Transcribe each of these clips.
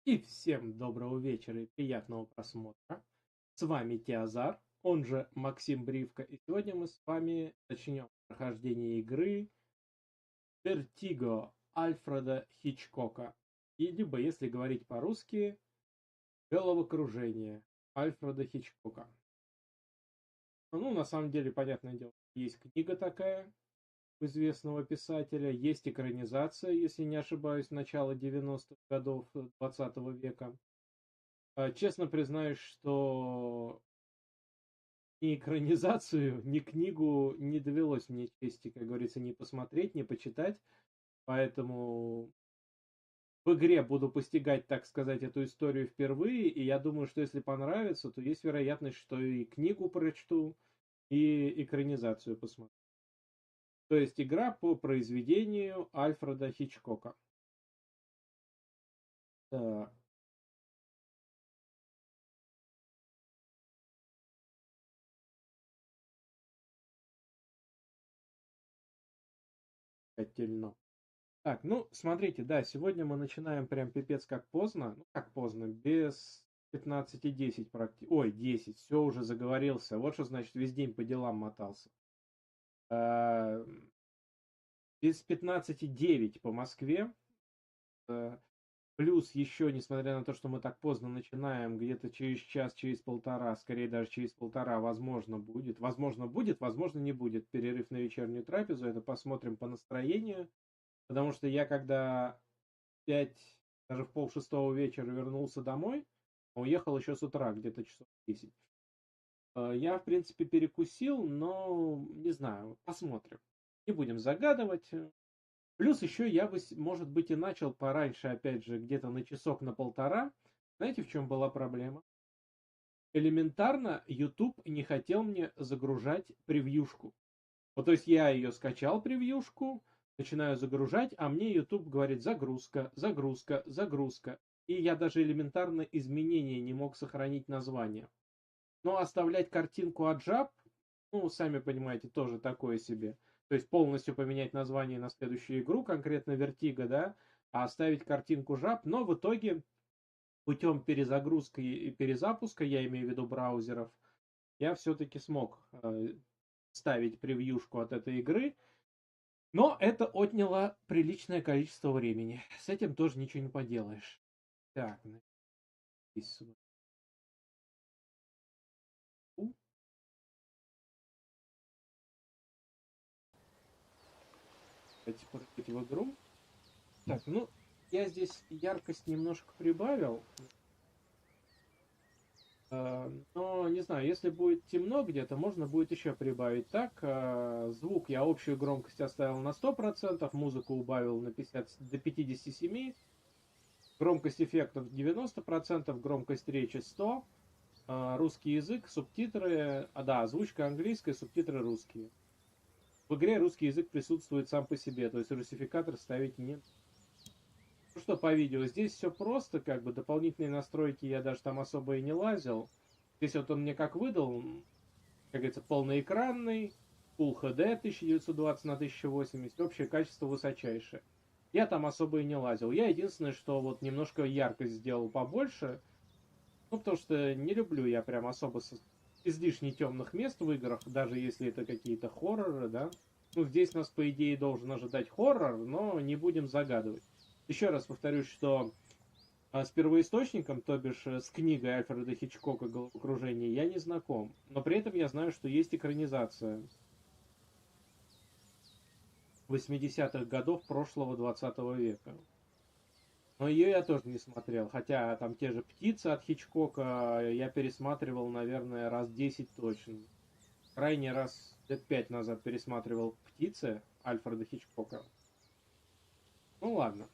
И всем доброго вечера и приятного просмотра. С вами Tiazar, он же Максим Бривка, и сегодня мы с вами начнем прохождение игры Vertigo Альфреда Хичкока. И либо, если говорить по-русски, Головокружение Альфреда Хичкока. Ну, на самом деле, понятное дело, есть книга такая известного писателя, есть экранизация, если не ошибаюсь, начала 90-х годов 20 века. Честно признаюсь, что ни экранизацию, ни книгу не довелось мне чести, как говорится, ни посмотреть, ни почитать. Поэтому в игре буду постигать, так сказать, эту историю впервые. И я думаю, что если понравится, то есть вероятность, что и книгу прочту, и экранизацию посмотрю. То есть игра по произведению Альфреда Хичкока. Так. Замечательно. Так, ну, смотрите, да, сегодня мы начинаем прям пипец как поздно. Ну, как поздно, без 15:10 практически. Ой, 10, все, уже заговорился. Вот что значит, весь день по делам мотался. А, Без 15:09 по Москве. Плюс еще, несмотря на то, что мы так поздно начинаем, где-то через час, через полтора, скорее даже через полтора, возможно, будет, возможно, не будет перерыв на вечернюю трапезу. Это посмотрим по настроению. Потому что я когда 5, даже в полшестого вечера вернулся домой, уехал еще с утра, где-то часов 10. Я, в принципе, перекусил, но не знаю, посмотрим. Не будем загадывать. Плюс еще я бы, может быть, и начал пораньше, опять же, где-то на часок, на полтора. Знаете, в чем была проблема? Элементарно YouTube не хотел мне загружать превьюшку. Вот, то есть я ее скачал, превьюшку, начинаю загружать, а мне YouTube говорит загрузка, загрузка, загрузка. И я даже элементарно изменения не мог сохранить название. Но оставлять картинку от жаб, ну, сами понимаете, тоже такое себе. То есть полностью поменять название на следующую игру, конкретно Vertigo, да, а оставить картинку жаб, но в итоге путем перезагрузки и перезапуска, я имею в виду браузеров, я все-таки смог ставить превьюшку от этой игры, но это отняло приличное количество времени. С этим тоже ничего не поделаешь. Так, давайте прыгать в игру. Так, ну, я здесь яркость немножко прибавил. Но, не знаю, если будет темно где-то, можно будет еще прибавить. Так, звук я общую громкость оставил на 100%, музыку убавил на 50, до 57%, громкость эффектов 90%, громкость речи 100%, русский язык, субтитры, да, озвучка английская, субтитры русские. В игре русский язык присутствует сам по себе, то есть русификатор ставить не. Ну что по видео, здесь все просто, как бы дополнительные настройки я даже там особо и не лазил. Здесь вот он мне как выдал, как говорится, полноэкранный, Full HD 1920 на 1080, общее качество высочайшее. Я там особо и не лазил. Я единственное, что вот немножко яркость сделал побольше, ну потому что не люблю я прям особо излишне темных мест в играх, даже если это какие-то хорроры, да. Ну здесь нас по идее должен ожидать хоррор, но не будем загадывать. Еще раз повторюсь, что с первоисточником, то бишь с книгой Альфреда Хичкока «Головокружение», я не знаком. Но при этом я знаю, что есть экранизация 80-х годов прошлого 20 века. Но ее я тоже не смотрел. Хотя там те же «Птицы» от Хичкока я пересматривал, наверное, раз 10 точно. Крайний раз лет 5 назад пересматривал «Птицы» Альфреда Хичкока. Ну ладно.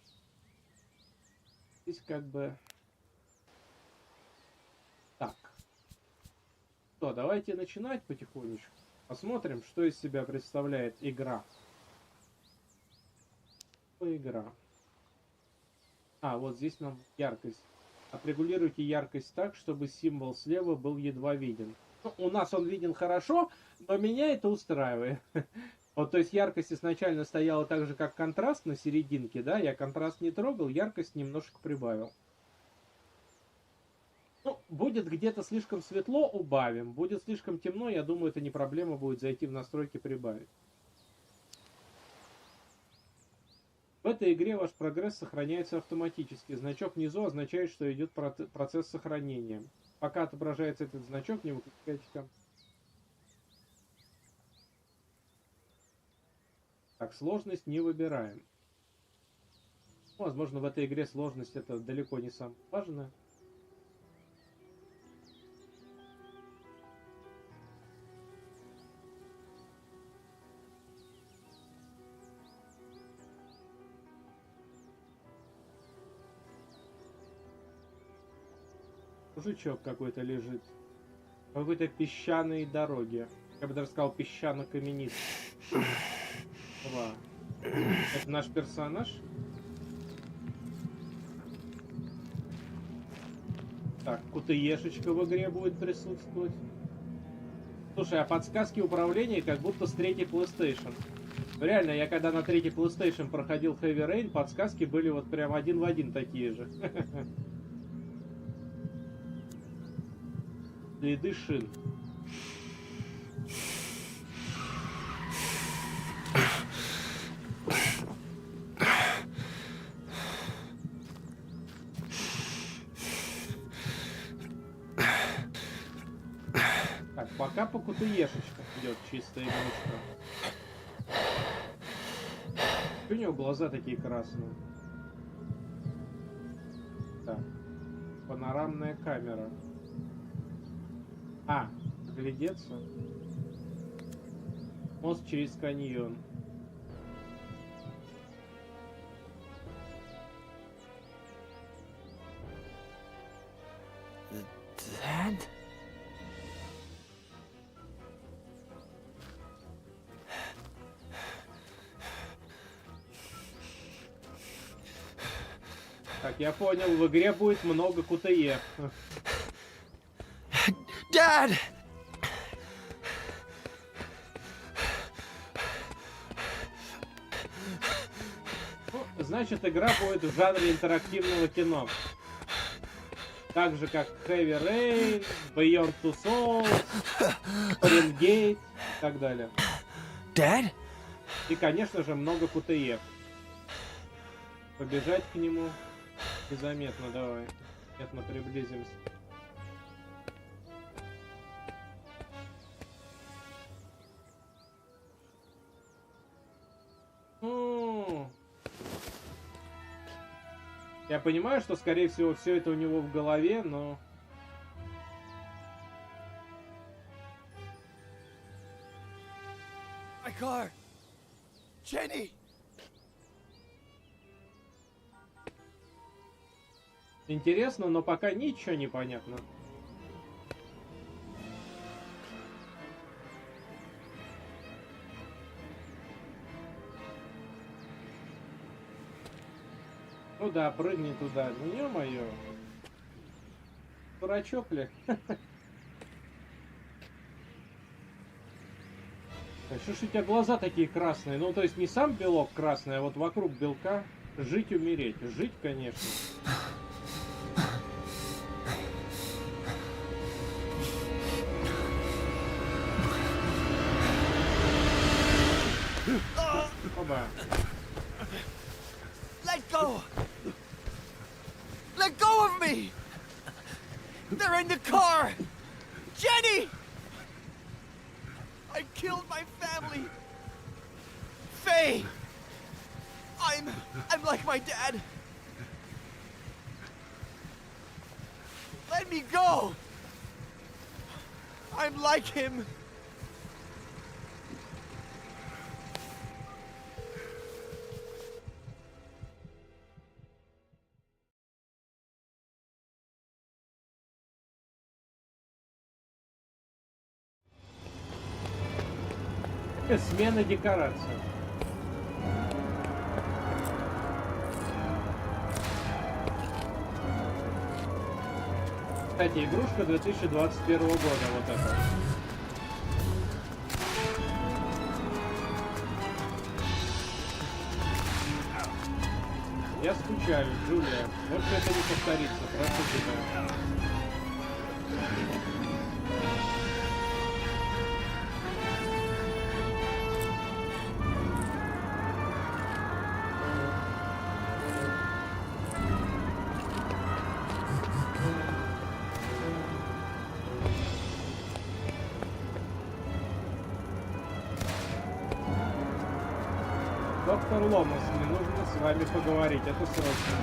Здесь как бы... Так. Что, давайте начинать потихонечку. Посмотрим, что из себя представляет игра. Игра. Вот здесь нам яркость. Отрегулируйте яркость так, чтобы символ слева был едва виден. Ну, у нас он виден хорошо, но меня это устраивает. Вот, то есть яркость изначально стояла так же, как контраст на серединке, да, я контраст не трогал, яркость немножко прибавил. будет где-то слишком светло, убавим. Будет слишком темно, я думаю, это не проблема будет зайти в настройки, прибавить. В этой игре ваш прогресс сохраняется автоматически. Значок внизу означает, что идет процесс сохранения. Пока отображается этот значок, не выключайте компьютер. Так, сложность не выбираем. Возможно, в этой игре сложность это далеко не самое важное. Мужичок какой-то лежит. В какой-то песчаной дороге. Я бы даже сказал, песчано-каменистой. Это наш персонаж? Так, кутыешечка в игре будет присутствовать. Слушай, а подсказки управления как будто с третьей PlayStation. Реально, я когда на третьей PlayStation проходил Heavy Rain, подсказки были вот прям один в один такие же. Следы шин. Так, пока по кутыешечкам идет чистая игрушка. У него глаза такие красные. Так, панорамная камера. А, глядеться. Мост через каньон. Dad? Так, я понял, в игре будет много кутые. Dad! Ну, значит, игра будет в жанре интерактивного кино. Так же, как Heavy Rain, Beyond Two Souls, Fahrenheit и так далее. Dad? И, конечно же, много кутеев. Побежать к нему незаметно, давай. Незаметно приблизимся. Я понимаю, что, скорее всего, все это у него в голове, но... My car! Jenny! Интересно, но пока ничего не понятно. Ну да, прыгни туда. Ну, ё-моё. Дурачок ли? Что ж у тебя глаза такие красные? Ну, то есть не сам белок красный, а вот вокруг белка жить, умереть. Жить, конечно. Оба. Let go! Let go of me! They're in the car! Jenny! I killed my family! Faye! I'm like my dad! Let me go! I'm like him! Смена декораций. Кстати, игрушка 2021 года, вот это. Я скучаю, Джулия. Больше это не повторится, прошу тебя. Доктор Ломас, мне нужно с вами поговорить, это срочно.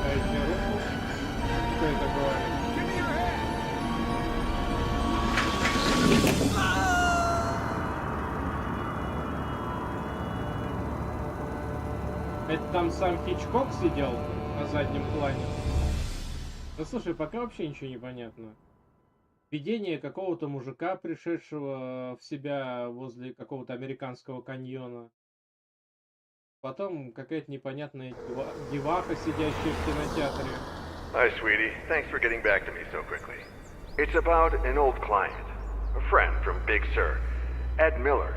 Дайте руку. Что это говорит? Это там сам Хичкок сидел на заднем плане. Ну слушай, пока вообще ничего не понятно. Видение какого-то мужика, пришедшего в себя возле какого-то американского каньона. Потом какая-то непонятная деваха, сидящая в кинотеатре. Hi, sweetie. Thanks for getting back to me so quickly. It's about an old client, a friend from Big Sur, Ed Miller.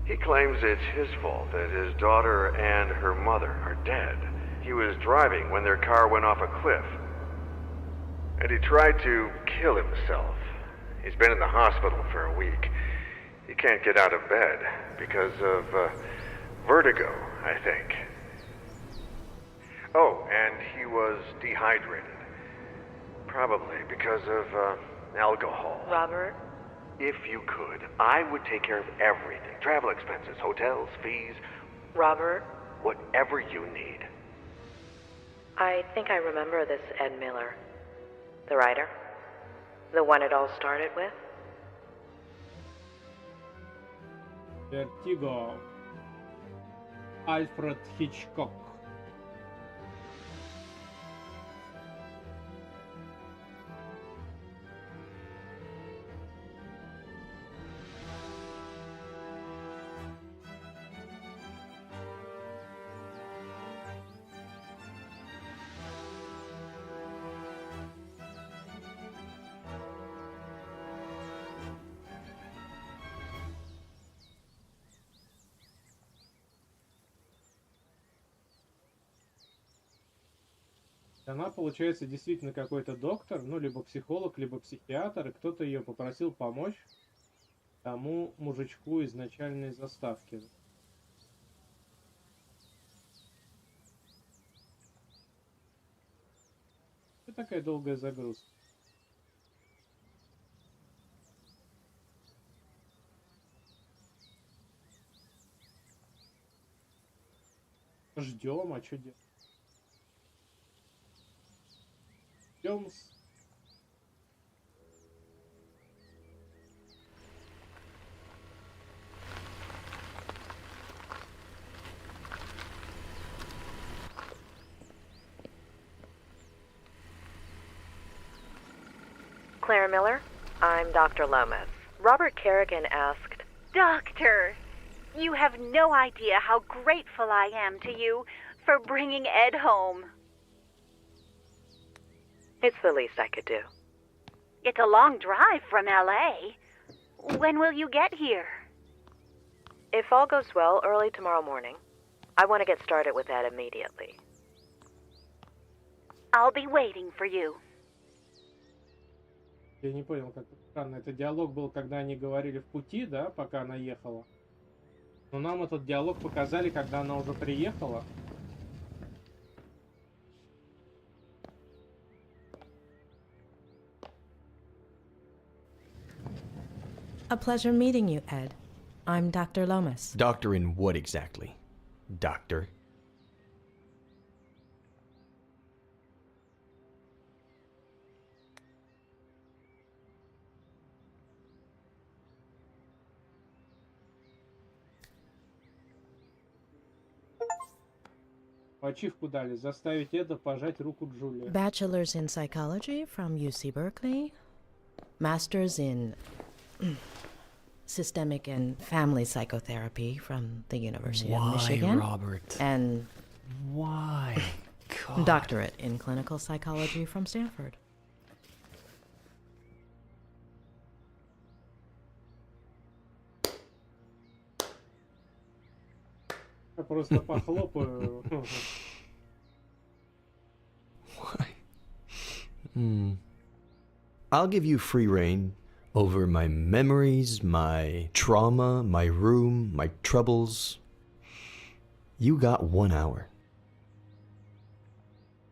He claims it's his fault that his daughter and her mother are dead. He was driving when their car went off a cliff. And he tried to kill himself. He's been in the hospital for a week. He can't get out of bed because of vertigo, I think. Oh, and he was dehydrated. Probably because of alcohol. Robert? If you could, I would take care of everything. Travel expenses, hotels, fees. Robert? Whatever you need. I think I remember this Ed Miller. The writer? The one it all started with? Вертиго. Альфред Хичкок. Она, получается, действительно какой-то доктор, ну, либо психолог, либо психиатр, и кто-то ее попросил помочь тому мужичку из начальной заставки. Что такая долгая загрузка? Ждем, а что делать? Ждем. Claire Miller? I'm Dr. Lomas. Robert Kerrigan asked... Doctor, you have no idea how grateful I am to you for bringing Ed home. It's the least I could do. It's a long drive from L.A. When will you get here? If all goes well, early tomorrow morning. I want to get started with that immediately. I'll be waiting for you. Я не понял, как странно. Это диалог был, когда они говорили в пути, да, пока она ехала. Но нам этот диалог показали, когда она уже приехала. A pleasure meeting you, Ed. I'm Dr. Lomas. Doctor in what exactly? Doctor? Ачивку дали. Заставить Эда пожать руку Джулии. Bachelor's in psychology from UC Berkeley. Master's in systemic and family psychotherapy from the University of Why, Michigan. Robert? And Why? God. doctorate in clinical psychology from Stanford. Я просто похлопаю. Why? I'll give you free reign over my memories, my trauma, my room, my troubles. You got 1 hour.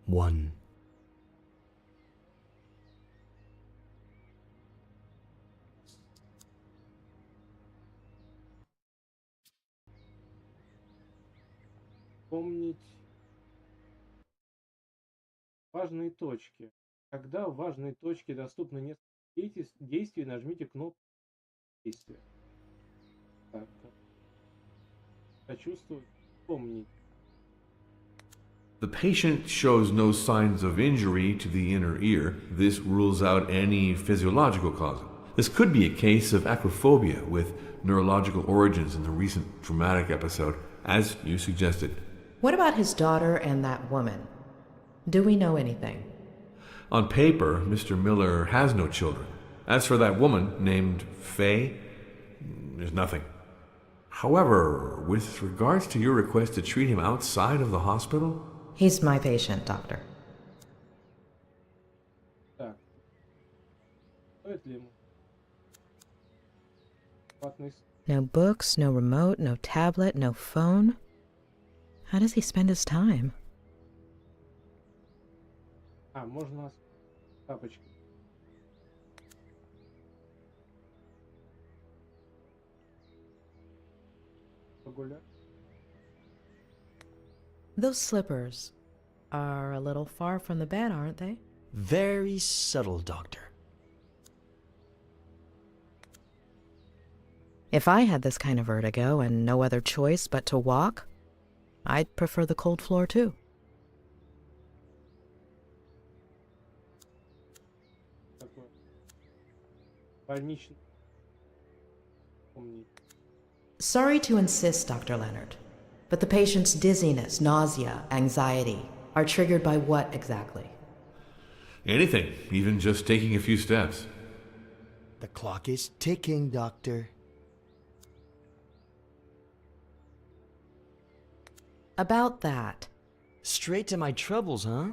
1. Помнить важные точки. Когда в важной точке доступно несколько действий, нажмите кнопку действия. Так. Почувствовать, помнить. The patient shows no signs of injury to the inner ear. This rules out any physiological cause. This could be a case of acrophobia with neurological origins in the recent traumatic episode, as you suggested. What about his daughter and that woman? Do we know anything? On paper, Mr. Miller has no children. As for that woman named Faye, there's nothing. However, with regards to your request to treat him outside of the hospital, He's my patient, doctor. Так. Стоит ли ему? Платный No books, no remote, no tablet, no phone. How does he spend his time? можно тапочки. Погулять. Those slippers are a little far from the bed, aren't they? Very subtle, doctor. If I had this kind of vertigo and no other choice but to walk, I'd prefer the cold floor too. Такой больничный. Помнить. Sorry to insist, Dr. Leonard, but the patient's dizziness, nausea, anxiety are triggered by what exactly? anything, even just taking a few steps. The clock is ticking, doctor. About that. Straight to my troubles, huh?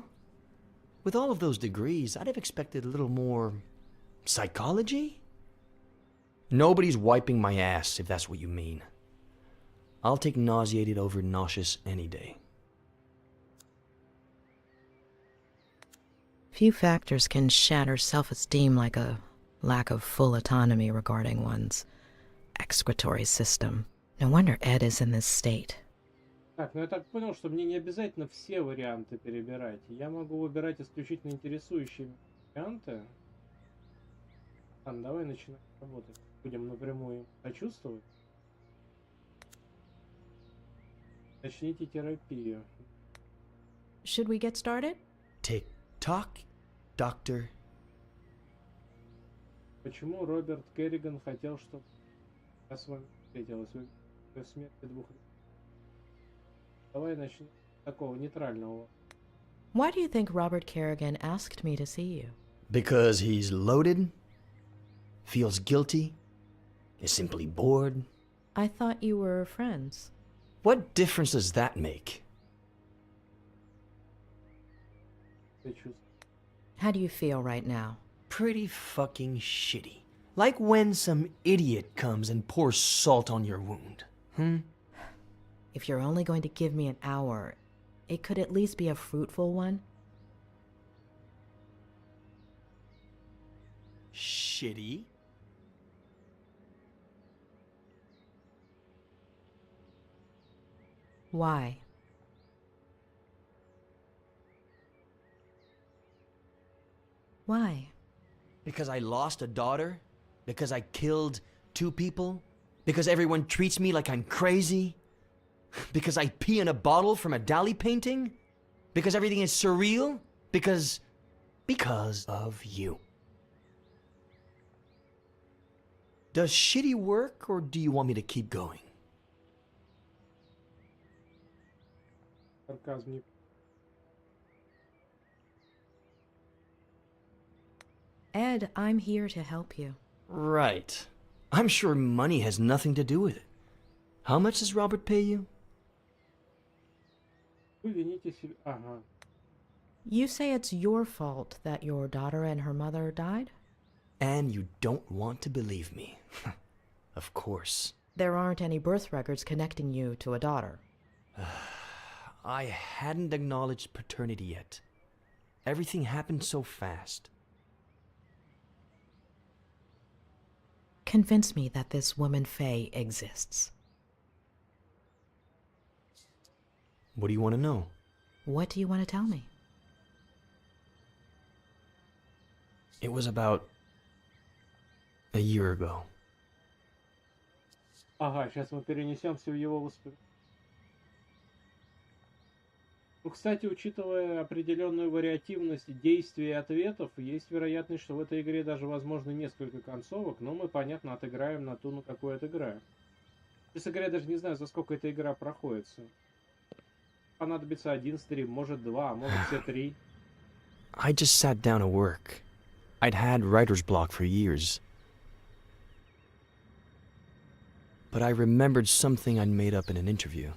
With all of those degrees, I'd have expected a little more psychology? Nobody's wiping my ass, if that's what you mean. I'll take nauseated over nauseous any day. Few factors can shatter self-esteem like a lack of full autonomy regarding one's excretory system. No wonder Ed is in this state. Так, ну я так понял, что мне не обязательно все варианты перебирать. Я могу выбирать исключительно интересующие варианты. Ладно, давай начинать работать. Будем напрямую почувствовать. Начните терапию. Should we get started? Tick-tock, doctor. Почему Роберт Керриган хотел, чтобы я с вами встретилась в смерти 2 лет? Давай начнем с такого нейтрального. Why do you think Robert Kerrigan asked me to see you? Because he's loaded, feels guilty, is simply bored. I thought you were friends. What difference does that make? How do you feel right now? Pretty fucking shitty. Like when some idiot comes and pours salt on your wound. If you're only going to give me an hour, it could at least be a fruitful one. Shitty? Why? Why? Because I lost a daughter? Because I killed 2 people? Because everyone treats me like I'm crazy? Because I pee in a bottle from a Dali painting? Because everything is surreal? Because of you. Does shitty work, or do you want me to keep going? Сарказм не... Ed, I'm here to help you. Right. I'm sure money has nothing to do with it. How much does Robert pay you? Вы вините себя... Ага. You say it's your fault that your daughter and her mother died? And you don't want to believe me. Of course. There aren't any birth records connecting you to a daughter. I hadn't acknowledged paternity yet. Everything happened so fast. Convince me that this woman Faye exists. What do you want to know? What do you want to tell me? It was about a year ago. Ага, сейчас мы перенесемся в его воспоминания. Ну, кстати, учитывая определенную вариативность действий и ответов, есть вероятность, что в этой игре даже возможно несколько концовок, но мы, понятно, отыграем на ту, на какую отыграем. Честно говоря, я даже не знаю, за сколько эта игра проходится. Понадобится один стрим, может два, а может все три. I just sat down to work. I'd had writer's block for years. But I remembered something I'd made up in an interview.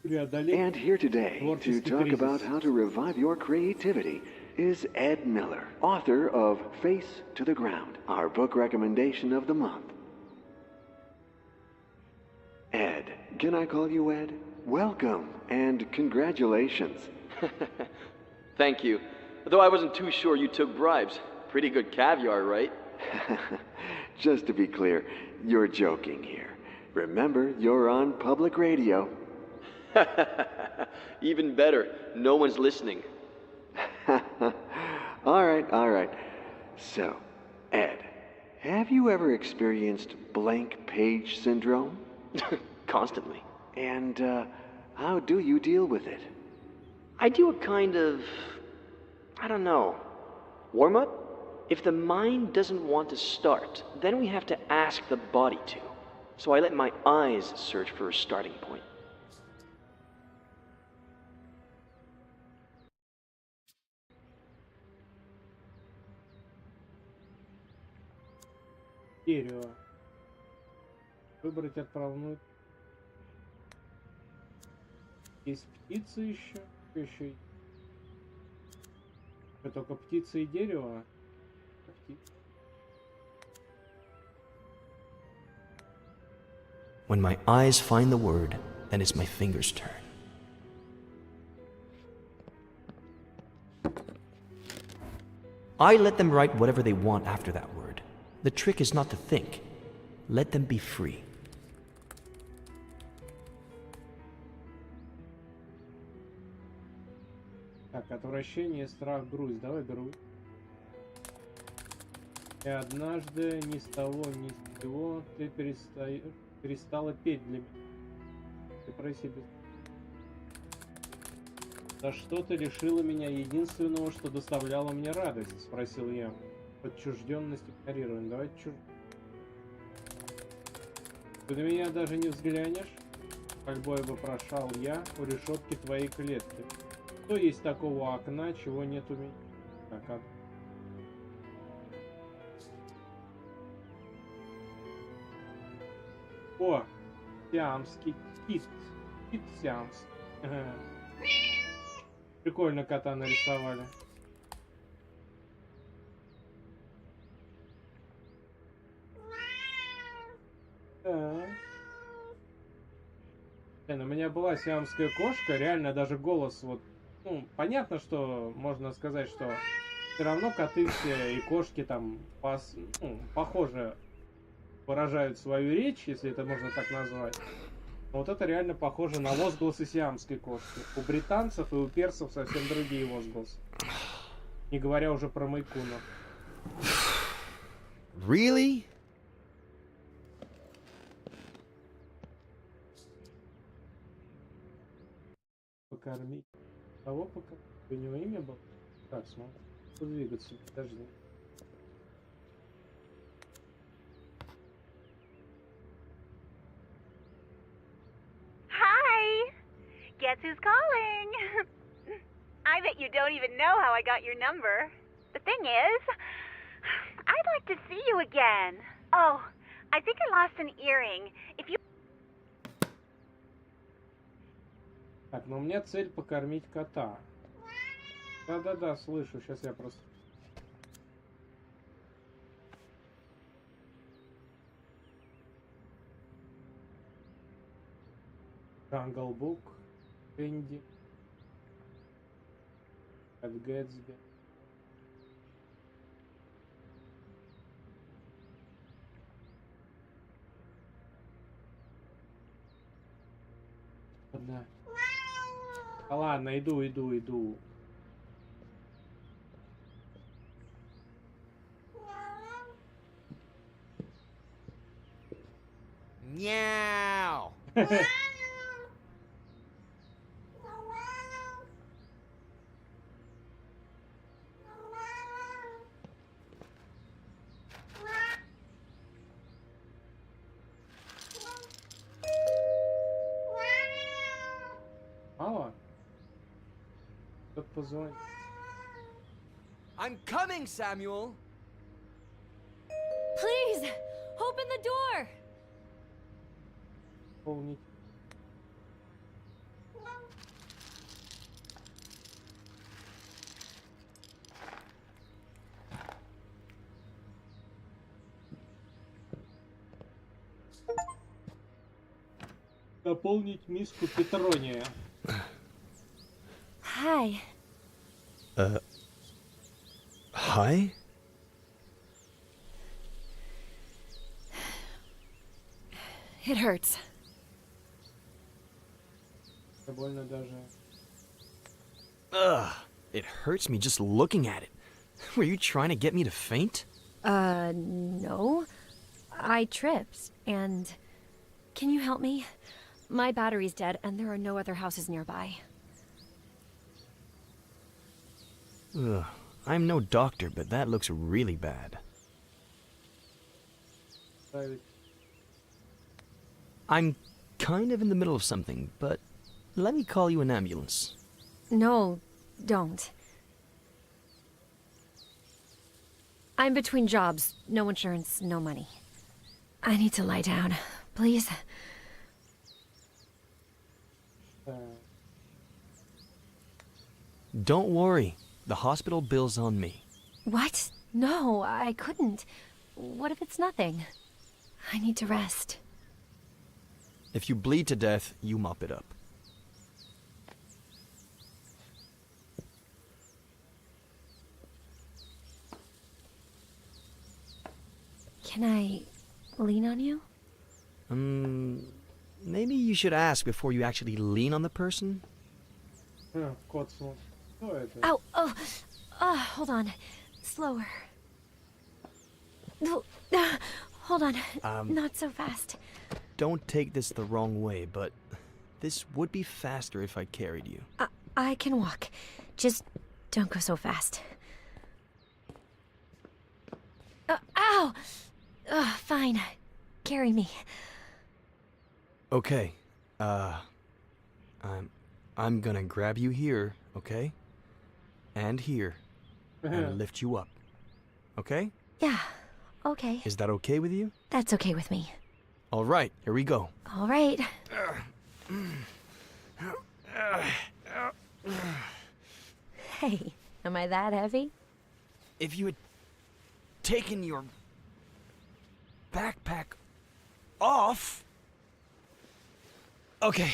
And here today to talk about how to revive your creativity is Ed Miller, author of Face to the Ground, our book recommendation of the month. Ed, can I call you Ed? Welcome and congratulations. Thank you. Though I wasn't too sure you took bribes. Pretty good caviar, right? Just to be clear, you're joking here. Remember, you're on public radio. Even better, no one's listening. All right. So, Ed, have you ever experienced blank page syndrome? Constantly. And how do you deal with it? I do a kind of, I don't know, warm-up? If the mind doesn't want to start, then we have to ask the body to. So I let my eyes search for a starting point. Дерево. Выбрать отправную. Есть птицы еще. Еще есть. Только птицы и дерево. When my eyes find the word, then it's my fingers' turn. I let them write whatever they want after that word. The trick is not to think. Let them be free. Так, отвращение, страх, грусть. Давай грусть. И однажды ни с того, ни с сего ты перестала петь для меня. Ты про себя. За что ты лишила меня единственного, что доставляло мне радость? Спросил я. Отчужденность игнорирования. Давай чуж. Ты на меня даже не взглянешь? Как бой вопрошал я у решетки твоей клетки. Что есть такого окна, чего нет у меня? Так, а... О, сиамский кит. Кит сиамский. Прикольно кота нарисовали. У меня была сиамская кошка, реально даже голос вот, ну, понятно, что можно сказать, что все равно коты все и кошки там похоже выражают свою речь, если это можно так назвать. Но вот это реально похоже на возгласы сиамской кошки. У британцев и у персов совсем другие возгласы. Не говоря уже про майкунов. Really? Покормить. Кого покормить? У него имя было? Так, смотри. Двигаться, подожди. Guess who's calling? I bet you don't even know how I got your number. The thing is, I'd like to see you again. Oh, I think I lost an earring. If you... Так, но у меня цель покормить кота. Да-да-да, слышу. Сейчас я просто... Джангл Бук, Энди, от Гэтсби. Ладно. А ладно, иду. Meow. Мало? Кто-то позвонит. I'm coming, Samuel. Please, open the door. Полнить. Наполнить миску петрония. Hi. Hi? It hurts. Больно даже. Ugh, it hurts me just looking at it. Were you trying to get me to faint? No. I tripped, and... Can you help me? My battery's dead, and there are no other houses nearby. Ugh, I'm no doctor, but that looks really bad. I'm kind of in the middle of something, but let me call you an ambulance. No, don't. I'm between jobs. No insurance, no money. I need to lie down. Please? Don't worry. The hospital bill's on me. What? No, I couldn't. What if it's nothing? I need to rest. If you bleed to death, you mop it up. Can I lean on you? Maybe you should ask before you actually lean on the person? Кот смотрит. Что это? Ow! Hold on. Slower. Hold on. Not so fast. Don't take this the wrong way, but this would be faster if I carried you. I can walk. Just don't go so fast. Ow! Fine. Carry me. Okay. I'm gonna grab you here, okay? And here. And lift you up. Okay? Yeah, okay. Is that okay with you? That's okay with me. All right, here we go. All right. Hey, am I that heavy? If you had taken your backpack off... Okay.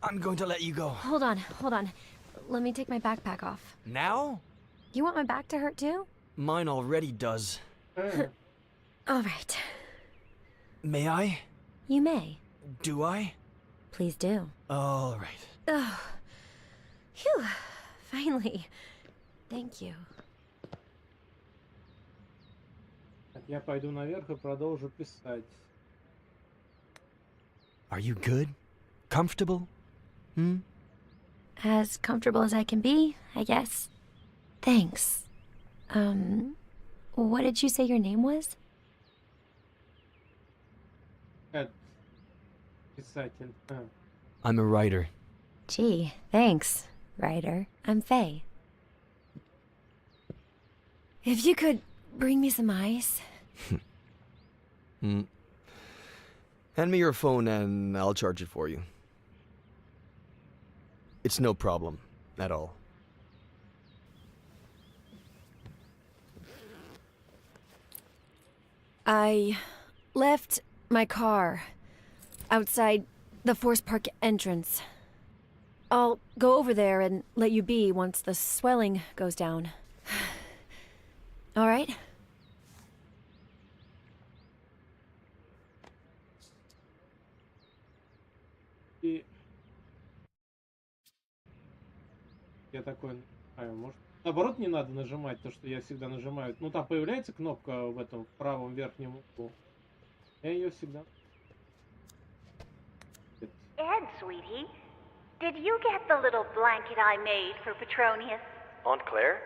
I'm going to let you go. Hold on. Let me take my backpack off. Now? You want my back to hurt too? Mine already does. All right. May I? You may. Do I? Please do. All right. Oh. Phew. Finally. Thank you. Так, я пойду наверх и продолжу писать. Are you good? Comfortable? As comfortable as I can be, I guess. Thanks. What did you say your name was? Писатель. I'm a writer. Gee, thanks, Ryder. I'm Faye. If you could bring me some ice. Hand me your phone and I'll charge it for you. It's no problem at all. I left my car outside the Force Park entrance. I'll go over there and let you be once the swelling goes down. All right? И я такой, может, наоборот не надо нажимать то, что я всегда нажимаю. Ну, там появляется кнопка в этом правом верхнем углу. Я ее всегда... Ed, sweetie, did you get the little blanket I made for Petronius? Aunt Claire?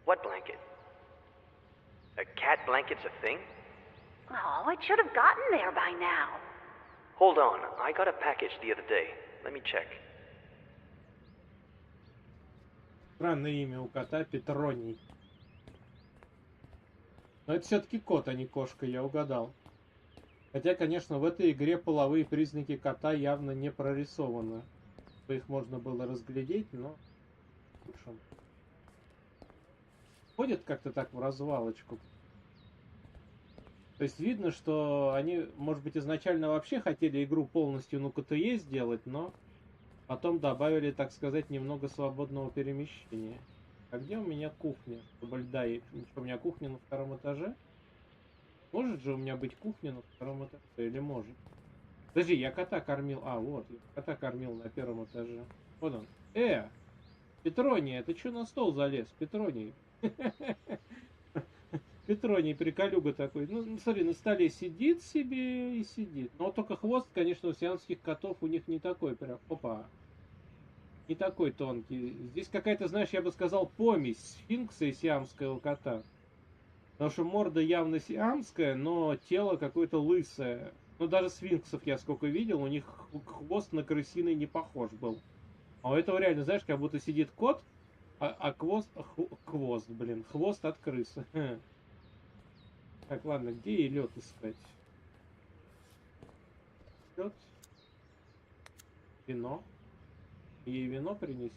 What blanket? A cat blanket's a thing? Oh, it should have gotten there by now. Hold on, I got a package the other day. Let me check. Странное имя у кота, Петроний. Но это все-таки кот, а не кошка, я угадал. Хотя, конечно, в этой игре половые признаки кота явно не прорисованы. Их можно было разглядеть, но... Ходят как-то так в развалочку. То есть видно, что они, может быть, изначально вообще хотели игру полностью на КТЕ сделать, но потом добавили, так сказать, немного свободного перемещения. А где у меня кухня? Чтобы льда и... Что, у меня кухня на втором этаже? Может же у меня быть кухня на втором этаже? Или может? Подожди, я кота кормил... А, вот, я кота кормил на первом этаже. Вот он. Петроний, ты что на стол залез? Петроний. Петроний, приколюга такой. Ну, смотри, на столе сидит себе и сидит. Но только хвост, конечно, у сиамских котов у них не такой прям. Опа. Не такой тонкий. Здесь какая-то, знаешь, я бы сказал, помесь сфинкса и сиамского кота. Потому что морда явно сиамская, но тело какое-то лысое. Ну, даже сфинксов я сколько видел, у них хвост на крысиный не похож был. А у этого реально, знаешь, как будто сидит кот, а хвост от крысы. Так, ладно, где ей лед искать? Лед. Вино. Ей вино принести.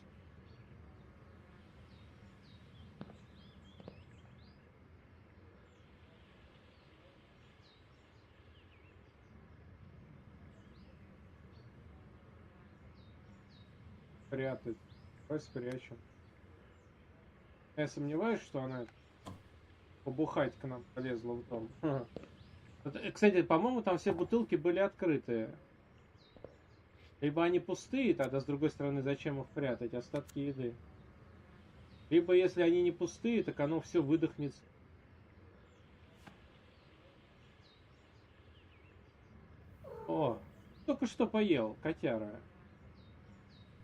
Прятать. Давай спрячем. Я сомневаюсь, что она побухать к нам полезла в дом. Кстати, по-моему, там все бутылки были открытые. Либо они пустые, тогда с другой стороны, зачем их прятать? Остатки еды. Либо если они не пустые, так оно все выдохнется. О, только что поел, котяра.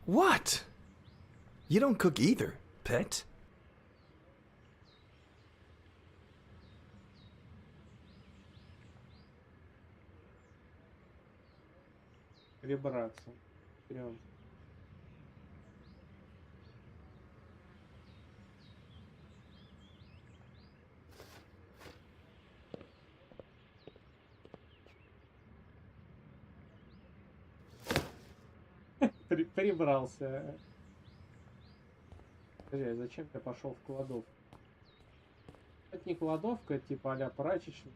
What? You don't cook either, pet? Прибраться. Прям. Прибрался. Скажи, а зачем я пошел в кладовку? Это не кладовка, это типа а-ля прачечная.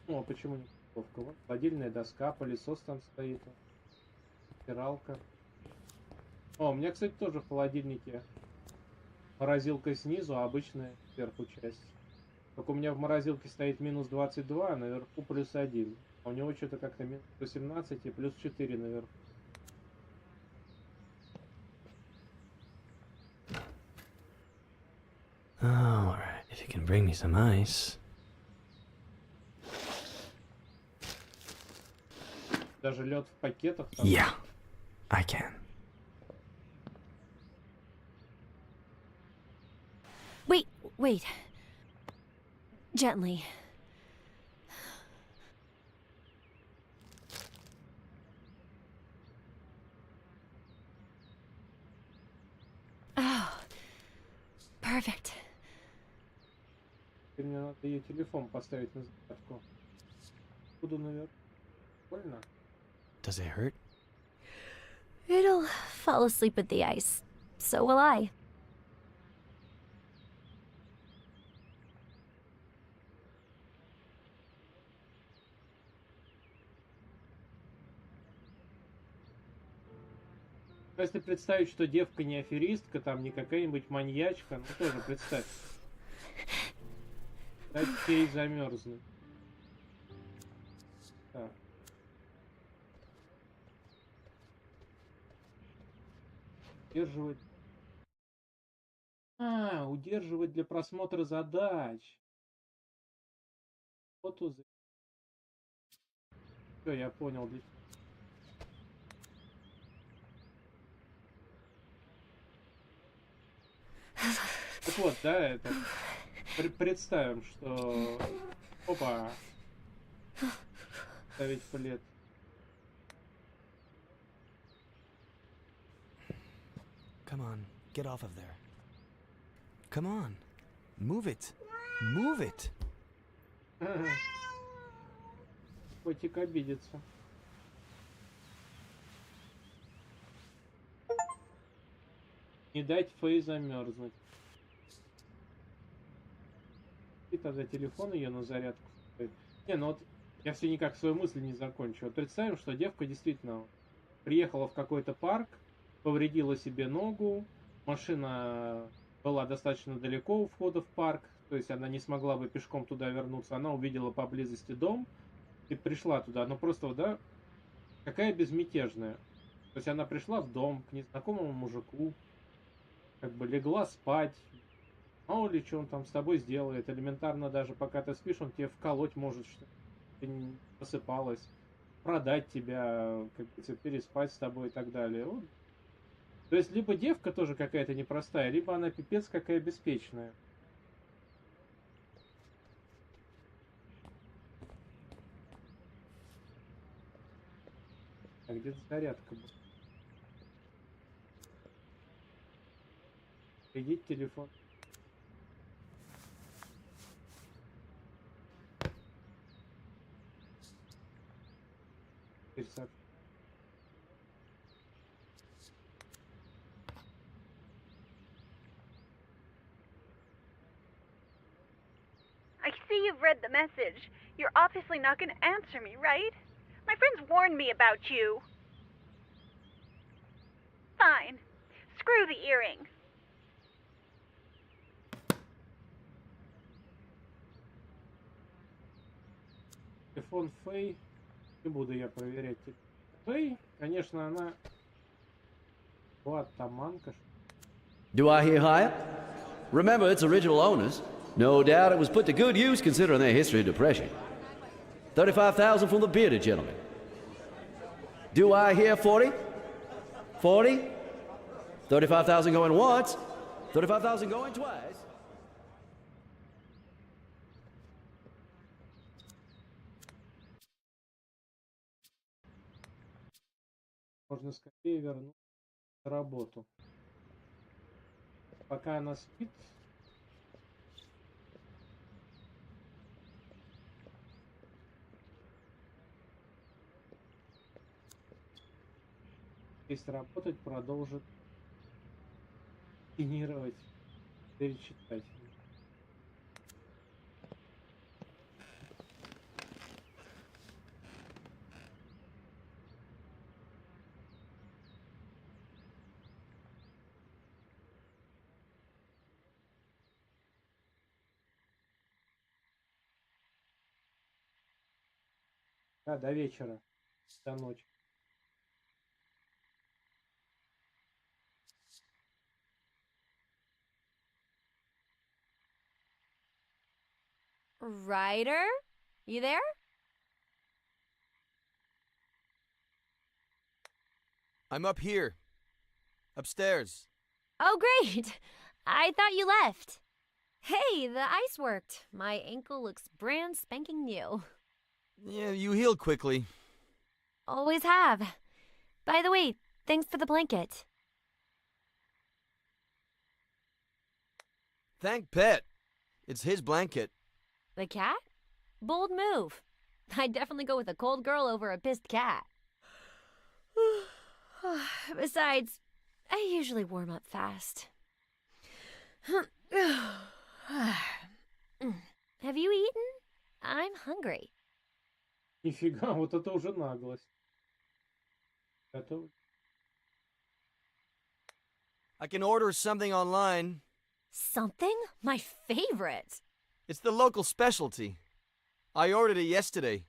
Ну, а почему не кладовка? Вот холодильная доска, пылесос там стоит. Стиралка. О, у меня, кстати, тоже в холодильнике морозилка снизу, а обычная сверху часть. Только у меня в морозилке стоит минус 22, а наверху плюс 1. А у него что-то как-то минус 18 и плюс 4 наверху. All right, if you can bring me some ice. Даже лед в пакетах. Там... Yeah, I can. Wait. Gently. Perfect. Теперь мне надо ее телефон поставить на зарядку. Буду наверх. Больно? Does it hurt? It'll fall asleep with the ice. So will I. Если представить, что девка не аферистка, там не какая-нибудь маньячка, ну тоже представь. Дать ей замерзнуть. Так. Удерживать. Удерживать для просмотра задач. Вот все, я понял. Так вот, да, это... Представим, что... Опа! Ставить плед. Come on, get off of there. Come on, move it. Move it. Котик обидится. Не дать Фэй замерзнуть. И тогда телефон ее на зарядку ставит. Не, ну вот я все никак свою мысль не закончу. Вот представим, что девка действительно приехала в какой-то парк, повредила себе ногу, машина была достаточно далеко у входа в парк, то есть она не смогла бы пешком туда вернуться, она увидела поблизости дом и пришла туда. Но просто, вот, да, какая безмятежная. То есть она пришла в дом к незнакомому мужику, как бы легла спать, мало ли что он там с тобой сделает, элементарно даже пока ты спишь, он тебе вколоть может, что ты не просыпалась, продать тебя, как говорится, переспать с тобой и так далее. Вот. То есть либо девка тоже какая-то непростая, либо она пипец какая беспечная. А где-то зарядка была. Идите телефон. I see you've read the message. You're obviously not going to answer me, right? My friends warned me about you. Fine. Screw the earring. Телефон Фэй. Не буду я проверять. Фэй, конечно, она была таманка. Do I hear higher? Remember, it's original owners. No doubt it was put to good use considering their history of depression. 35,000 from the bearded gentleman. Do I hear 40? 40? 35,000 going once. 35,000 going twice. Можно скорее вернуть на работу. Пока она спит. Если работать, продолжит генерировать, перечитать. Да, до вечера, до ночи. Ryder? You there? I'm up here. Upstairs. Oh, great. I thought you left. Hey, the ice worked. My ankle looks brand spanking new. Yeah, you heal quickly. Always have. By the way, thanks for the blanket. Thank Pet. It's his blanket. The cat? Bold move. I'd definitely go with a cold girl over a pissed cat. Besides, I usually warm up fast. Have you eaten? I'm hungry. Нифига, вот это уже наглость. Готов? I can order something online. Something? My favorite. It's the local specialty. I ordered it yesterday.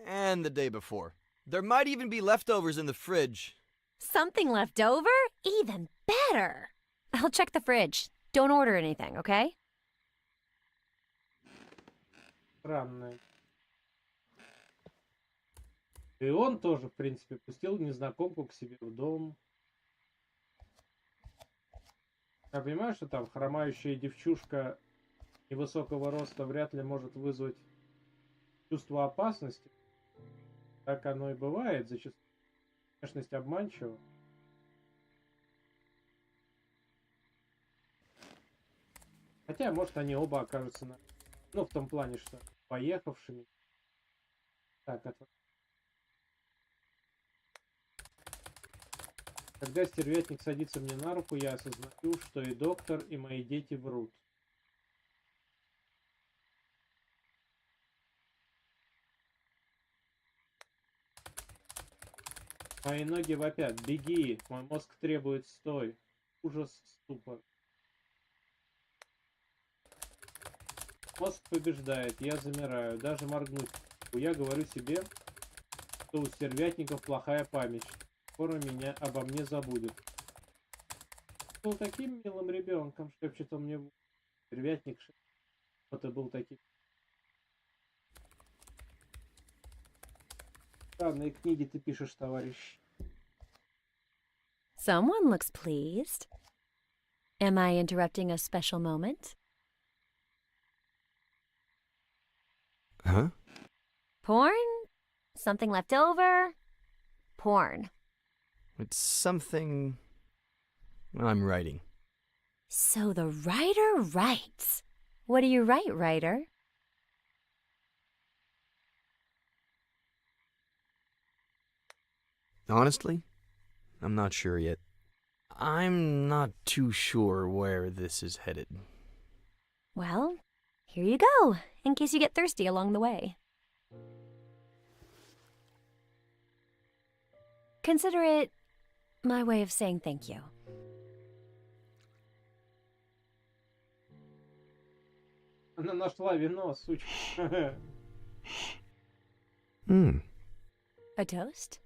And the day before. There might even be leftovers in the fridge. Something left over? Even better. I'll check the fridge. Don't order anything, okay? Странное. И он тоже, в принципе, пустил незнакомку к себе в дом. Я понимаю, что там хромающая девчушка невысокого роста вряд ли может вызвать чувство опасности. Так оно и бывает, зачастую внешность обманчива. Хотя, может, они оба окажутся ну, в том плане, что поехавшими. Так, это... Когда стервятник садится мне на руку, я осознаю, что и доктор, и мои дети врут. Мои ноги вопят: беги, мой мозг требует: стой. Ужас, ступор. Мозг побеждает, я замираю, даже моргнуть. Я говорю себе, что у стервятников плохая память. Скоро обо мне забудет. Был таким милым ребенком, шепчет он мне. Стервятник, что ты был таким. Странные книги ты пишешь, товарищ. Someone looks pleased. Am I interrupting a special moment? Huh? Porn? Something left over? Porn. It's something I'm writing. So the writer writes. What do you write, writer? Honestly, I'm not sure yet. I'm not too sure where this is headed. Well, here you go, in case you get thirsty along the way. Consider it my way of saying thank you. Она нашла вино, сучка. A toast?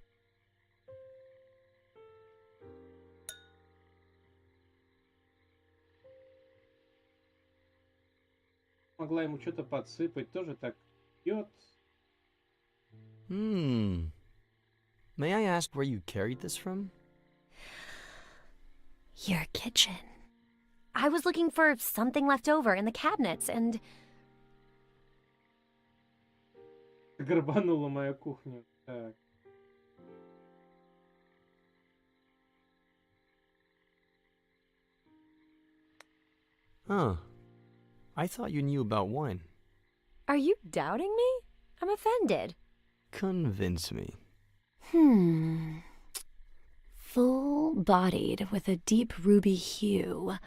Могла ему что-то подсыпать, тоже так пьет. May I ask where you carried this from? Your kitchen. I was looking for something left over in the cabinets, and... Горбанула мою кухню. Так. Huh. I thought you knew about wine. Are you doubting me? I'm offended. Convince me. Full-bodied with a deep ruby hue.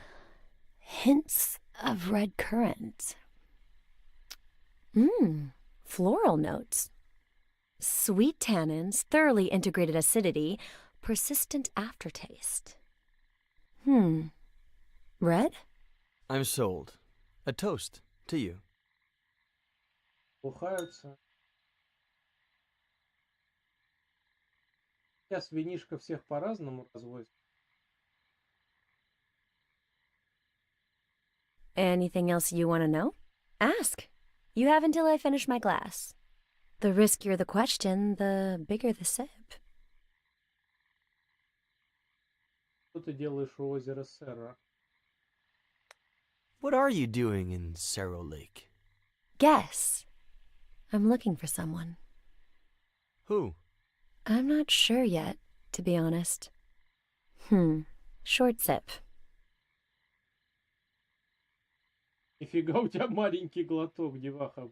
Hints of red currant. Floral notes. Sweet tannins, thoroughly integrated acidity, persistent aftertaste. Red? I'm sold. A toast to you. Бухаются. Сейчас винишко всех по-разному развозит. Anything else you want to know? Ask. You have until I finish my glass. The riskier the question, the bigger the sip. Что ты делаешь у озера Серра? What are you doing in Cerro Lake? Guess. I'm looking for someone. Who? I'm not sure yet, to be honest. Short sip. Нифига у тебя маленький глоток, деваха.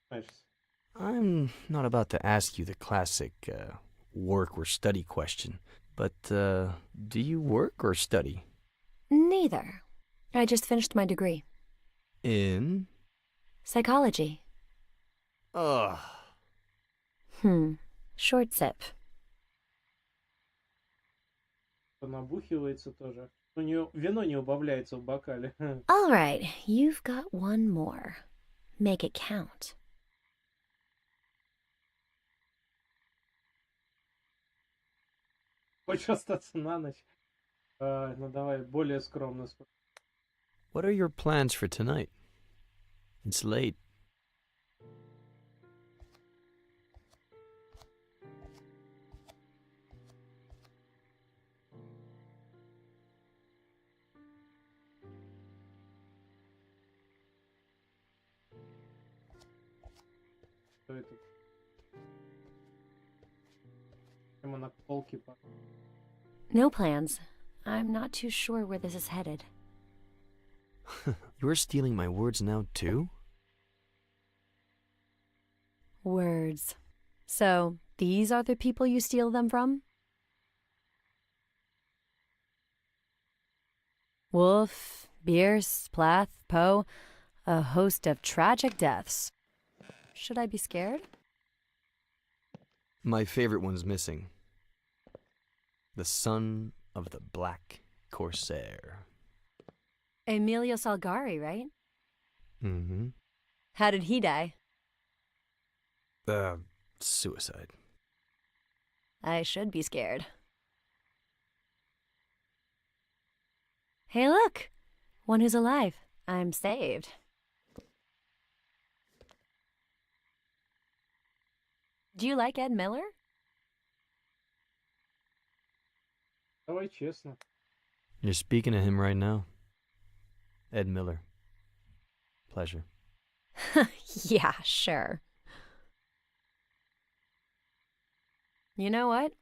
Знаешь, I'm not about to ask you the classic work or study question, but do you work or study? Neither. I just finished my degree. In? Psychology. Ugh. Short sip. набухивается тоже. У нее вино не убавляется в бокале. All right, you've got one more. Make it count. Хочешь остаться на ночь? Ну давай, более скромно. What are your plans for tonight? It's late. Что это? Прямо на полке. No plans. I'm not too sure where this is headed. You're stealing my words now, too? Words. So, these are the people you steal them from? Wolf, Bierce, Plath, Poe, a host of tragic deaths. Should I be scared? My favorite one's missing. The son of the Black Corsair. Emilio Salgari, right? Mm-hmm. How did he die? Suicide. I should be scared. Hey, look! One who's alive. I'm saved. Do you like Ed Miller? Давай честно. You're speaking to him right now. Ed Miller. Pleasure. Yeah, sure. You know what?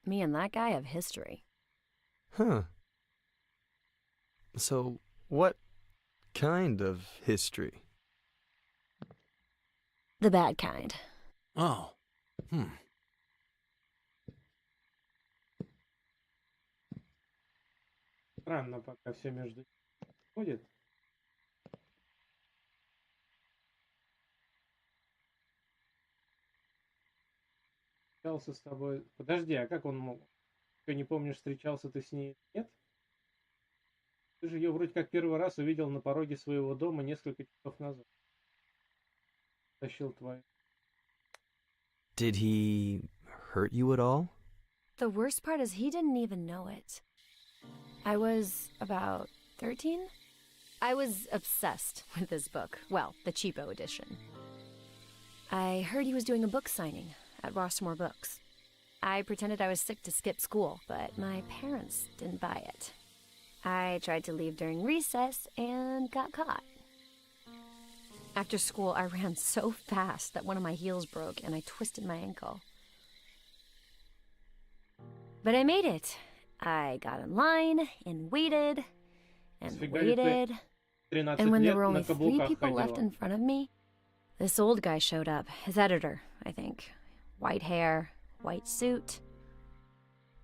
Me and that guy have history. Huh. So, what kind of history? The bad kind. Oh. Странно, пока все между ходит. Встречался с тобой. Подожди, а как он мог? Ты не помнишь, встречался ты с ней? Нет? Ты же ее вроде как первый раз увидел на пороге своего дома несколько часов назад. Тащил твою. Did he hurt you at all? The worst part is he didn't even know it. I was about 13? I was obsessed with this book. Well, the cheapo edition. I heard he was doing a book signing at Rossmore Books. I pretended I was sick to skip school, but my parents didn't buy it. I tried to leave during recess and got caught. After school, I ran so fast that one of my heels broke and I twisted my ankle. But I made it. I got in line and waited and waited. And when there were only 3 people left in front of me, this old guy showed up. His editor, I think. White hair, white suit.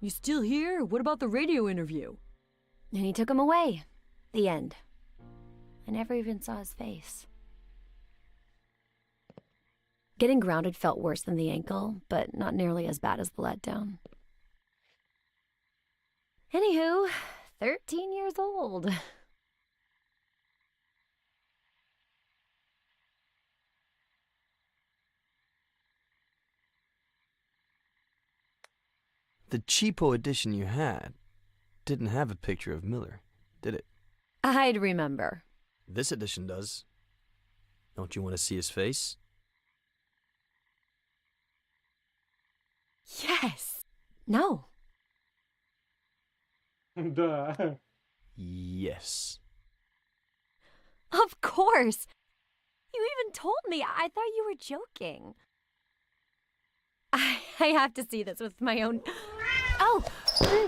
You still here? What about the radio interview? And he took him away. The end. I never even saw his face. Getting grounded felt worse than the ankle, but not nearly as bad as the letdown. Anywho, 13 years old. The cheapo edition you had didn't have a picture of Miller, did it? I'd remember. This edition does. Don't you want to see his face? Yes. No. Да. Yes. Of course. You even told me. I thought you were joking. I have to see this with my own... Oh!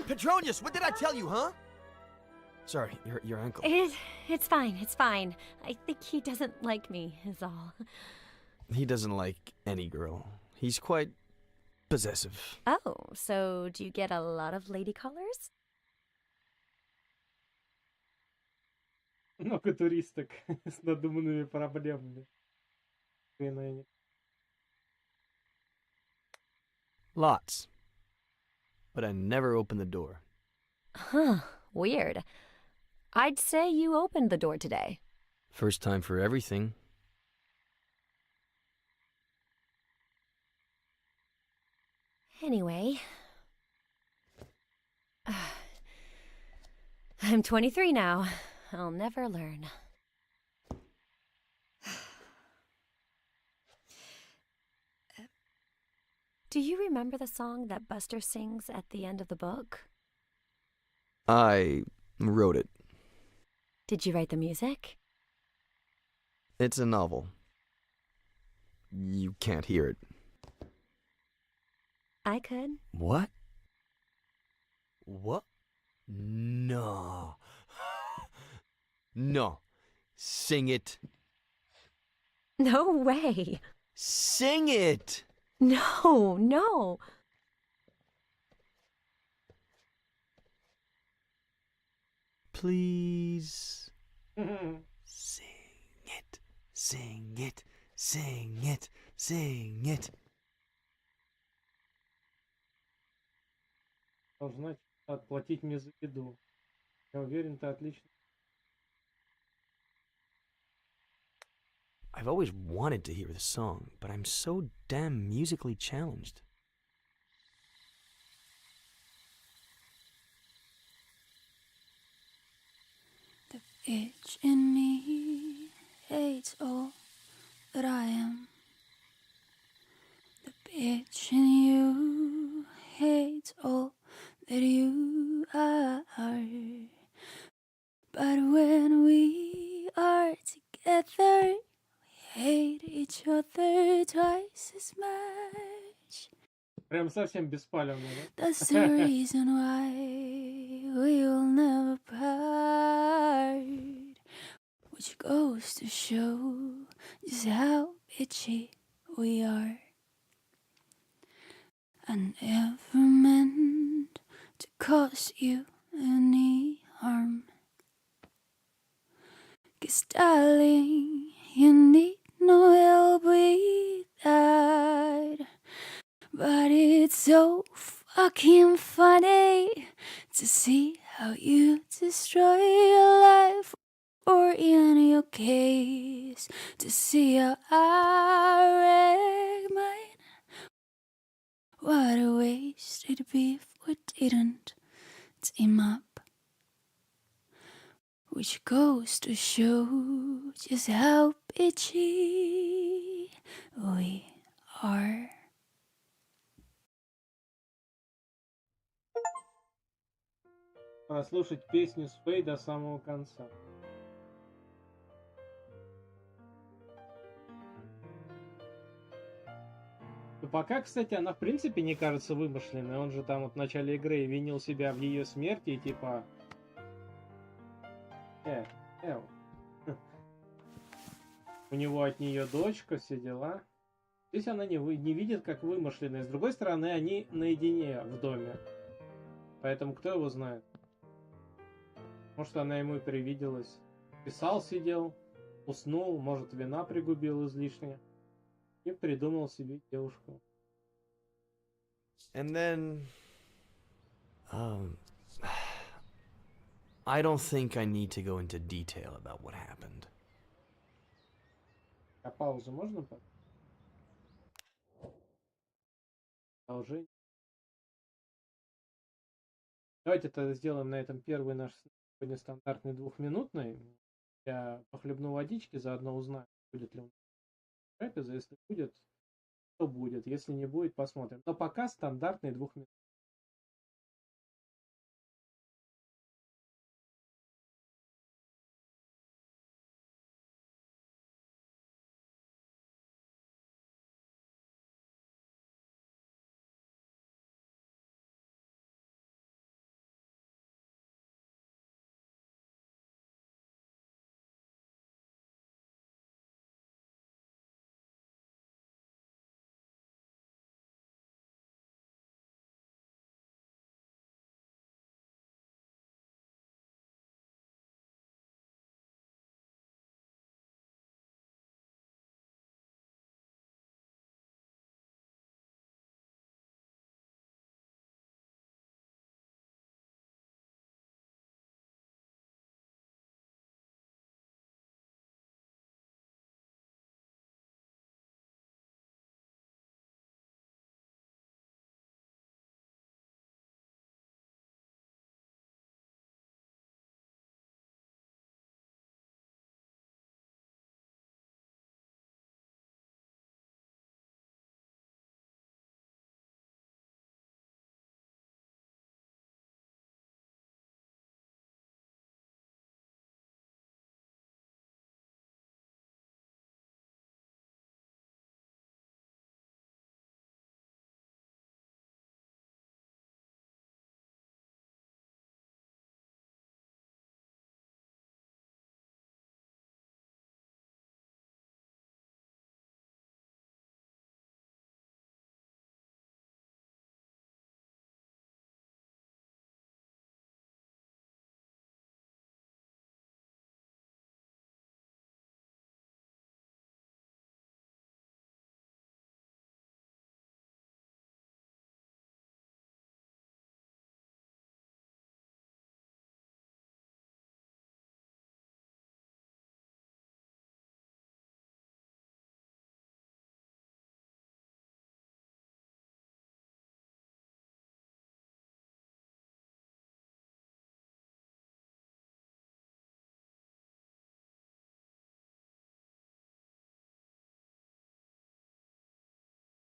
Petronius, what did I tell you, huh? Sorry, your ankle. It's fine, it's fine. I think he doesn't like me, is all. He doesn't like any girl. He's quite possessive. Oh, so do you get a lot of lady callers? Много туристок с надуманными проблемами. Lots. But I never open the door. Huh, weird. I'd say you opened the door today. First time for everything. Anyway. I'm 23 now. I'll never learn. Do you remember the song that Buster sings at the end of the book? I wrote it. Did you write the music? It's a novel. You can't hear it. I could. What? What? No. No. Sing it. No way. Sing it! No, no. Please. Sing it. Sing it. Sing it. Sing it. Должна отплатить мне за еду. Я уверен, ты отлично. I've always wanted to hear the song, but I'm so damn musically challenged. The bitch in me hates all that I am. The bitch in you hates all that you are. But when we are together, we hate each other twice as much. Прям совсем беспалевно, да? That's the reason why we will never part. Which goes to show just how bitchy we are. I never meant to cause you any harm. 'Cause darling, you need no help with that. But it's so fucking funny to see how you destroy your life, or in your case, to see how I wreck mine. What a wasted beef we didn't team up. Which goes to show just how bitchy we are. Прослушать песню с Фэй до самого конца. Ну, пока, кстати, она в принципе не кажется вымышленной. Он же там вот в начале игры винил себя в ее смерти и типа... У него от нее дочка, все дела. Здесь она не видит как вымышленная. С другой стороны, они наедине в доме. Поэтому кто его знает? Может, она ему и привиделась. Писал, сидел, уснул, может, вина пригубил излишне. И придумал себе девушку. And then... I don't think I need to go into detail about what happened. А паузу можно? Продолжение. Давайте тогда сделаем на этом первый наш сегодня стандартный двухминутный. Я похлебну водички, заодно узнаю, будет ли у нас трапеза. Если будет, то будет. Если не будет, посмотрим. Но пока стандартный двухминутный.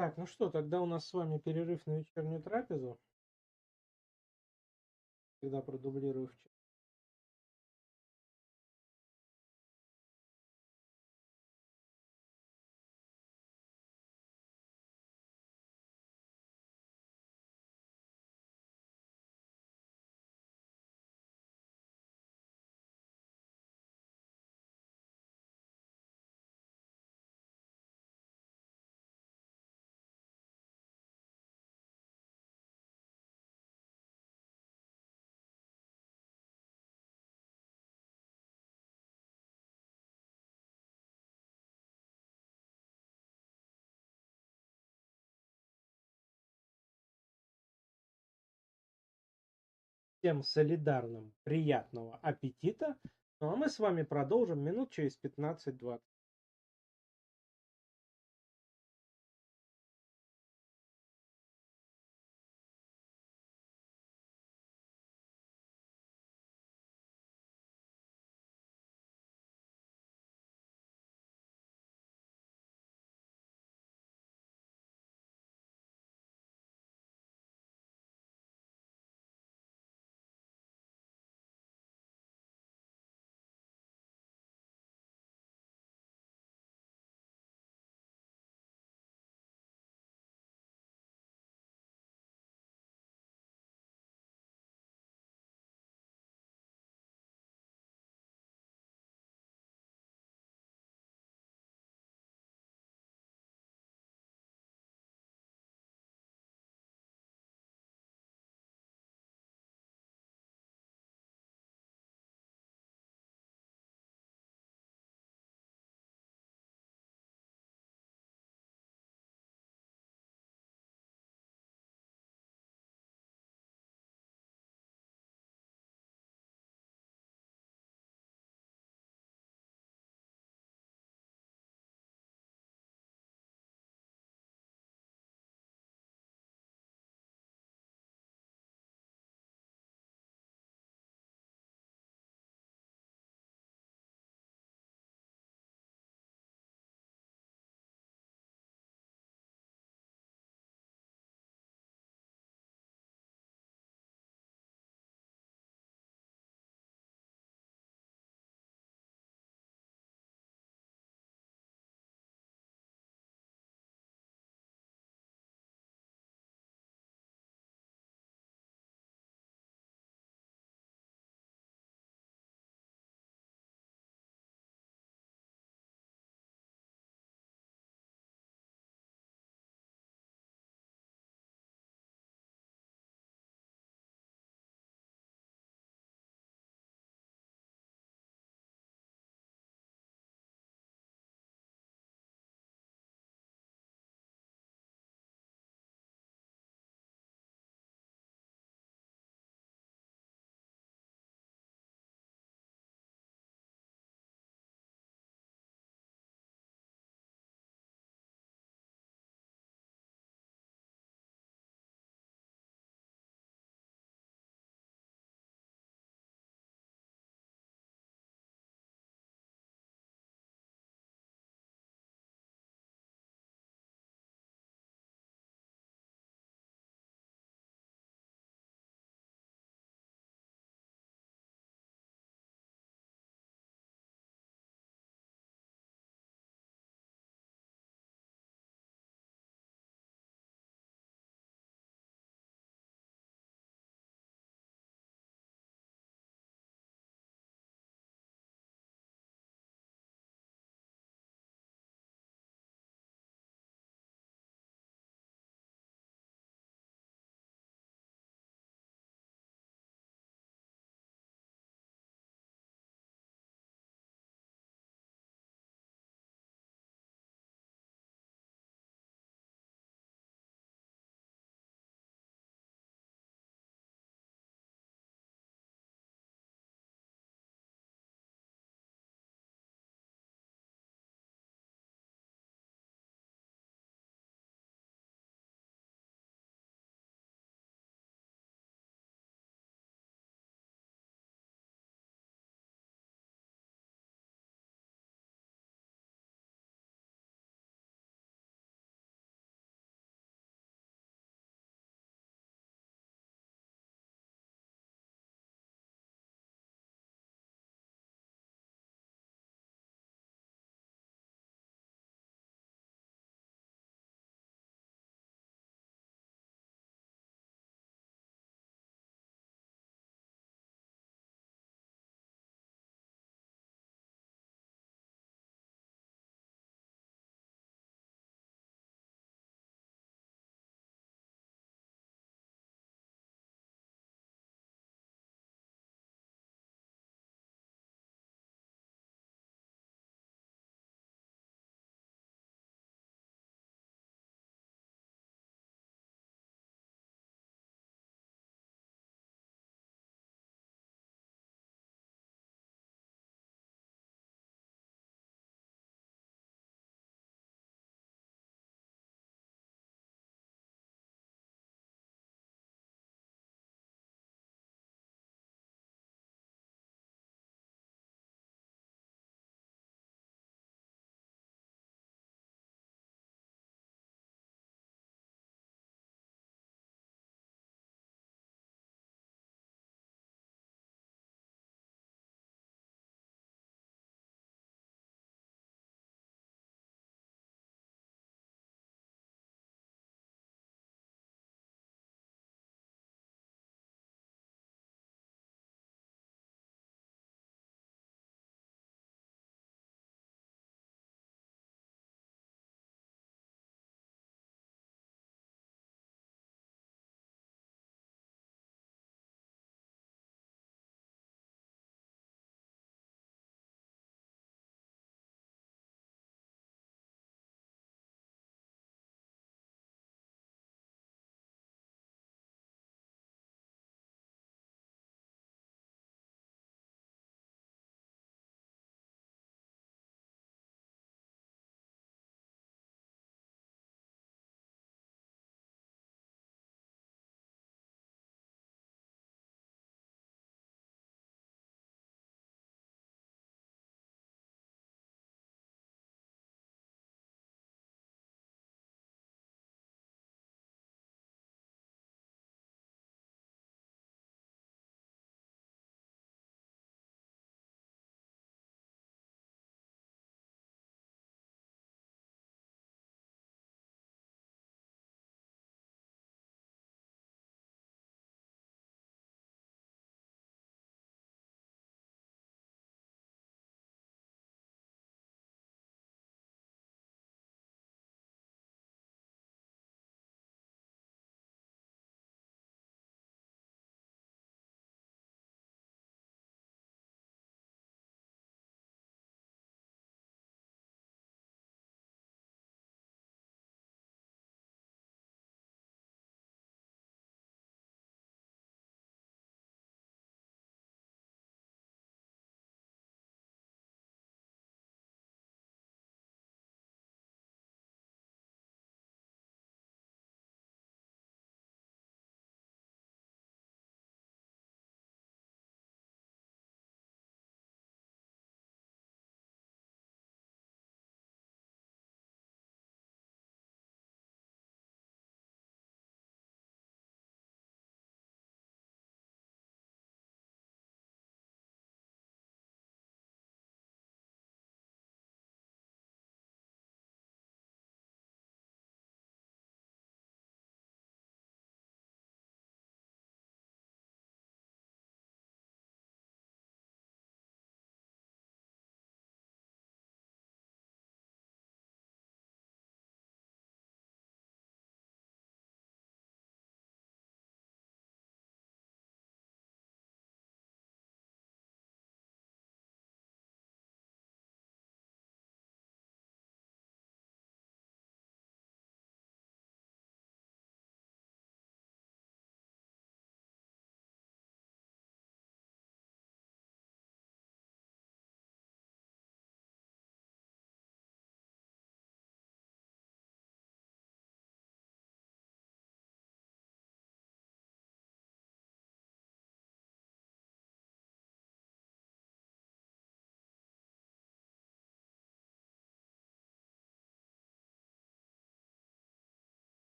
Так, ну что, тогда у нас с вами перерыв на вечернюю трапезу. Всегда продублирую в чат. Всем солидарным приятного аппетита. Ну а мы с вами продолжим минут через 15-20.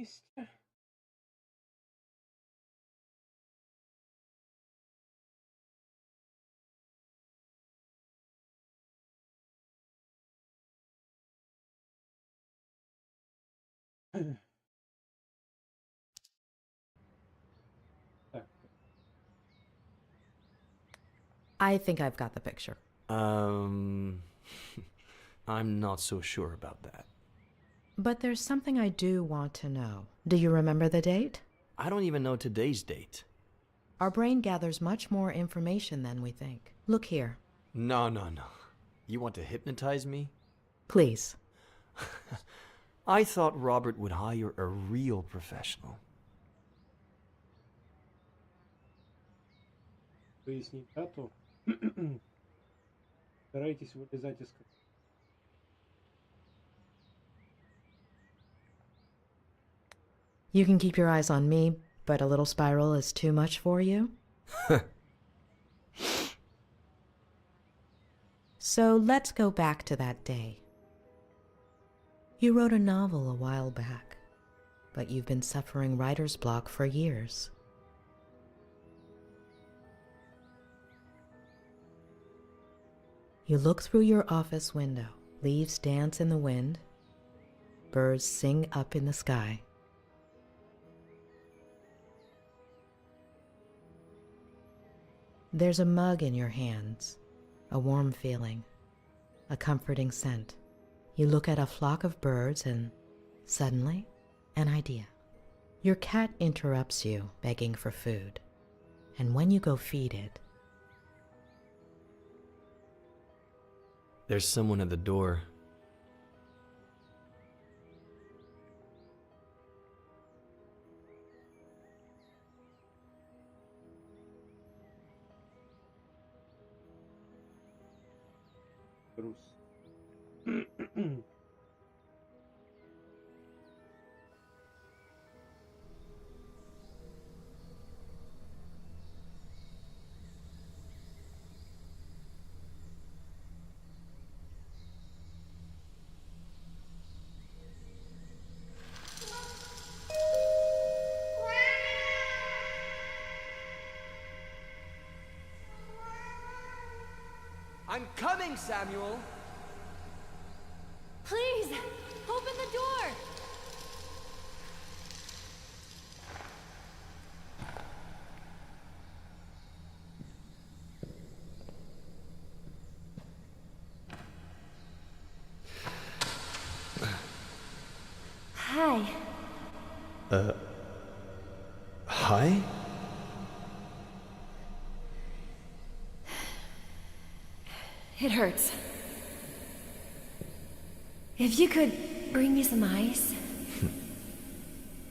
месте. Так. I think I've got the picture. I'm not so sure about that. But there's something I do want to know. Do you remember the date? I don't even know today's date. Our brain gathers much more information than we think. Look here. No. You want to hypnotize me? Please. I thought Robert would hire a real professional. Пояснить дату. Старайтесь вылезать из... You can keep your eyes on me, but a little spiral is too much for you? So let's go back to that day. You wrote a novel a while back, but you've been suffering writer's block for years. You look through your office window. Leaves dance in the wind. Birds sing up in the sky. There's a mug in your hands, a warm feeling, a comforting scent. You look at a flock of birds and suddenly, an idea. Your cat interrupts you, begging for food. And when you go feed it, There's someone at the door. Груз. I'm coming, Samuel! Please, open the door! Hi. Hi? It hurts. If you could bring me some ice.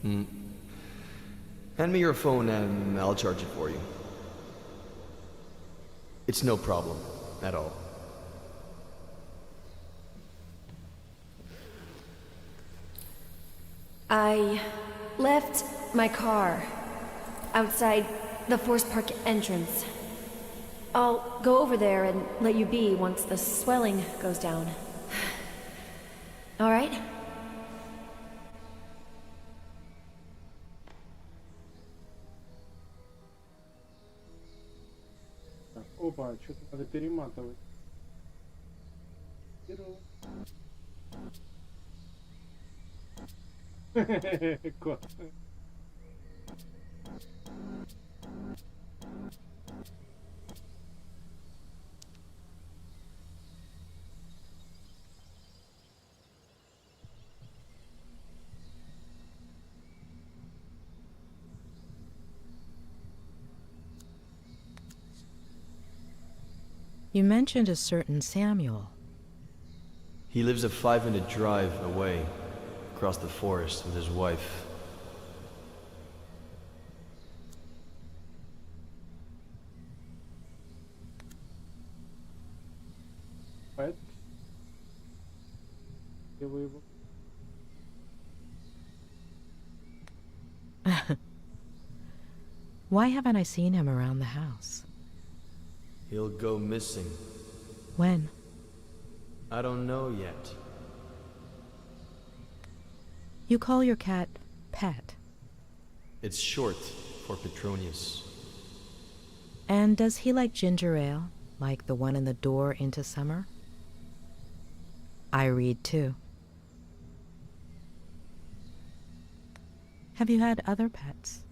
Hand me your phone and I'll charge it for you. It's no problem at all. I left my car outside the Forest Park entrance. I'll go over there and let you be once the swelling goes down. All right? Так, опа, что-то надо перематывать. Кот. you mentioned a certain Samuel. He lives a 5-minute drive away, across the forest with his wife. Пэт. Где вы его? Why haven't I seen him around the house? He'll go missing. When? I don't know yet. You call your cat pet? It's short for Petronius. And does he like ginger ale, like the one in the door into summer? I read too. Have you had other pets?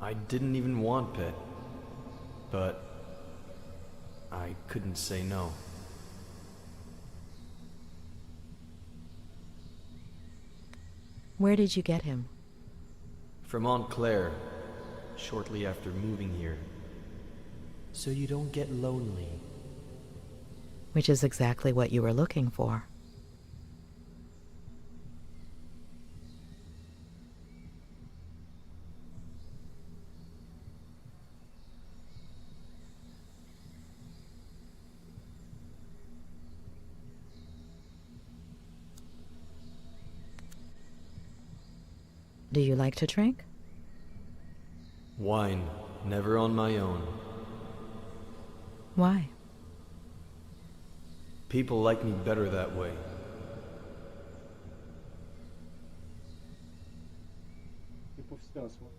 I didn't even want pet, but I couldn't say no. Where did you get him? From Aunt Claire, shortly after moving here. So you don't get lonely. Which is exactly what you were looking for. Do you like to drink? Wine, never on my own. Why? People like me better that way. Типа все смотрят.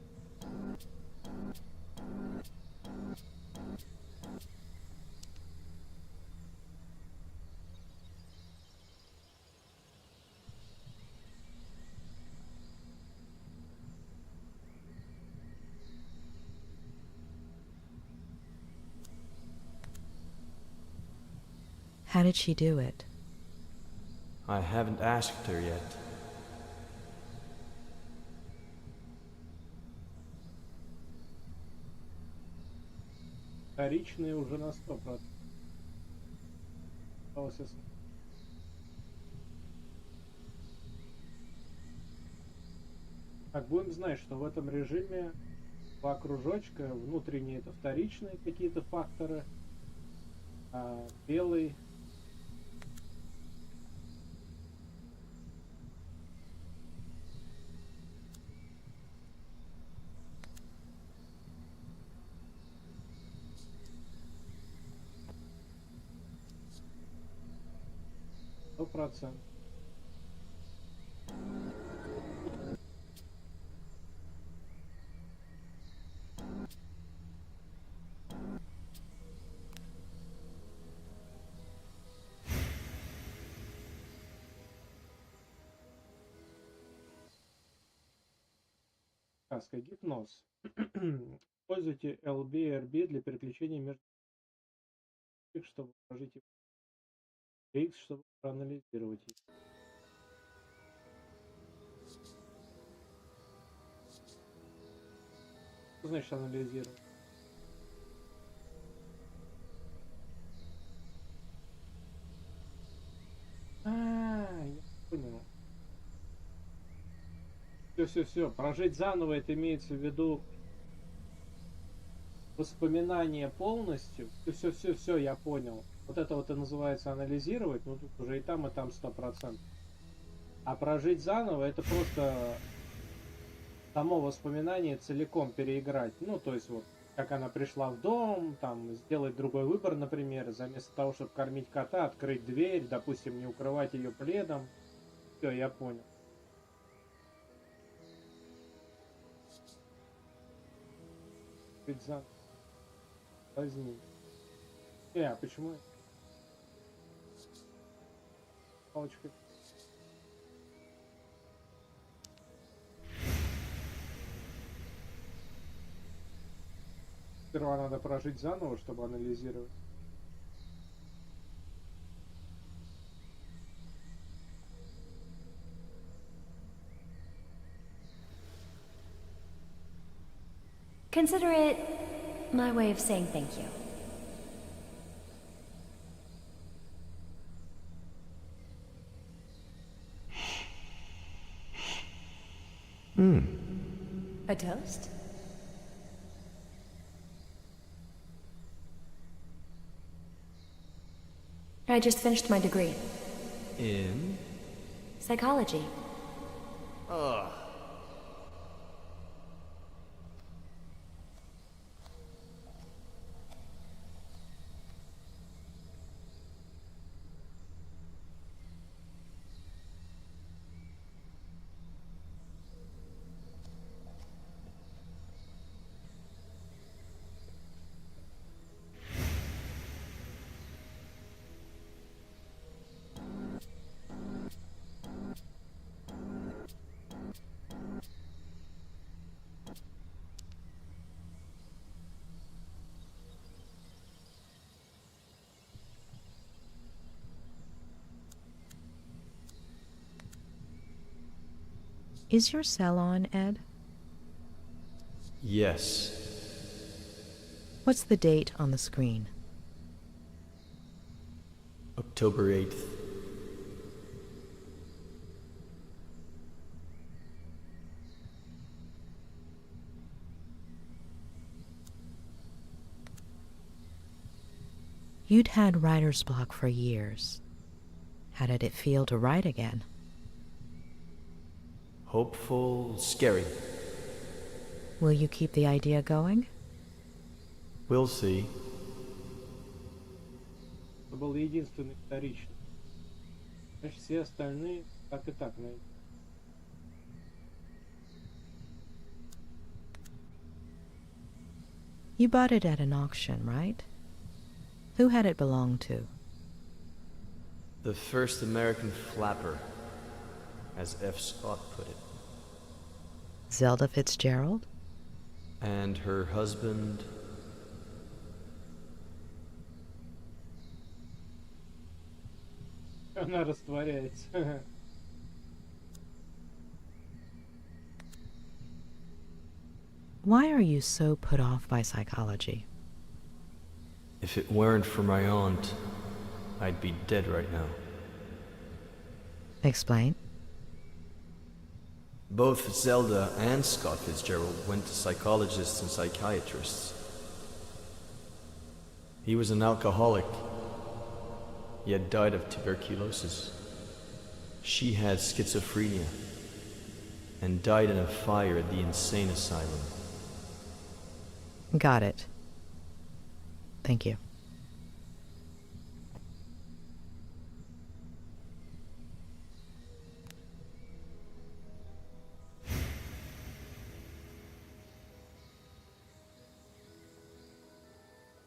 How did she do it? I haven't asked her yet. Вторичные уже на 100%. Осталось так, будем знать, что в этом режиме два кружочка, внутренние это вторичные какие-то факторы, а белый %. Сказка гипноз. Используйте LB и RB для переключения между их, чтобы прожить X, чтобы проанализировать их. Что значит анализировать? Я понял. Все. Прожить заново, это имеется в виду воспоминание полностью. Все, я понял. Вот это вот и называется анализировать, ну тут уже и там 100%. А прожить заново это просто само воспоминание целиком переиграть. Ну, то есть вот, как она пришла в дом, там, сделать другой выбор, например, вместо того, чтобы кормить кота, открыть дверь, допустим, не укрывать ее пледом. Все, я понял. Возьми. А почему? Палочка. Сперва надо прожить заново, чтобы анализировать. Consider it my way of saying thank you. A toast? I just finished my degree. In? Psychology. Ugh. Is your cell on, Ed? Yes. What's the date on the screen? October 8th. You'd had writer's block for years. How did it feel to write again? Hopeful, scary. Will you keep the idea going? We'll see. Это был единственный вторичный. Значит, все остальные так и так найдут. You bought it at an auction, right? Who had it belong to? The first American flapper, as F. Scott put it. Zelda Fitzgerald? And her husband... Она растворяется. Why are you so put off by psychology? If it weren't for my aunt, I'd be dead right now. Explain. Both Zelda and Scott Fitzgerald went to psychologists and psychiatrists. He was an alcoholic. He had died of tuberculosis. She had schizophrenia and died in a fire at the insane asylum. Got it. Thank you.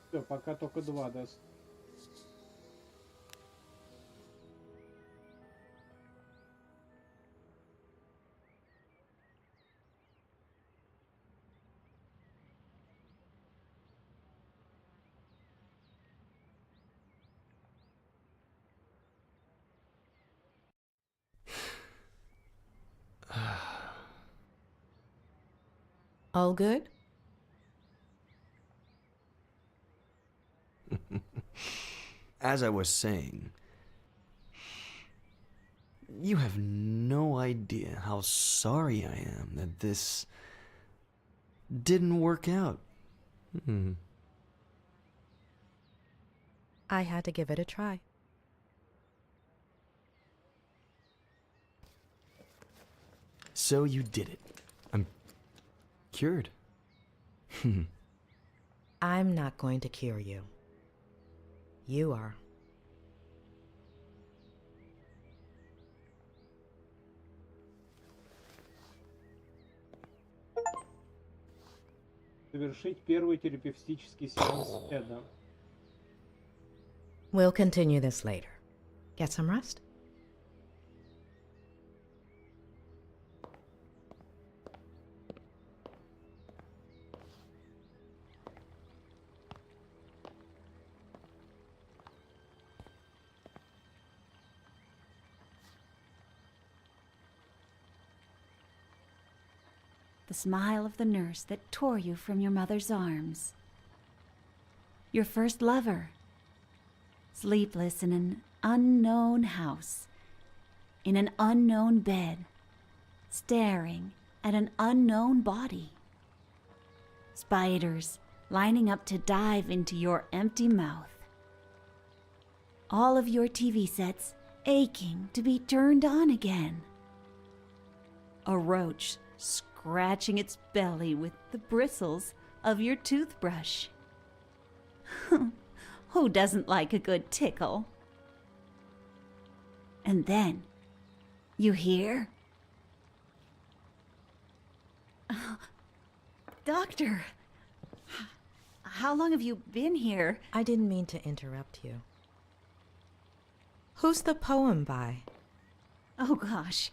Все, пока только 2 даст. All good? As I was saying, you have no idea how sorry I am that this didn't work out. I had to give it a try. So you did it. I'm cured. I'm not going to cure you. You are. Совершить первый терапевтический сеанс Эда. We'll continue this later. Get some rest? The smile of the nurse that tore you from your mother's arms. Your first lover, sleepless in an unknown house, in an unknown bed, staring at an unknown body. Spiders lining up to dive into your empty mouth. All of your TV sets aching to be turned on again. A roach scratching its belly with the bristles of your toothbrush. Who doesn't like a good tickle? And then you hear, Doctor, how long have you been here? I didn't mean to interrupt you. Who's the poem by? Oh gosh,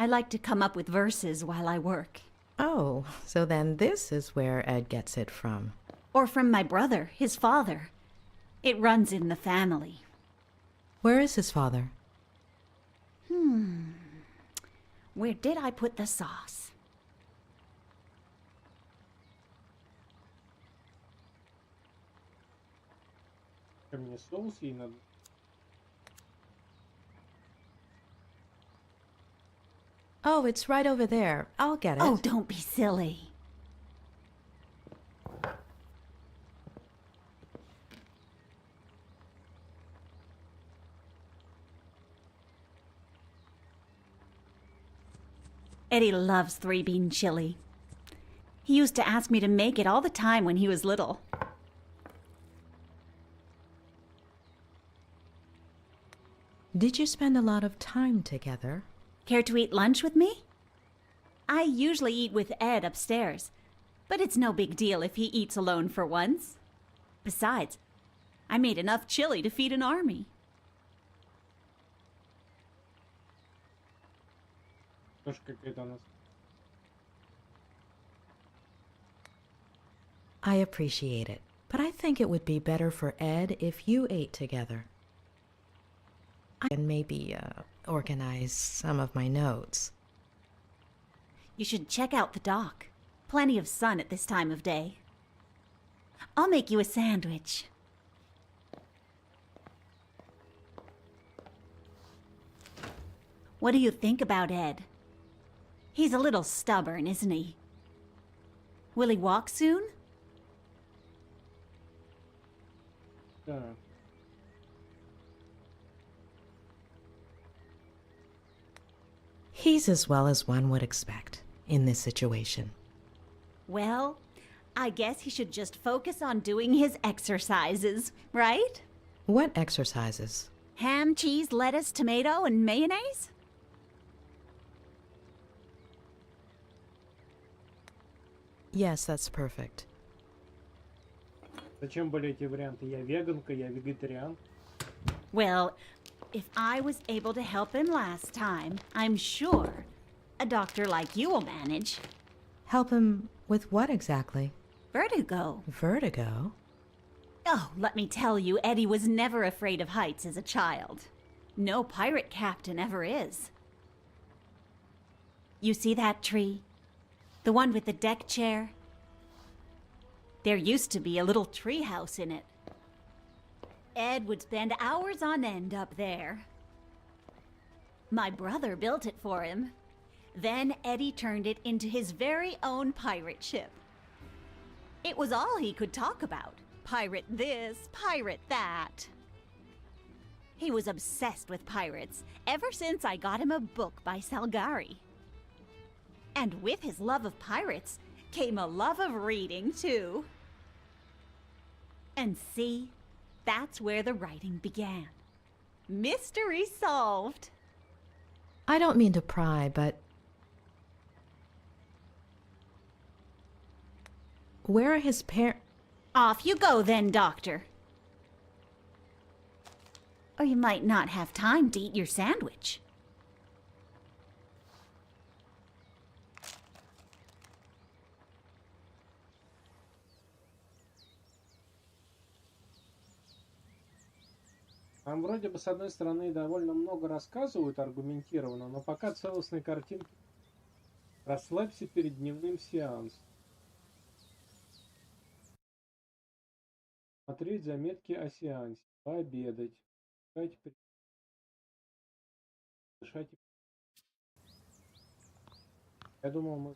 I like to come up with verses while I work. Oh, so then this is where Ed gets it from. Or from my brother, his father. It runs in the family. Where did I put the sauce? Мне соус ей надо. Oh, it's right over there. I'll get it. Oh, don't be silly. Eddie loves three-bean chili. He used to ask me to make it all the time when he was little. Did you spend a lot of time together? Care to eat lunch with me? I usually eat with Ed upstairs, but it's no big deal if he eats alone for once. Besides, I made enough chili to feed an army. Тоже какая-то у нас. I appreciate it, but I think it would be better for Ed if you ate together. I can maybe organize some of my notes. You should check out the dock. Plenty of sun at this time of day. I'll make you a sandwich. What do you think about Ed? He's a little stubborn, isn't he? Will he walk soon? Да. He's as well as one would expect in this situation. Well, I guess he should just focus on doing his exercises, right? What exercises? Ham, cheese, lettuce, tomato, and mayonnaise? Yes, that's perfect. Зачем были эти варианты? Я веганка, я вегетариан. Well, if I was able to help him last time, I'm sure a doctor like you will manage. Help him with what exactly? Vertigo. Vertigo? Oh, let me tell you, Eddie was never afraid of heights as a child. No pirate captain ever is. You see that tree? The one with the deck chair? There used to be a little tree house in it. Ed would spend hours on end up there. My brother built it for him. Then Eddie turned it into his very own pirate ship. It was all he could talk about. Pirate this, pirate that. He was obsessed with pirates ever since I got him a book by Salgari. And with his love of pirates came a love of reading, too. And see, that's where the writing began. Mystery solved. I don't mean to pry, but where are his parents? Off you go then, Doctor. Or you might not have time to eat your sandwich. Там вроде бы с одной стороны довольно много рассказывают аргументированно, но пока целостной картинки. Расслабься перед дневным сеансом. Смотреть заметки о сеансе. Пообедать. Дышать. Я думал, мы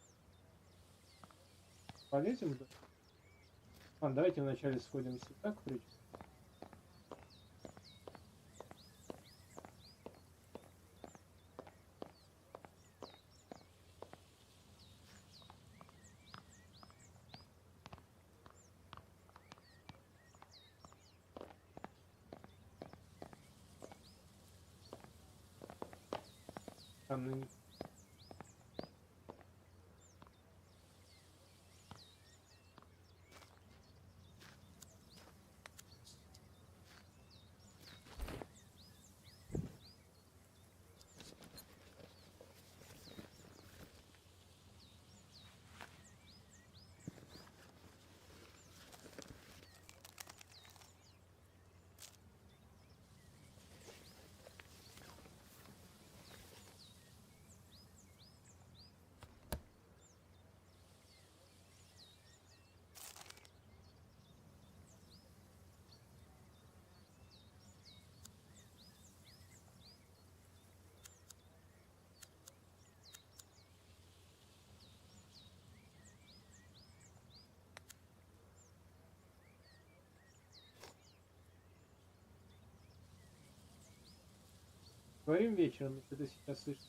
полезем. Давайте вначале сходим сюда, к причине. Говорим вечером, если ты сейчас слышишь.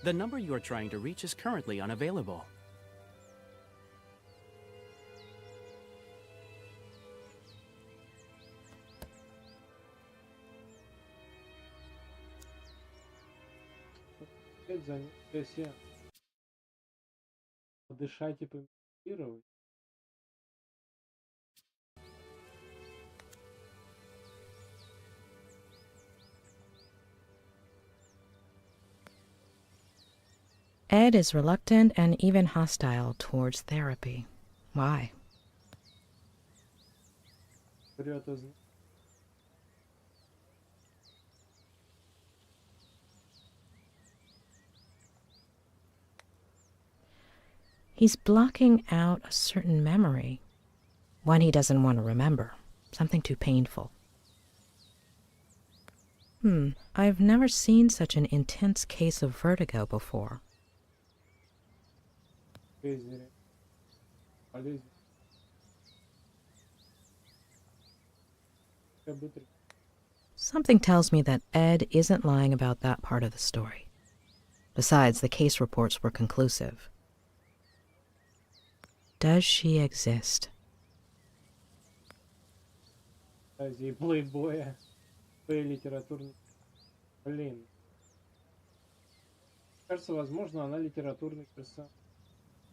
The number you are trying to reach is currently unavailable. Если подышать и помедитировать. Ed is reluctant and even hostile towards therapy. Why? He's blocking out a certain memory, one he doesn't want to remember, something too painful. I've never seen such an intense case of vertigo before. Something tells me that Ed isn't lying about that part of the story. Besides, the case reports were conclusive. Does she exist? Плейбоя, литературный. Блин. Кажется, возможно, она литературный персонаж.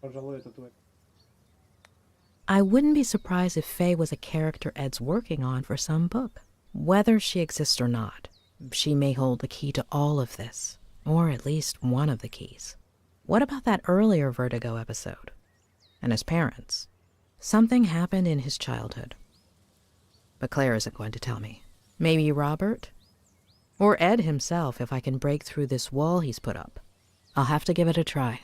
Пожалуй, это твой. I wouldn't be surprised if Faye was a character Ed's working on for some book. Whether she exists or not, she may hold the key to all of this, or at least one of the keys. What about that earlier Vertigo episode? And his parents? Something happened in his childhood. But Claire isn't going to tell me. Maybe Robert? Or Ed himself if I can break through this wall he's put up. I'll have to give it a try.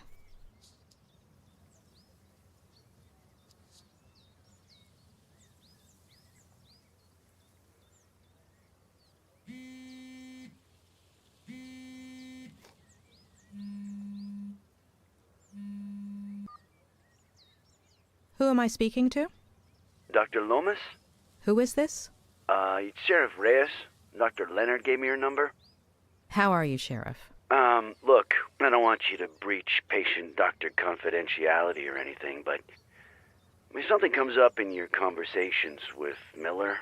Who am I speaking to? Dr. Lomas? Who is this? It's Sheriff Reyes. Dr. Leonard gave me your number. How are you, Sheriff? Look, I don't want you to breach patient-doctor confidentiality or anything, but if something comes up in your conversations with Miller...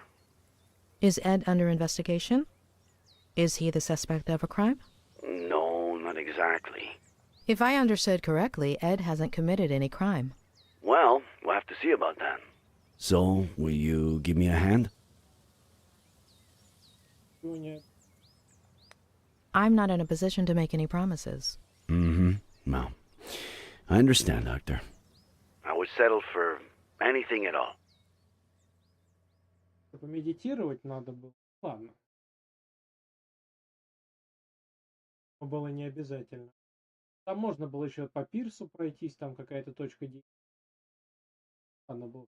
Is Ed under investigation? Is he the suspect of a crime? No, not exactly. If I understood correctly, Ed hasn't committed any crime. Well, we'll have to see about that. So, will you give me a hand? I'm not in a position to make any promises. Well, I understand, Doctor. I would settle for anything at all. Помедитировать надо было. Ладно. Но было не обязательно. Там можно было еще по пирсу пройтись, там какая-то точка D. Ладно, было.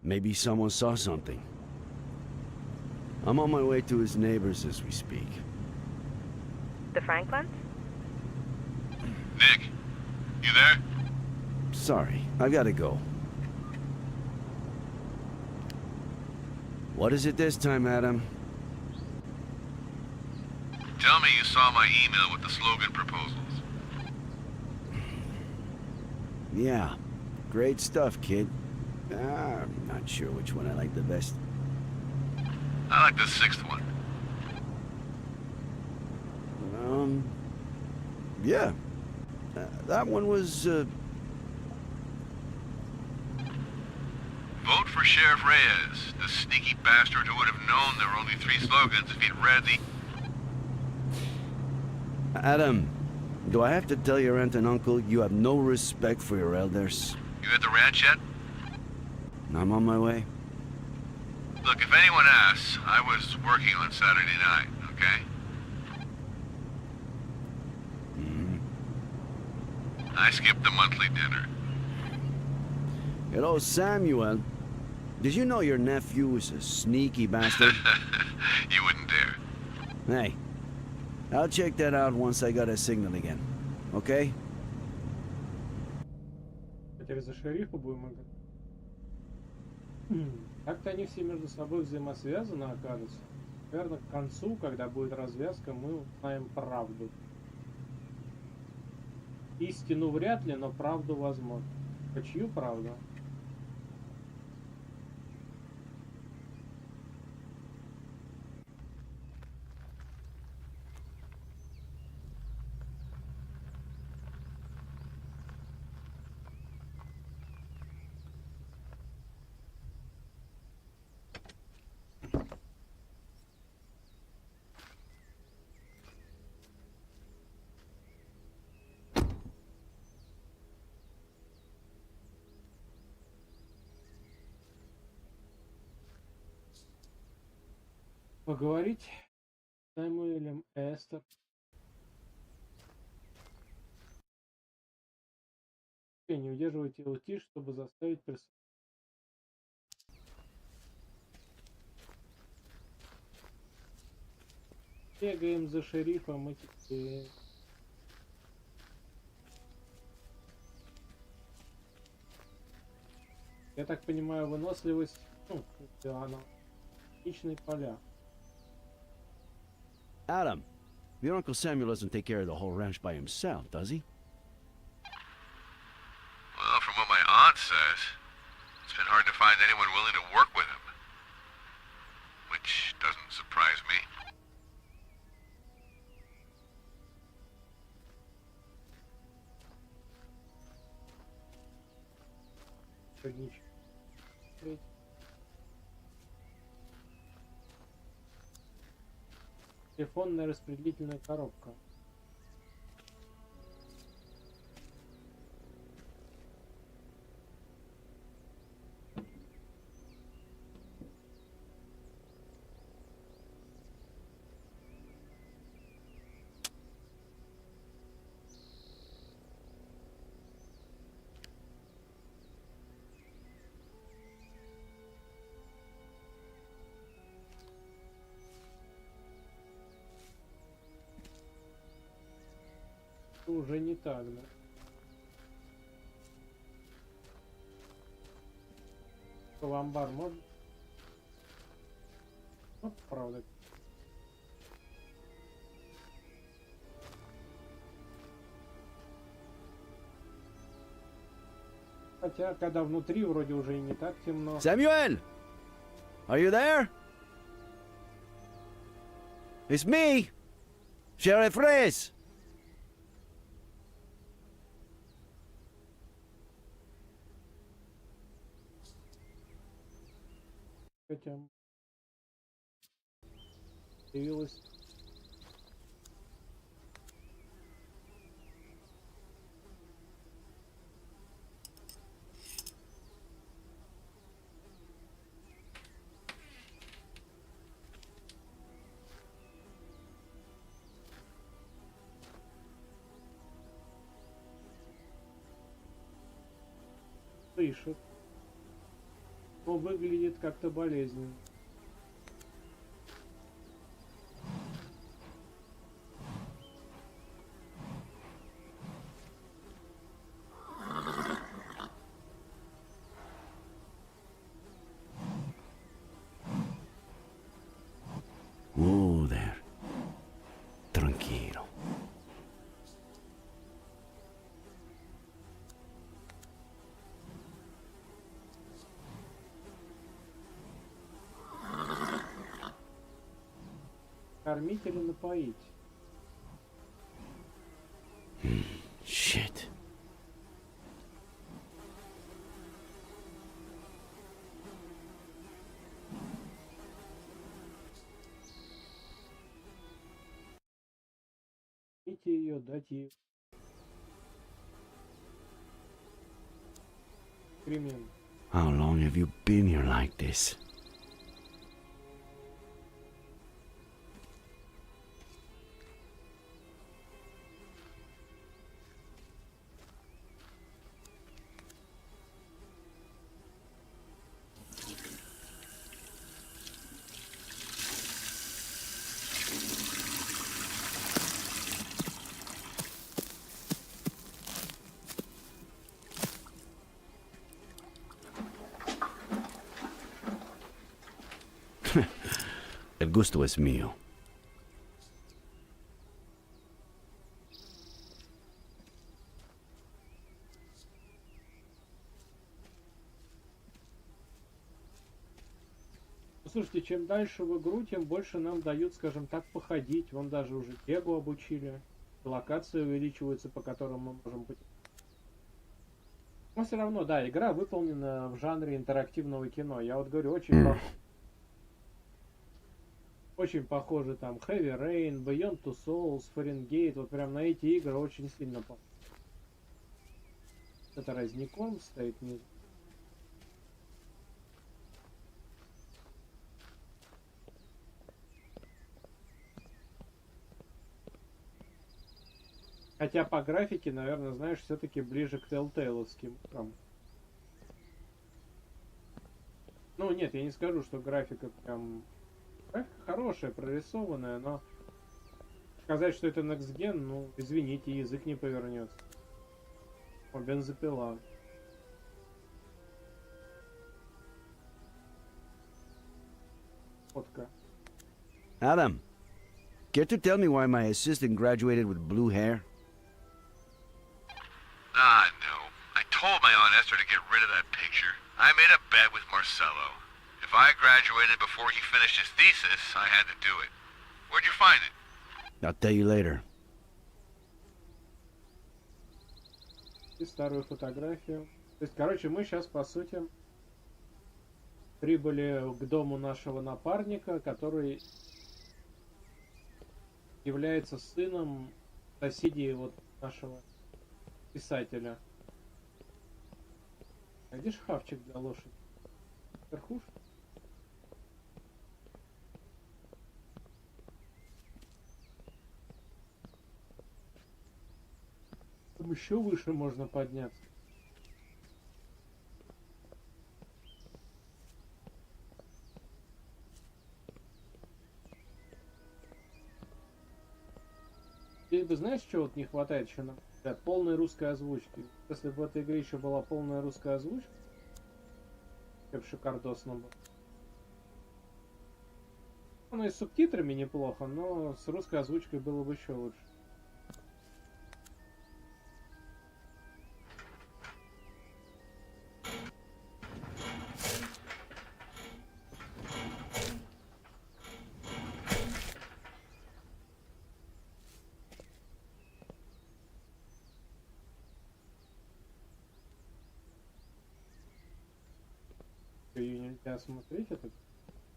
Maybe someone saw something. I'm on my way to his neighbors as we speak. The Franklins? Nick, you there? Sorry, I gotta go. What is it this time, Adam? Tell me you saw my email with the slogan proposals. Yeah, great stuff, kid. I'm not sure which one I like the best. I like the sixth one. Yeah. That one was, Vote for Sheriff Reyes, the sneaky bastard who would have known there were only 3 slogans if he'd read the... Adam, do I have to tell your aunt and uncle you have no respect for your elders? You at the ranch yet? I'm on my way. Look, if anyone asks, I was working on Saturday night, okay? I skipped the monthly dinner. Hello, Samuel. Did you know your nephew is a sneaky bastard? You wouldn't dare. Hey, I'll check that out once I got a signal again. Okay? Теперь за шерифа будем играть. Как-то они все между собой взаимосвязаны, оказывается. Наверное, к концу, когда будет развязка, мы узнаем правду. Истину вряд ли, но правду возможно. А чью правду? Поговорить с Сэмюэлем Эстер. Не удерживайте его тишь, чтобы заставить Бегаем за шерифом и теперь... Я так понимаю, выносливость, да, она личные поля. Adam, your Uncle Samuel doesn't take care of the whole ranch by himself, does he? Well, from what my aunt says, it's been hard to find anyone willing to work with him. Which doesn't surprise me. Телефонная распределительная коробка. Уже не так, да? Ламбар можно? Ну, правда. Хотя, когда внутри, вроде уже и не так темно. Samuel! Are you there? It's me! Sheriff Reyes! Хотя появилась слышит. Но выглядит как-то болезненно. Oh, there. Tranquilo. накормить или напоить? Shit. Ее, дать ей экскремент. How long have you been here like this? El gusto es mío. Слушайте, чем дальше в игру, тем больше нам дают, скажем так, походить. Вон даже уже бегу обучили. Локации увеличиваются, по которым мы можем быть. Но все равно, да, игра выполнена в жанре интерактивного кино. Я вот говорю, очень похоже там Heavy Rain, Beyond Two Souls, Fahrenheit. Вот прям на эти игры очень сильно похоже. Это разняком стоит внизу. Хотя по графике, наверное, знаешь, все-таки ближе к Telltale'овским играм. Ну нет, я не скажу, что графика прям... Графика хорошая, прорисованная, но... Сказать, что это Next Gen, ну, извините, язык не повернется. О, бензопила. Фотка. Adam, care to tell me why my assistant graduated with blue hair? Ah, no. I told my Aunt Esther to get rid of that picture. I made a bet with Marcelo. If I graduated before he finished his thesis, I had to do it. Where'd you find it? I'll tell you later. И старую фотографию. То есть, короче, мы сейчас, по сути, прибыли к дому нашего напарника, который является сыном соседей вот нашего писателя. А где шкафчик для лошади? Вверху? Там еще выше можно подняться. Здесь бы знаешь, чего вот не хватает еще нам? Да, полной русской озвучки. Если бы в этой игре еще была полная русская озвучка, как шикардосно было. Оно и с субтитрами неплохо, но с русской озвучкой было бы еще лучше. Ее нельзя смотреть это.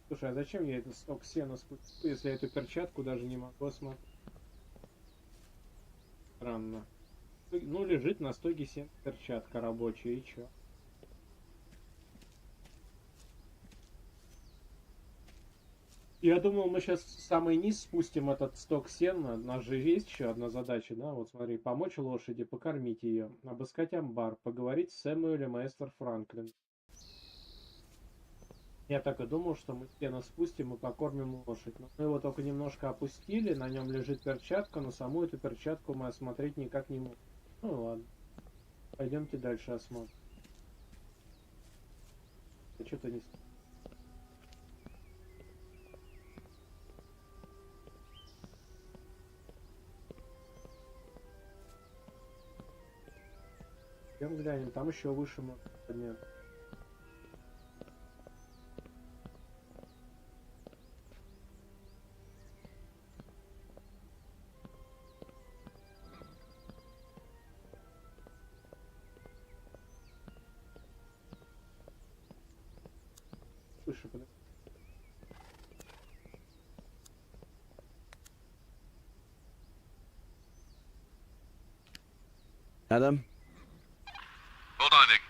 Слушай, а зачем я этот сток сена спустил, если я эту перчатку даже не могу смотреть? Странно. Ну, лежит на стоге сена перчатка рабочая, и чё? Я думал, мы сейчас в самый низ спустим этот сток сена. У нас же есть еще одна задача, да? Вот смотри, помочь лошади, покормить ее, обыскать амбар, поговорить с Сэмюэлем и Эстер Франклин. Я так и думал, что мы сено спустим и покормим лошадь. Но мы его только немножко опустили, на нем лежит перчатка, но саму эту перчатку мы осмотреть никак не можем. Ну ладно. Пойдемте дальше осмотрим. Я что-то не... Пойдем глянем, там еще выше можно подняться. Выше подойти. Adam? Hold on, Nick.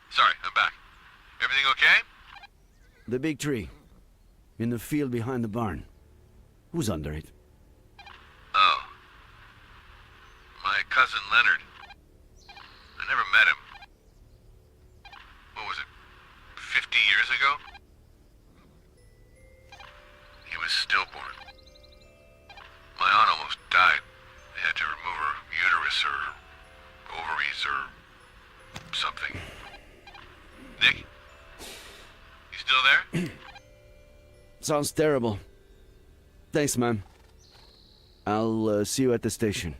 Sorry, I'm back. Everything okay? The big tree. In the field behind the barn. Who's under it? Oh. My cousin Leonard. I never met him. What was it? 50 years ago? He was stillborn. My aunt almost died. They had to remove her uterus or ovaries or something. Nick? You still there? Sounds terrible. Thanks, man. I'll see you at the station.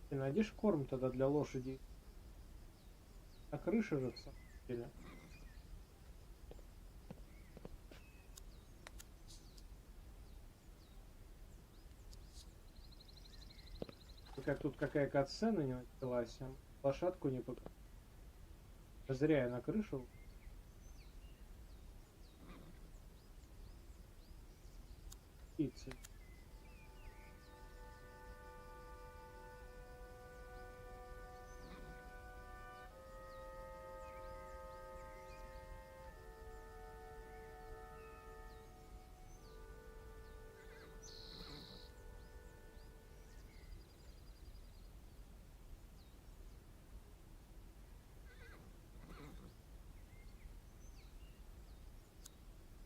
Ты найдешь корм тогда для лошади? На крыше же в самом деле. Как тут какая катсцена не началась, а лошадку не показали. Зря я на крышу. Птицы.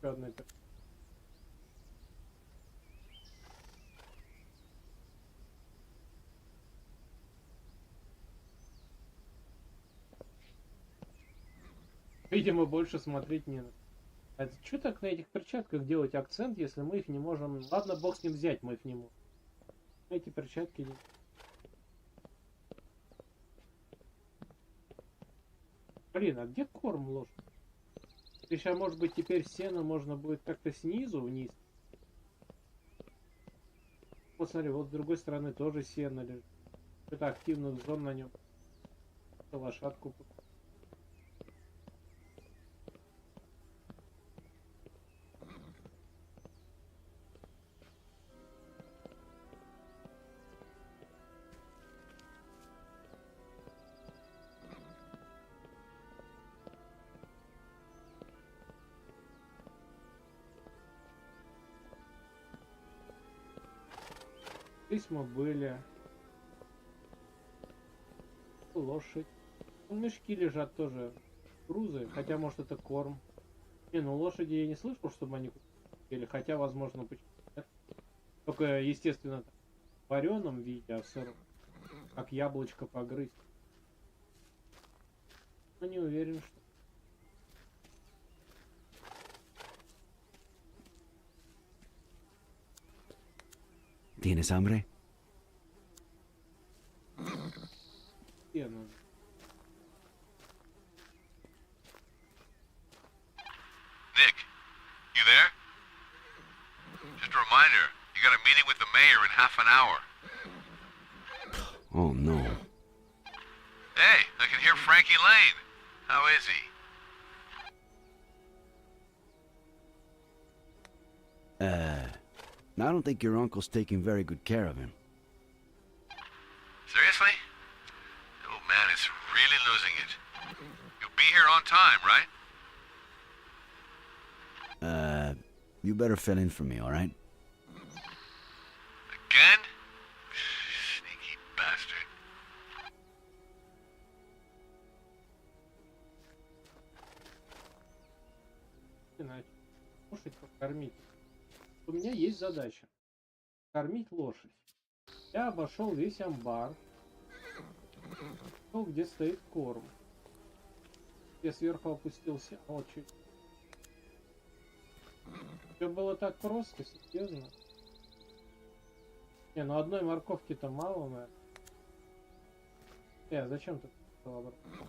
Одной. Видимо, больше смотреть не надо. А что так на этих перчатках делать акцент, если мы их не можем... Ладно, бог с ним, взять мы их не можем. Эти перчатки... Блин, а где корм лошадь? Сейчас, может быть, теперь сено можно будет как-то снизу вниз. Вот смотри, вот с другой стороны тоже сено лежит. Это активных зон на нем. Лошадку. Письма были. Лошадь. Мешки лежат тоже. Грузы. Хотя, может, это корм. Не, ну лошади я не слышал, чтобы они купили. Хотя, возможно, почему нет. Только, естественно, в вареном виде, а в сыром. Как яблочко погрызть. Но не уверен, что... ¿Tienes hambre? Сено. Nick, you there? Just a reminder, you got a meeting with the mayor in half an hour. Oh, no. Hey, I can hear Frankie Lane. How is he? I don't think your uncle's taking very good care of him. Seriously? The old man is really losing it. You'll be here on time, right? You better fill in for me, alright? Again? Sneaky bastard. Иначе лошадь покормить. У меня есть задача. Кормить лошадь. Я обошел весь амбар. Ну, где стоит корм. Я сверху опустился. А вот чуть. Все было так просто, серьезно. Не, ну одной морковки-то мало, наверное. Зачем ты обратно?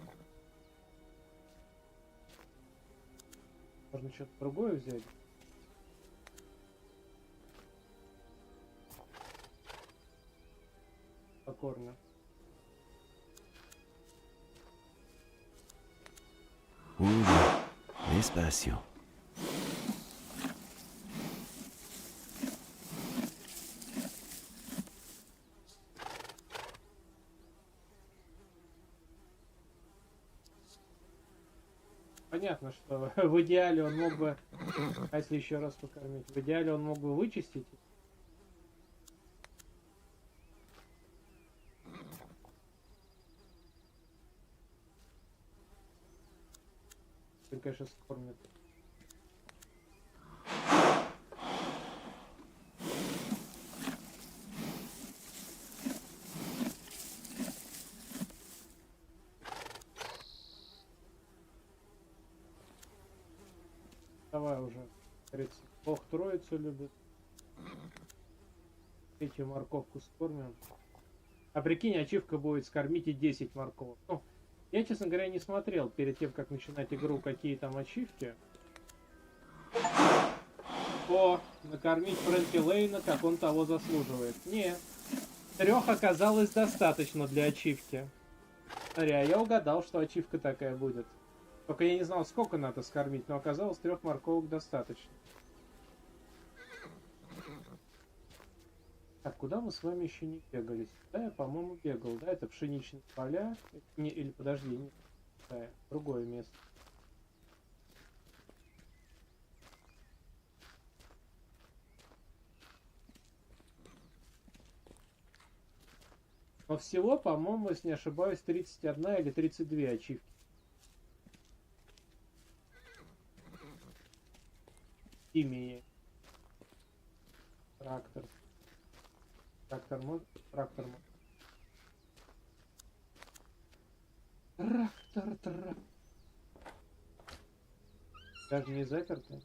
Можно что-то другое взять. скормим. Despacio. Понятно, что в идеале он мог бы, а если еще раз покормить, в идеале он мог бы вычистить. Он, конечно, скормит. Давай уже, говорится, Бог троицу любит. Третью морковку скормим. А прикинь, ачивка будет скормите 10 морковок. Ну, я, честно говоря, не смотрел перед тем, как начинать игру, какие там ачивки. О, накормить Фрэнки Лейна, как он того заслуживает. Не, 3 оказалось достаточно для ачивки. Смотри, а я угадал, что ачивка такая будет. Только я не знал, сколько надо скормить, но оказалось 3 морковок достаточно. Так, куда мы с вами еще не бегали? Да, я, по-моему, бегал. Да, это пшеничные поля. Не, или, подожди, не, да, другое место. Но всего, по-моему, если не ошибаюсь, 31 или 32 ачивки. Имени. Трактор. Трактор может? Трактор может. Трактор. Даже не заперто.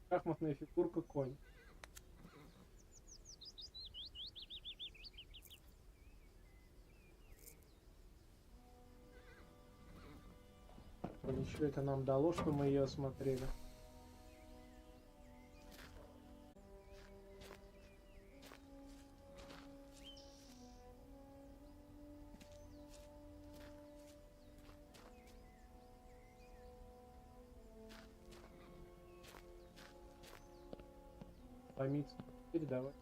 Шахматная фигурка конь. Ничего это нам дало, что мы ее осмотрели. Помиться. Теперь давай.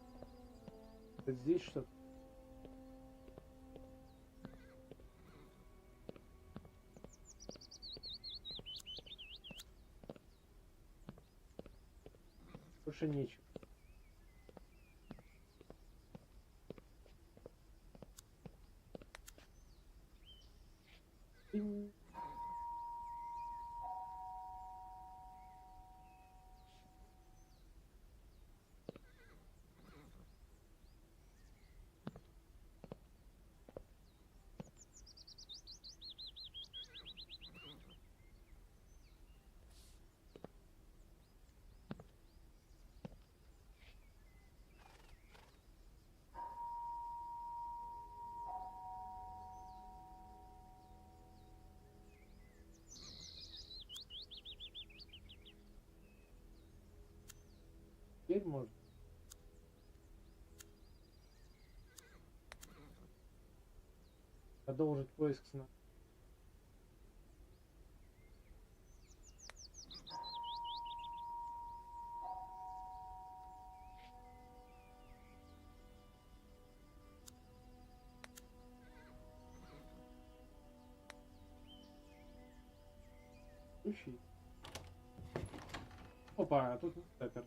Вот здесь что-то. Больше нечего. Теперь можно. Продолжить поиск сна. Включи. Опа, а тут запер.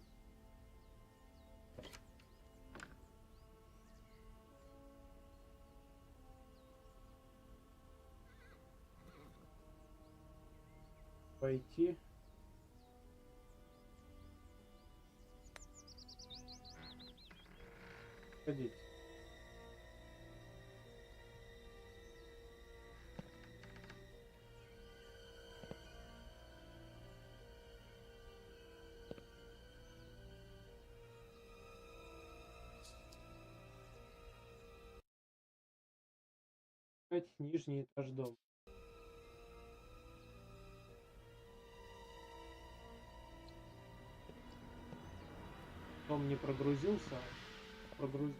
Пойти. Ходить. искать нижний этаж дома. Дом не прогрузился, прогрузился.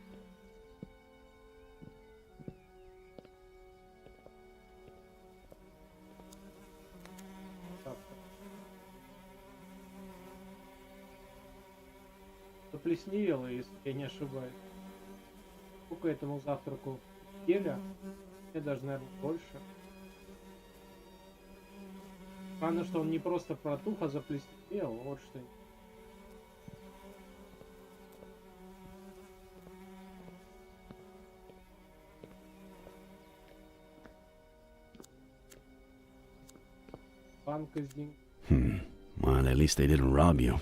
Заплесневело, если я не ошибаюсь. Сколько этому завтраку? Неделя? Мне даже, наверное, больше. Странно, что он не просто протух, а заплесневел. Вот что. Банка с деньгами. Well, at least they didn't rob you.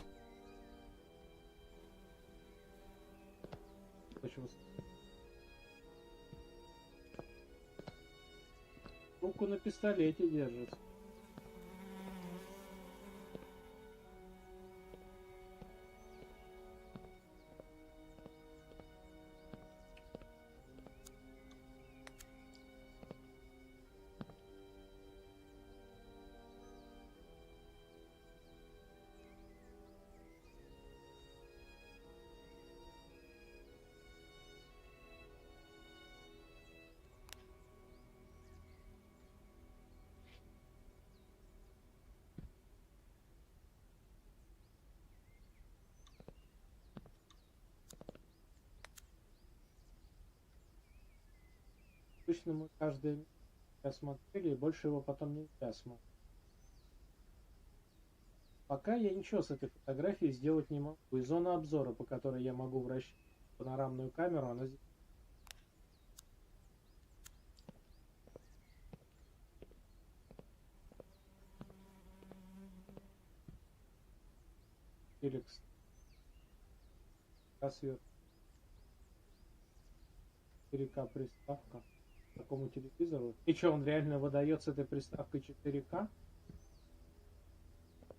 Руку на пистолете держит. Обычно мы каждый смотрели, и больше его потом нельзя смотреть. Пока я ничего с этой фотографией сделать не могу. И зона обзора, по которой я могу вращать панорамную камеру, она здесь. Феликс. Сверху. 4К приставка. Такому телевизору. И что, он реально выдает с этой приставкой 4К?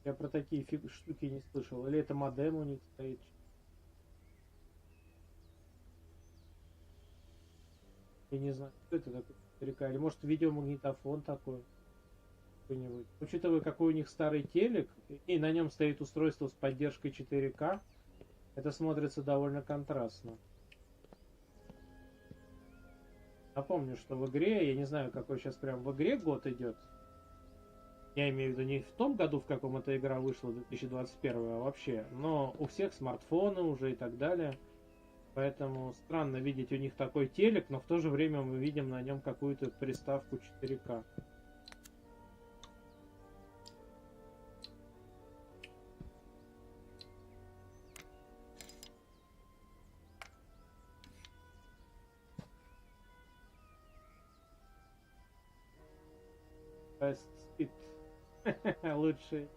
Я про такие штуки не слышал. Или это модем у них стоит? Я не знаю, что это такое 4К. Или может видеомагнитофон такой? Какой-нибудь. Учитывая, какой у них старый телек, и на нем стоит устройство с поддержкой 4К, это смотрится довольно контрастно. Напомню, что в игре, я не знаю, какой сейчас прям в игре год идет. Я имею в виду не в том году, в каком эта игра вышла, 2021, а вообще. Но у всех смартфоны уже и так далее. Поэтому странно видеть у них такой телек, но в то же время мы видим на нем какую-то приставку 4К. Спит. Лучший.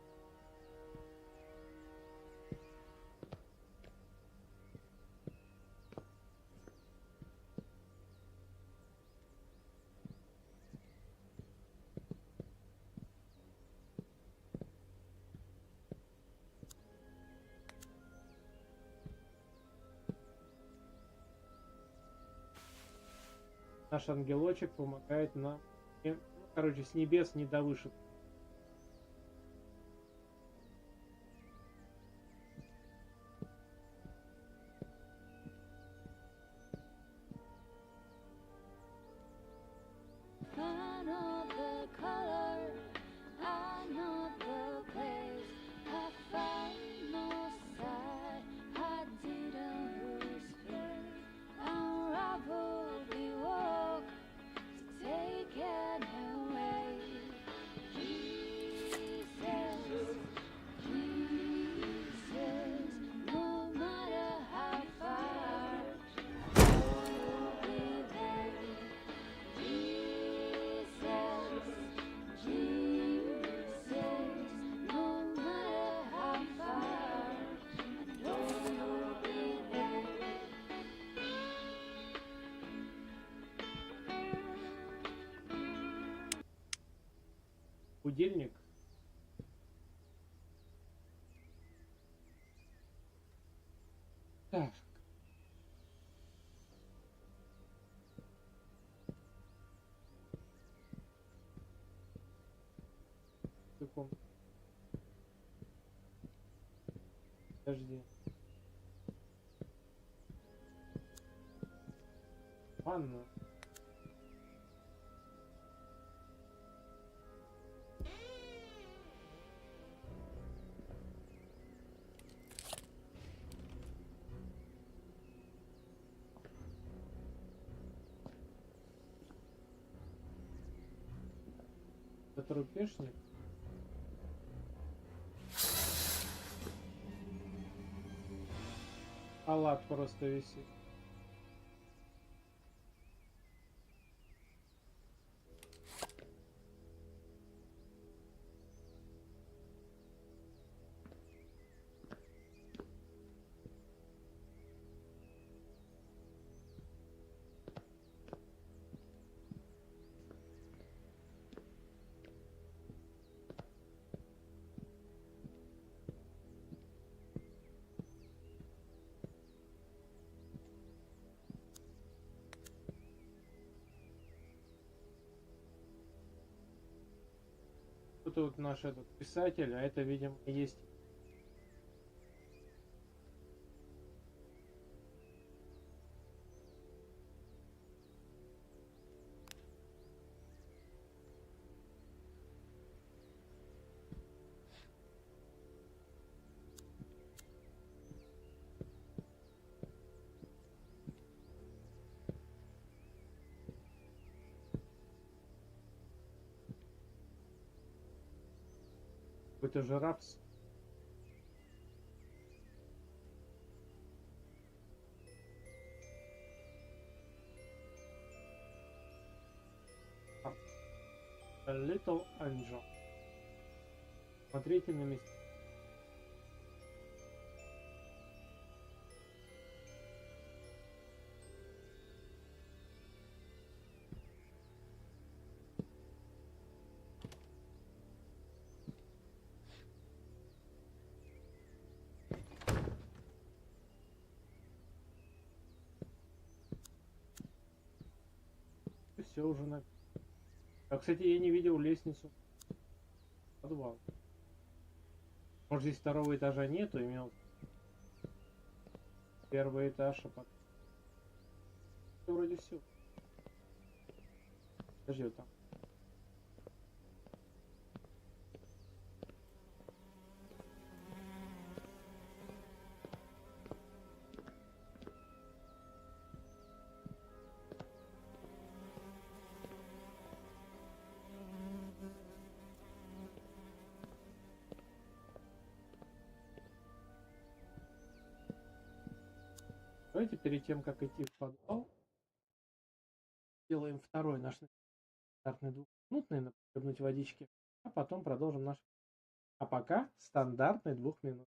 Наш ангелочек помогает нам. Короче, с небес не до выше. Будильник. Так. комнате. Подожди. Ванна. Это рубежник. Халат просто висит. Это вот наш этот писатель, а это, видимо, есть. Какой-то же рапс. A Little Angel. Смотрите на месте. Все уже на. А, кстати, я не видел лестницу. Подвал. Может, здесь второго этажа нету, имел первый этаж, а потом. Вроде все. Подожди, вот там. Давайте перед тем, как идти в подвал, сделаем второй наш стандартный двухминутный, напрыгнуть водички, а потом продолжим наш. А пока стандартный 2 минут.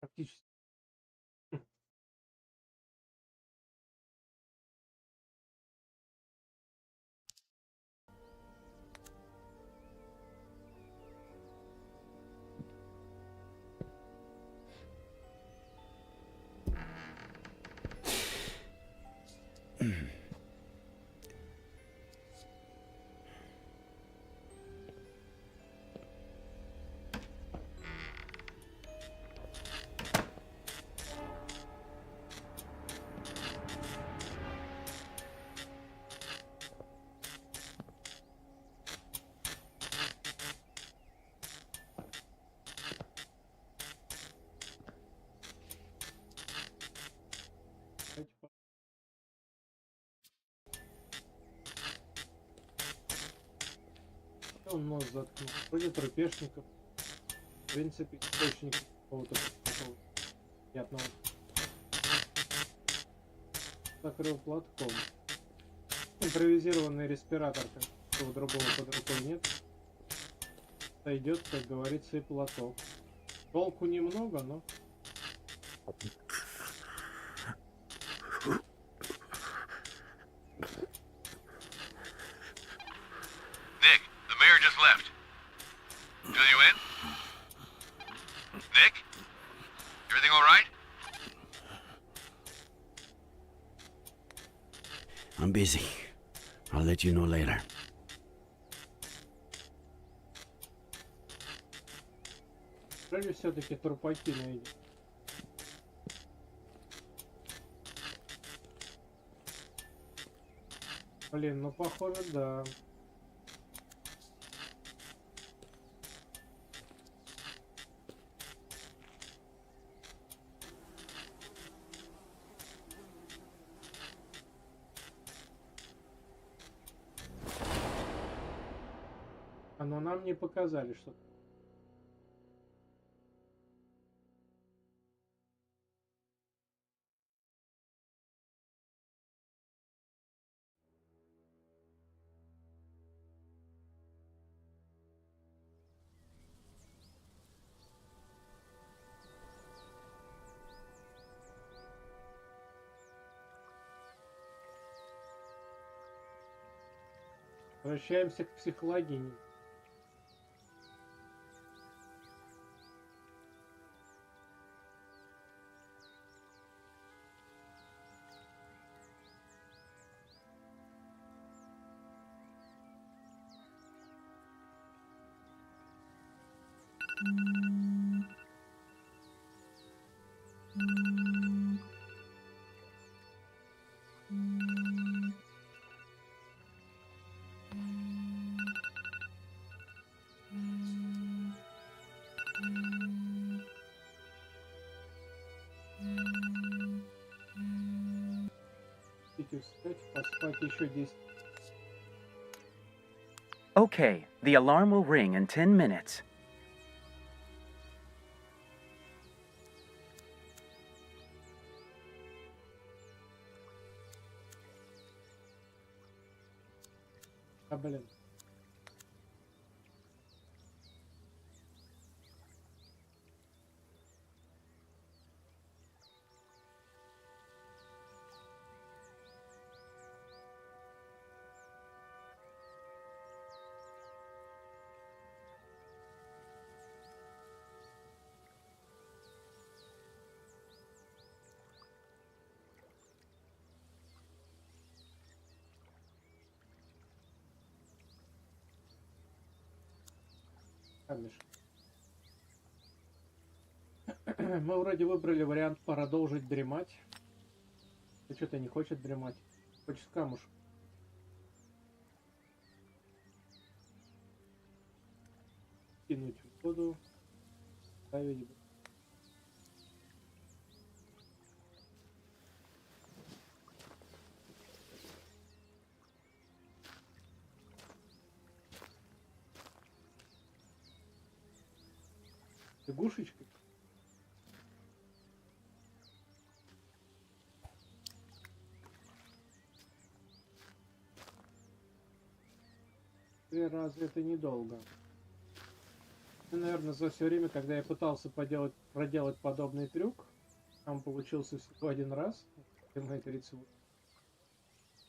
Практически. Он нос заткнул. Вроде трупешников. В принципе, источник какого-то приятного. Закрыл платком. Импровизированный респиратор, какого другого под рукой нет. Сойдет, как говорится, и платок. Толку немного, но... I'm busy. I'll let you know later. Вроде все-таки трупаки найдем. Блин, ну похоже, да. Но нам не показали, что... Возвращаемся к психологии. Поспать еще 10. Okay, the alarm will ring in 10 minutes. А, блин. Мы вроде выбрали вариант продолжить дремать. А что-то не хочет дремать. Хочет камушек. Кинуть в воду. Ставить. Лягушечкой. Разве это недолго? Наверное, за все время, когда я пытался проделать подобный трюк, там получился всего один раз, мои 38.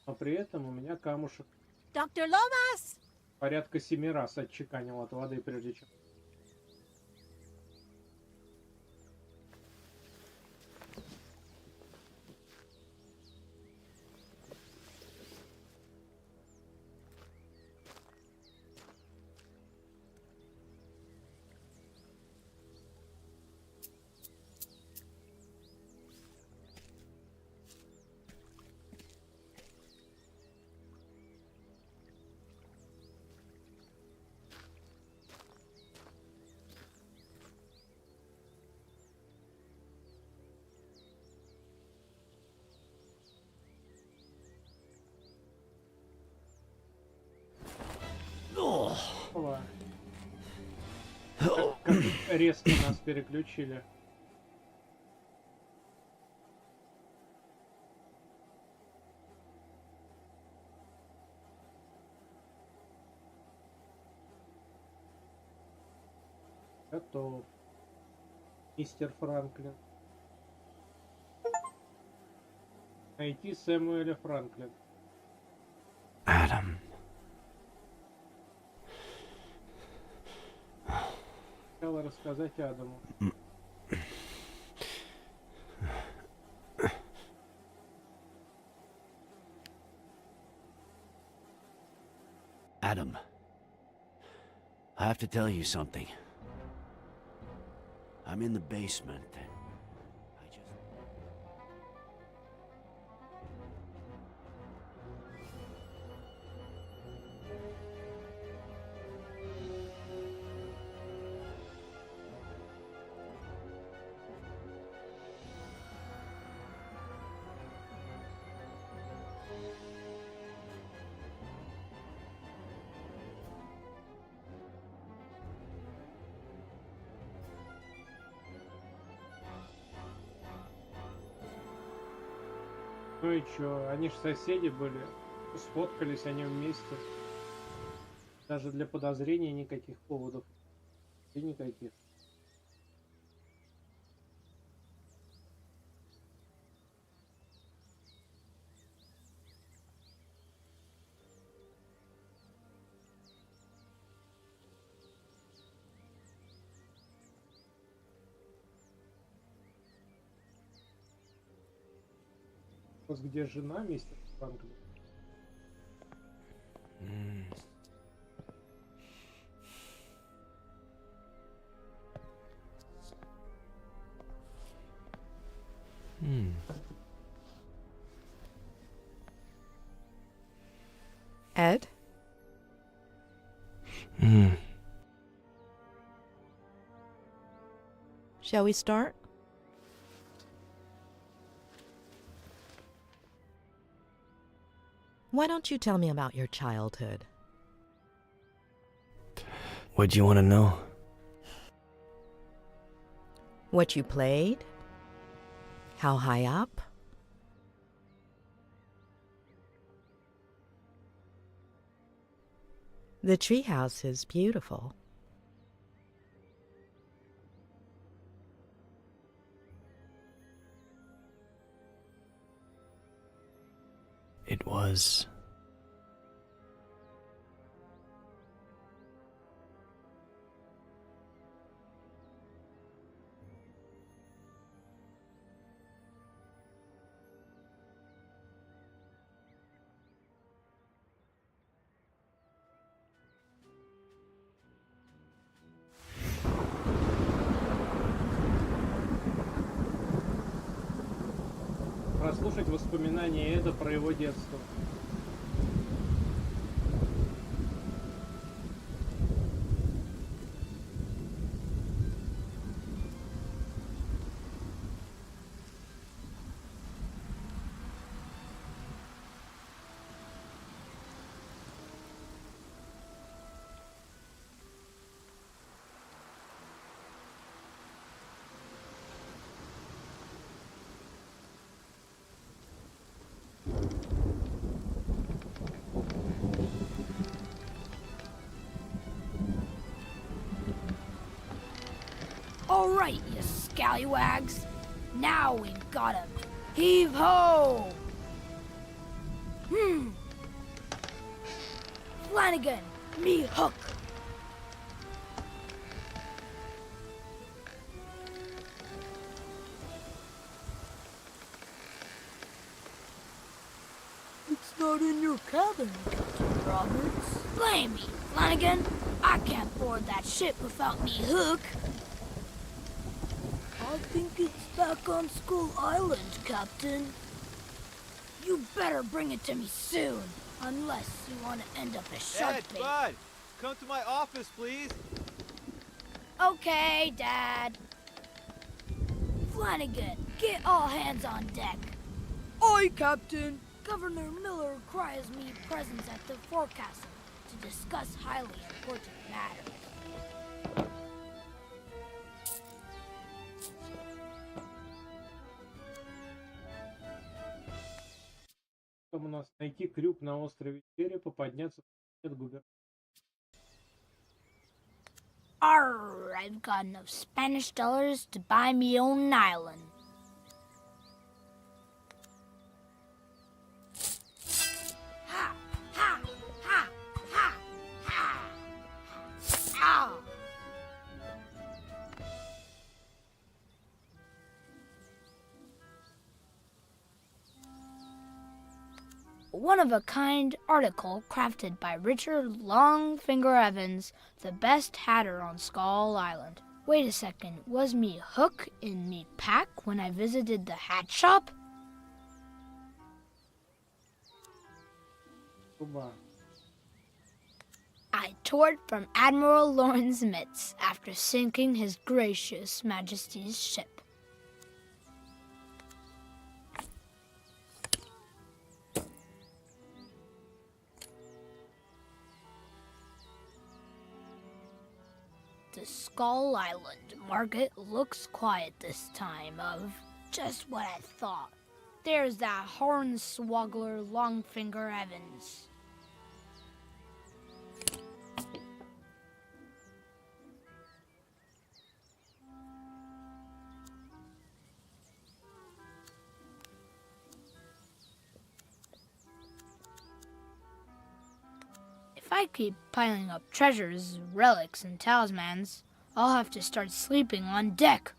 Но при этом у меня камушек Dr. Lomas! порядка 7 раз отчеканил от воды, прежде чем... Опа. Как резко нас переключили. Готов. Мистер Франклин. Найти Сэмуэля Франклина. Adam. Хотела рассказать Адаму. Adam. I have to tell you something. I'm in the basement and I just... Ну и чё, они ж соседи были, сфоткались они вместе. Даже для подозрений никаких поводов. И никаких. Где жена мистера Франклина? Ed? Shall we start? Why don't you tell me about your childhood? What do you want to know? What you played? How high up? The treehouse is beautiful. It was. Прослушать воспоминания Эда про его детство. All right, you scallywags. Now we've got him. Heave ho! Flanagan, me hook. It's not in your cabin, Captain Roberts. Blame me, Flanagan. I can't board that ship without me hook. I think it's back on Skull Island, Captain. You better bring it to me soon, unless you want to end up as shark bait. Bud, come to my office, please. Okay, Dad. Flanagan, get all hands on deck. Aye, Captain. Governor Miller requires me present at the forecastle to discuss highly important matters. Там у нас найти крюк на острове Черепа, подняться в губернатора. Arr, I've got enough Spanish dollars to buy me own island. Ha, ha, ha, ha, ha. Ow. One-of-a-kind article crafted by Richard Longfinger Evans, the best hatter on Skull Island. Wait a second, was me hook in me pack when I visited the hat shop? I tore it from Admiral Lawrence Mitts after sinking His Gracious Majesty's ship. The Skull Island market looks quiet this time of just what I thought. There's that hornswoggler Longfinger Evans. If I keep piling up treasures, relics, and talismans, I'll have to start sleeping on deck.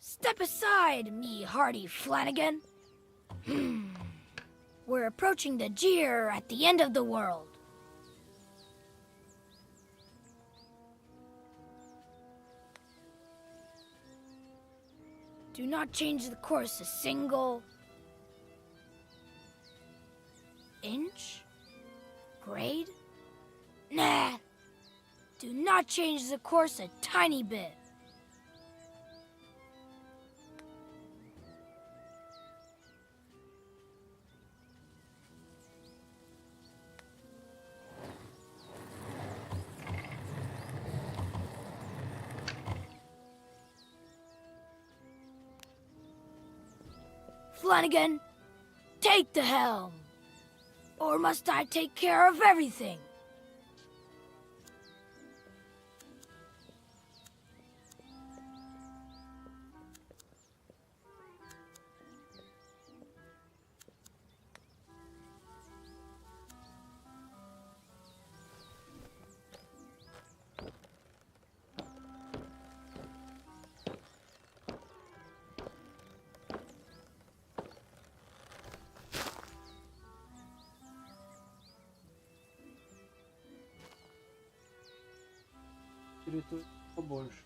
Step aside, me hardy Flanagan. We're approaching the jeer at the end of the world. Do not change the course a single inch? Grade? Nah. Do not change the course a tiny bit. Flanagan, take the helm. Or must I take care of everything? Территорию побольше.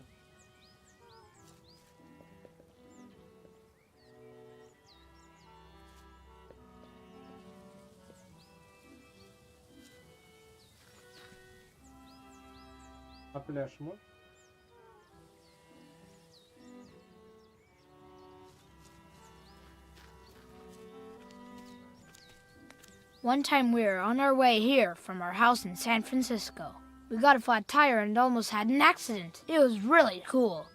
А пляж можно? One time we were on our way here from our house in San Francisco. We got a flat tire and almost had an accident. It was really cool.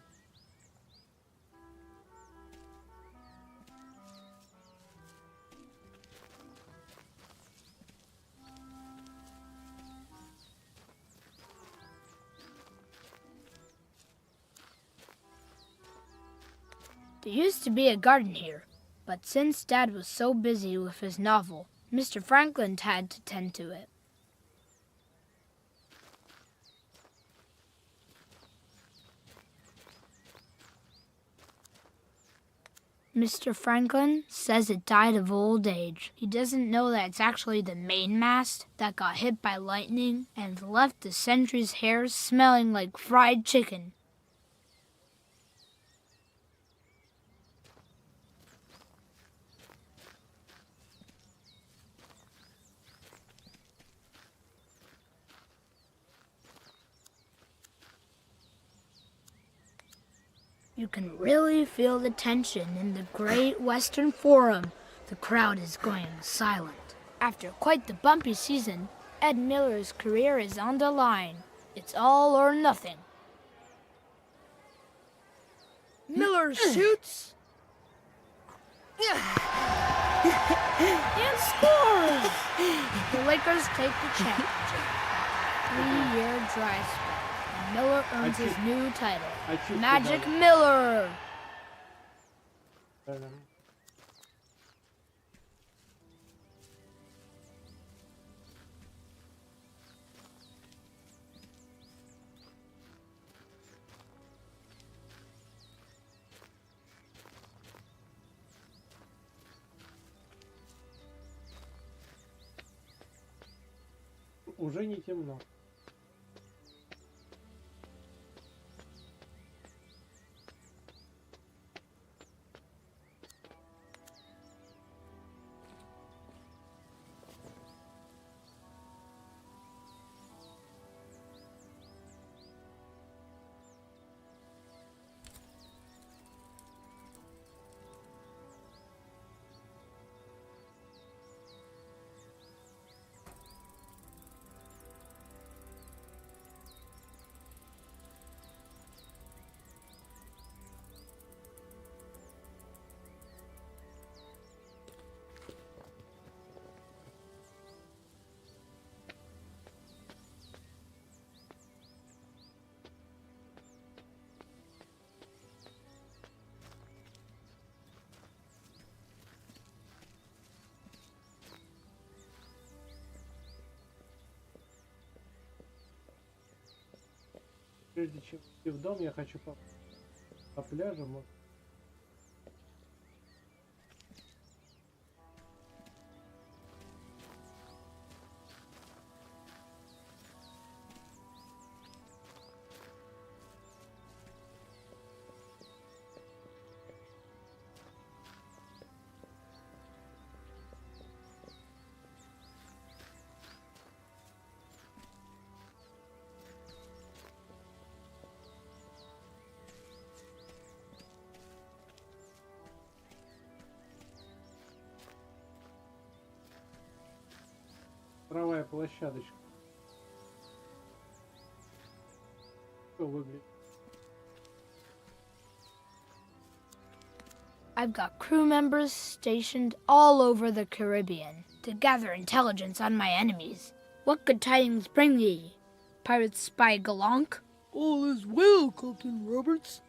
There used to be a garden here, but since Dad was so busy with his novel, Mr. Franklin had to tend to it. Mr. Franklin says it died of old age. He doesn't know that it's actually the mainmast that got hit by lightning and left the sentry's hair smelling like fried chicken. You can really feel the tension in the Great Western Forum. The crowd is going silent. After quite the bumpy season, Ed Miller's career is on the line. It's all or nothing. Miller shoots. And scores! The Lakers take the championship. 3-year dry spell. Miller earns his new title, Magic Miller! Уже не темно. Прежде чем идти в дом, я хочу по пляжу. Правая площадочка. Что выглядит? I've got crew members stationed all over the Caribbean to gather intelligence on my enemies. What good tidings bring ye, pirate spy Galonk? All is well, Captain Roberts.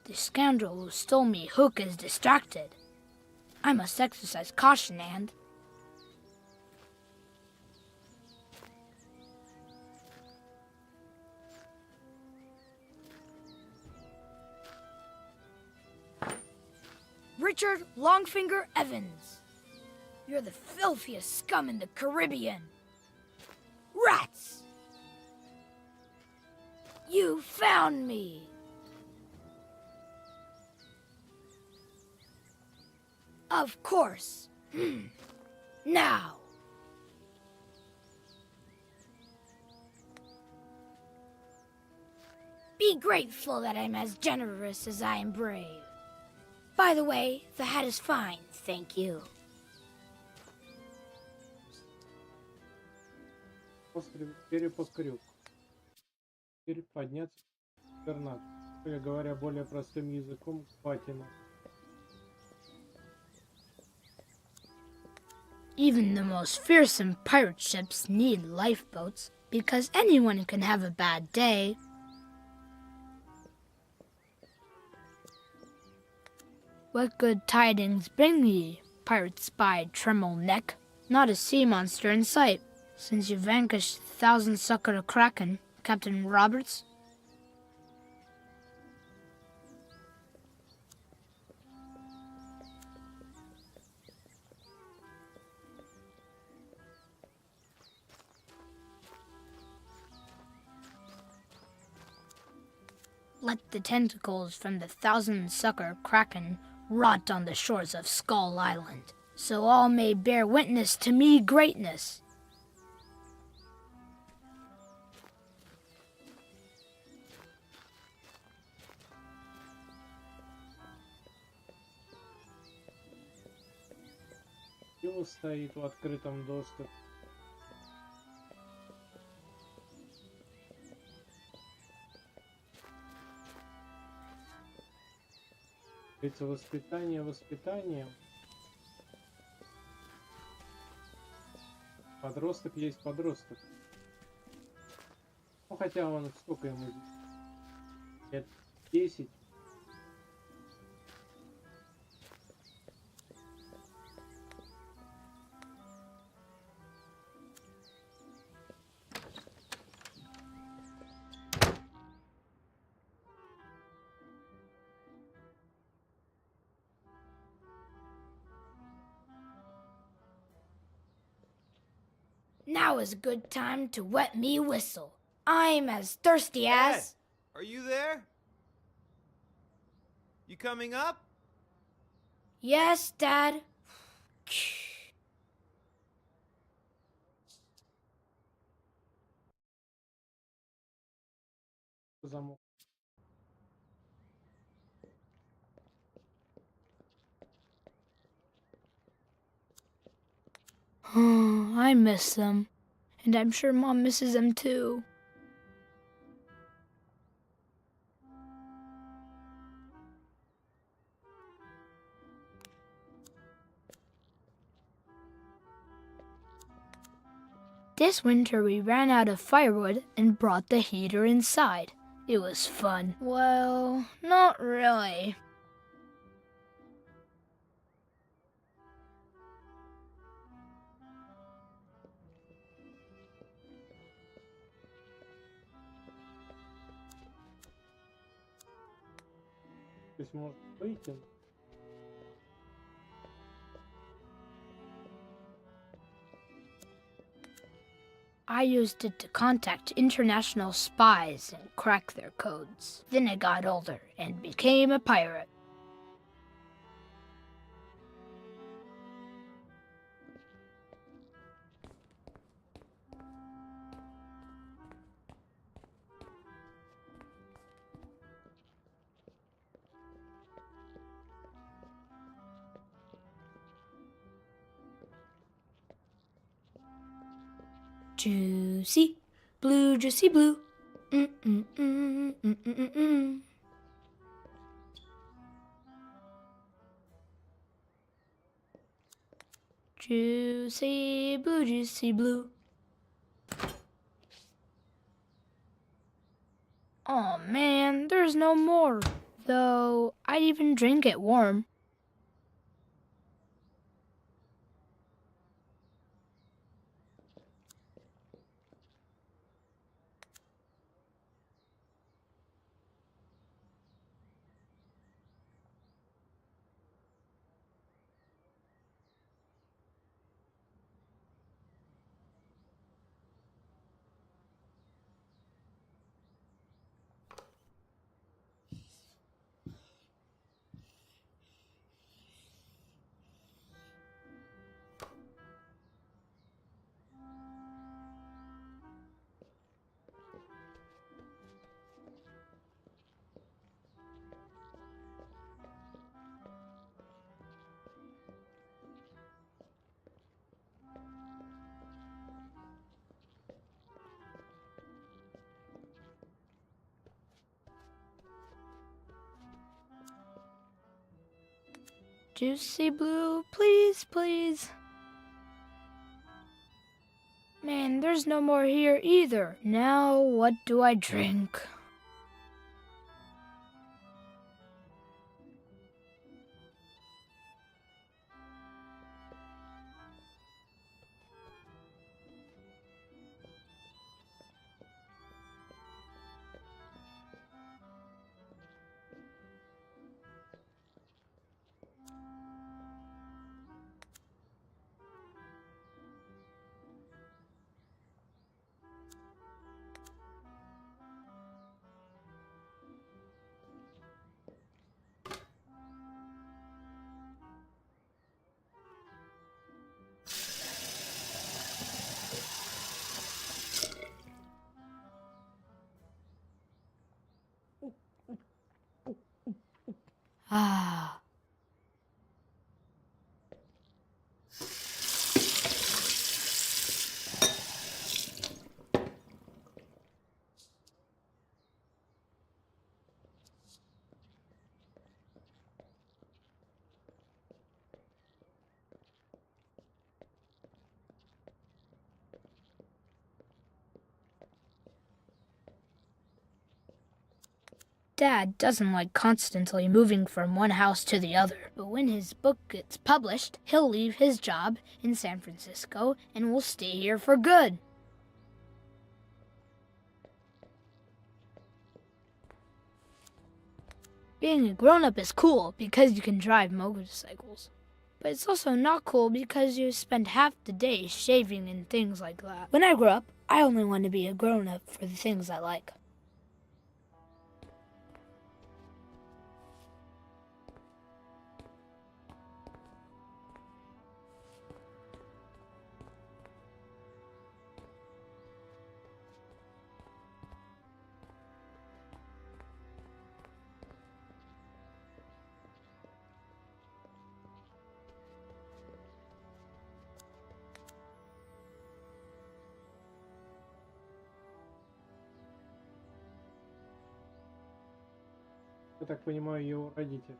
The scoundrel who stole me Hook is distracted. I must exercise caution and... Richard Longfinger Evans. You're the filthiest scum in the Caribbean. Rats! You found me! Of course. Now. Be grateful that I'm as generous as I am brave. By the way, the hat is fine, thank you. Перепуск крюк. Теперь подняться к интернату. Говоря более простым языком, к патину. Even the most fearsome pirate ships need lifeboats, because anyone can have a bad day. What good tidings bring ye, pirate spy Tremble Neck? Not a sea monster in sight, since you vanquished the thousand-sucker Kraken, Captain Roberts. Let the tentacles from the thousand-sucker Kraken rot on the shores of Skull Island, so all may bear witness to me greatness. Его стоит в открытом доступе. Это воспитание воспитанием. Подросток есть подросток. Ну хотя он сколько ему здесь? Лет 10. Now is a good time to wet me whistle. I'm as thirsty as... Dad, are you there? You coming up? Yes, Dad. Замок. I miss them. And I'm sure Mom misses them too. This winter we ran out of firewood and brought the heater inside. It was fun. Well, not really. То есть может выйти. I used it to contact international spies and crack their codes. Then I got older and became a pirate. Juicy blue, juicy blue. Juicy blue, juicy blue. Oh man, there's no more. Though I'd even drink it warm. juicy blue, please, please. Man, there's no more here either. Now, what do I drink? Ah. Dad doesn't like constantly moving from one house to the other, but when his book gets published, he'll leave his job in San Francisco and will stay here for good. Being a grown-up is cool because you can drive motorcycles. But it's also not cool because you spend half the day shaving and things like that. When I grow up, I only want to be a grown-up for the things I like. Я так понимаю, его родители.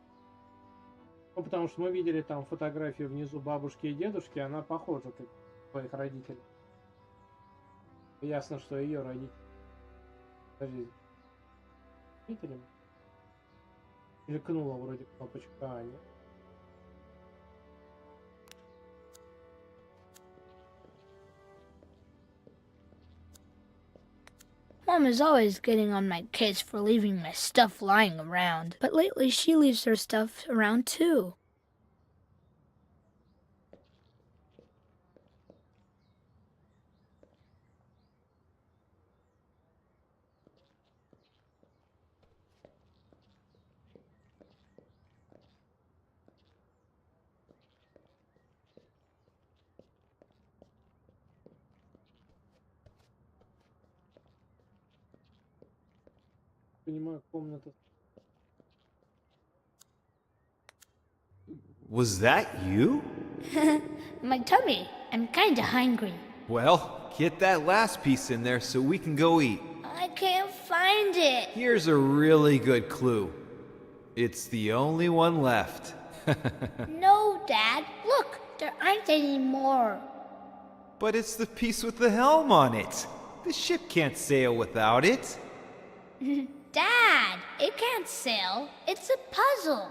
Ну, потому что мы видели там фотографию внизу бабушки и дедушки, она похожа как своих родителей. Ясно, что ее родители. Подожди. Родителям? Мелькнула вроде кнопочка, а нет. Mom is always getting on my case for leaving my stuff lying around, but lately she leaves her stuff around too. Понимаю, комната. Was that you? My tummy. I'm kinda hungry. Well, get that last piece in there so we can go eat. I can't find it. Here's a really good clue. It's the only one left. No, Dad. Look, there aren't any more. But it's the piece with the helm on it. The ship can't sail without it. Dad, it can't sail. It's a puzzle.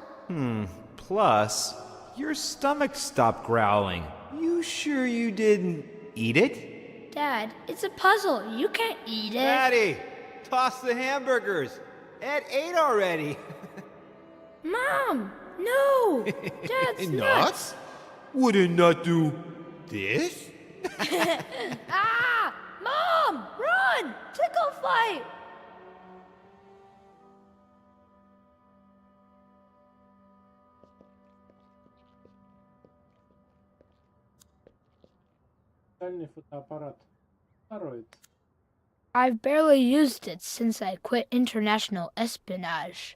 Plus, your stomach stopped growling. You sure you didn't eat it? Dad, it's a puzzle. You can't eat it. Daddy, toss the hamburgers. Ed ate already. Mom, no. Dad's nuts. Would it not do this? Ah! Mom, run! Tickle fight! Фотоаппарат. Второй. I've barely used it since I quit international espionage.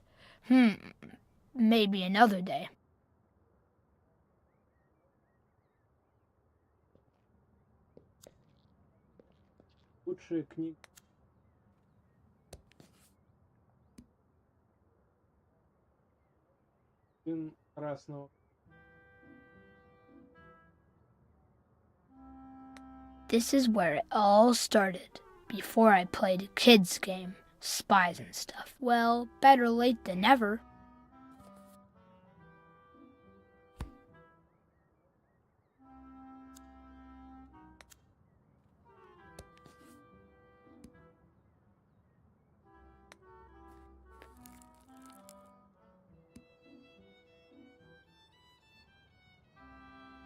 Maybe another day. Лучшие книги. Сын красного. This is where it all started, before I played a kid's game, spies and stuff. Well, better late than never.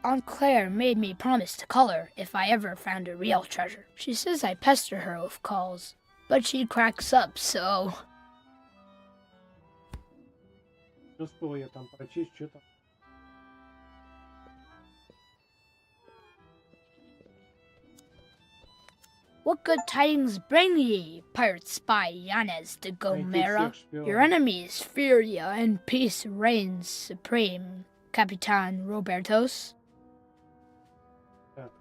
Aunt Claire made me promise to call her if I ever found a real treasure. She says I pester her with calls, but she cracks up, so... Не успел я там прочесть, что там. What good tidings bring ye, pirate spy Yanez de Gomera? Your enemies fear ya, and peace reigns supreme, Capitan Robertos. Так,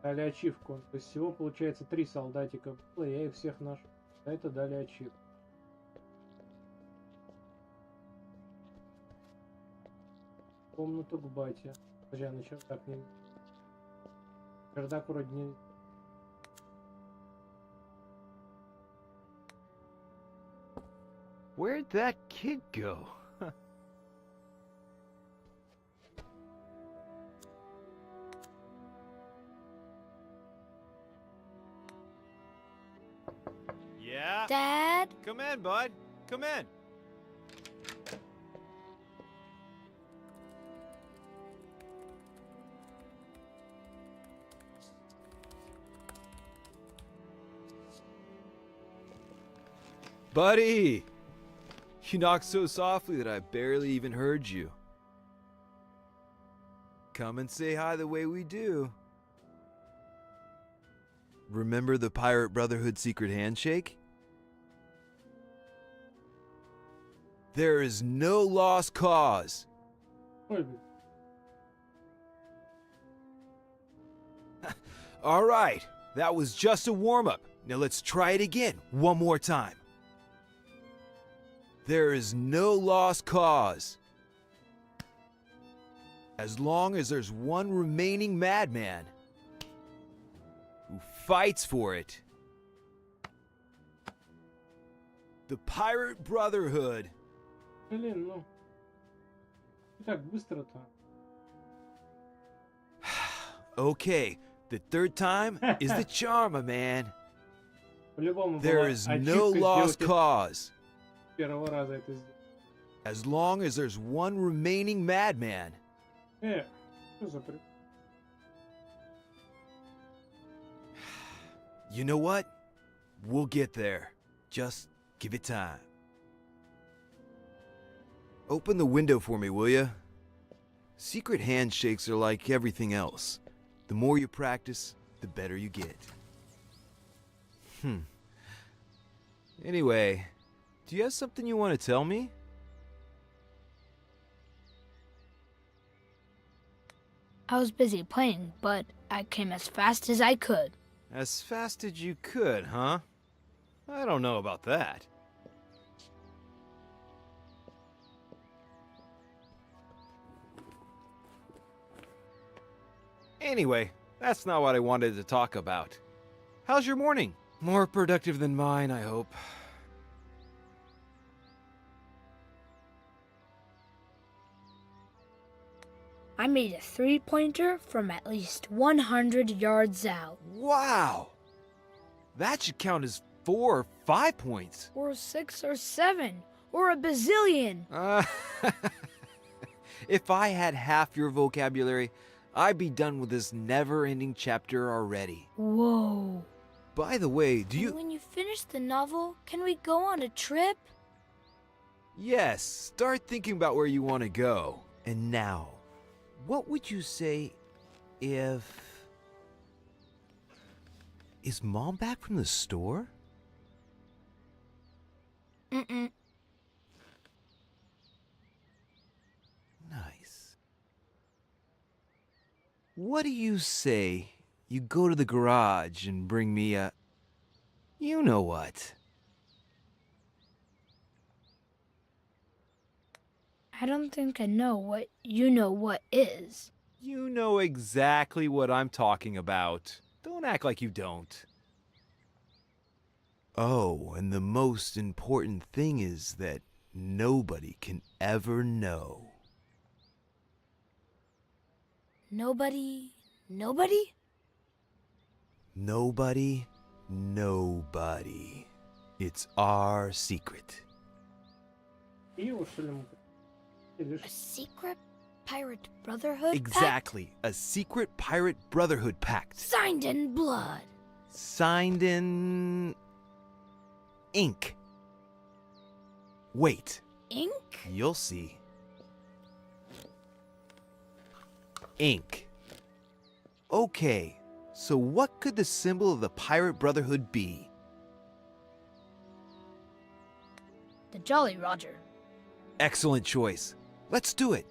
дали ачивку. То есть всего получается 3 солдатика было, я их всех нашел. За это дали ачивку. Комнату к бате. Подожди, а на чердак не... Чердак вроде не... Where'd that kid go? Yeah? Dad? Come in, bud. Come in. Buddy! You knocked so softly that I barely even heard you. Come and say hi the way we do. Remember the Pirate Brotherhood secret handshake? There is no lost cause. All right, that was just a warm-up. Now let's try it again, one more time. There is no lost cause. As long as there's one remaining madman who fights for it. The Pirate Brotherhood. Блин, ну... Не так быстро-то. Okay, the third time is the charm, my man. There is no lost cause. Первого раза это сделал. As long as there's one remaining madman. Что за прикол? You know what? We'll get there. Just give it time. Open the window for me, will ya? Secret handshakes are like everything else. The more you practice, the better you get. Anyway, do you have something you want to tell me? I was busy playing, but I came as fast as I could. As fast as you could, huh? I don't know about that. Anyway, that's not what I wanted to talk about. How's your morning? More productive than mine, I hope. I made a three-pointer from at least 100 yards out. Wow! That should count as 4 or 5 points. Or 6 or 7. Or a bazillion. If I had half your vocabulary, I'd be done with this never-ending chapter already. Whoa. By the way, do you... When you finish the novel, can we go on a trip? Yes, start thinking about where you want to go. And now, what would you say if... Is Mom back from the store? Mm-mm. Nice. What do you say you go to the garage and bring me a... You know what? I don't think I know what you know what is. You know exactly what I'm talking about. Don't act like you don't. Oh, and the most important thing is that nobody can ever know. Nobody. Nobody. It's our secret. A secret pirate brotherhood? Exactly. A secret pirate brotherhood pact. Signed in blood. Signed in ink. Wait. Ink? You'll see. Ink. Okay, so what could the symbol of the pirate brotherhood be? The Jolly Roger. Excellent choice. Let's do it.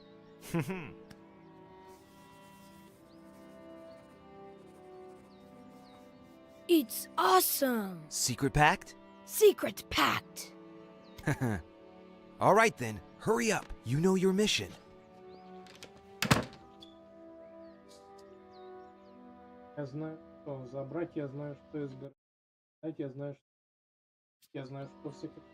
It's awesome. Secret pact? Secret pact. All right then, hurry up. You know your mission. Я знаю, что забрать, я знаю, что избирать, я знаю, что секрет.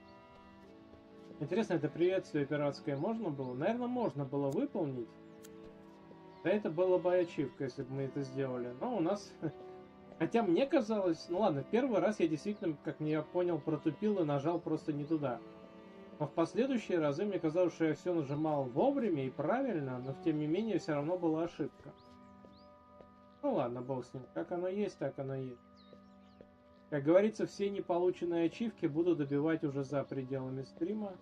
Интересно, это приветствие пиратское можно было? Наверное, можно было выполнить. Да, это была бы ачивка, если бы мы это сделали. Но у нас... Хотя мне казалось... Ну ладно, первый раз я действительно, как я понял, протупил и нажал просто не туда. Но в последующие разы мне казалось, что я все нажимал вовремя и правильно, но тем не менее все равно была ошибка. Ну ладно, бог с ним. Как оно есть, так оно есть. Как говорится, все неполученные ачивки буду добивать уже за пределами стрима.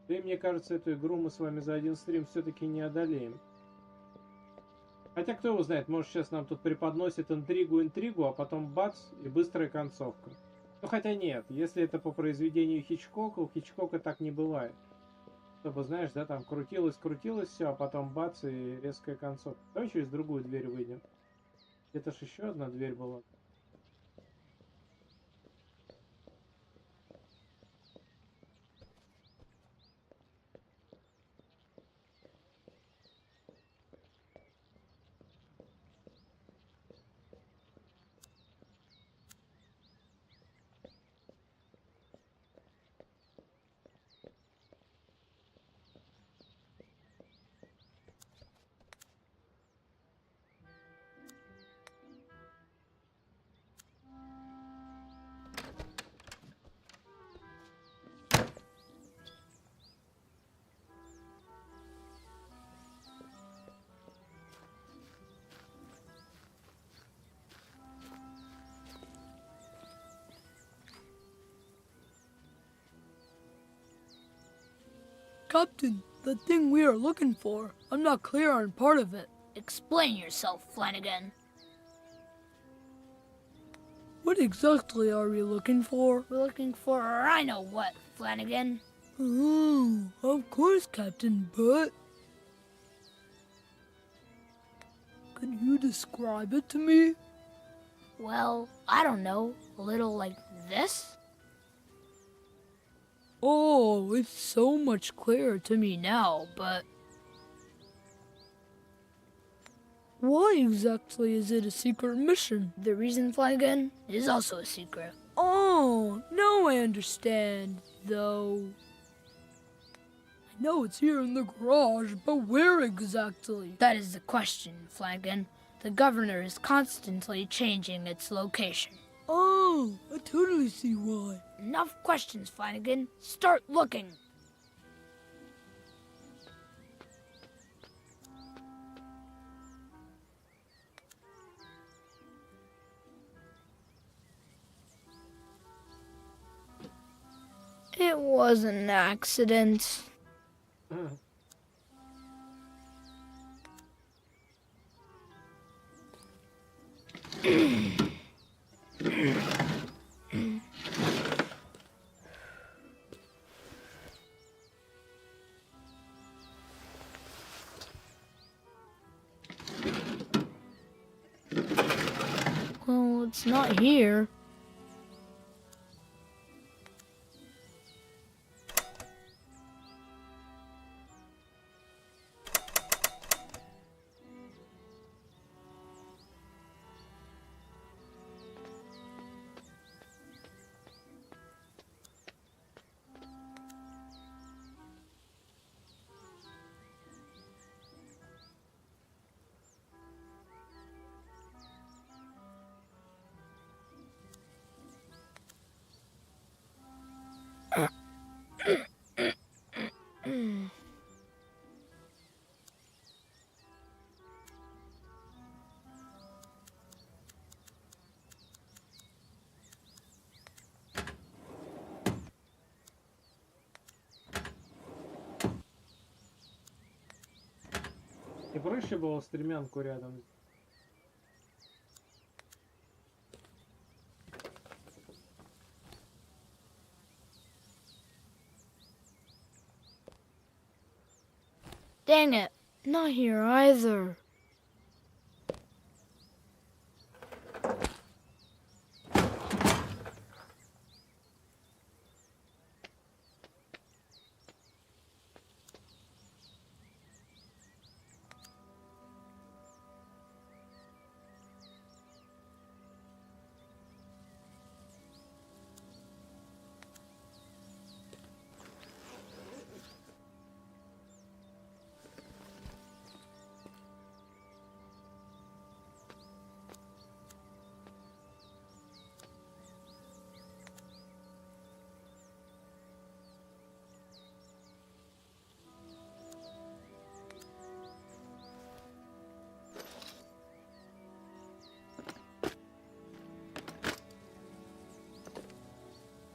И мне кажется, эту игру мы с вами за один стрим все-таки не одолеем. Хотя, кто его знает, может сейчас нам тут преподносит интригу, а потом бац, и быстрая концовка. Ну хотя нет, если это по произведению Хичкока, у Хичкока так не бывает. Чтобы, знаешь, да, там крутилось все, а потом бац, и резкая концовка. Давай через другую дверь выйдем. Это ж еще одна дверь была. Captain, the thing we are looking for, I'm not clear on part of it. Explain yourself, Flanagan. What exactly are we looking for? We're looking for I know what, Flanagan. Oh, of course, Captain, but... Could you describe it to me? Well, I don't know. A little like this? Oh, it's so much clearer to me now, but... Why exactly is it a secret mission? The reason, Flanagan, is also a secret. Oh, now I understand, though. I know it's here in the garage, but where exactly? That is the question, Flanagan. The governor is constantly changing its location. Oh, I totally see why. Enough questions, Flanagan. Start looking. It was an accident. Well, it's not here. И проще было стремянку рядом. Dang it, not here either.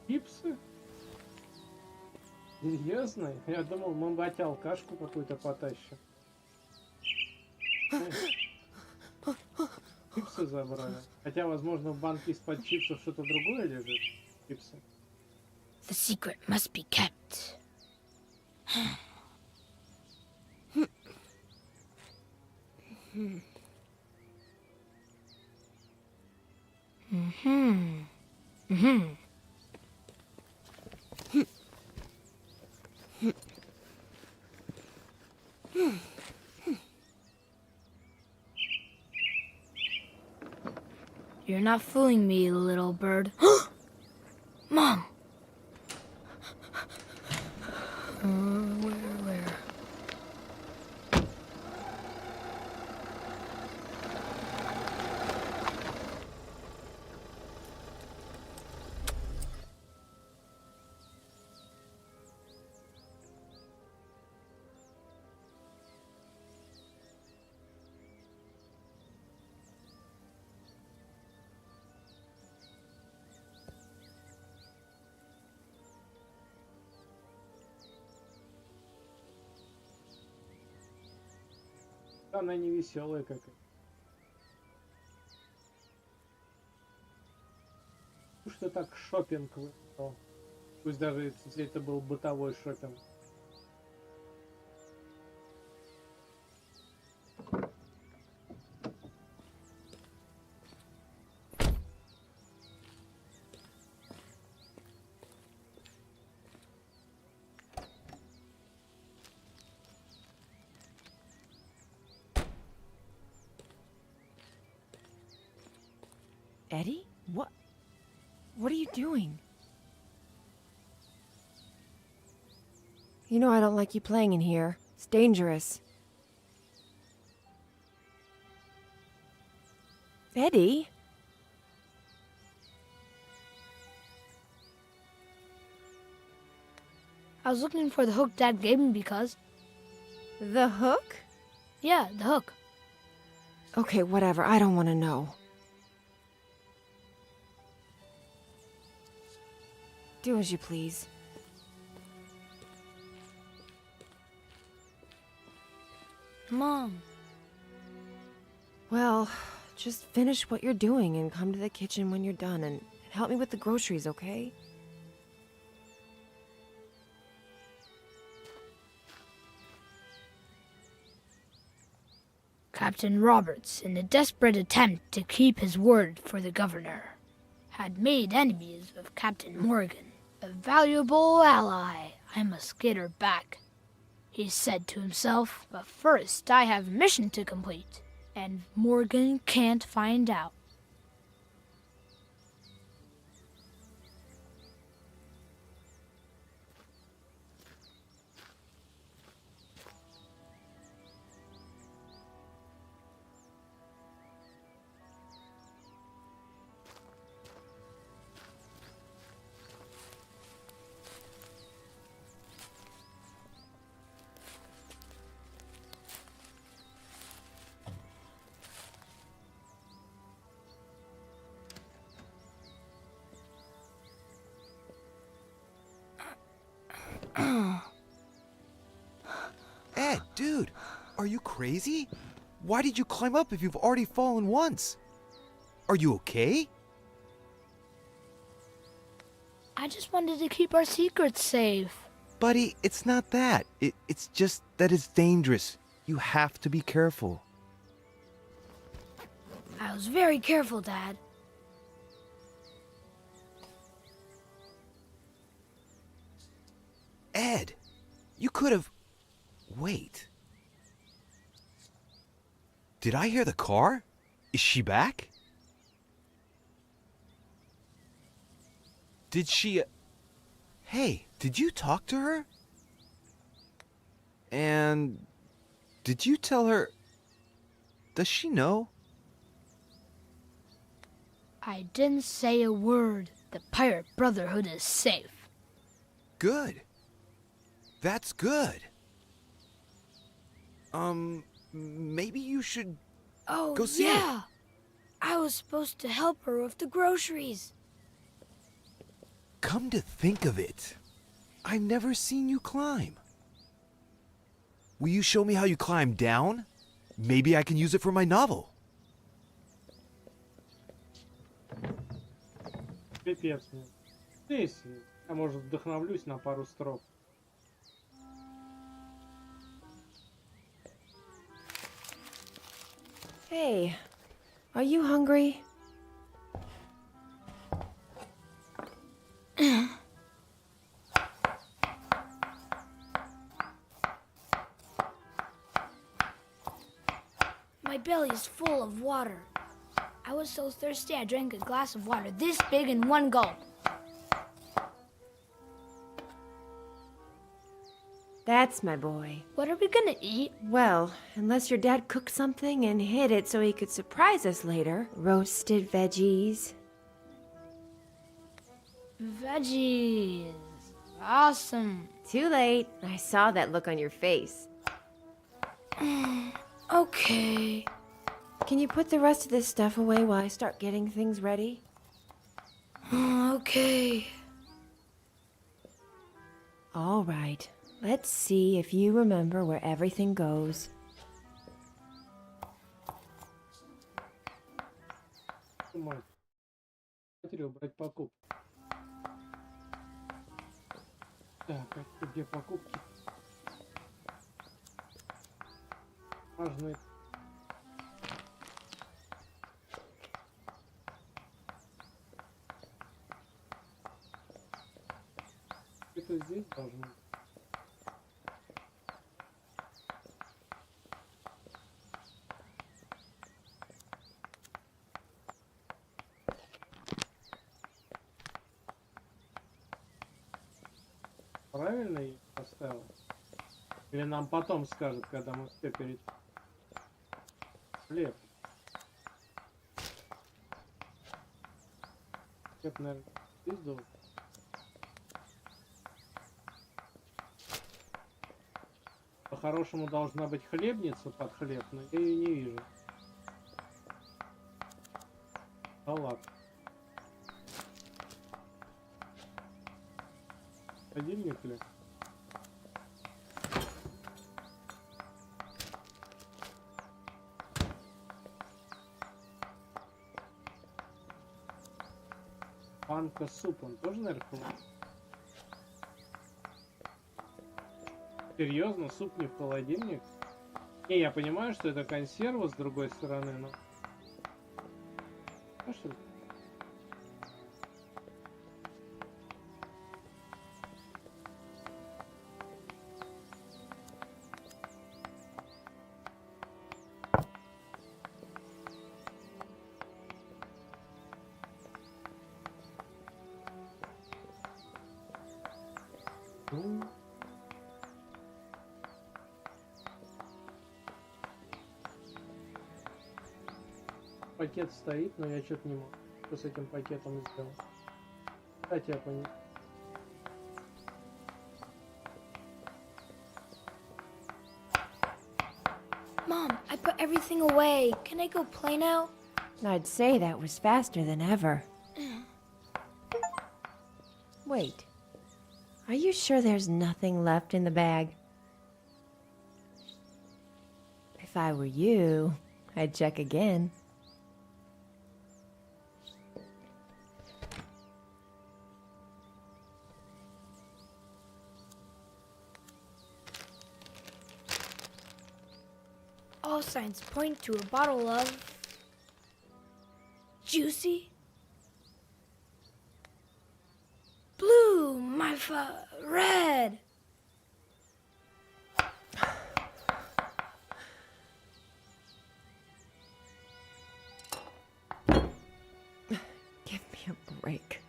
Чипсы? Серьезно? Я думал, мы батя алкашку какую-то потащим. Чипсы забрали. Хотя, возможно, в банке из-под чипсов что-то другое лежит. Чипсы. The secret must be kept. You're not fooling me, little bird. Mom! Where? Она не веселая какая. Что так шопинг вышел. Пусть даже если это был бытовой шопинг. Eddie? What are you doing? You know I don't like you playing in here. It's dangerous. Eddie? I was looking for the hook Dad gave me because... The hook? Yeah, the hook. Okay, whatever. I don't want to know. Do as you please. Mom. Well, just finish what you're doing and come to the kitchen when you're done and help me with the groceries, okay? Captain Roberts, in a desperate attempt to keep his word for the governor, had made enemies of Captain Morgan. A valuable ally. I must get her back, he said to himself. But first I have a mission to complete, and Morgan can't find out. Ed, dude, are you crazy? Why did you climb up if you've already fallen once? Are you okay? I just wanted to keep our secrets safe. Buddy, it's not that. It's just that it's dangerous. You have to be careful. I was very careful, Dad. Ed, you could have... Wait. Did I hear the car? Is she back? Did she... Hey, did you talk to her? And... Did you tell her... Does she know? I didn't say a word. The Pirate Brotherhood is safe. Good. That's good. Maybe you should go see her. I was supposed to help her with the groceries. Come to think of it, I've never seen you climb. Will you show me how you climb down? Maybe I can use it for my novel. Пипец мне. Здесь я, может, вдохновлюсь на пару строк. Hey, are you hungry? My belly is full of water. I was so thirsty I drank a glass of water this big in one gulp. That's my boy. What are we gonna eat? Well, unless your dad cooked something and hid it so he could surprise us later. Roasted veggies. Veggies. Awesome. Too late. I saw that look on your face. Okay. Can you put the rest of this stuff away while I start getting things ready? Okay. All right. Let's see if you remember where everything goes. Смотри, убрать покупки. Так, а где покупки? Важно. Это здесь должно быть. Правильно я поставил? Или нам потом скажут, когда мы все перед... Хлеб. Хлеб, наверное, здесь должен. По-хорошему должна быть хлебница под хлеб, но я ее не вижу. Да ладно. Холодильник ли? Банка супа, он тоже, наверное, холодильник? Серьезно, суп не в холодильник? Не, я понимаю, что это консерва с другой стороны, но... А что это? Пакет стоит, но я что-то не могу. Что с этим пакетом сделать? Кстати, я понял. Mom, I put everything away. Can I go play now? I'd say that was faster than ever. Wait. Are you sure there's nothing left in the bag? If I were you, I'd check again. All signs point to a bottle of juicy blue, red. Give me a break.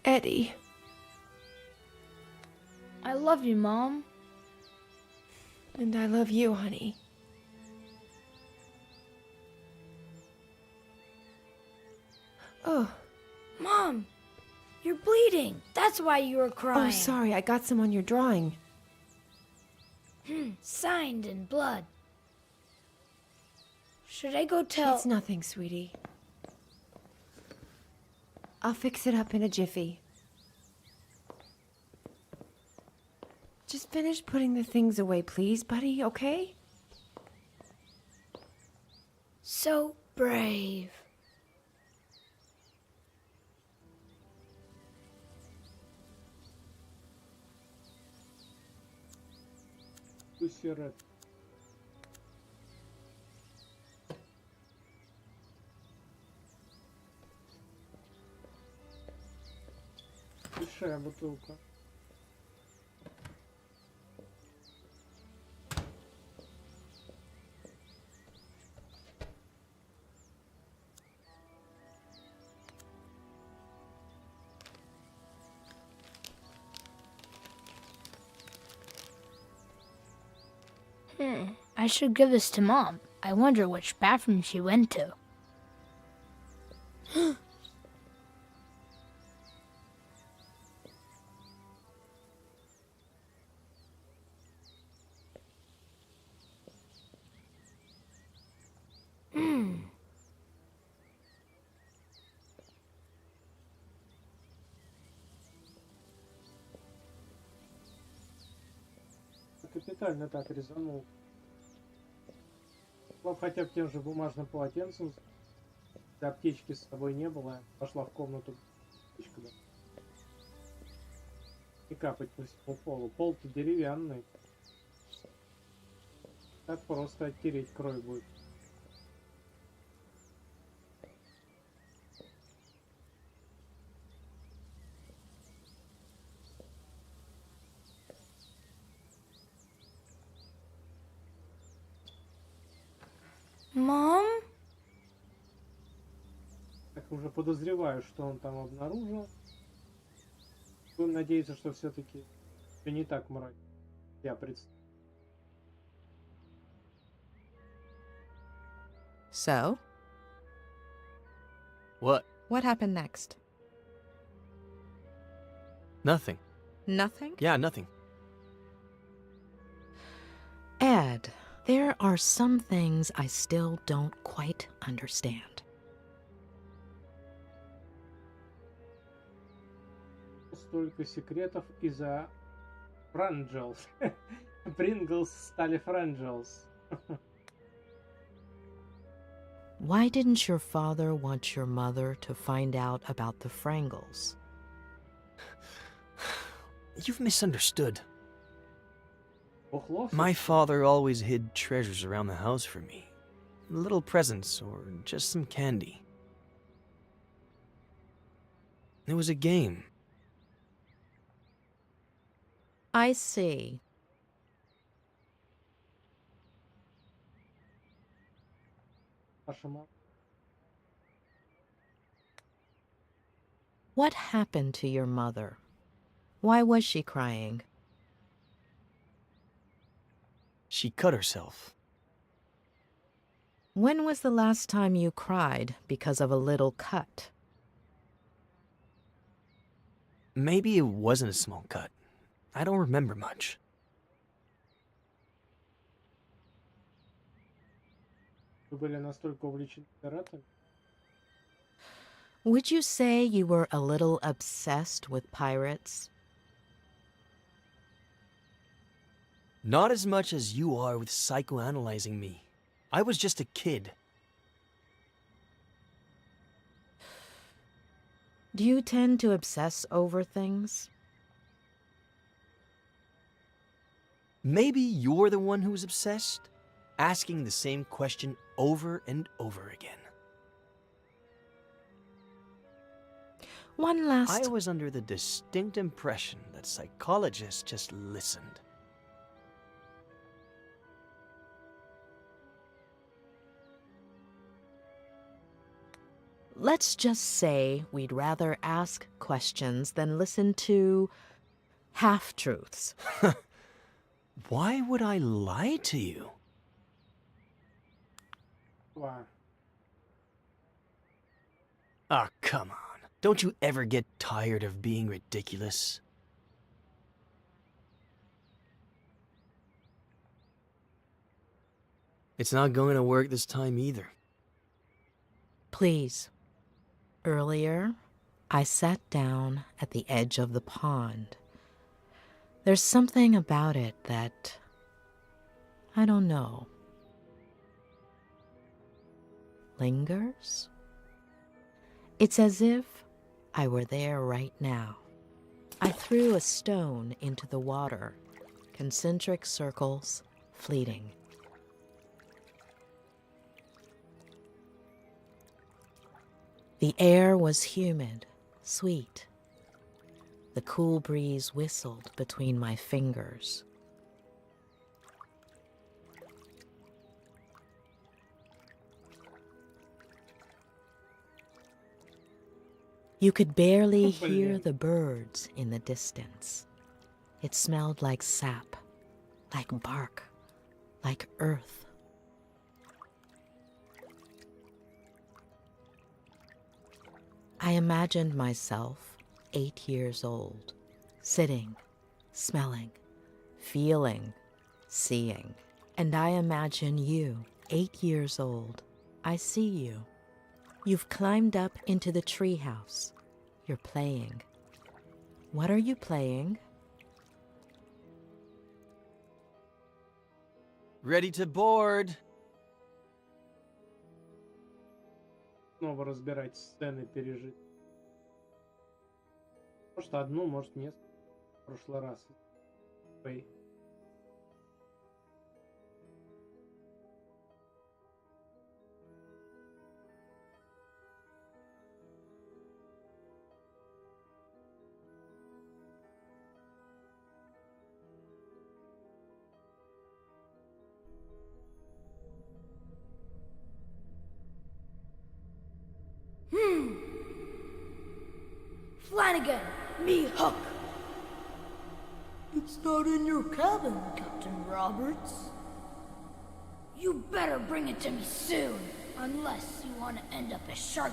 Eddie. I love you, Mom. And I love you, honey. Oh. Mom, you're bleeding. That's why you were crying. Oh, sorry. I got some on your drawing. Signed in blood. Should I go tell... It's nothing, sweetie. I'll fix it up in a jiffy. Just finish putting the things away, please, buddy, okay? So brave. Сигарет. Большая бутылка. I should give this to Mom. I wonder which bathroom she went to. Капитально так резанул. Хотя бы тем же бумажным полотенцем. Аптечки с собой не было. Пошла в комнату. И капать по всему полу. Пол-то деревянный. Так просто оттереть кровь будет. Mom? Так уже подозреваю, что он там обнаружил. Будем надеяться, что все-таки не так мрачно. Я представляю. So? What? What happened next? Nothing. Nothing? Yeah, nothing. Ed, there are some things I still don't quite understand. Столько секретов из-за Франджелс. Принглс стали Франджелс. Why didn't your father want your mother to find out about the Frangles? You've misunderstood. Охло, My father always hid treasures around the house for me. Little presents or just some candy. It was a game. I see. Ваша мама. What happened to your mother? Why was she crying? She cut herself. When was the last time you cried because of a little cut? Maybe it wasn't a small cut. I don't remember much. Вы были настолько увлечены пиратами? Would you say you were a little obsessed with pirates? Not as much as you are with psychoanalyzing me. I was just a kid. Do you tend to obsess over things? Maybe you're the one who's obsessed, asking the same question over and over again. One last... I was under the distinct impression that psychologists just listened. Let's just say we'd rather ask questions than listen to half-truths. Why would I lie to you? Wow. Ah, come on. Don't you ever get tired of being ridiculous? It's not going to work this time either. Please. Earlier, I sat down at the edge of the pond. There's something about it that... I don't know. Lingers? It's as if I were there right now. I threw a stone into the water, concentric circles, fleeting. The air was humid, sweet. The cool breeze whistled between my fingers. You could barely hear the birds in the distance. It smelled like sap, like bark, like earth. I imagined myself 8 years old, sitting, smelling, feeling, seeing. And I imagine you, 8 years old. I see you. You've climbed up into the treehouse. You're playing. What are you playing? Ready to board. Снова разбирать сцены, пережить. Может одну, может несколько. В прошлый раз. Ой. Flanagan, me Hook. It's not in your cabin, Captain Roberts. You better bring it to me soon, unless you want to end up as shark.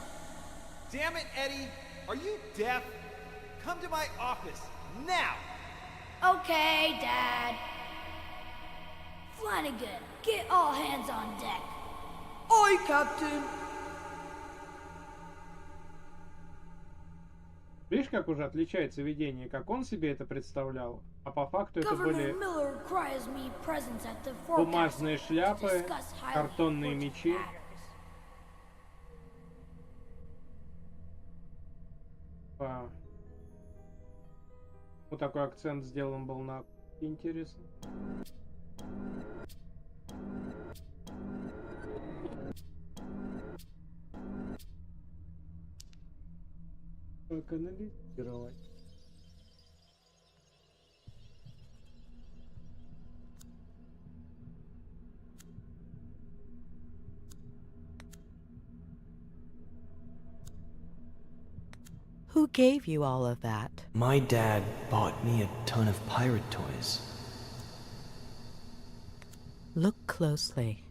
Damn it, Eddie! Are you deaf? Come to my office, now! Okay, Dad. Flanagan, get all hands on deck. Aye, Captain. Видишь, как уже отличается видение, как он себе это представлял, а по факту это были бумажные шляпы, картонные мечи. Вот такой акцент сделан был на... Интересно. Как анализировать? Who gave you all of that? My dad bought me a ton of pirate toys. Look closely.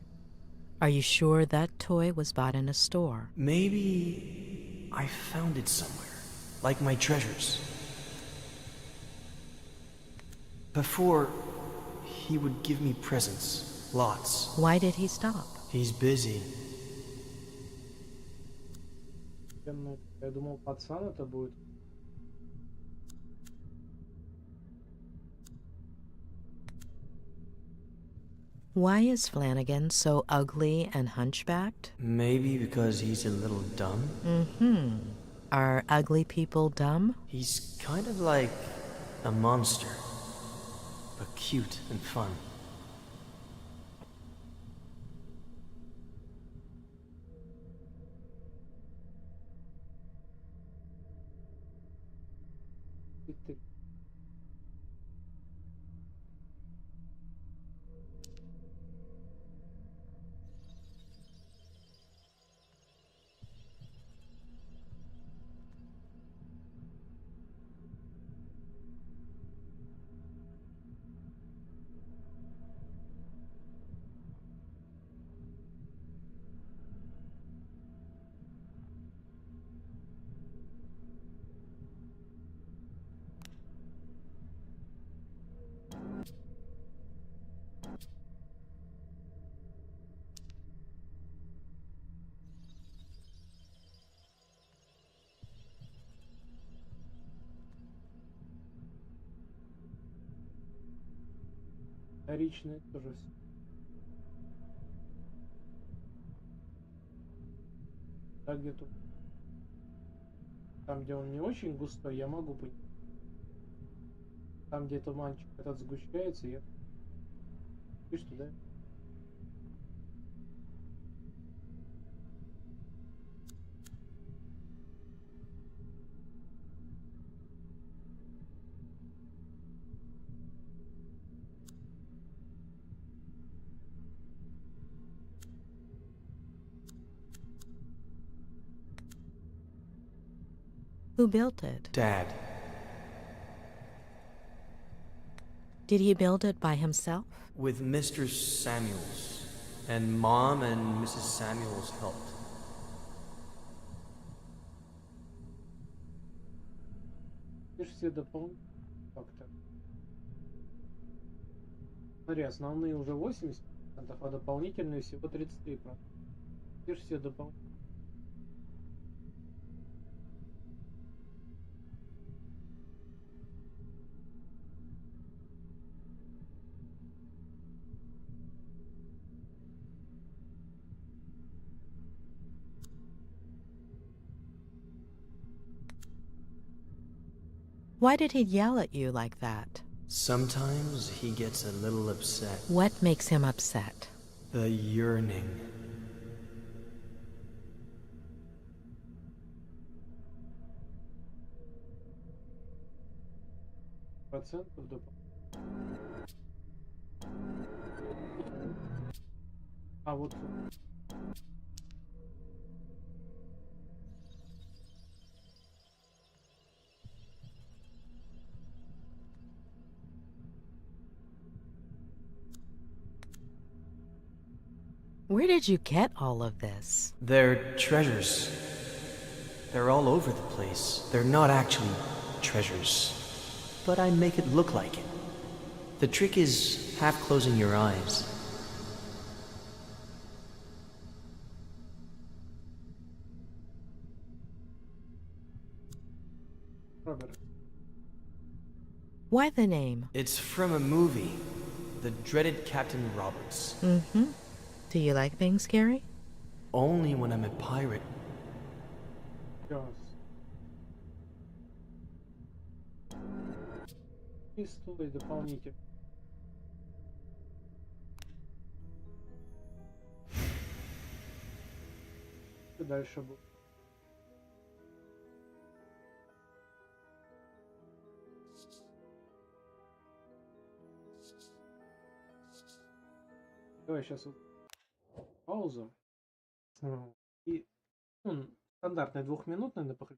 Are you sure that toy was bought in a store? Maybe I found it somewhere, like my treasures. Before, he would give me presents, lots. Why did he stop? He's busy. Я думал, пацан это будет. Why is Flanagan so ugly and hunchbacked? Maybe because he's a little dumb? Mm-hmm. Are ugly people dumb? He's kind of like a monster, but cute and fun. Вторичный тоже. Так где-то. Там, где он не очень густой, я могу понять. Там, где туманчик этот сгущается, я... Видишь, туда? Who built it? Dad. Did he build it by himself? With Mr. Samuels. And Mom and Mrs. Samuels helped. Видишь, все дополнительные факторы. Смотри, основные уже 80%, а дополнительные всего 33%. Видишь, все дополнительные. Why did he yell at you like that? Sometimes he gets a little upset. What makes him upset? The yearning. Процентов дополнительных. А вот... Where did you get all of this? They're treasures. They're all over the place. They're not actually treasures, but I make it look like it. The trick is half closing your eyes. Why the name? It's from a movie, The Dreaded Captain Roberts. Mm-hmm. Do you like being scary? Only when I'm a pirate. И стоит дополнительно. Что дальше будет? Давай сейчас вот паузу. И стандартный двухминутный на поход.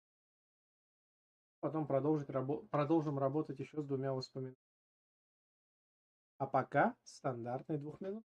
Потом продолжим работать еще с двумя воспоминаниями. А пока стандартный двухминутный.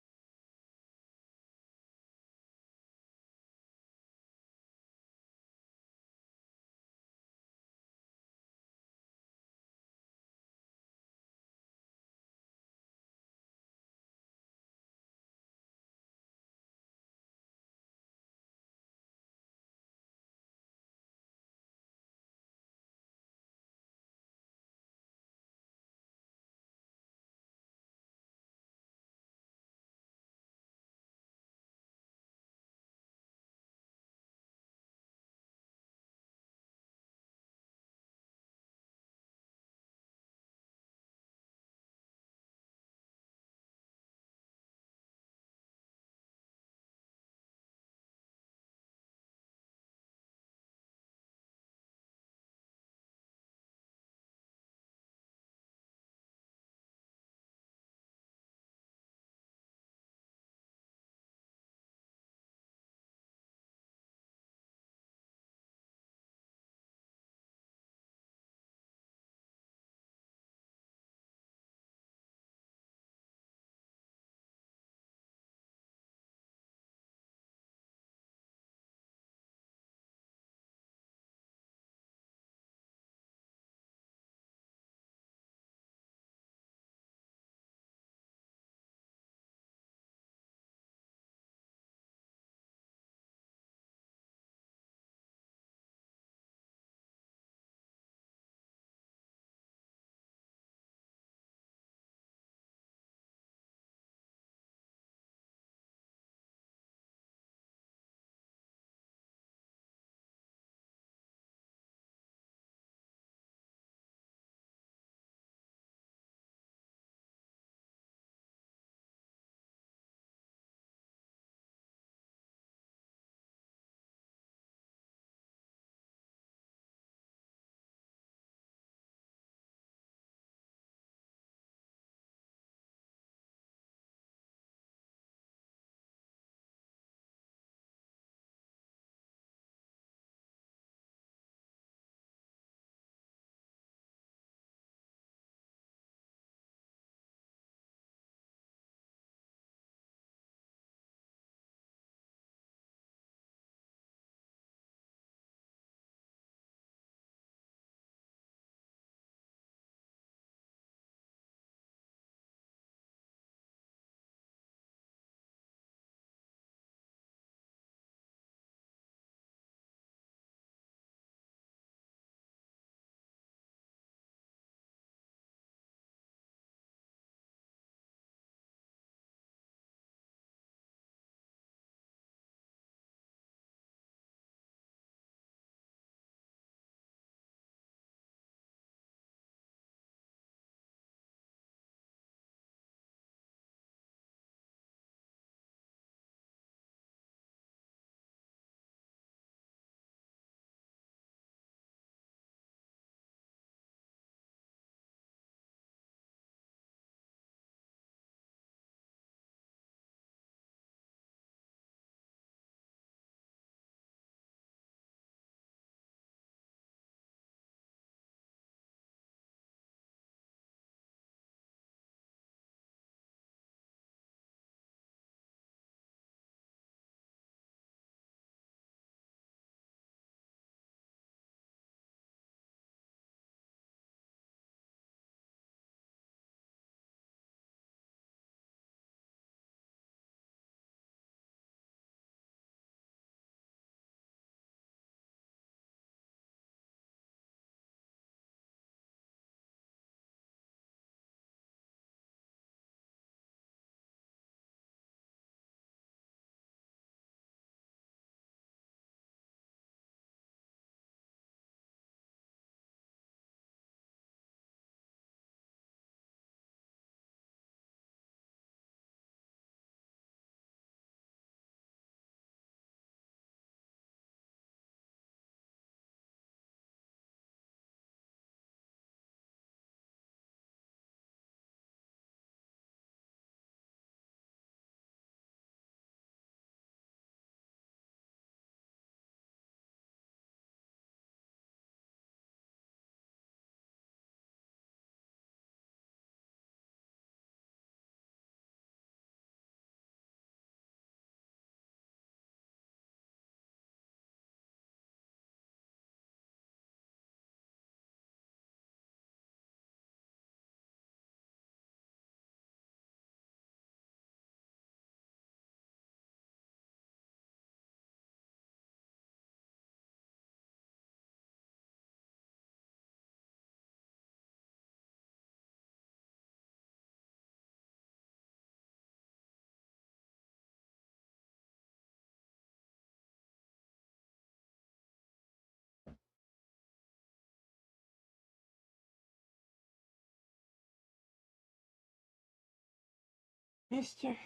вместе.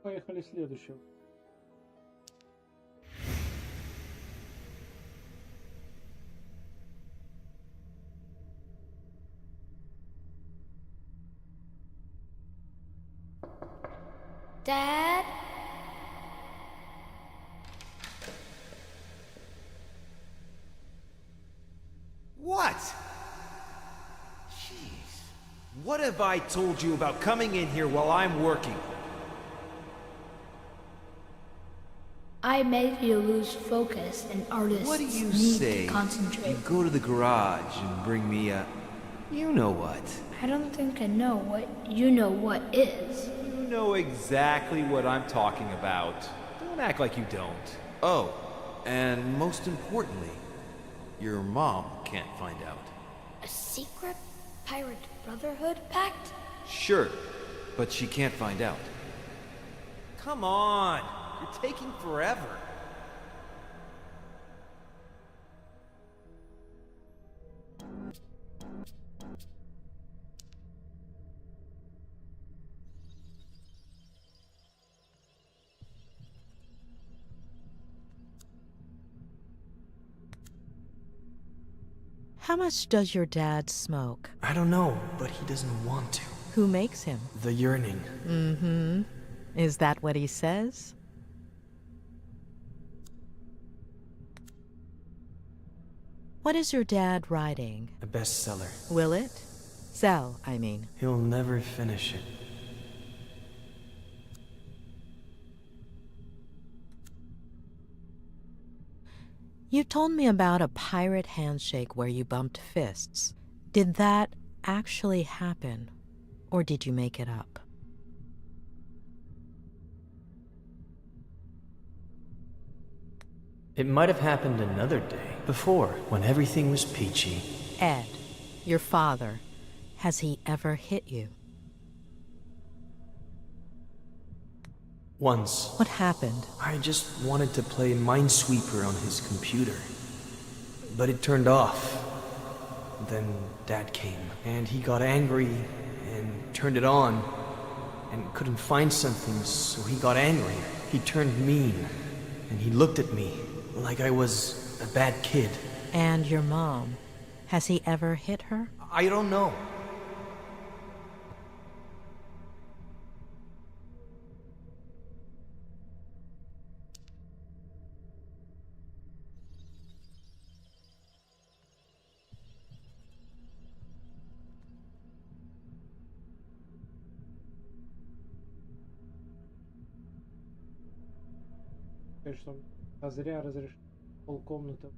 Поехали следующего. Dad? What? Jeez. What have I told you about coming in here while I'm working? I make you lose focus, and artists What do you need say? to concentrate. You go to the garage and bring me a... You know what? I don't think I know what you know what is. You know exactly what I'm talking about. Don't act like you don't. Oh, and most importantly, your mom can't find out. A secret pirate brotherhood pact? Sure, but she can't find out. Come on! You're taking forever. How much does your dad smoke? I don't know, but he doesn't want to. Who makes him? The yearning. Mm-hmm. Is that what he says? What is your dad writing? A bestseller. Will it? Sell, I mean. He'll never finish it. You told me about a pirate handshake where you bumped fists. Did that actually happen? Or did you make it up? It might have happened another day, before, when everything was peachy. Ed, your father, has he ever hit you? Once. What happened? I just wanted to play Minesweeper on his computer. But it turned off. Then Dad came, and he got angry, and turned it on, and couldn't find something, so he got angry. He turned mean, and he looked at me like I was a bad kid. And your mom, has he ever hit her? I don't know. Конечно, а зря разрешил полкомнаты.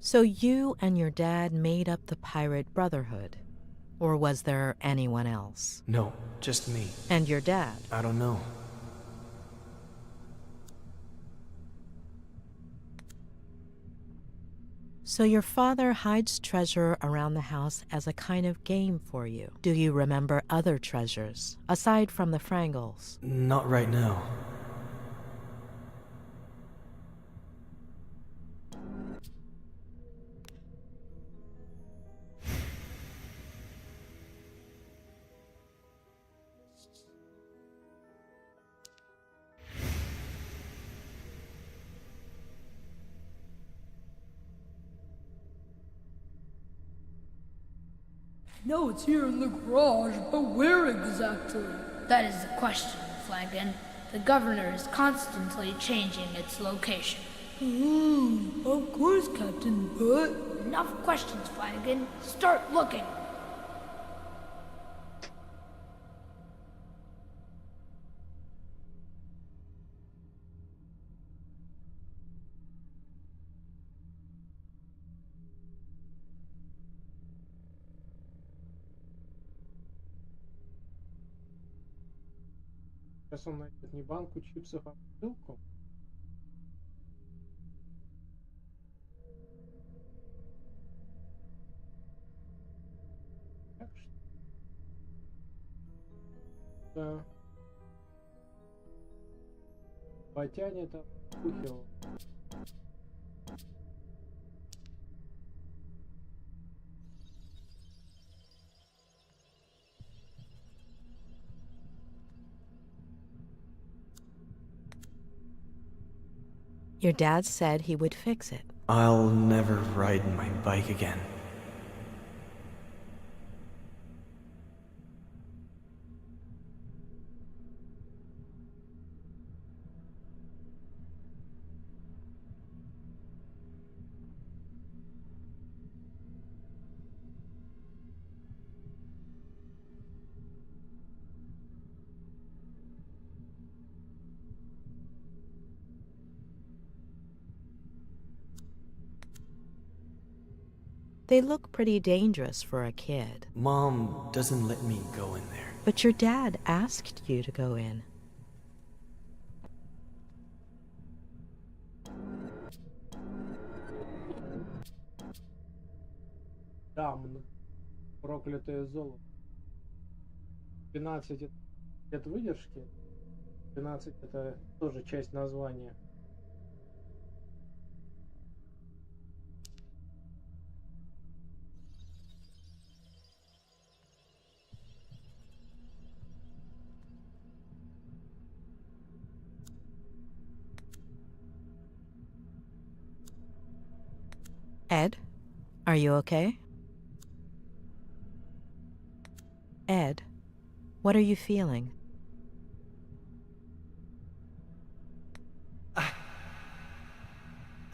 So you and your dad made up the pirate brotherhood? Or was there anyone else? No, just me. And your dad? I don't know. So your father hides treasure around the house as a kind of game for you. Do you remember other treasures, aside from the Frangles? Not right now. No, it's here in the garage, but where exactly? That is the question, Flanagan. The governor is constantly changing its location. Of course, Captain, but... Enough questions, Flanagan. Start looking. Сейчас он найдет не банку чипсов, а бутылку. Так что... Да. Потянет, а ухил. Your dad said he would fix it. I'll never ride my bike again. They look pretty dangerous for a kid. Mom doesn't let me go in there. But your dad asked you to go in. Дамн. Проклятое золото. 12 лет выдержки. 12 это тоже часть названия. Ed, are you okay? Ed, what are you feeling?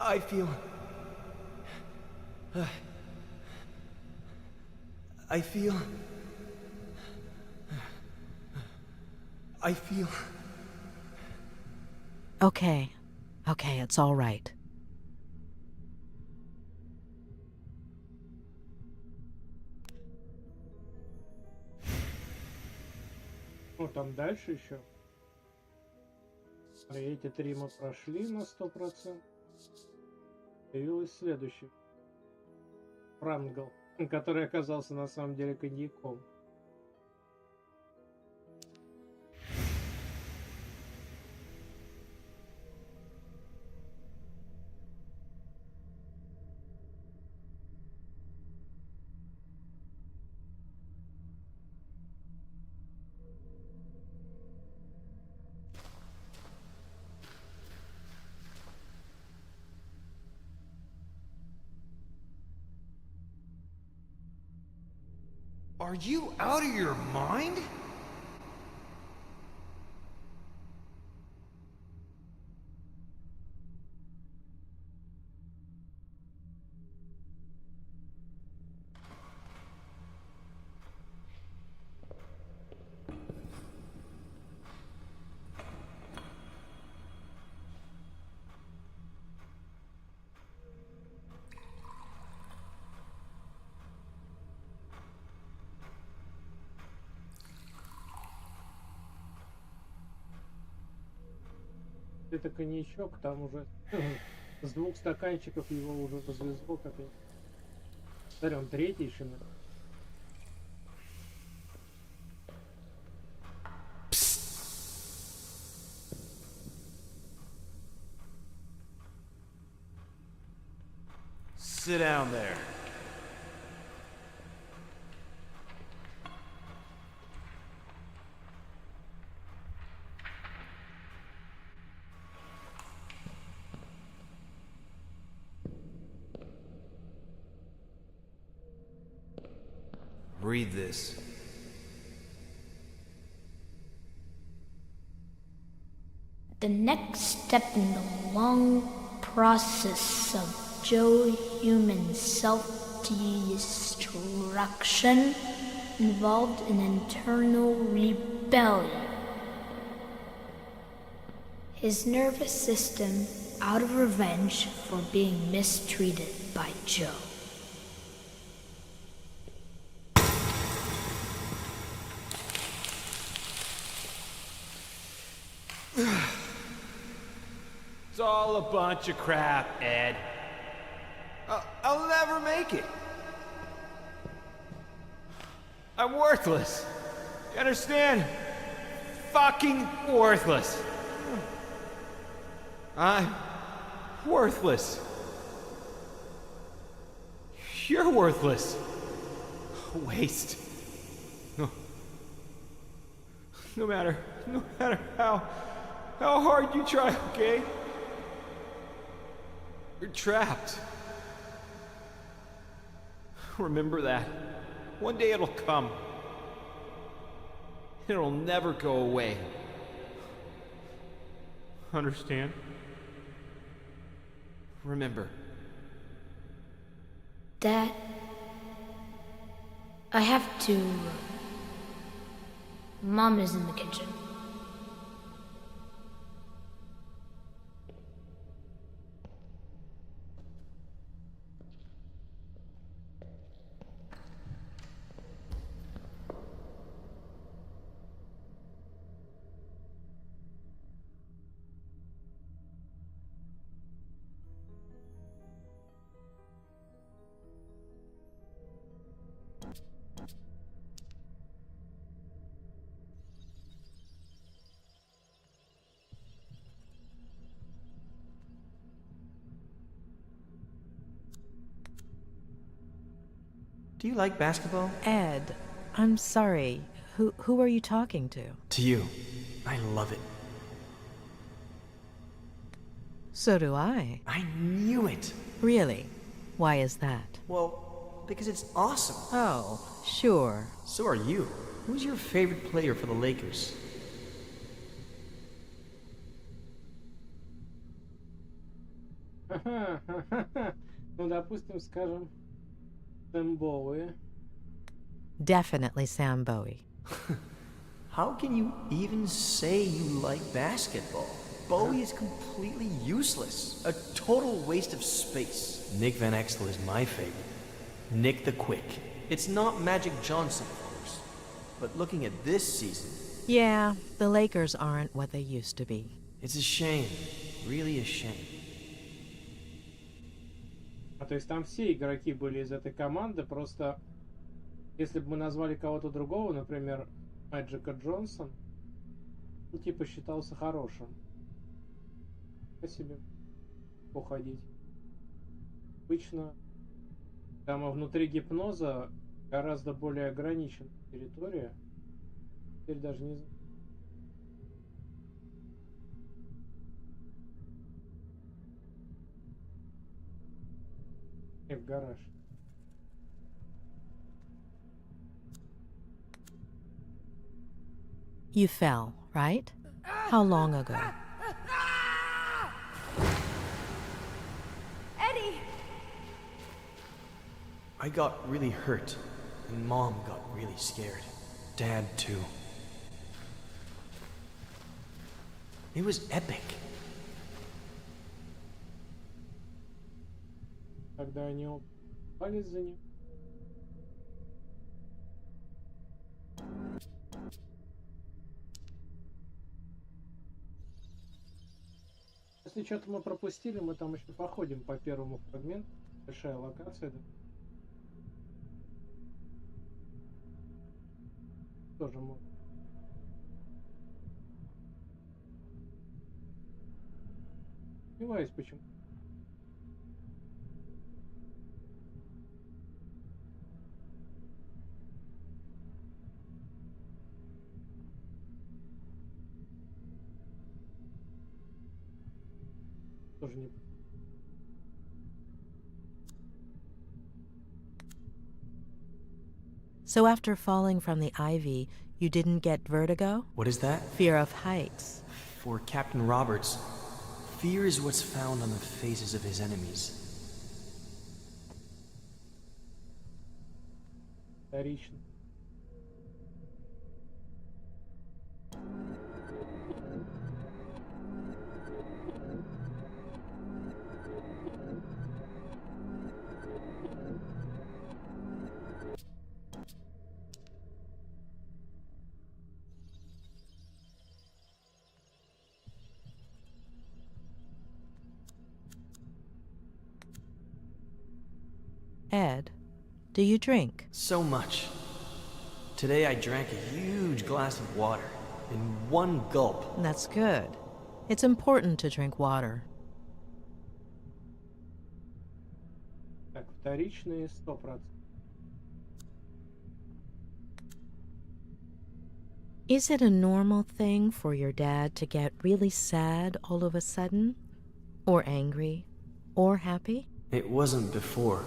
I feel... I feel... Okay, it's all right. Ну, там дальше еще. Эти 3 мы прошли на 100%. Появилась следующая. Франгл, который оказался на самом деле коньяком. Are you out of your mind? Это коньячок, там уже с 2 стаканчиков его уже развезло, как я. Смотри, он 3-й шинель. Sit down there. Read this. The next step in the long process of Joe human self-destruction involved an internal rebellion. His nervous system out of revenge for being mistreated by Joe. It's all a bunch of crap, Ed. I'll never make it. I'm worthless. You understand? Fucking worthless. I'm worthless. You're worthless. Waste. No matter how hard you try, okay? You're trapped. Remember that. One day it'll come. It'll never go away. Understand? Remember. Dad, I have to... Mom is in the kitchen. Do you like basketball? Ed, I'm sorry. Who are you talking to? To you. I love it. So do I. I knew it. Really? Why is that? Well, because it's awesome. Oh, sure. So are you. Who's your favorite player for the Lakers? Ну, допустим, скажем, Тэмбоуи. Definitely Sam Bowie. How can you even say you like basketball? Bowie is completely useless. A total waste of space. Nick Van Exel is my favorite. Nick the Quick. It's not Magic Johnson, of course. But looking at this season... Yeah, the Lakers aren't what they used to be. It's a shame. Really a shame. То есть там все игроки были из этой команды, просто если бы мы назвали кого-то другого, например, Мэджика Джонсон, он типа считался хорошим. По себе уходить. Обычно там внутри гипноза гораздо более ограниченная территория. Теперь даже не знаю. В гараж. You fell, right? How long ago? Eddie! I got really hurt, and Mom got really scared. Dad, too. It was epic. Когда они упали за ним. Если что-то мы пропустили, мы там еще походим по первому фрагменту. Большая локация, да? Тоже можно. Не понимаю, почему. Тоже не... So after falling from the ivy, you didn't get vertigo? What is that? Fear of heights. For Captain Roberts, fear is what's found on the faces of his enemies. Вторично. Ed, do you drink? So much. Today I drank a huge glass of water in one gulp. That's good. It's important to drink water. Так, вторичные 100%. Is it a normal thing for your dad to get really sad all of a sudden? Or angry? Or happy? It wasn't before.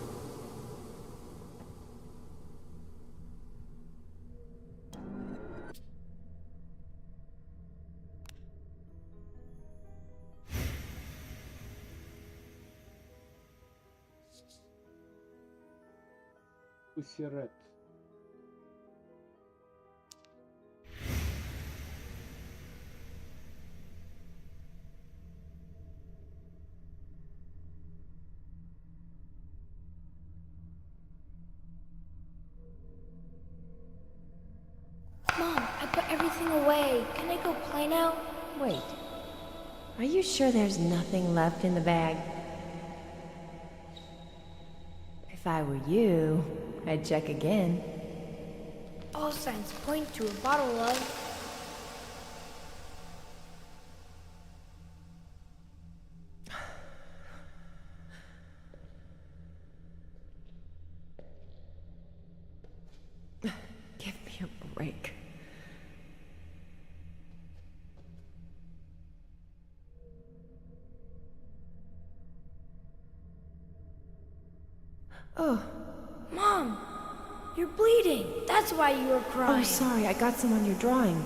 Пусирет. Mom, I put everything away. Can I go play now? Wait. Are you sure there's nothing left in the bag? If I were you, I'd check again. All signs point to a bottle of... Give me a break. Oh. Mom! You're bleeding! That's why you were crying! Oh, sorry, I got some on your drawing.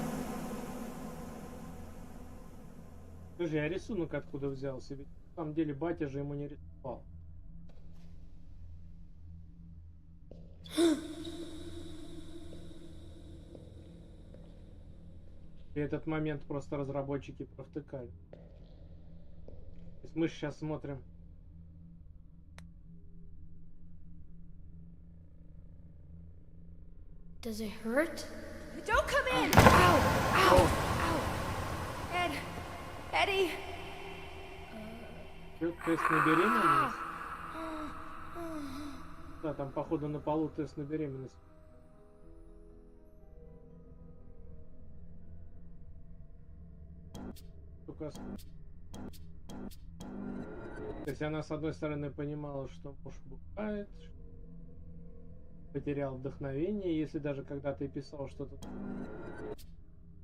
Слушай, а рисунок откуда взялся? Ведь на самом деле батя же ему не рисовал. И этот момент просто разработчики провтыкали. То есть мы сейчас смотрим. Does it hurt? Don't come in! Ow! Ow! Ow! Ed! Eddie! Тест на беременность? Да, там походу на полу тест на беременность. Только... То есть она с одной стороны понимала, что муж бухает, потерял вдохновение, если даже когда ты писал что-то,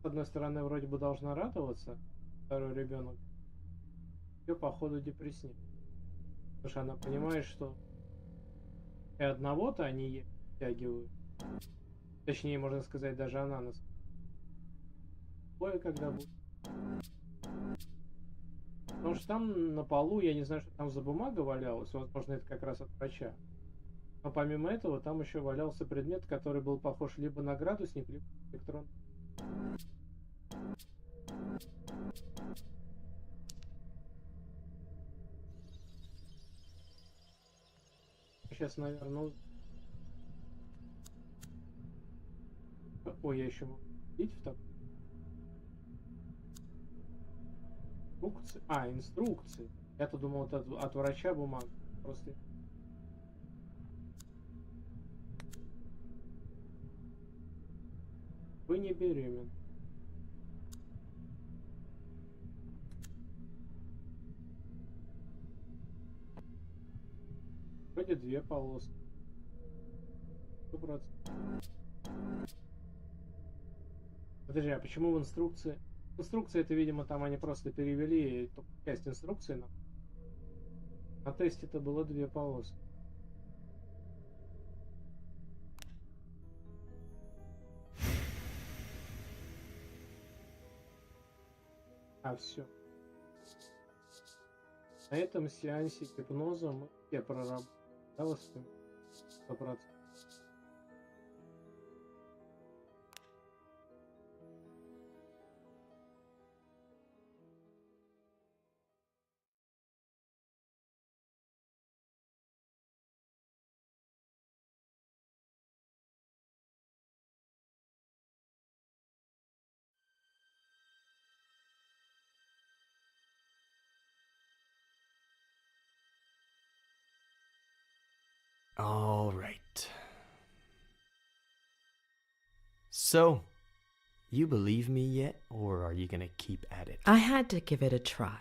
с одной стороны вроде бы должна радоваться, второй ребенок, ее походу депрессия, потому что она понимает, что и одного-то они ей втягивают, точнее можно сказать даже она нас, когда будет, потому что там на полу, я не знаю, что там за бумага валялась, возможно это как раз от врача. Но помимо этого, там еще валялся предмет, который был похож либо на градусник, либо на электрон. Сейчас, наверное... Ой, я еще могу видеть в таком. Инструкции. А, инструкции. Я-то думал, это от врача бумага. Просто... Вы не беременны. Вроде 2 полоски. 100%. Подожди, а почему в инструкции? Инструкция это, видимо, там они просто перевели часть инструкции. На тесте это было 2 полоски. А, все. На этом сеансе гипноза мы все проработали. Да, 100%. All right. So, you believe me yet, or are you gonna keep at it? I had to give it a try.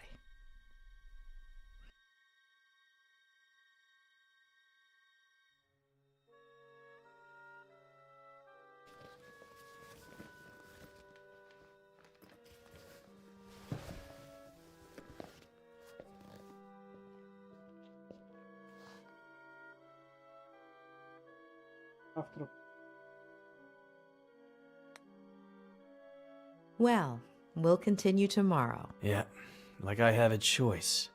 Автор. Well, we'll continue tomorrow. Yeah, like I have a choice.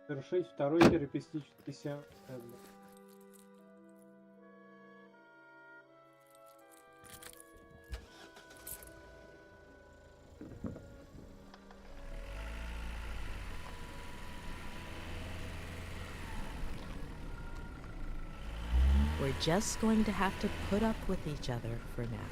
Совершить второй терапевтический сеанс. We're just going to have to put up with each other for now.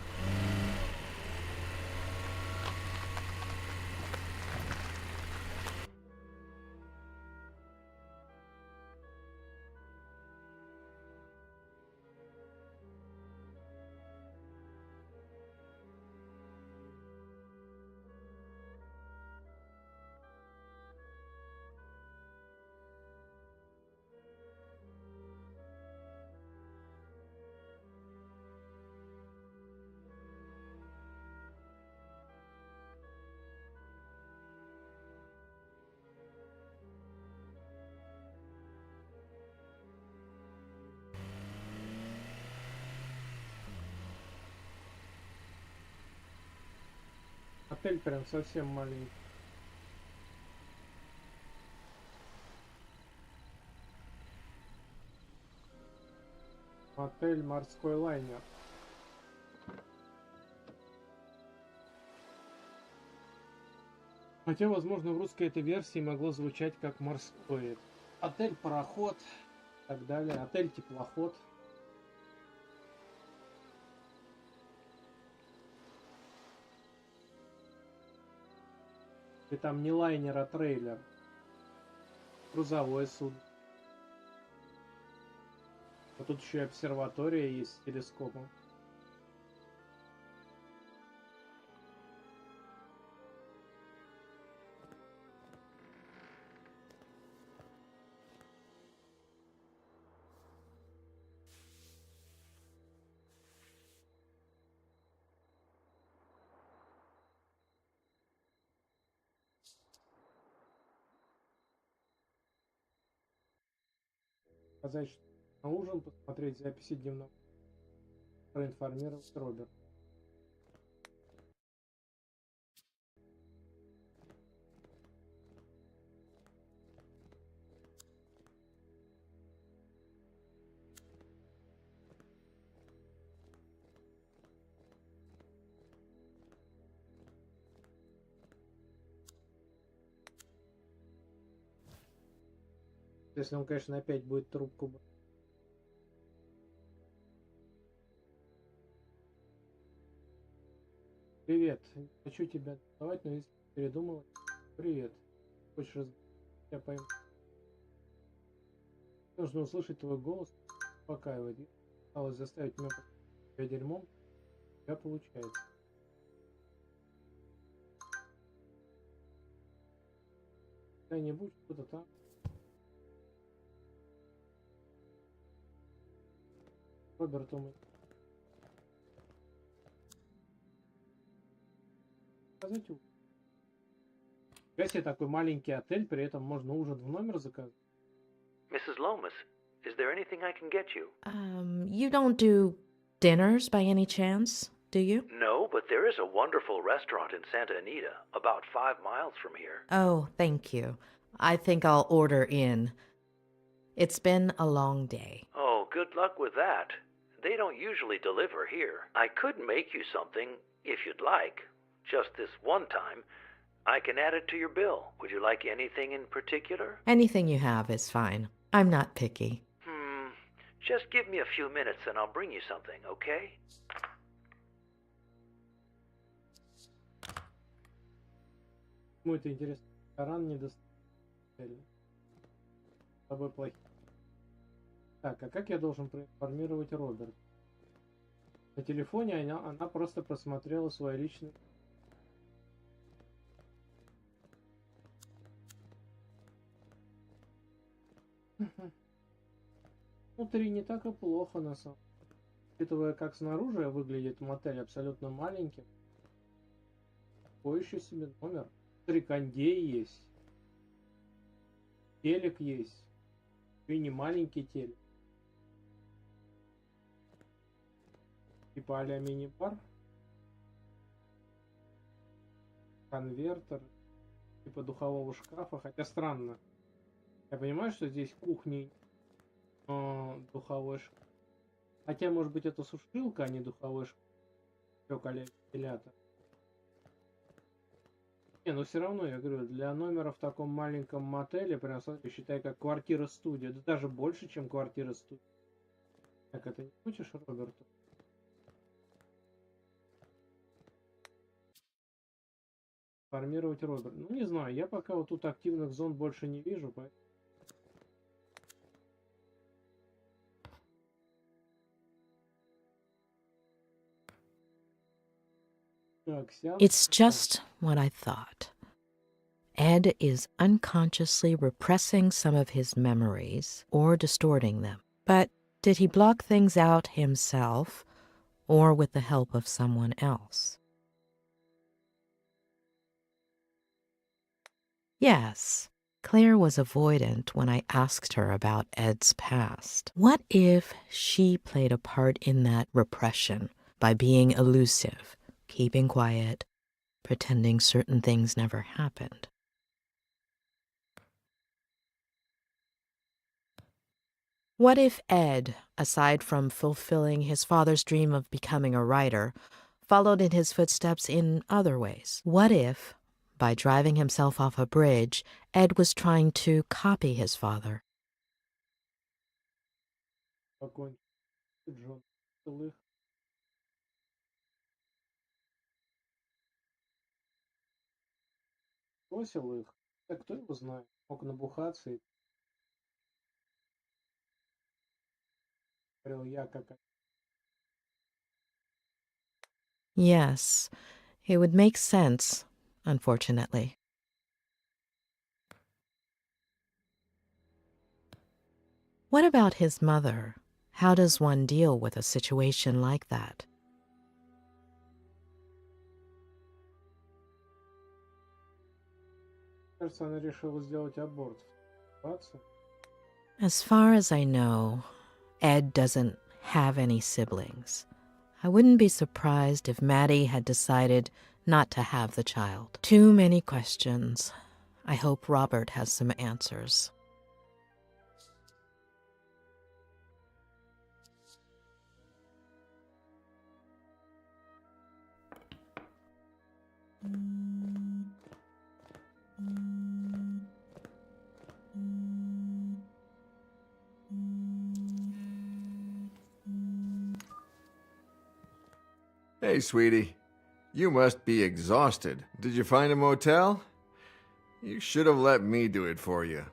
Отель прям совсем маленький. Отель «Морской лайнер». Хотя, возможно, в русской этой версии могло звучать как «морской». Отель «Пароход» и так далее. Отель «Теплоход». И там не лайнер, а трейлер. Грузовое судно. А тут еще и обсерватория есть с телескопом. Сказать, что на ужин, посмотреть записи дневного, проинформировать Роберт. Если он, конечно, опять будет трубку. Привет. Не хочу тебя доставать, но если передумала... Привет. Хочешь я пойму? Нужно услышать твой голос, успокаивает. Осталось заставить меня тебя дерьмом. У тебя получается. Когда-нибудь что-то там. Роберт умный. Сказать ужин. Если такой маленький отель, при этом можно ужин в номер заказать. Mrs. Lomas, is there anything I can get you? You don't do dinners by any chance, do you? No, but there is a wonderful restaurant in Santa Anita, about 5 miles from here. Oh, thank you. I think I'll order in. It's been a long day. Oh, good luck with that. They don't usually deliver here. I could make you something, if you'd like. Just this one time. I can add it to your bill. Would you like anything in particular? Anything you have is fine. I'm not picky. Just give me a few minutes and I'll bring you something, okay? Кому это интересно? Ресторан недоступен. С тобой плохие. Так, а как я должен проинформировать Роберт? На телефоне она просто просмотрела свой личный... Внутри не так и плохо, на самом деле. Учитывая, как снаружи выглядит мотель абсолютно маленьким. Какой еще себе номер? Кондей есть. Телек есть. И не маленький телек. Типа а-ля мини-бар. Конвертер. Типа духового шкафа. Хотя странно. Я понимаю, что здесь кухни, духовой шкаф. Хотя, может быть, это сушилка, а не духовой шкаф. Вентилятор. Не, но все равно, я говорю, для номера в таком маленьком мотеле, прям, считай, как квартира-студия. Да даже больше, чем квартира-студия. Так, это не хочешь, Роберту? Формировать Роберт. Ну, не знаю, я пока вот тут активных зон больше не вижу, поэтому... It's just what I thought. Ed is unconsciously repressing some of his memories or distorting them. But did he block things out himself or with the help of someone else? Yes, Claire was avoidant when I asked her about Ed's past. What if she played a part in that repression by being elusive, keeping quiet, pretending certain things never happened? What if Ed, aside from fulfilling his father's dream of becoming a writer, followed in his footsteps in other ways? What if, by driving himself off a bridge, Ed was trying to copy his father? Бросил их. Так кто его знает? Мог набухаться и... Говорил я как... Yes, it would make sense, unfortunately. What about his mother? How does one deal with a situation like that? Кажется, она решила сделать аборт. As far as I know, Ed doesn't have any siblings. I wouldn't be surprised if Maddie had decided not to have the child. Too many questions. I hope Robert has some answers. Hey, sweetie. You must be exhausted. Did you find a motel? You should have let me do it for you.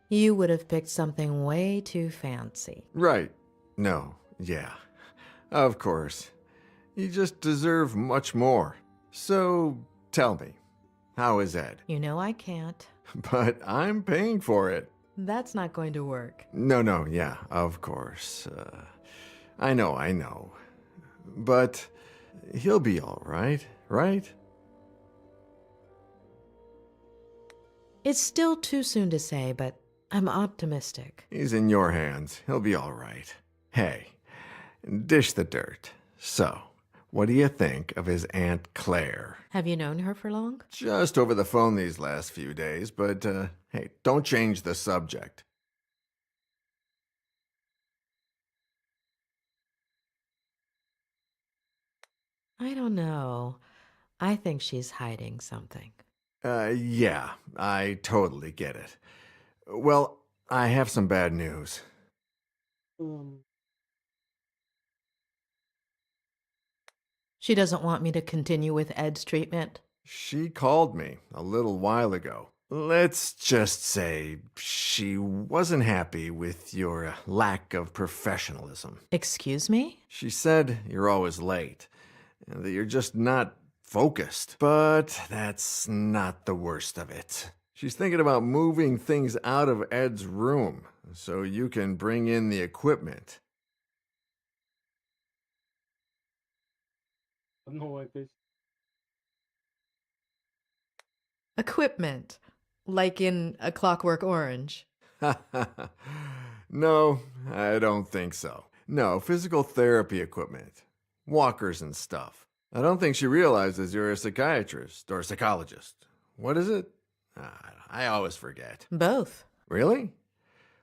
You would have picked something way too fancy. Right. No. Yeah. Of course. You just deserve much more. So, tell me, how is Ed? You know I can't. But I'm paying for it. That's not going to work. No, yeah, of course. I know. But he'll be all right, right? It's still too soon to say, but I'm optimistic. He's in your hands. He'll be all right. Hey, dish the dirt. So, what do you think of his Aunt Claire? Have you known her for long? Just over the phone these last few days, but, hey, don't change the subject. I don't know. I think she's hiding something. Yeah, I totally get it. Well, I have some bad news. She doesn't want me to continue with Ed's treatment. She called me a little while ago. Let's just say she wasn't happy with your lack of professionalism. Excuse me? She said you're always late, and that you're just not focused. But that's not the worst of it. She's thinking about moving things out of Ed's room so you can bring in the equipment. Ну, опять. Equipment. Like in A Clockwork Orange. No, I don't think so. No, physical therapy equipment. Walkers and stuff. I don't think she realizes you're a psychiatrist or psychologist. What is it? I always forget. Both. Really?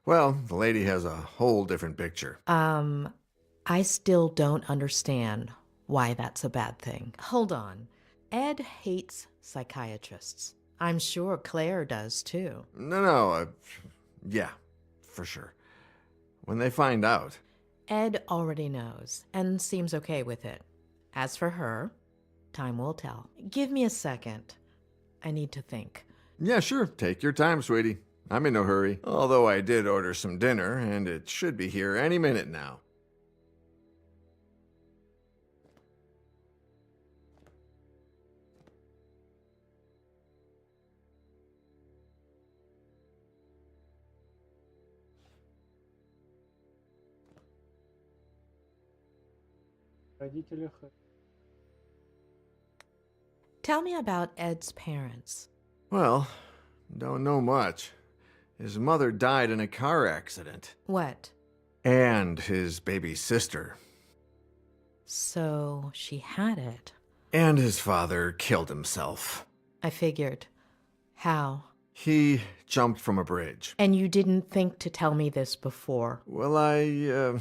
Well, the lady has a whole different picture. I still don't understand why that's a bad thing. Hold on. Ed hates psychiatrists. I'm sure Claire does too. No, yeah, for sure. When they find out. Ed already knows and seems okay with it. As for her, time will tell. Give me a second. I need to think. Yeah, sure. Take your time, sweetie. I'm in no hurry. Although I did order some dinner, and it should be here any minute now. Родителях. Tell me about Ed's parents. Well, don't know much. His mother died in a car accident. What? And his baby sister. So she had it. And his father killed himself. I figured. How? He jumped from a bridge. And you didn't think to tell me this before? Well,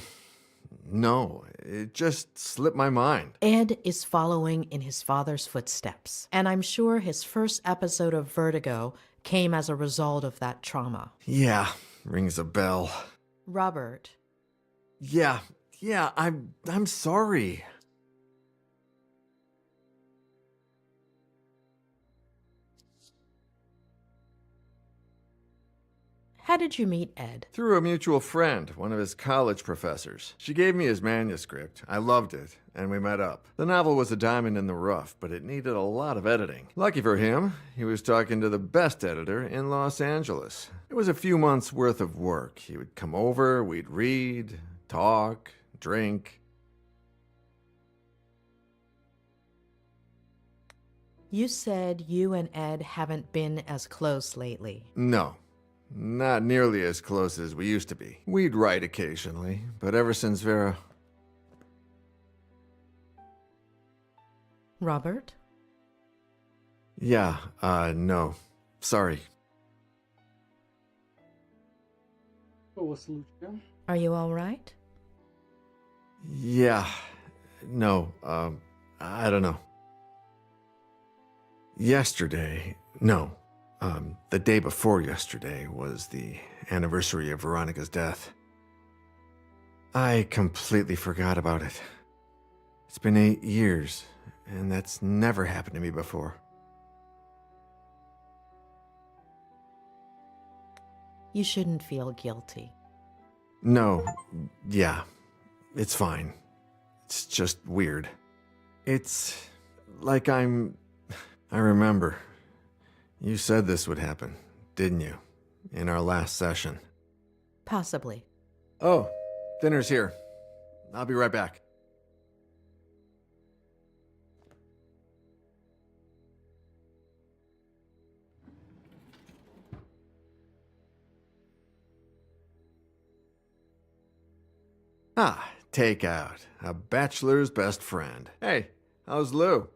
no, it just slipped my mind. Ed is following in his father's footsteps, and I'm sure his first episode of Vertigo came as a result of that trauma. Yeah, rings a bell. Robert. Yeah, I'm sorry. How did you meet Ed? Through a mutual friend, one of his college professors. She gave me his manuscript. I loved it, and we met up. The novel was a diamond in the rough, but it needed a lot of editing. Lucky for him, he was talking to the best editor in Los Angeles. It was a few months' worth of work. He would come over, we'd read, talk, drink. You said you and Ed haven't been as close lately. No. Not nearly as close as we used to be. We'd write occasionally, but ever since Vera... Robert? Yeah, no. Sorry. Are you all right? Yeah. No, I don't know. Yesterday... No. The day before yesterday was the anniversary of Veronica's death. I completely forgot about it. It's been 8 years, and that's never happened to me before. You shouldn't feel guilty. No, yeah, it's fine. It's just weird. It's like I remember. You said this would happen, didn't you? In our last session. Possibly. Oh, dinner's here. I'll be right back. Ah, takeout. A bachelor's best friend. Hey, how's Lou?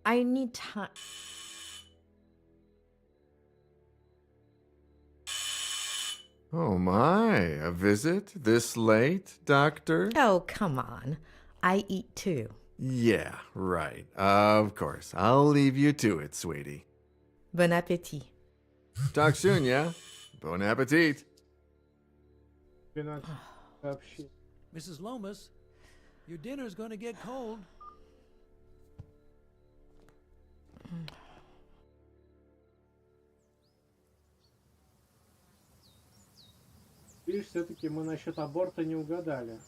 I need time. Oh my, a visit this late, Doctor? Oh, come on. I eat too. Yeah, right. Of course. I'll leave you to it, sweetie. Bon appétit. Talk soon, yeah? Bon appetit. Mrs. Lomas, Your dinner's gonna get cold. Видишь, все-таки мы насчет аборта не угадали.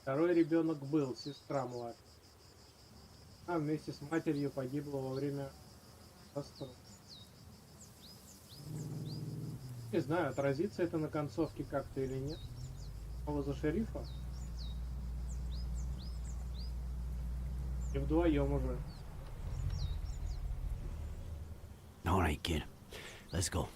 Второй ребенок был, сестра младшая. А вместе с матерью погибла во время катастрофы. Не знаю, отразится это на концовке как-то или нет. Снова за шерифа? И вдвоем уже. All right, kid. Let's go.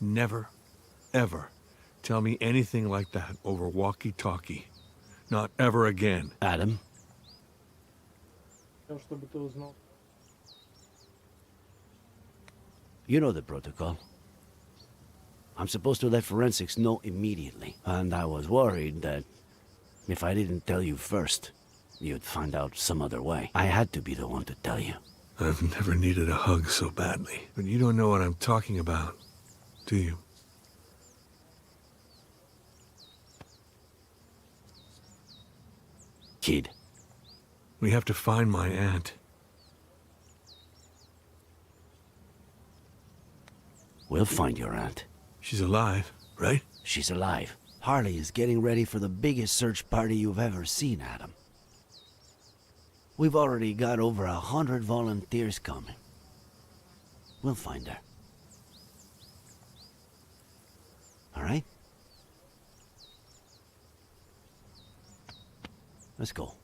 Never, ever tell me anything like that over walkie-talkie. Not ever again. Adam? Чтобы ты узнал. You know the protocol. I'm supposed to let forensics know immediately. And I was worried that if I didn't tell you first, you'd find out some other way. I had to be the one to tell you. I've never needed a hug so badly. But you don't know what I'm talking about, do you? Kid. We have to find my aunt. We'll find your aunt. She's alive, right? She's alive. Harley is getting ready for the biggest search party you've ever seen, Adam. We've already got over 100 volunteers coming. We'll find her. All right? Let's go.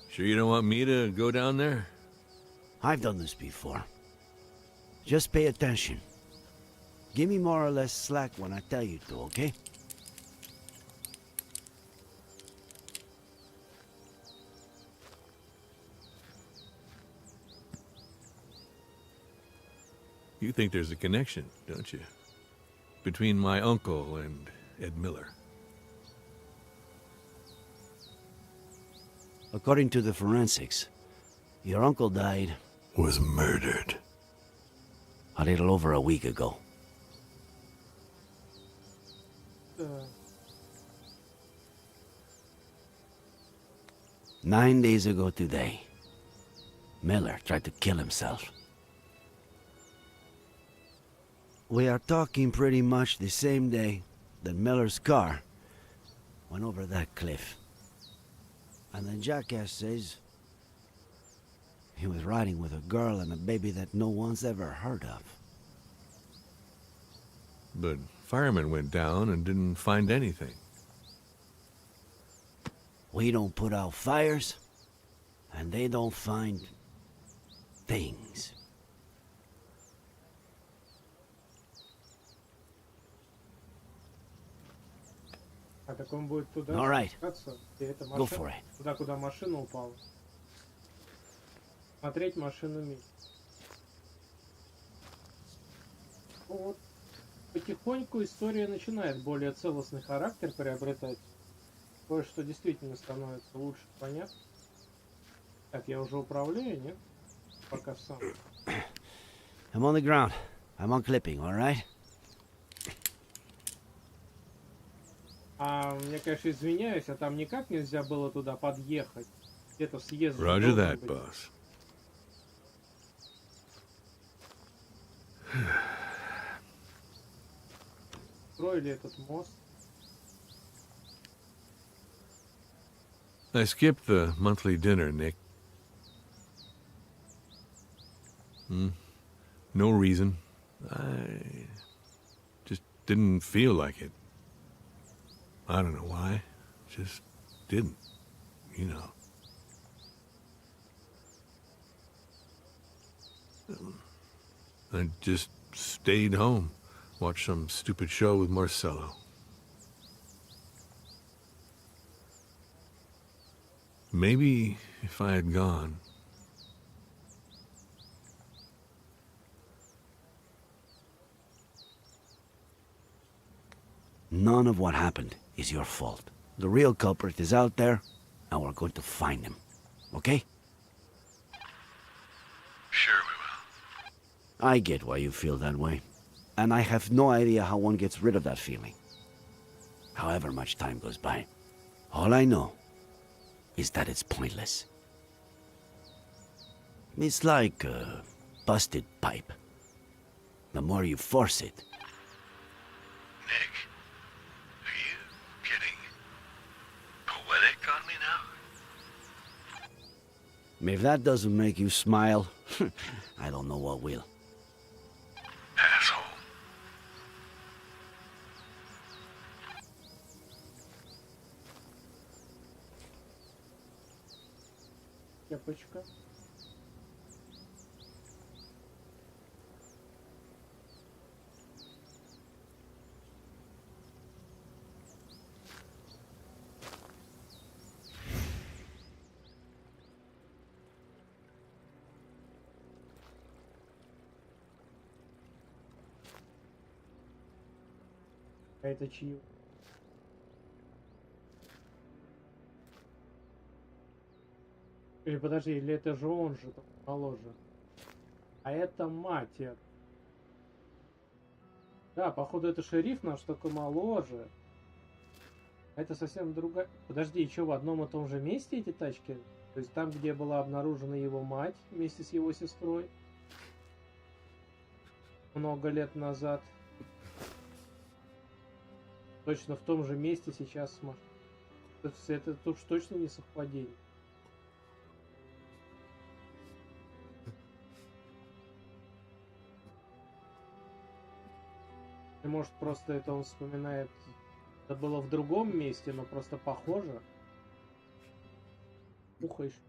Sure you don't want me to go down there? I've done this before. Just pay attention. Give me more or less slack when I tell you to, okay? You think there's a connection, don't you? Between my uncle and Ed Miller. According to the forensics, your uncle died... Was murdered. A little over a week ago. 9 days ago today, Miller tried to kill himself. We are talking pretty much the same day that Miller's car went over that cliff. And the jackass says he was riding with a girl and a baby that no one's ever heard of. But firemen went down and didn't find anything. We don't put out fires, and they don't find things. А так он будет туда All right. спускаться, где эта Go for машина, it. туда, куда машина упала. Смотреть машину мимо. Ну вот, потихоньку история начинает более целостный характер приобретать. Кое-что действительно становится лучше понятно. Так, я уже управляю, нет? Пока сам. I'm on the ground. I'm on clipping, all right? А мне, конечно, извиняюсь, а там никак нельзя было туда подъехать. Где-то съезд. Roger that, boss. Строили этот мост. I skipped the monthly dinner, Nick. No reason. I just didn't feel like it. I don't know why. Just didn't, you know. I just stayed home, watched some stupid show with Marcello. Maybe if I had gone, None of what happened is your fault. The real culprit is out there, and we're going to find him. Okay? Sure we will. I get why you feel that way. And I have no idea how one gets rid of that feeling. However much time goes by. All I know is that it's pointless. It's like a busted pipe. The more you force it... Nick, are you getting poetic on me now? If that doesn't make you smile, I don't know what will. Asshole. Кепочка. А это чьи? Или подожди, или это же он же моложе? А это мать. Да, походу это шериф наш, только моложе. А это совсем другая... Подожди, и что, в одном и том же месте эти тачки? То есть там, где была обнаружена его мать вместе с его сестрой много лет назад. Точно в том же месте сейчас машина. Это уж точно не совпадение. И может просто это он вспоминает, это было в другом месте, но просто похоже. Ухаешь.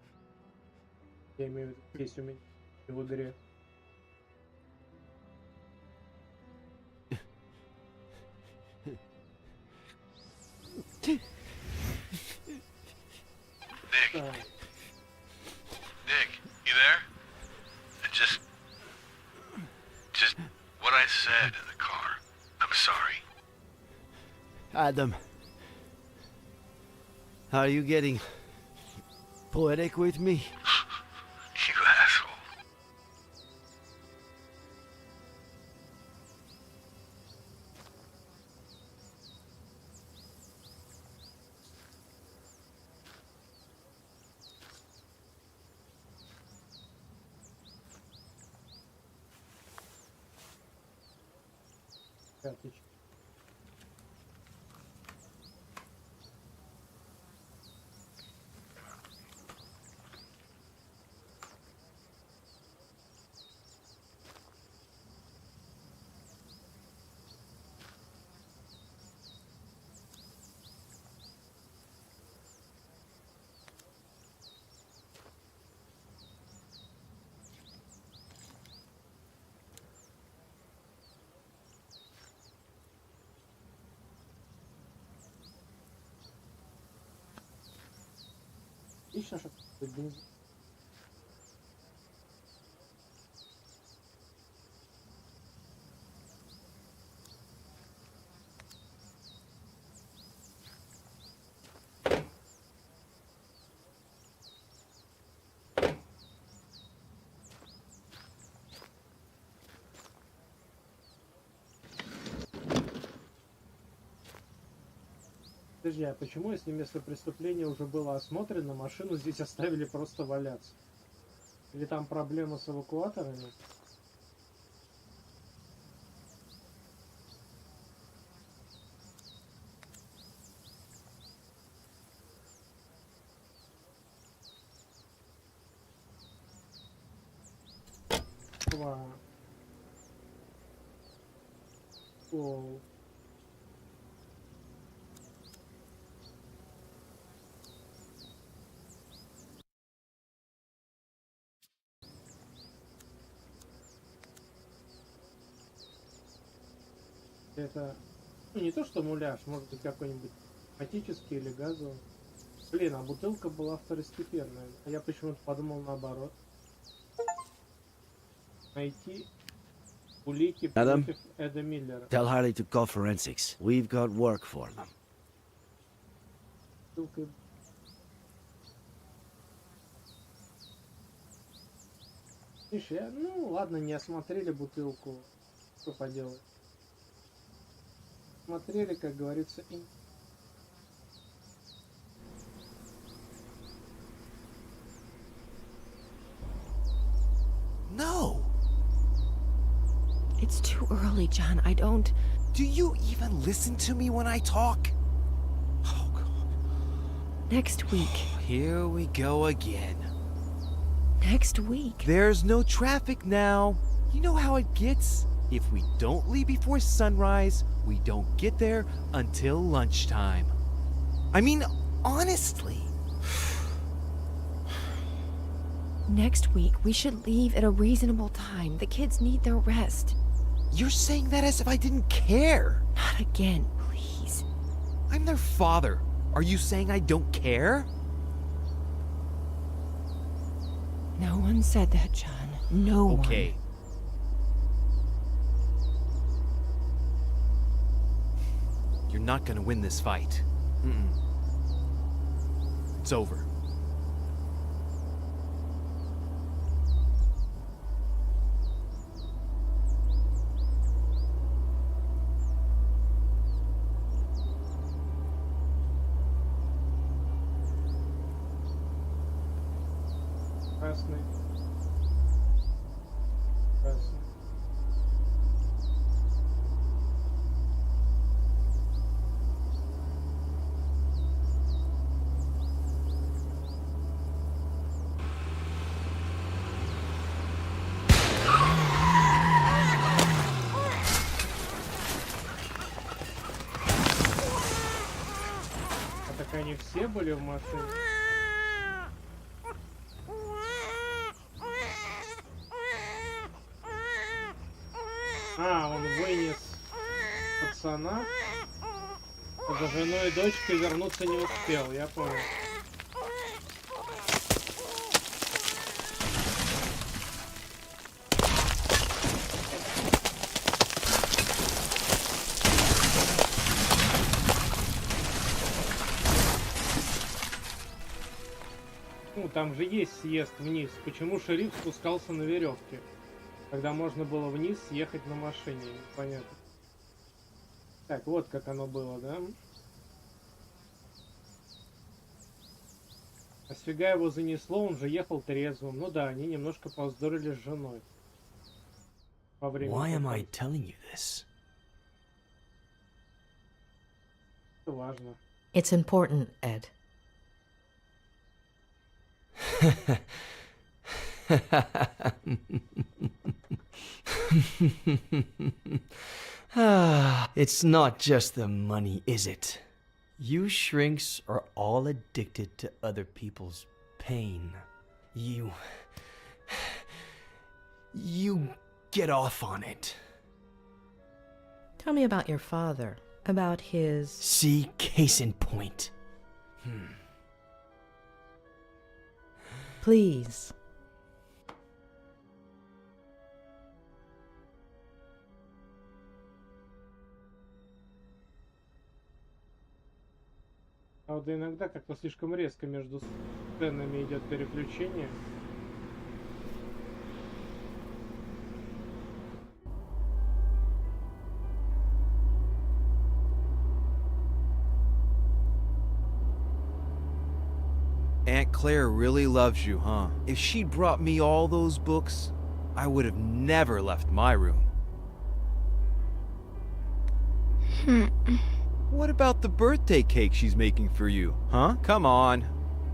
Я имею в виду, есть у меня в игре. Nick. Nick, you there? Just what I said in the car. I'm sorry. Adam, are you getting poetic with me? You asshole. Отлично. Отлично, что бензин. Подожди, а почему, если место преступления уже было осмотрено, машину здесь оставили просто валяться? Или там проблема с эвакуаторами? Оу. Это, ну, не то что муляж, может быть какой-нибудь автоматический или газовый. Блин, а бутылка была второстепенная. А я почему-то подумал наоборот. Найти Улики Adam? против Эда Миллера. Tell Harley to call forensics. We've got work for them. Ссылка. Слушай, ну ладно, не осмотрели бутылку. Что поделать? Смотрели, как говорится, и... No! It's too early, John. I don't... Do you even listen to me when I talk? Oh, God. Next week. Here we go again. Next week. There's no traffic now. You know how it gets? If we don't leave before sunrise, we don't get there until lunchtime. I mean, honestly. Next week, we should leave at a reasonable time. The kids need their rest. You're saying that as if I didn't care. Not again, please. I'm their father. Are you saying I don't care? No one said that, John. No one. Okay. You're not gonna win this fight. Mm-mm. It's over. Красный. Красный. А так они все были в машине? А, он вынес пацана, а за женой и дочкой вернуться не успел, я понял. Ну, там же есть съезд вниз. Почему шериф спускался на веревке? Когда можно было вниз съехать на машине, непонятно. Так, вот как оно было, да? А сфига его занесло, он же ехал трезвым. Ну да, они немножко повздорили с женой. Во время... Why am I telling you this? Это важно. It's important, Ed. It's not just the money, is it? You shrinks are all addicted to other people's pain. You get off on it. Tell me about your father. About his... See, case in point. Please. А вот иногда как-то слишком резко между сценами идет переключение. Aunt Claire really loves you, huh? If she'd brought me all those books, I would have never left my room. What about the birthday cake she's making for you, huh? Come on.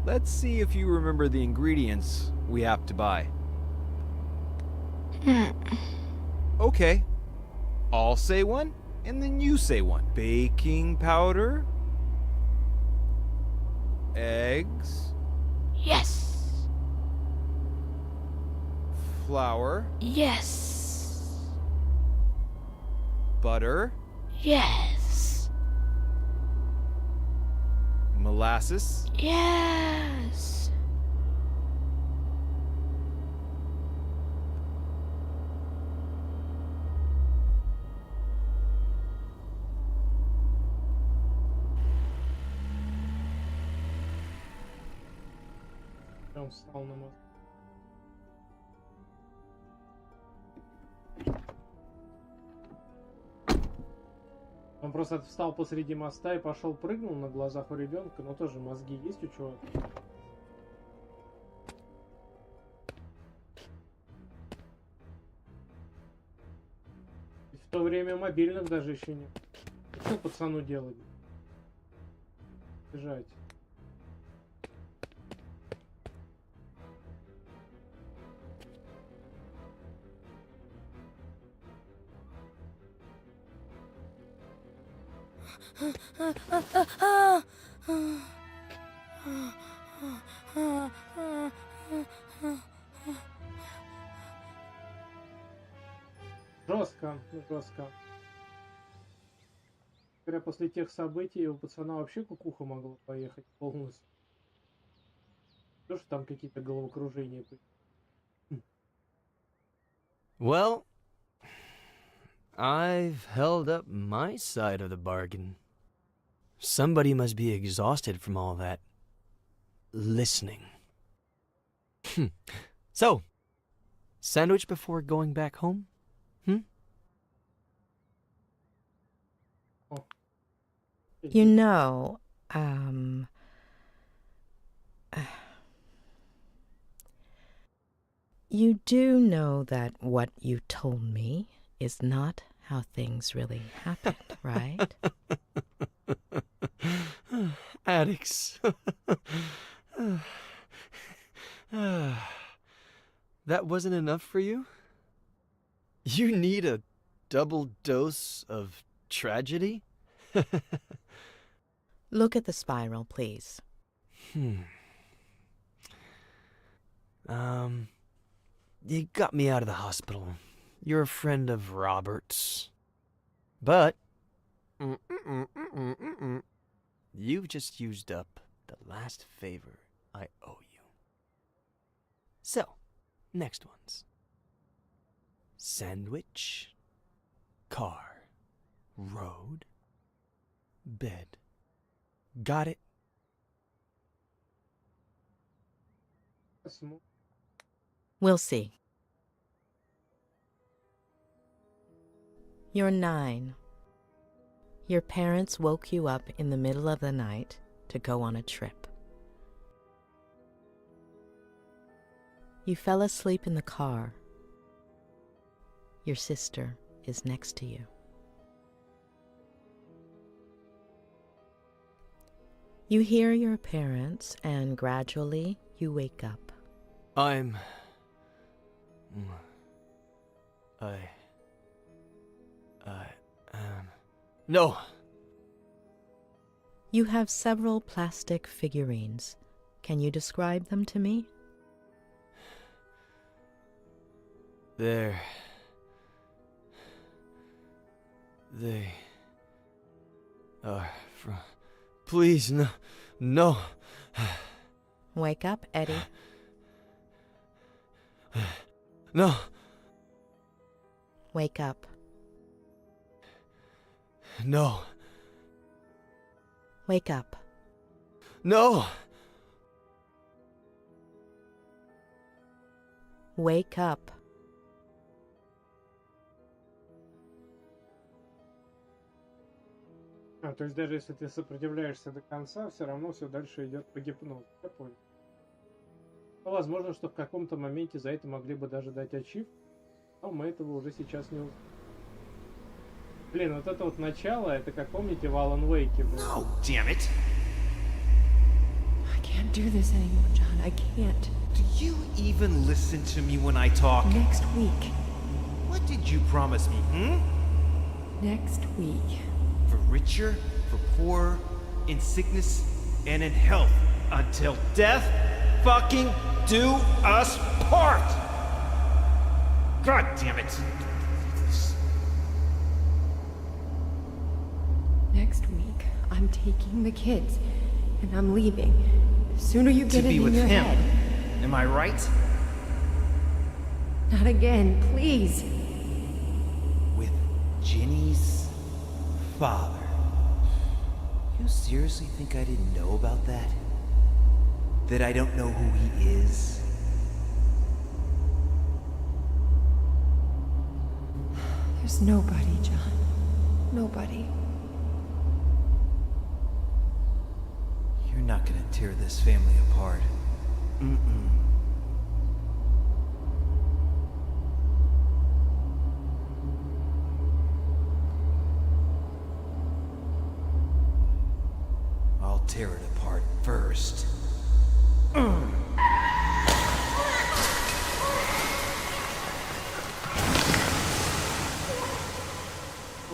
Let's see if you remember the ingredients we have to buy. Okay. I'll say one, and then you say one. Baking powder? Eggs? Yes. Flour? Yes. Butter? Yes. Molasses? Yes. Он встал на мост. Он просто встал посреди моста и пошел прыгнул на глазах у ребенка, но тоже мозги есть у чувака. В то время мобильных даже еще нет. Что пацану делать? Бежать. Жестко, жестко. Говоря, после тех событий у пацана вообще кукуха могла поехать полностью. То, что там какие-то головокружения. Well, I've held up my side of the bargain. Somebody must be exhausted from all that listening. So, sandwich before going back home? You know, you do know that what you told me is not how things really happened, right? Addicts. That wasn't enough for you? You need a double dose of tragedy? Look at the spiral, please. You got me out of the hospital. You're a friend of Robert's. But you've just used up the last favor I owe you. So, next ones. Sandwich, car, road, bed. Got it? We'll see. You're 9. Your parents woke you up in the middle of the night to go on a trip. You fell asleep in the car. Your sister is next to you. You hear your parents, and gradually you wake up. No. You have several plastic figurines. Can you describe them to me? They are from... Please, no. Wake up, Eddie. No. Wake up. No. Wake up. No. Wake up. То есть даже если ты сопротивляешься до конца, все равно все дальше идет по гипнозу. Я понял. Ну, возможно, что в каком-то моменте за это могли бы даже дать ачив, но мы этого уже сейчас не узнаем. Блин, вот это вот начало, это как помните в Alan Wake было. No, damn it! I can't do this anymore, John. I can't. Do you even listen to me when I talk? Next week. What did you promise me, Next week. For richer, for poorer, in sickness, and in health, until death fucking do us part! God damn it! Next week, I'm taking the kids, and I'm leaving. The sooner you get To it be in with your him. head. Am I right? Not again, please. With Ginny's father. You seriously think I didn't know about that? that I don't know who he is? There's nobody, John. Nobody. You're not gonna tear this family apart. Mm-mm. I'll tear it apart first. Ну,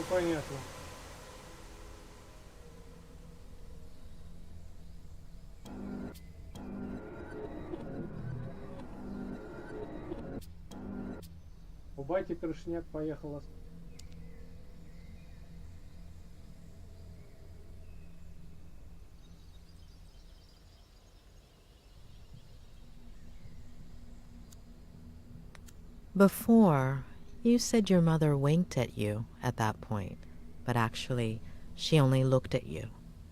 понятно. У бати крышняк поехала. Before, you said your mother winked at you at that point, but actually, she only looked at you.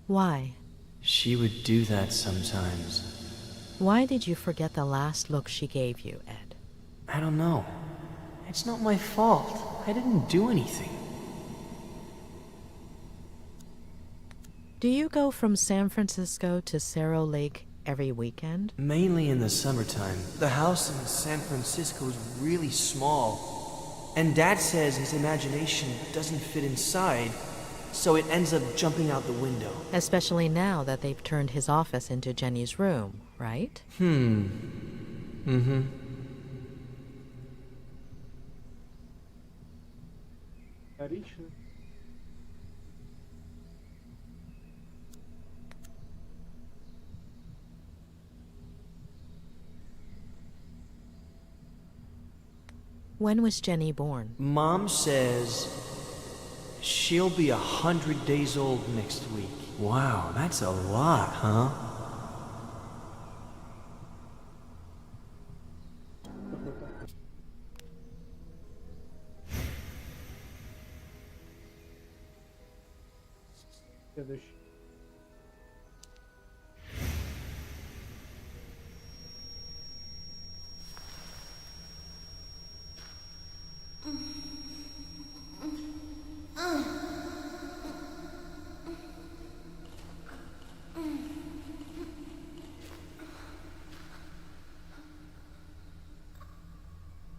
Why? She would do that sometimes. Why did you forget the last look she gave you, Ed? I don't know. It's not my fault. I didn't do anything. Do you go from San Francisco to Cerro Lake every weekend? Mainly in the summertime. The house in San Francisco is really small. And Dad says his imagination doesn't fit inside, so it ends up jumping out the window. Especially now that they've turned his office into Jenny's room, right? Mm-hmm. Вторично. When was Jenny born? Mom says she'll be 100 days old next week. Wow, that's a lot, huh? Следующий.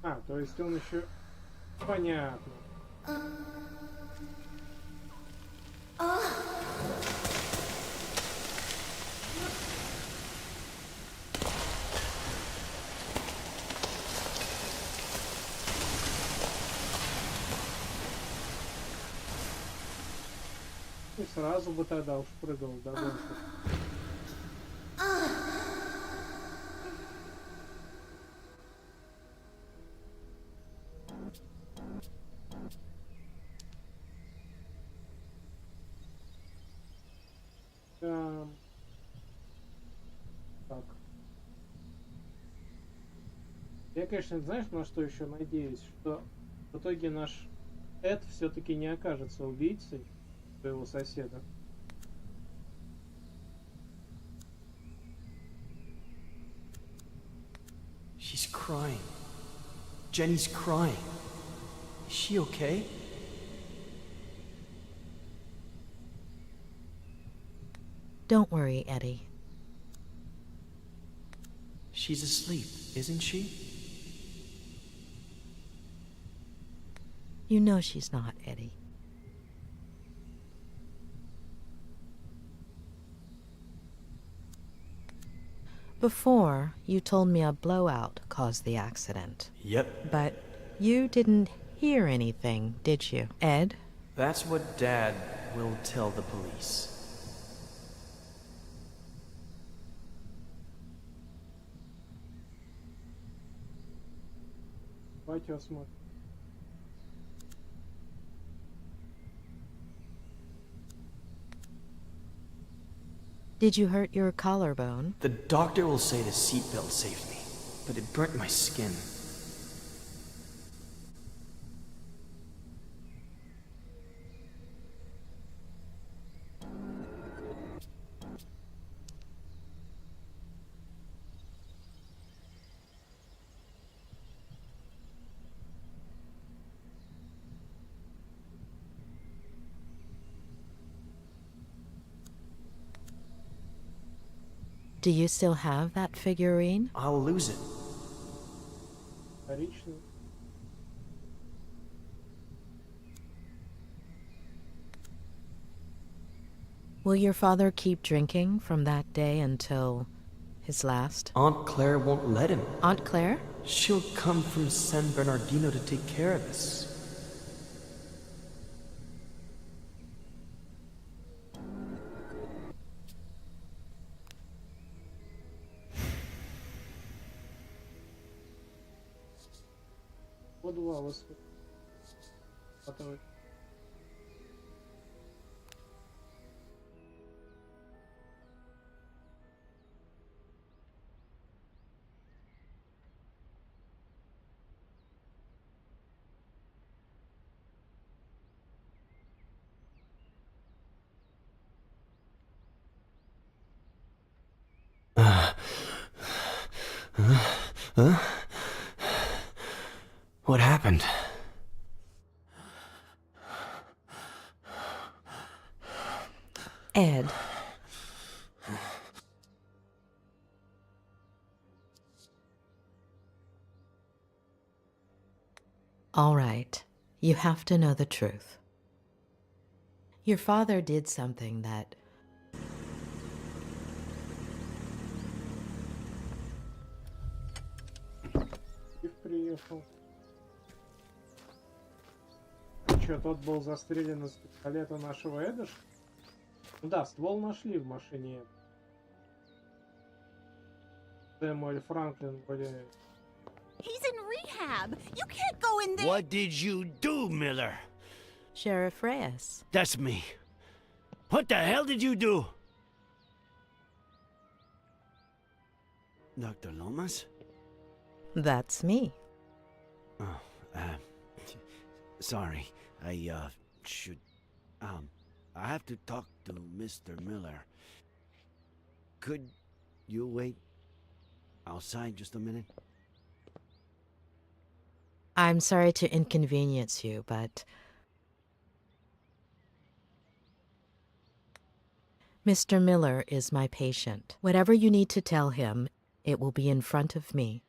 А, то есть он еще... Понятно. И сразу бы тогда уж прыгал догонку. Так. Я, конечно, знаешь, на что еще надеюсь, что в итоге наш Эд все-таки не окажется убийцей своего соседа. She's crying. Jenny's crying. Is she okay? Don't worry, Eddie. She's asleep, isn't she? You know she's not, Eddie. Before, you told me a blowout caused the accident. Yep. But you didn't hear anything, did you, Ed? That's what Dad will tell the police. Давайте осмотрим. Did you hurt your collarbone? The doctor will say the seatbelt saved me, but it burnt my skin. Do you still have that figurine? I'll lose it. Вторичный. Will your father keep drinking from that day until his last? Aunt Claire won't let him. Aunt Claire? She'll come from San Bernardino to take care of us. По два высоко. Потом. Huh? What happened? Ed. All right, you have to know the truth. Your father did something that... И приехал. Че, тот был застрелен из пистолета нашего Эда? Да, ствол нашли в машине. Сэмюэль Франклин были... He's in rehab. You can't go in there. What did you do, Miller? Sheriff Reyes. That's me. What the hell did you do? Dr. Lomas? That's me. Oh, sorry. I should... I have to talk to Mr. Miller. Could you wait outside just a minute? I'm sorry to inconvenience you, but... Mr. Miller is my patient. Whatever you need to tell him, it will be in front of me.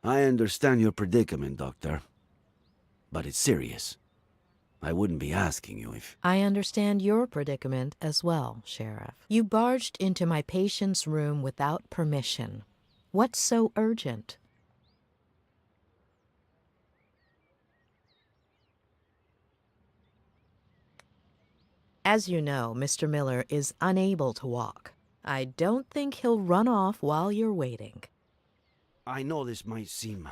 I understand your predicament, Doctor. But it's serious. I wouldn't be asking you if... I understand your predicament as well, Sheriff. You barged into my patient's room without permission. What's so urgent? As you know, Mr. Miller is unable to walk. I don't think he'll run off while you're waiting. I know this might seem,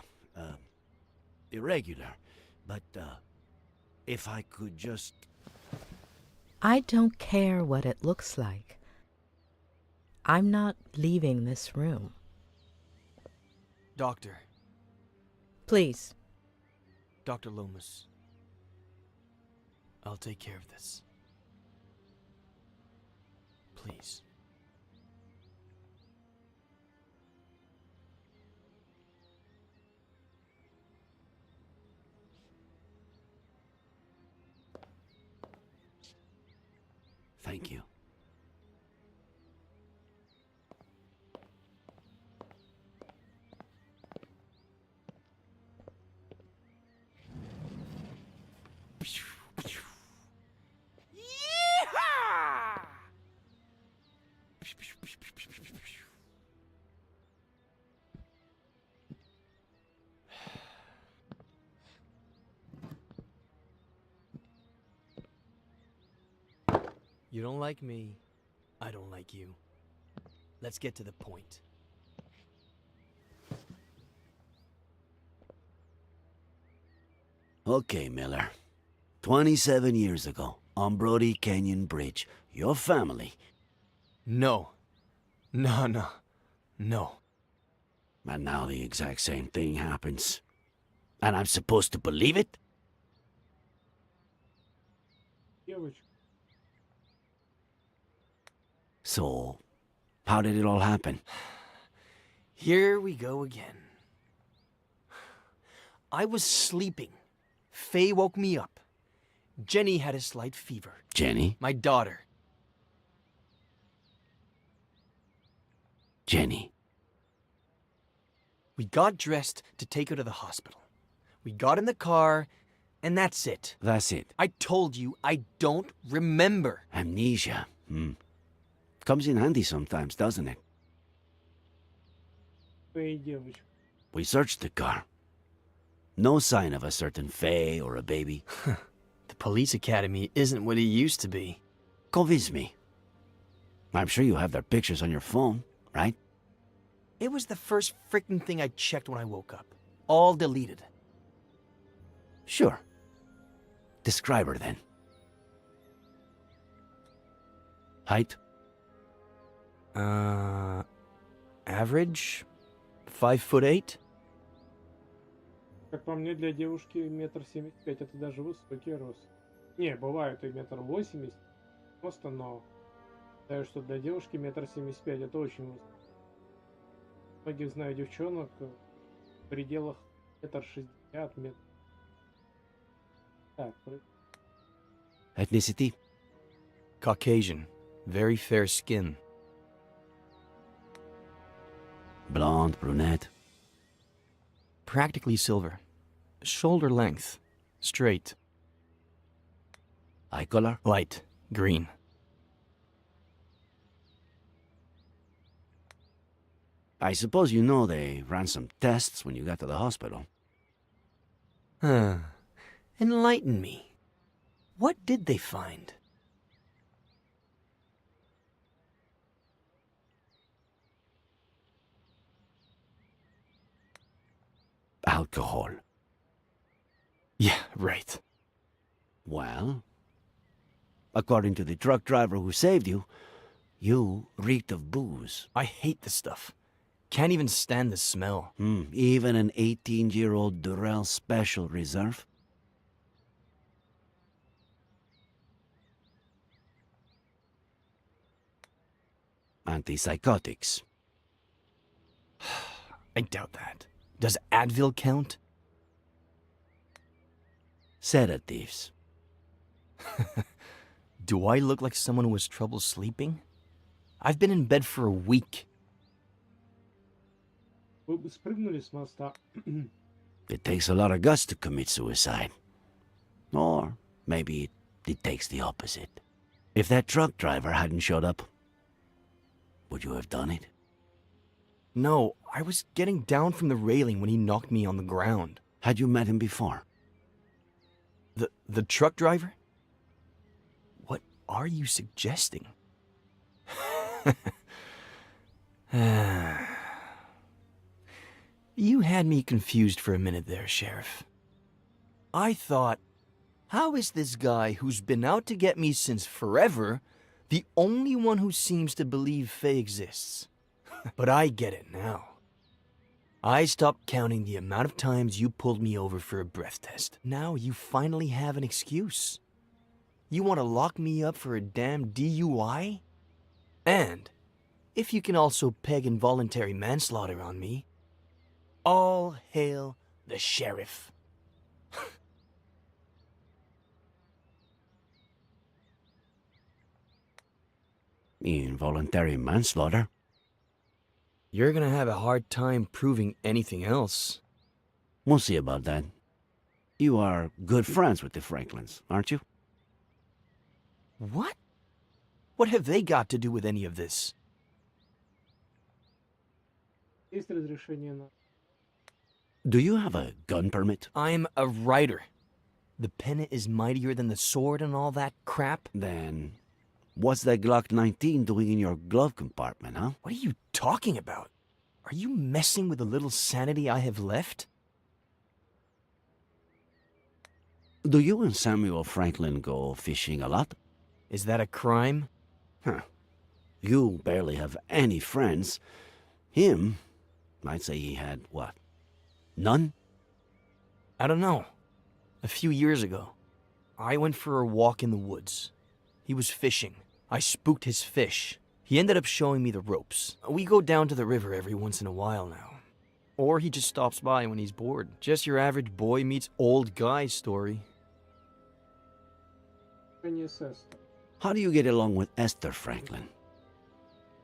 irregular, but, if I could just... I don't care what it looks like. I'm not leaving this room. Doctor. Please. Dr. Lomas. I'll take care of this. Please. Thank you. You don't like me, I don't like you. Let's get to the point. Okay, Miller. 27 years ago, on Brody Canyon Bridge, your family... No. No. And now the exact same thing happens. And I'm supposed to believe it? Девочка. So, how did it all happen? Here we go again. I was sleeping. Faye woke me up. Jenny had a slight fever. Jenny? My daughter. Jenny. We got dressed to take her to the hospital. We got in the car, and that's it. That's it. I told you I don't remember. Amnesia. Comes in handy sometimes, doesn't it? Твоей девочки. We searched the car. No sign of a certain Faye or a baby. The police academy isn't what it used to be. Convince me. I'm sure you have their pictures on your phone, right? It was the first freaking thing I checked when I woke up. All deleted. Sure. Describe her then. Height? Average? 5'8". Как по мне, для девушки 1,75 м это даже высокий рост. Не, бывают и 1,80 м, просто, но считаю, что для девушки 1,75 м это очень высоко. Многих знаю девчонок в пределах 1,60 м. Так, Ethnicity? Caucasian. Very fair skin. Blonde, brunette? Practically silver. Shoulder length. Straight. Eye color? Light. Green. I suppose you know they ran some tests when you got to the hospital. Enlighten me. What did they find? Alcohol. Yeah, right. Well, according to the truck driver who saved you, you reeked of booze. I hate this stuff. Can't even stand the smell. Even an 18-year-old Durrell Special Reserve? Antipsychotics. I doubt that. Does Advil count? Sedatives. Do I look like someone who has trouble sleeping? I've been in bed for a week. Вы бы спрыгнули с моста. It takes a lot of guts to commit suicide. Or maybe it takes the opposite. If that truck driver hadn't showed up, would you have done it? No, I was getting down from the railing when he knocked me on the ground. Had you met him before? The truck driver? What are you suggesting? You had me confused for a minute there, Sheriff. I thought, how is this guy who's been out to get me since forever the only one who seems to believe Faye exists? But I get it now. I stopped counting the amount of times you pulled me over for a breath test. Now you finally have an excuse. You want to lock me up for a damn DUI? And if you can also peg involuntary manslaughter on me, all hail the sheriff. Involuntary manslaughter? You're gonna have a hard time proving anything else. We'll see about that. You are good friends with the Franklins, aren't you? What? What have they got to do with any of this? Есть разрешение на... Do you have a gun permit? I'm a writer. The pen is mightier than the sword and all that crap. Then what's that Glock 19 doing in your glove compartment, huh? What are you talking about? Are you messing with the little sanity I have left? Do you and Samuel Franklin go fishing a lot? Is that a crime? Huh. You barely have any friends. Him, I'd say he had, what, none? I don't know. A few years ago, I went for a walk in the woods. He was fishing. I spooked his fish. He ended up showing me the ropes. We go down to the river every once in a while now. Or he just stops by when he's bored. Just your average boy meets old guy story. How do you get along with Esther Franklin?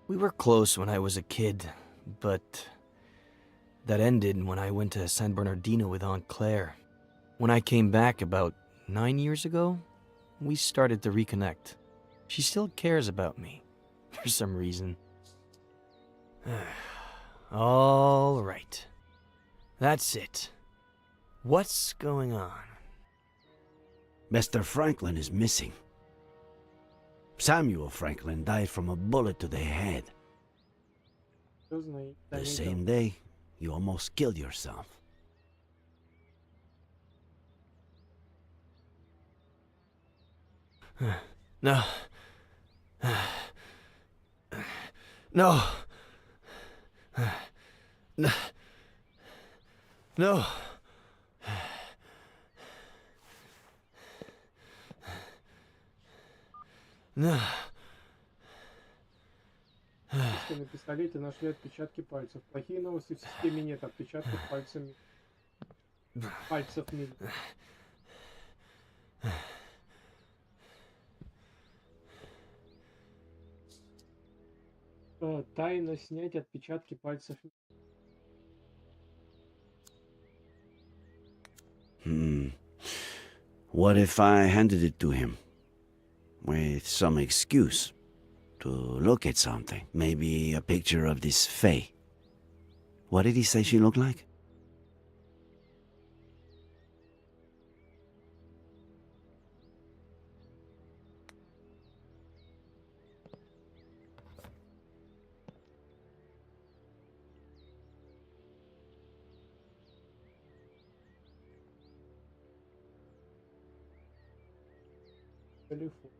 We were close when I was a kid, but that ended when I went to San Bernardino with Aunt Claire. When I came back about 9 years ago, we started to reconnect. She still cares about me, for some reason. All right. That's it. What's going on? Mr. Franklin is missing. Samuel Franklin died from a bullet to the head. The same day you almost killed yourself. No. No. No. No. No. На пистолете нашли отпечатки пальцев. Плохие новости, в системе нет отпечатков пальцев. Тайно снять отпечатки пальцев. What if I handed it to him with some excuse to look at something? Maybe a picture of this Faye. What did he say she looked like? Телефон.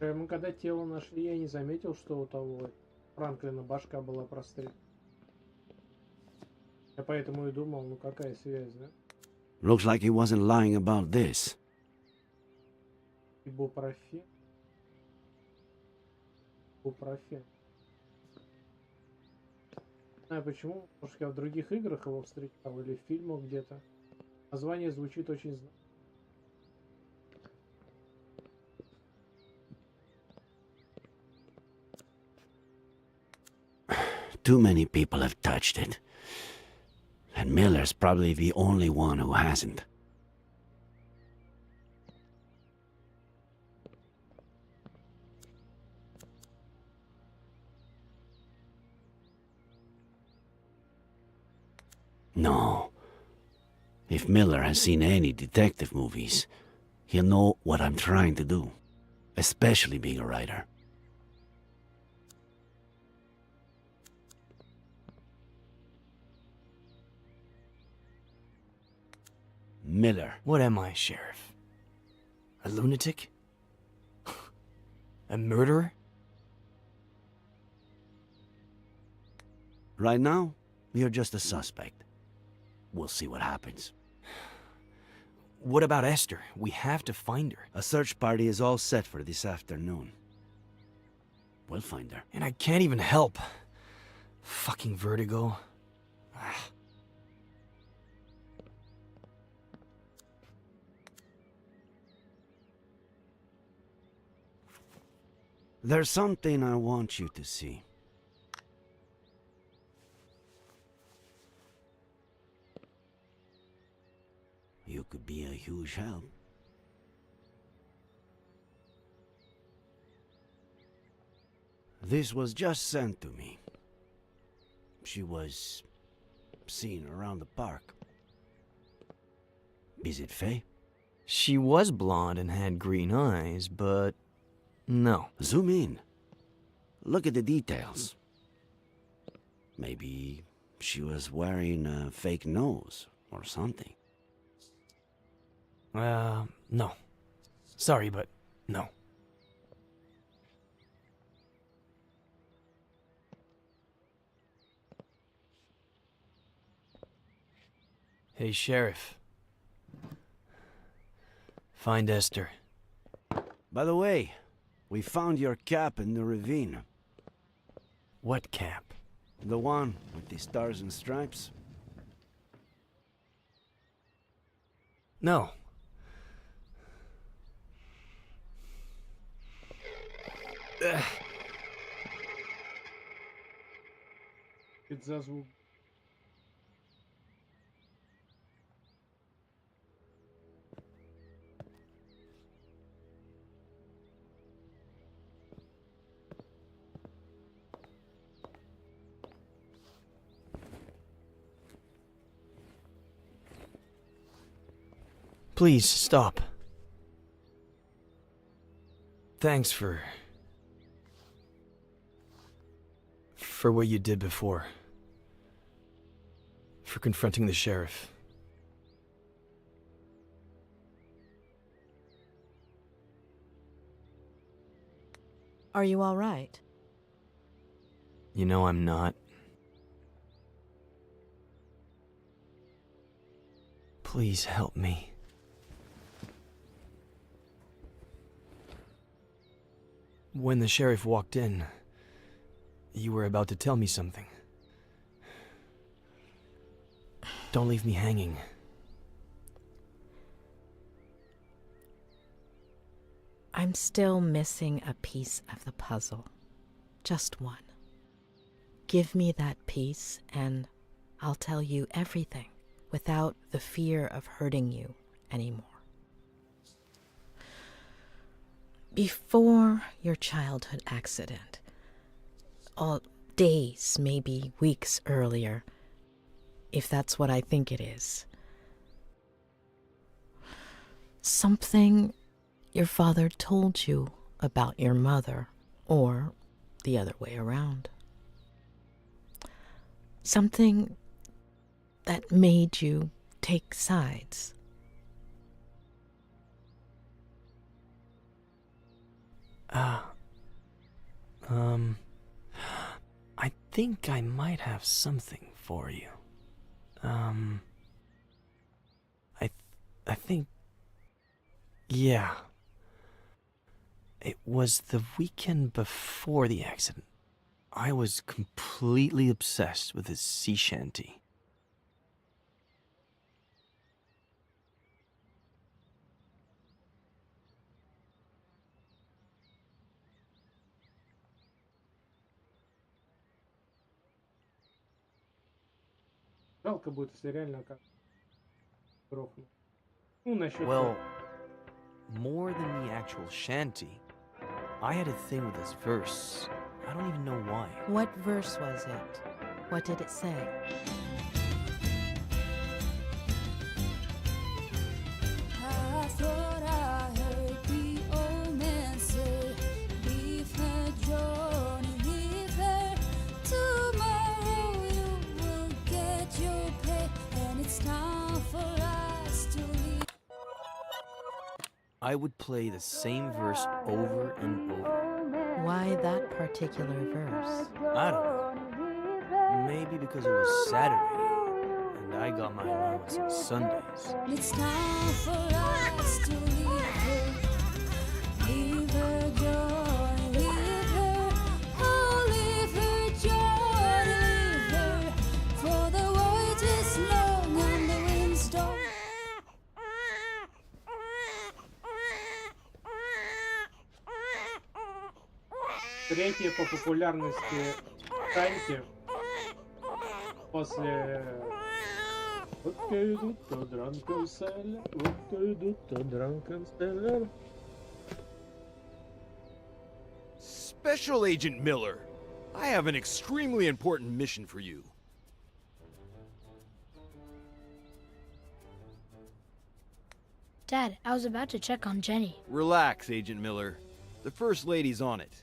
Мы когда тело нашли, я не заметил, что у того Франклина башка была прострелена. Я поэтому и думал, ну какая связь, да? Looks like he wasn't lying about this. Ибупрофен. Ибупрофен. Не знаю почему, может я в других играх его встречал или в фильмах где-то. Название звучит очень знакомо. Too many people have touched it. And Miller's probably the only one who hasn't. No. If Miller has seen any detective movies, he'll know what I'm trying to do. Especially being a writer. Miller. What am I, Sheriff? A lunatic? A murderer? Right now, you're just a suspect. We'll see what happens. What about Esther? We have to find her. A search party is all set for this afternoon. We'll find her. And I can't even help. Fucking vertigo. There's something I want you to see. You could be a huge help. This was just sent to me. She was seen around the park. Is it Faye? She was blonde and had green eyes, but no. Zoom in. Look at the details. Maybe she was wearing a fake nose or something. No. Sorry, but no. Hey, Sheriff. Find Esther. By the way, we found your cap in the ravine. What cap? The one with the stars and stripes? No. Это за звук. Please, stop. Thanks for what you did before. For confronting the sheriff. Are you all right? You know I'm not. Please help me. When the sheriff walked in, you were about to tell me something. Don't leave me hanging. I'm still missing a piece of the puzzle. Just one. Give me that piece and I'll tell you everything without the fear of hurting you anymore. Before your childhood accident, days, maybe weeks earlier, if that's what I think it is, something your father told you about your mother, or the other way around. Something that made you take sides. I think I might have something for you. I think... Yeah. It was the weekend before the accident. I was completely obsessed with his sea shanty. Жалко будет, если реально как грохнул. Ну, насчет... Well, more than the actual shanty, I had a thing with this verse. I don't even know why. What verse was it? What did it say? I thought I heard the old man say, leave her, Johnny, leave her. Tomorrow you will get your pay, and it's time for us to leave. I would play the same verse over and over. Why that particular verse? I don't know. Maybe because it was Saturday, and I got my allowance on Sundays. It's time for us to leave her. Leave her, Johnny, leave her. Oh, leave her, Johnny, leave her. For the voyage is long and the winds don't. Третье по популярности танки после... Вот идут то Drunken Sailor, вот идут то Drunken Sailor. Special Agent Miller, I have an extremely important mission for you. Dad, I was about to check on Jenny. Relax, Agent Miller. The First Lady's on it.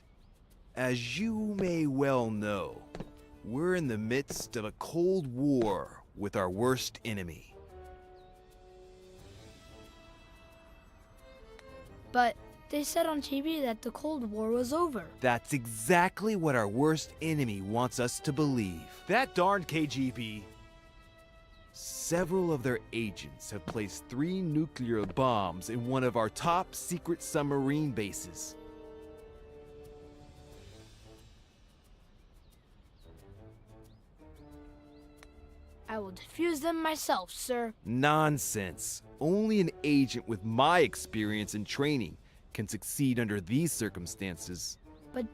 As you may well know, we're in the midst of a Cold War with our worst enemy. But they said on TV that the Cold War was over. That's exactly what our worst enemy wants us to believe. That darned KGB. Several of their agents have placed 3 nuclear bombs in one of our top secret submarine bases. I will defuse them myself, sir. Nonsense. Only an agent with my experience and training can succeed under these circumstances. But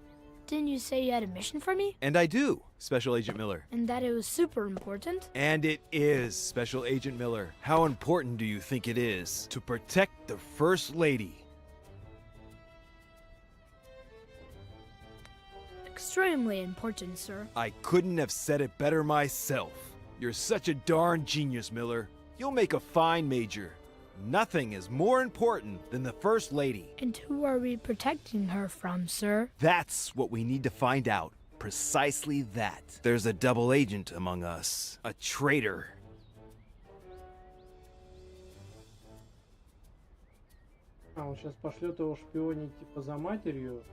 didn't you say you had a mission for me? And I do, Special Agent Miller. And that it was super important? And it is, Special Agent Miller. How important do you think it is to protect the First Lady? Extremely important, sir. I couldn't have said it better myself. You're such a darn genius, Miller. You'll make a fine major. Nothing is more important than the First Lady. And who are we protecting her from, sir? That's what we need to find out. Precisely that. There's a double agent among us. A traitor. Он сейчас пошлет его шпионить типа за матерью.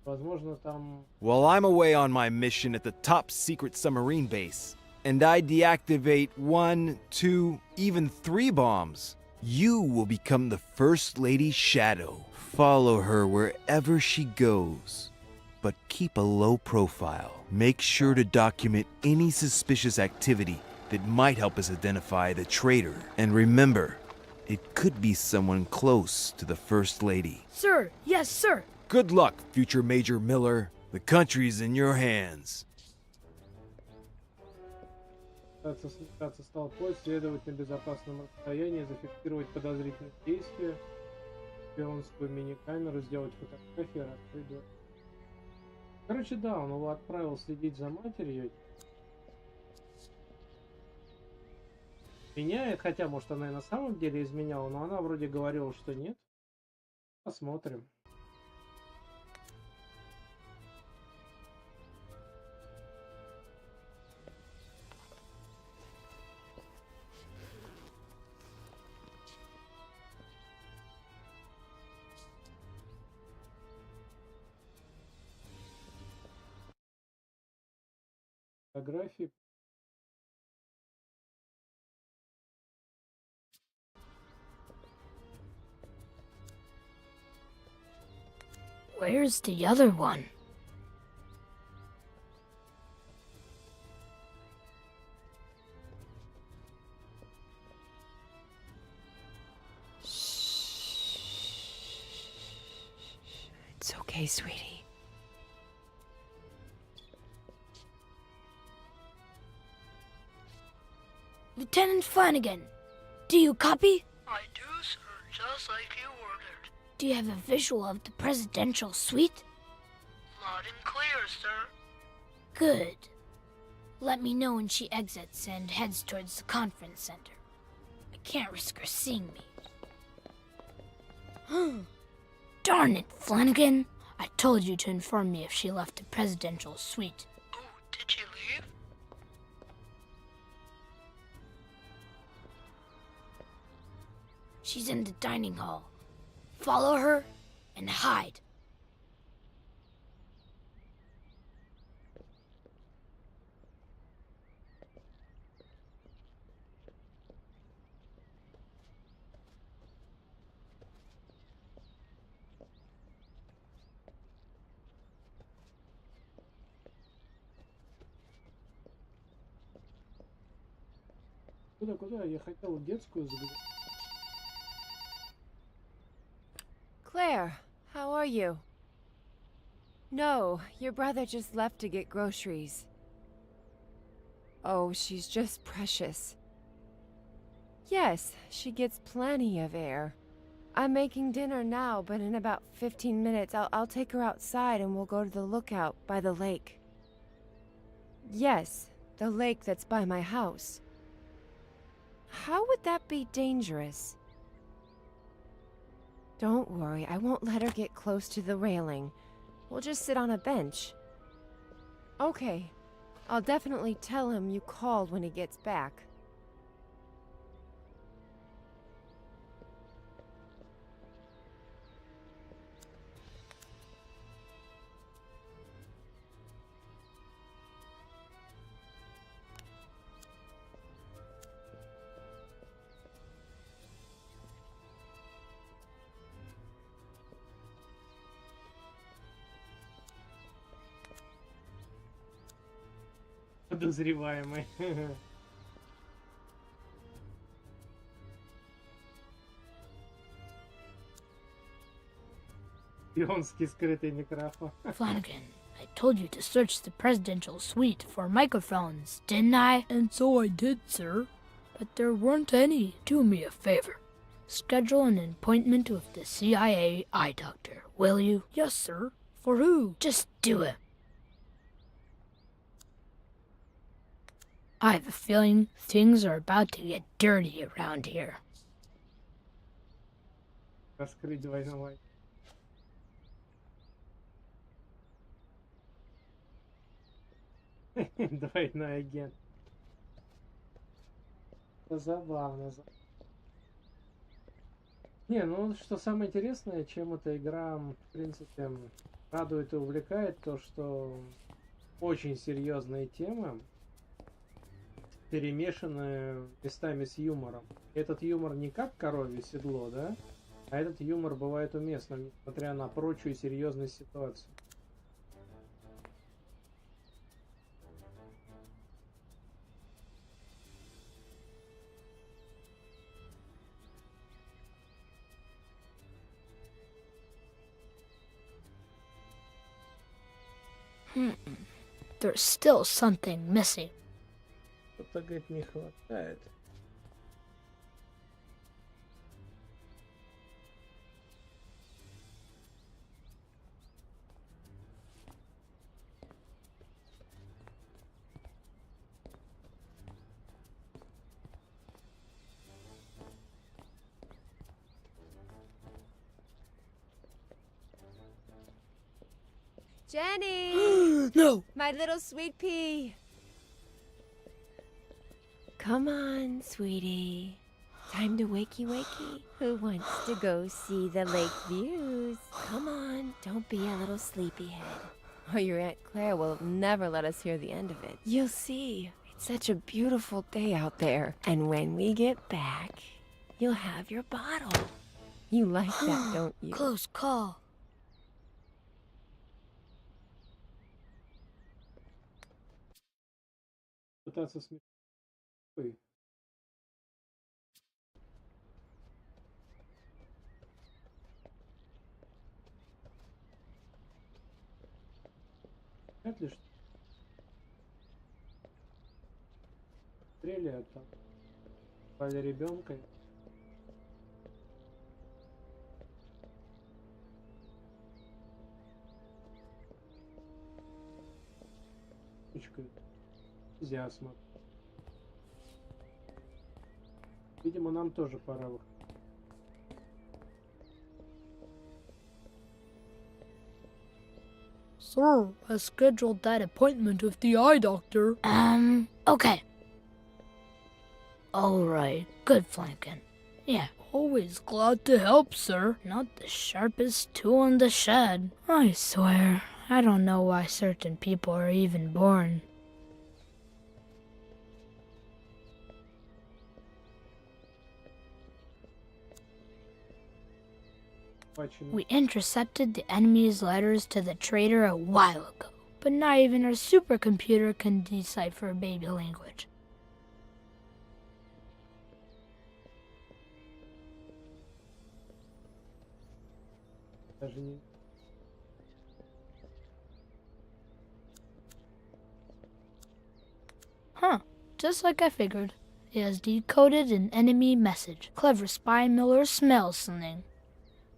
Возможно, там... While I'm away on my mission at the top secret submarine base, and I deactivate 1, 2, even 3 bombs, you will become the First Lady's shadow. Follow her wherever she goes, but keep a low profile. Make sure to document any suspicious activity that might help us identify the traitor. And remember, it could be someone close to the First Lady. Sir, yes, sir. Good luck, future Major Miller. The country's in your hands. Связаться с толпой, следовать на безопасном расстоянии, зафиксировать подозрительные действия, шпионскую мини-камеру, сделать фотографии, раскрыть дверь. Короче, да, он его отправил следить за матерью. Меняет, хотя, может, она и на самом деле изменяла, но она вроде говорила, что нет. Посмотрим. Фотографии. Where's the other one? It's okay, sweetie. Lieutenant Flanagan, do you copy? I do, sir, just like you ordered. Do you have a visual of the presidential suite? Loud and clear, sir. Good. Let me know when she exits and heads towards the conference center. I can't risk her seeing me. Darn it, Flanagan. I told you to inform me if she left the presidential suite. Oh, did she leave? She's in the dining hall. Follow her and hide. Куда? Я хотел детскую заглянуть. Claire, how are you? No, your brother just left to get groceries. Oh, she's just precious. Yes, she gets plenty of air. I'm making dinner now, but in about 15 minutes I'll take her outside and we'll go to the lookout by the lake. Yes, the lake that's by my house. How would that be dangerous? Don't worry, I won't let her get close to the railing. We'll just sit on a bench. Okay, I'll definitely tell him you called when he gets back. Подозреваемый. Шпионский скрытый микрофон. Flanagan, I told you to search the presidential suite for microphones, didn't I? And so I did, sir. But there weren't any. Do me a favor. Schedule an appointment with the CIA eye doctor, will you? Yes, sir. For who? Just do it. I have a feeling things are about to get dirty around here. Раскрыть двойной. Двойной агент. Это забавно. Не, ну что самое интересное, чем эта игра, в принципе, радует и увлекает, то что очень серьезные темы перемешаны местами с юмором. Этот юмор не как коровье седло, да? А этот юмор бывает уместным, несмотря на прочую серьезность ситуации. There's still something missing. Что-то, говорит, не хватает. Jenny! No! My little sweet pea! Come on, sweetie. Time to wakey wakey. Who wants to go see the lake views? Come on, don't be a little sleepyhead. Or your Aunt Claire will never let us hear the end of it. You'll see. It's such a beautiful day out there. And when we get back, you'll have your bottle. You like that, don't you? Close call. Пытаться смешать. Вряд ли что. Стреляют там. Пали ребенка. Нельзя смотреть. Видимо, нам тоже пора выходить. Sir, I scheduled that appointment with the eye doctor. Okay. Alright, good Flanagan. Yeah, Always glad to help, sir. not the sharpest tool in the shed. I swear, I don't know why certain people are even born. We intercepted the enemy's letters to the traitor a while ago, but not even our supercomputer can decipher baby language. Даже не... Huh, just like I figured. It has decoded an enemy message. Clever spy Miller smells something.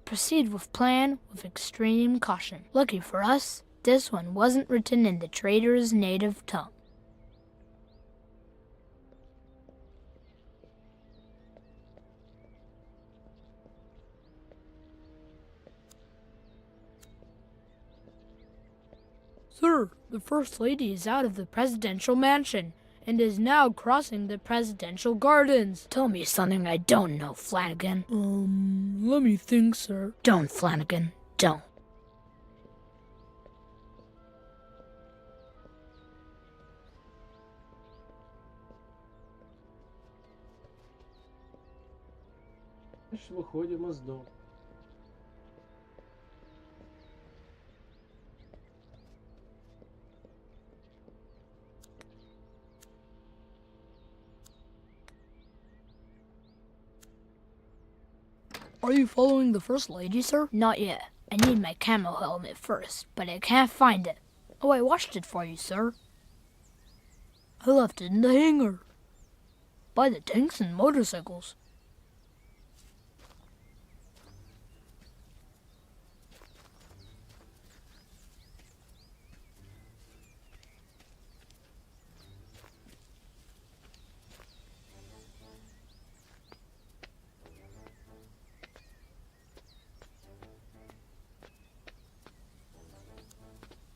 Proceed with plan with extreme caution. Lucky for us, this one wasn't written in the traitor's native tongue. Sir, the First Lady is out of the presidential mansion and is now crossing the presidential gardens. Tell me something I don't know, Flanagan. Let me think, sir. Don't, Flanagan, don't. Значит, выходим из дома. Are you following the First Lady, sir? Not yet. I need my camo helmet first, but I can't find it. Oh, I washed it for you, sir. I left it in the hangar. By the tanks and motorcycles.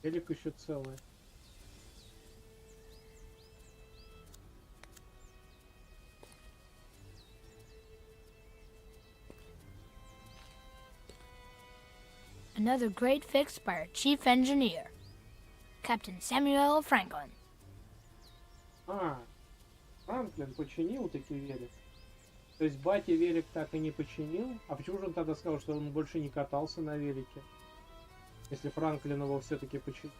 Велик еще целый. Another great fix by our chief engineer, Captain Samuel Franklin. Франклин починил таки велик. То есть батя велик так и не починил? А почему же он тогда сказал, что он больше не катался на велике? Если Франклин его все-таки починил.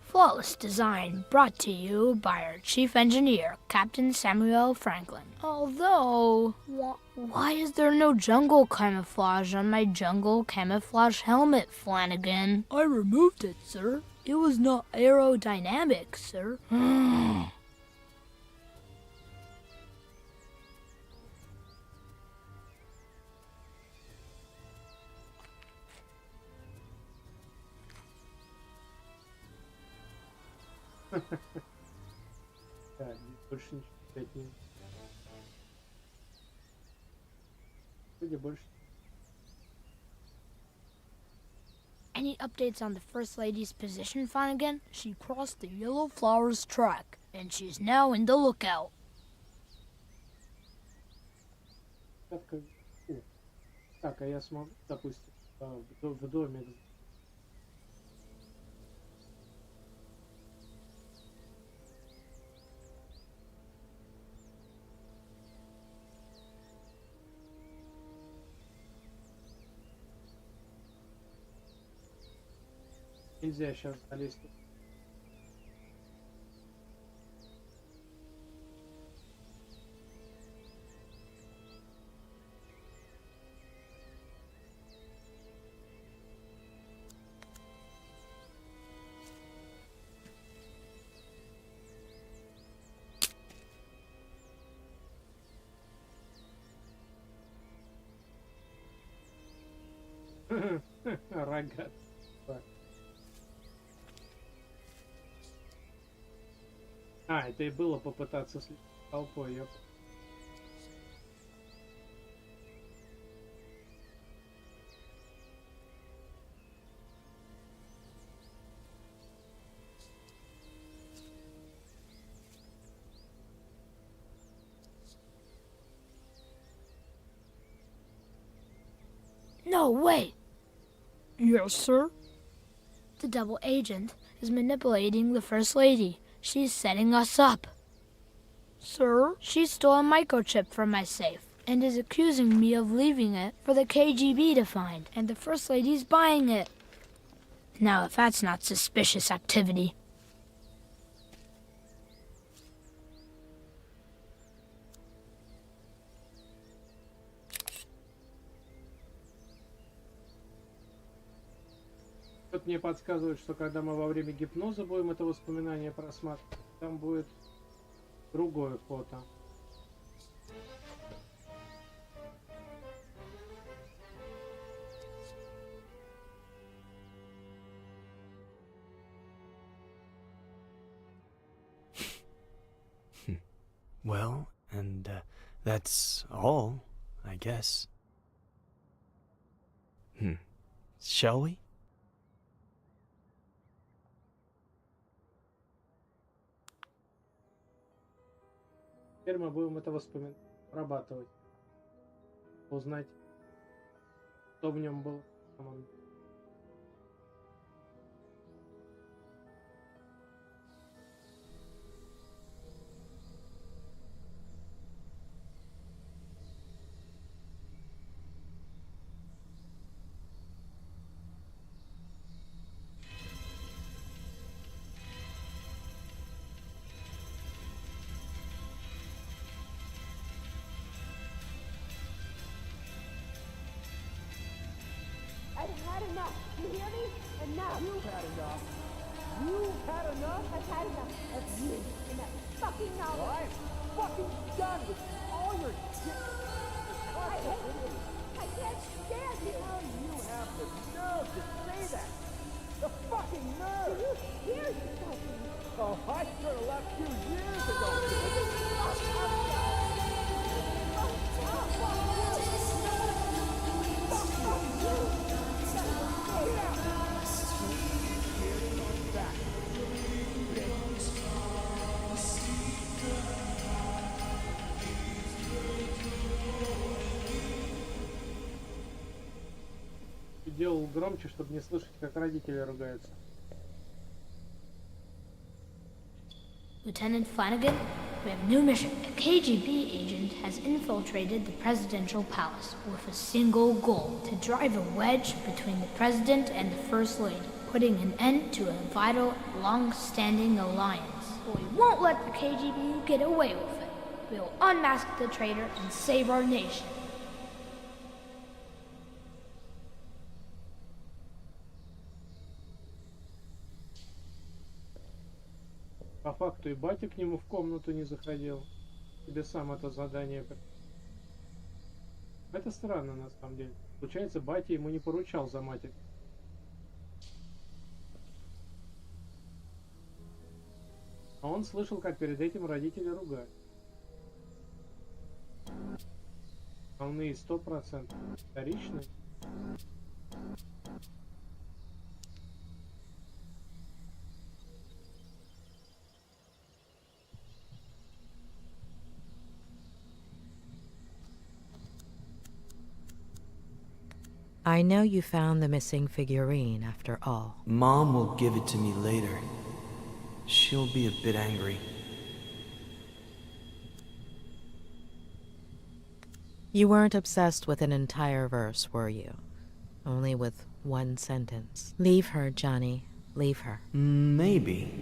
Flawless design brought to you by our chief engineer, Captain Samuel Franklin. Although, why is there no jungle camouflage on my jungle camouflage helmet, Flanagan? I removed it, sir. It was not aerodynamic, sir. Да, больше ничего читать не... Вроде больше... Any updates on the First Lady's position, Flanagan? She crossed the Yellow Flowers track, and she's now in the lookout. Так, а я смогу, допустим, в доме... Нельзя сейчас залезть. Рогат. Это и было попытаться слить толпой, я... No, wait! Yes, sir? The double agent is manipulating the First Lady. She's setting us up. Sir? She stole a microchip from my safe and is accusing me of leaving it for the KGB to find, and the First Lady's buying it. Now, if that's not suspicious activity. Тут мне подсказывает, что когда мы во время гипноза будем это воспоминание просматривать, там будет другое фото. Well, and that's all, I guess. Shall we? Теперь мы будем это воспоминание прорабатывать. Узнать, что в нем было. I'd had You hear me? Enough. You've had enough. You've had enough? I've had enough of you and that fucking novel. I'm fucking done with all your shit. I hate you. I can't stand you. How do you have the nerve to say that? The fucking nerve! Do you hear yourself? Oh, I should have left you years ago. Делал громче, чтобы не слышать, как родители ругаются. Lieutenant Flanagan, we have a new mission. A KGB agent has infiltrated the presidential palace with a single goal: to drive a wedge between the president and the first lady, putting an end to a vital, long-standing alliance. But we won't let the KGB get away with it. We will unmask the traitor and save our nation. По факту и батя к нему в комнату не заходил. Тебе сам это задание. Это странно на самом деле. Получается, батя ему не поручал за матерь. А он слышал, как перед этим родители ругают. Основные 100%. Вторичные. I know you found the missing figurine after all. Mom will give it to me later. She'll be a bit angry. You weren't obsessed with an entire verse, were you? Only with one sentence. Leave her, Johnny. Leave her. Maybe.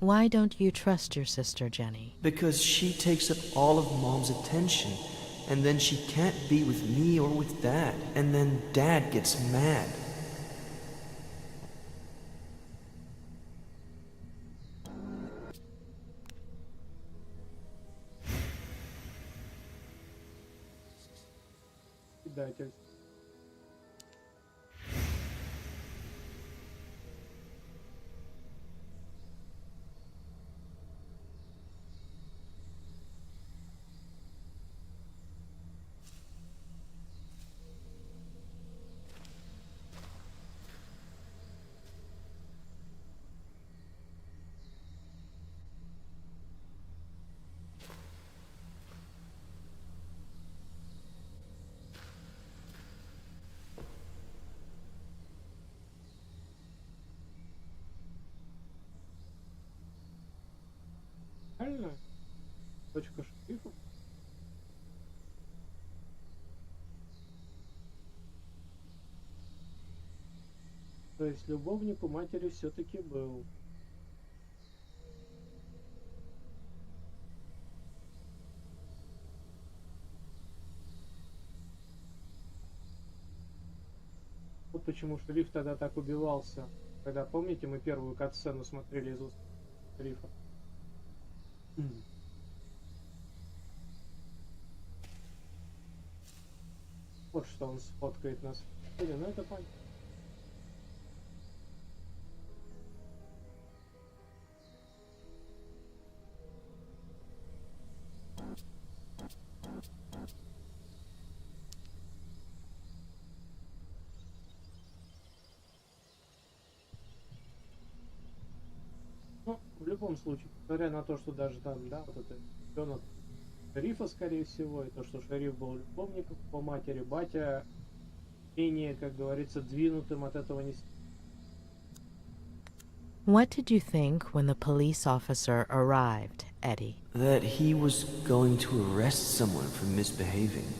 Why don't you trust your sister, Jenny? Because she takes up all of Mom's attention, and then she can't be with me or with Dad, and then Dad gets mad. Предатель. Правильно? Точка шрифта. То есть любовник у матери все-таки был. Вот почему шериф тогда так убивался. Когда, помните, мы первую кат-сцену смотрели из уст шерифа. Вот что он сфоткает нас. Ну это понятно. Ну, в любом случае, несмотря на то, что даже там, да, вот это ребенок шерифа, скорее всего, и то, что шериф был любовником по матери, батя менее, как говорится, двинутым от этого не... What did you think when the police officer arrived, Eddie? That he was going to arrest someone for misbehaving.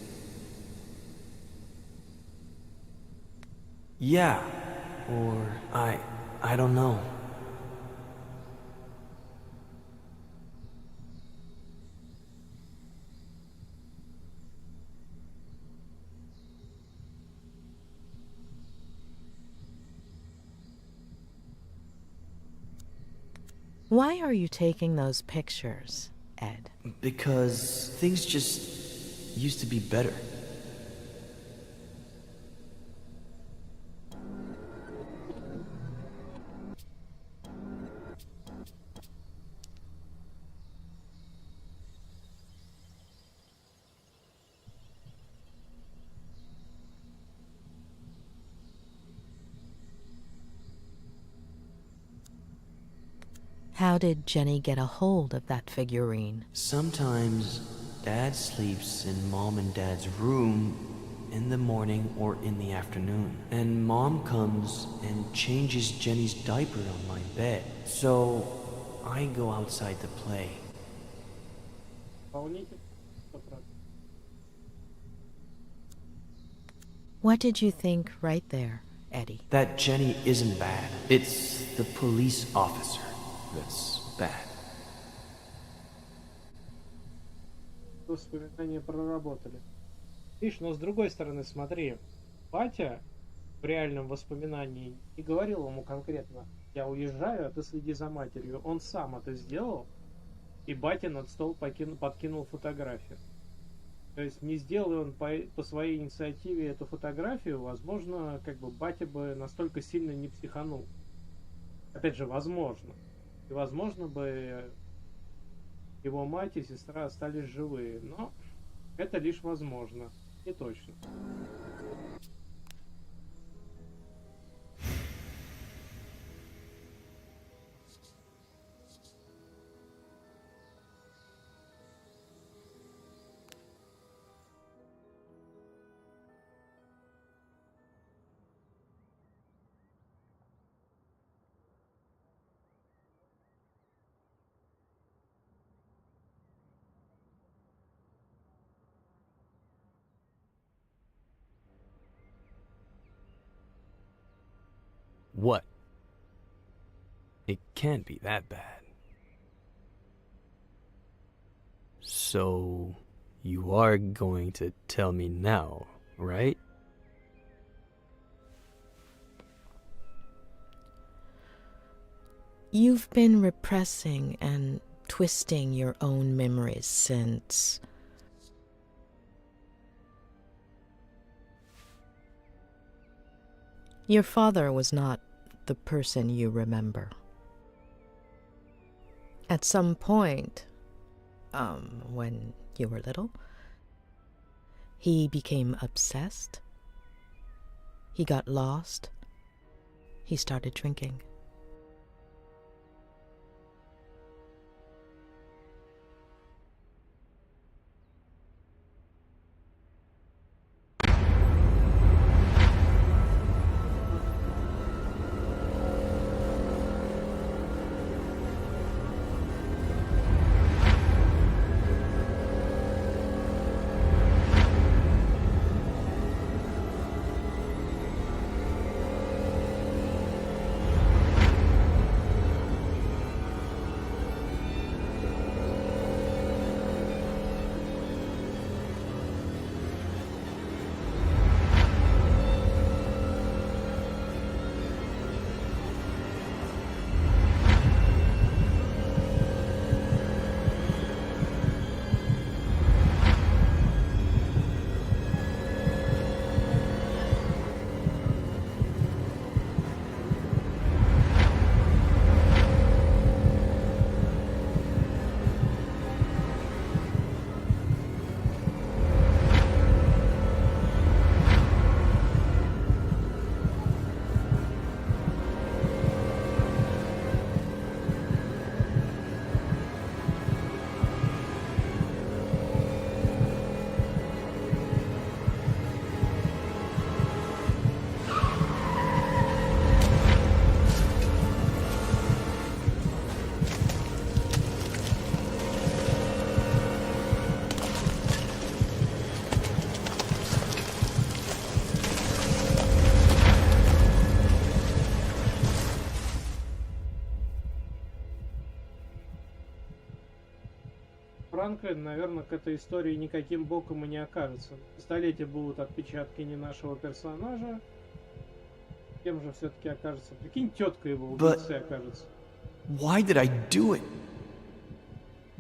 Yeah, or I don't know. Why are you taking those pictures, Ed? Because things just used to be better. How did Jenny get a hold of that figurine? Sometimes Dad sleeps in Mom and Dad's room in the morning or in the afternoon. And Mom comes and changes Jenny's diaper on my bed. So I go outside to play. What did you think right there, Eddie? That Jenny isn't bad. It's the police officer that's bad. Воспоминания проработали. Видишь, но с другой стороны, смотри, батя в реальном воспоминании не говорил ему конкретно: я уезжаю, а ты следи за матерью. Он сам это сделал, и батя над стол подкинул фотографию. То есть не сделал он по своей инициативе эту фотографию, возможно, как бы батя бы настолько сильно не психанул. Опять же, возможно. И возможно бы его мать и сестра остались живые. Но это лишь возможно. Не точно. What? It can't be that bad. So, you are going to tell me now, right? You've been repressing and twisting your own memories since... Your father was not the person you remember. At some point, when you were little, he became obsessed. He got lost. He started drinking. Франко, наверное, к этой истории никаким боком и не окажется. В пистолете будут отпечатки не нашего персонажа. Кем же все-таки окажется? Прикинь, тетка его убийцей окажется. Why did I do it?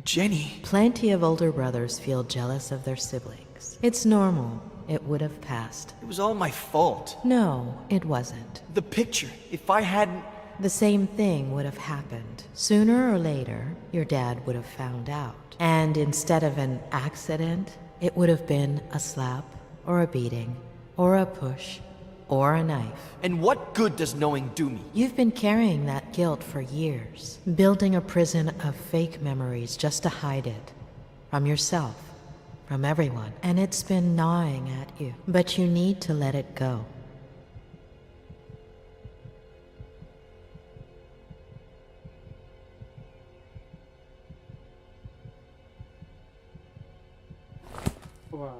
Jenny. Plenty of older brothers feel jealous of their siblings. It's normal. It would have passed. It was all my fault. No, it wasn't. The picture. If I hadn't... The same thing would have happened. Sooner or later, your dad would have found out. And instead of an accident, it would have been a slap, or a beating, or a push, or a knife. And what good does knowing do me? You've been carrying that guilt for years, building a prison of fake memories just to hide it. From yourself, from everyone. And it's been gnawing at you. But you need to let it go. Wow.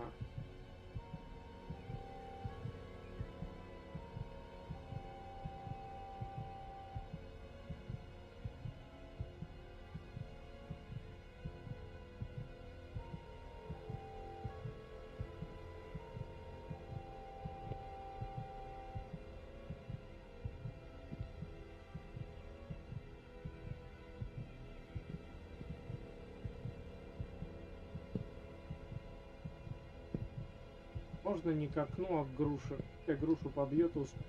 Можно не к окну, а к груше. Я грушу побьет и успею.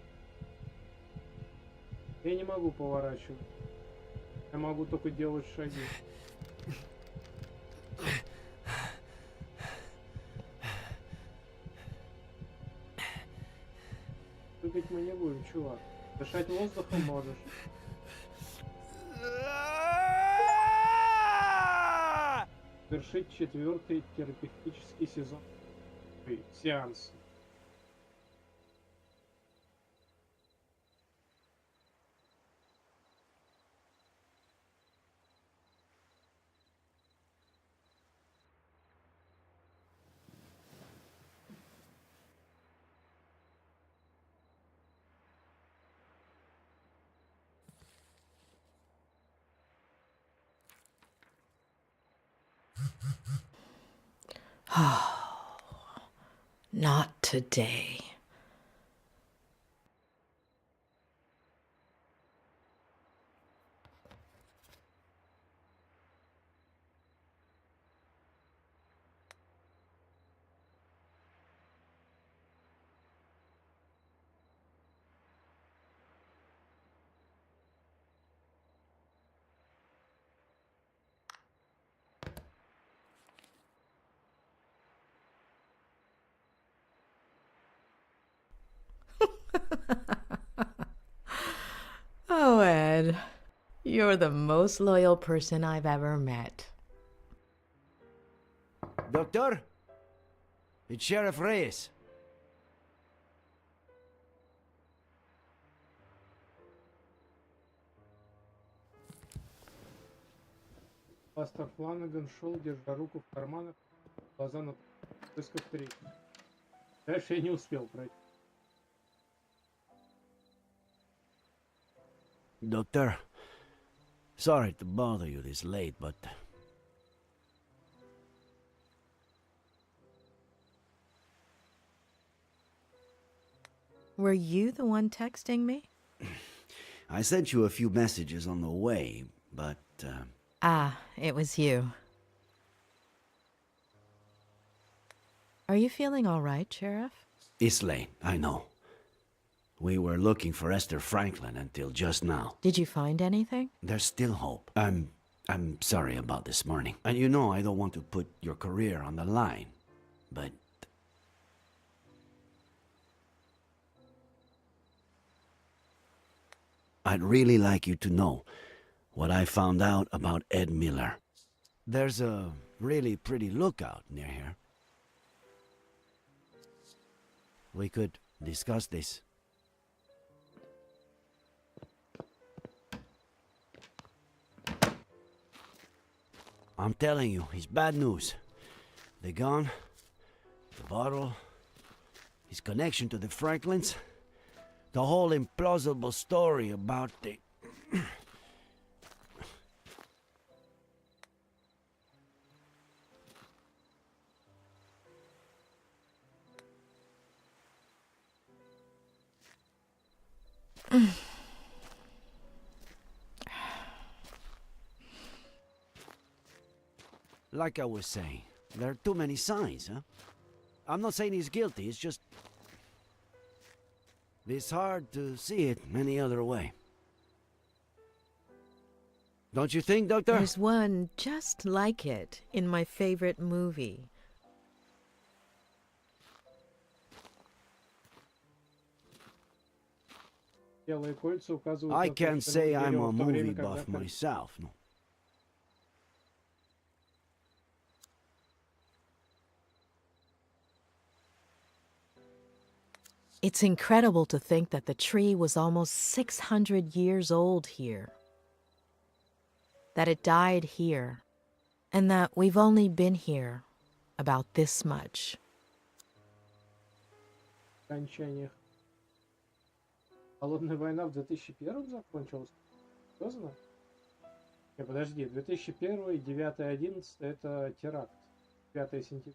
Я не могу поворачивать. Я могу только делать шаги. Прыгать мы не будем, чувак. Дышать воздухом можешь. Завершить 4-й терапевтический сезон. Сеанс. Not today. Oh, Ed, you're the most loyal person I've ever met. Doctor? It's Sheriff Reyes. Пастор Фланаган шел, держа руку в карманах, глаза на поисках третьего. Дальше я не успел пройти. Doctor, sorry to bother you this late, but... Were you the one texting me? I sent you a few messages on the way, but... Ah, it was you. Are you feeling all right, Sheriff? It's late, I know. We were looking for Esther Franklin until just now. Did you find anything? There's still hope. I'm sorry about this morning. And you know I don't want to put your career on the line, but... I'd really like you to know what I found out about Ed Miller. There's a really pretty lookout near here. We could discuss this. I'm telling you, it's bad news. The gun, the bottle, his connection to the Franklins, the whole implausible story about the... Like I was saying, there are too many signs, huh? I'm not saying he's guilty, it's just... it's hard to see it any other way. Don't you think, Doctor? There's one just like it in my favorite movie. Белые кольца указывают I на то, can't что say мы I'm берем a в то время, movie когда buff myself, no. It's incredible to think that the tree was almost 600 years old here. That it died here. And that we've only been here about this much. окончаниях. Холодная война в 2001 закончилась? Серьезно? Не, подожди, 2001, 9-11 это теракт. 5 сентября.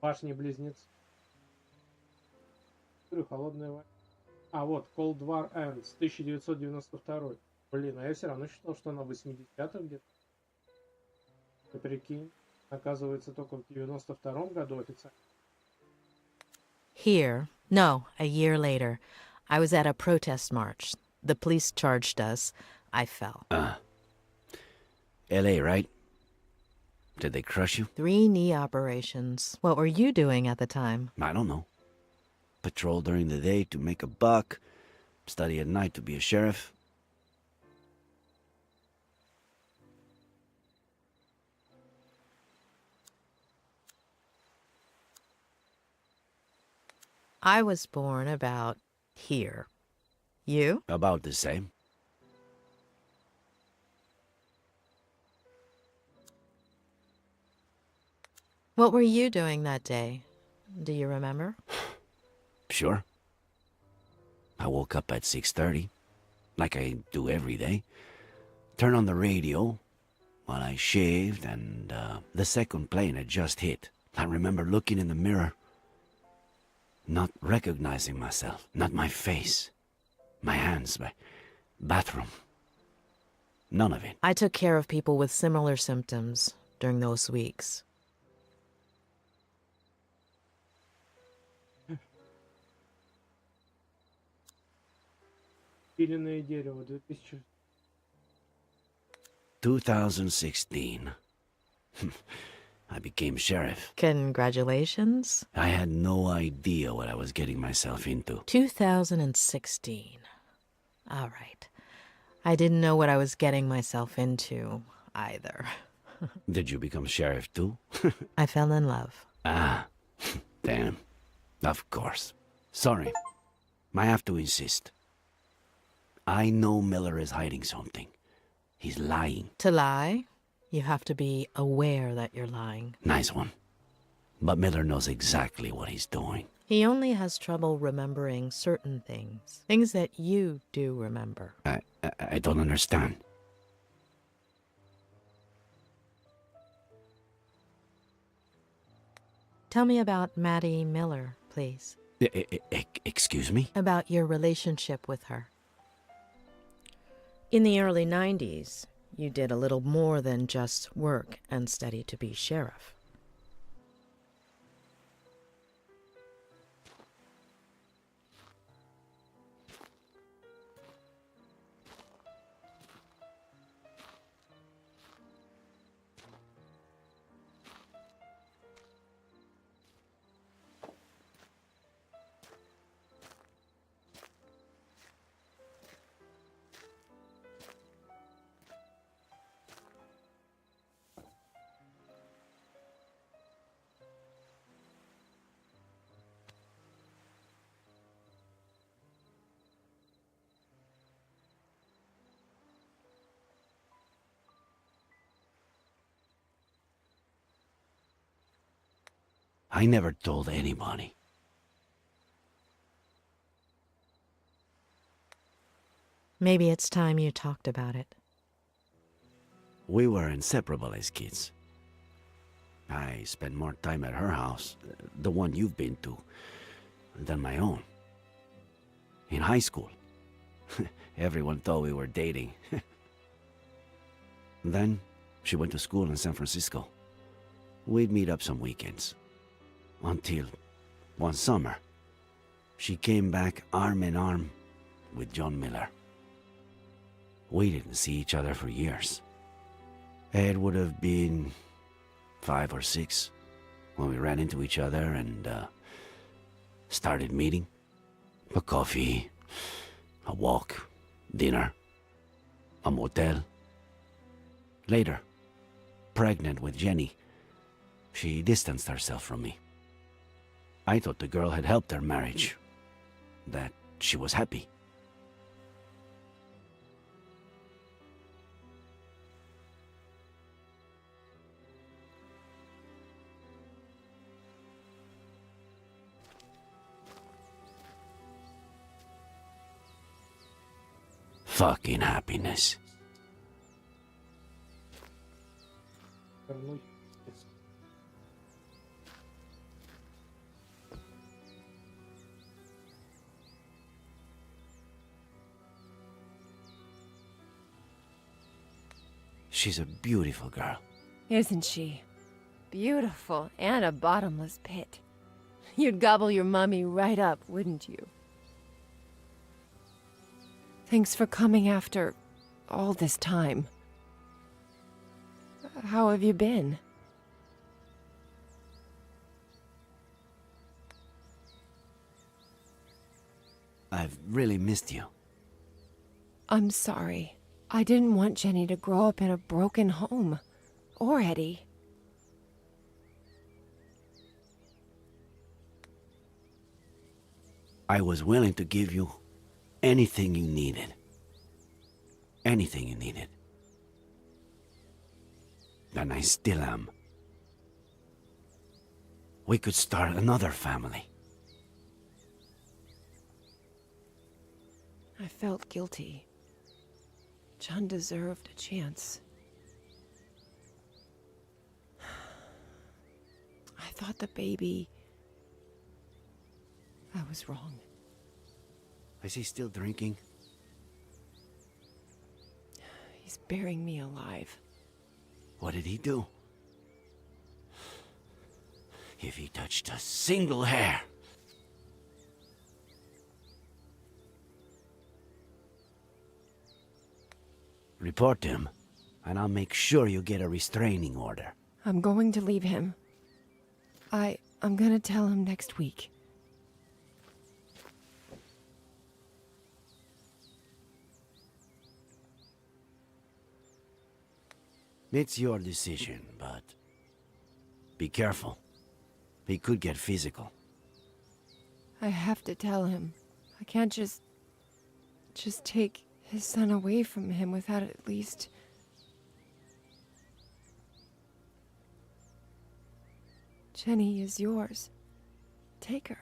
Башни-близнецы. Холодная война. А вот, Cold War Ends, 1992. Блин, а я все равно считал, что она в 80-х где-то. Ты прикинь, оказывается, только в 92-м году официально. Here, no, a year later, I was at a protest march. The police charged us. I fell. LA, right? Did they crush you? 3 knee operations. What were you doing at the time? I don't know. Patrol during the day to make a buck, study at night to be a sheriff. I was born about here. You? About the same. What were you doing that day? Do you remember? Sure. I woke up at 6:30, like I do every day. Turned on the radio while I shaved, and the second plane had just hit. I remember looking in the mirror, not recognizing myself, not my face, my hands, my bathroom. None of it. I took care of people with similar symptoms during those weeks. Пиленное дерево, 2016. I became sheriff. Congratulations. I had no idea what I was getting myself into. 2016. All right. I didn't know what I was getting myself into either. Did you become sheriff too? I fell in love. Ah, damn. Of course. Sorry. I have to insist. I know Miller is hiding something. He's lying. To lie, you have to be aware that you're lying. Nice one. But Miller knows exactly what he's doing. He only has trouble remembering certain things. Things that you do remember. I don't understand. Tell me about Maddie Miller, please. Excuse me? About your relationship with her. In the early 90s, you did a little more than just work and study to be sheriff. I never told anybody. Maybe it's time you talked about it. We were inseparable as kids. I spent more time at her house, the one you've been to, than my own. In high school, Everyone thought we were dating. Then, she went to school in San Francisco. We'd meet up some weekends. Until, one summer, she came back arm in arm with John Miller. We didn't see each other for years. It would have been 5 or 6 when we ran into each other and started meeting. A coffee, a walk, dinner, a motel. Later, pregnant with Jenny, she distanced herself from me. I thought the girl had helped her marriage, that she was happy. Fucking happiness. She's a beautiful girl. Isn't she? Beautiful and a bottomless pit. You'd gobble your mummy right up, wouldn't you? Thanks for coming after all this time. How have you been? I've really missed you. I'm sorry. I didn't want Jenny to grow up in a broken home. Or Eddie. I was willing to give you anything you needed. Anything you needed. And I still am. We could start another family. I felt guilty. John deserved a chance. I thought the baby... I was wrong. Is he still drinking? He's burying me alive. What did he do? If he touched a single hair... Report him, and I'll make sure you get a restraining order. I'm going to leave him. I'm gonna tell him next week. It's your decision, but be careful. He could get physical. I have to tell him. I can't just take his son away from him without at least... Jenny is yours. Take her.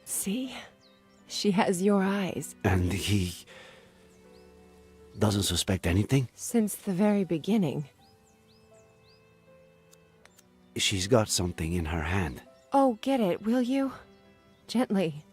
See? She has your eyes. And he... doesn't suspect anything? Since the very beginning. She's got something in her hand. Oh, get it, will you? Gently.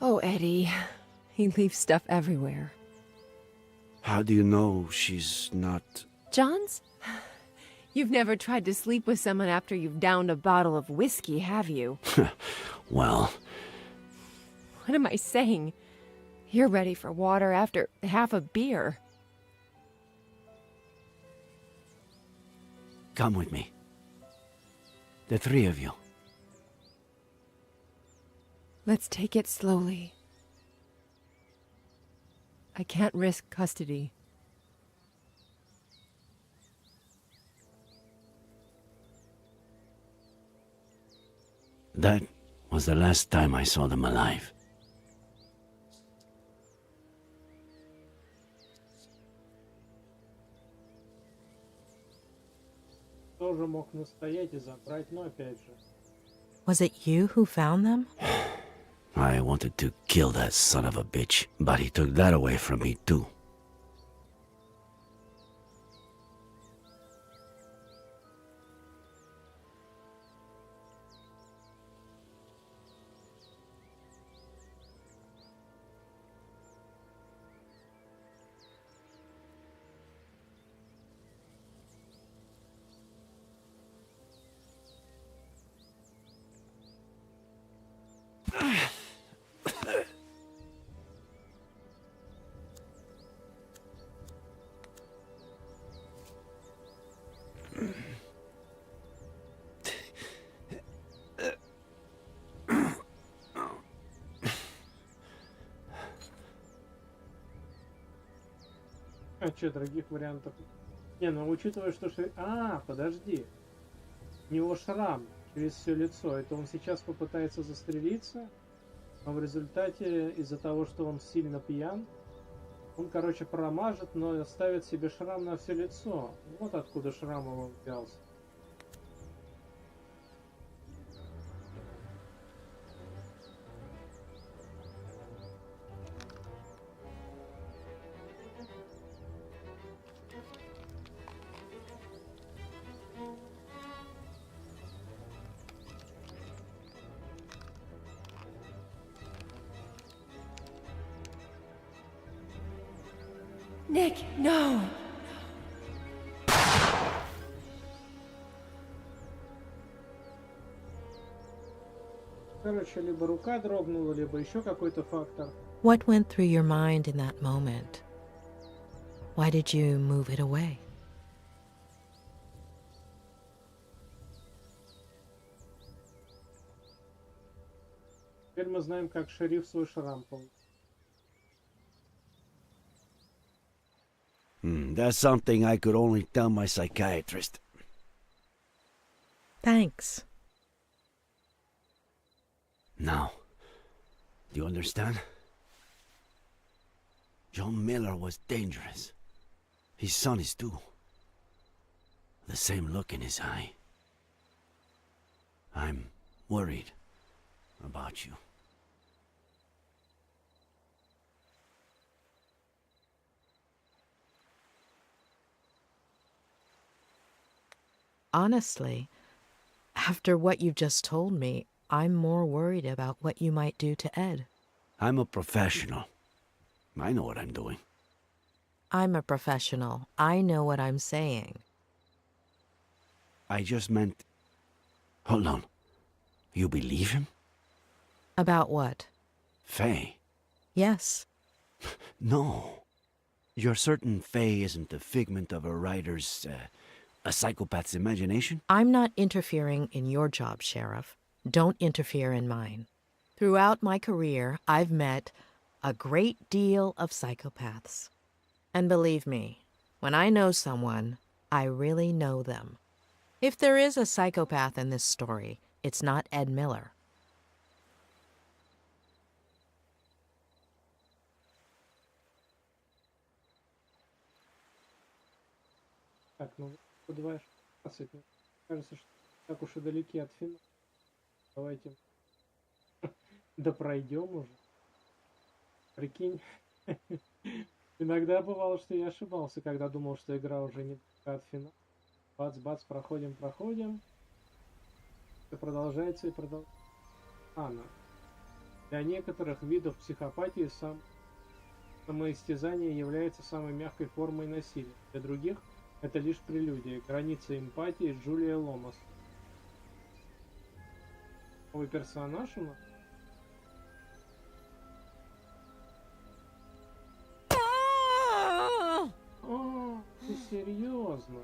Oh, Eddie. He leaves stuff everywhere. How do you know she's not... John's? You've never tried to sleep with someone after you've downed a bottle of whiskey, have you? Well... What am I saying? You're ready for water after half a beer. Come with me. The three of you. Let's take it slowly. I can't risk custody. That was the last time I saw them alive. Тоже мог настоять и забрать, но опять же. Was it you who found them? I wanted to kill that son of a bitch, but he took that away from me too. А что, других вариантов? Не, ну учитывая, что... подожди. У него шрам через все лицо. Это он сейчас попытается застрелиться, а в результате, из-за того, что он сильно пьян, он, короче, промажет, но оставит себе шрам на все лицо. Вот откуда шрам его взялся. Nick, no! Короче, либо рука дрогнула, либо еще какой-то фактор. What went through your mind in that moment? Why did you move it away? Теперь мы знаем, как шериф свой шрам получил. That's something I could only tell my psychiatrist. Thanks. Now, do you understand? John Miller was dangerous. His son is too. The same look in his eye. I'm worried about you. Honestly, after what you've just told me, I'm more worried about what you might do to Ed. I'm a professional. I know what I'm doing. I'm a professional. I know what I'm saying. I just meant... Hold on. You believe him? About what? Faye? Yes. No. You're certain Faye isn't a figment of a writer's, a psychopath's imagination? I'm not interfering in your job, Sheriff. Don't interfere in mine. Throughout my career, I've met a great deal of psychopaths. And believe me, when I know someone, I really know them. If there is a psychopath in this story, it's not Ed Miller. Так, ну, подаваешь 20. Кажется, что так уж и далеки от финала. Давайте допройдем уже. Прикинь. Иногда бывало, что я ошибался, когда думал, что игра уже не от финала. Бац-бац, проходим. И продолжается и продолжается. Для некоторых видов психопатии самоистязание является самой мягкой формой насилия. Для других это лишь прелюдия. Граница эмпатии Джулия Ломас. Новый персонаж у нас? О, ты серьезно?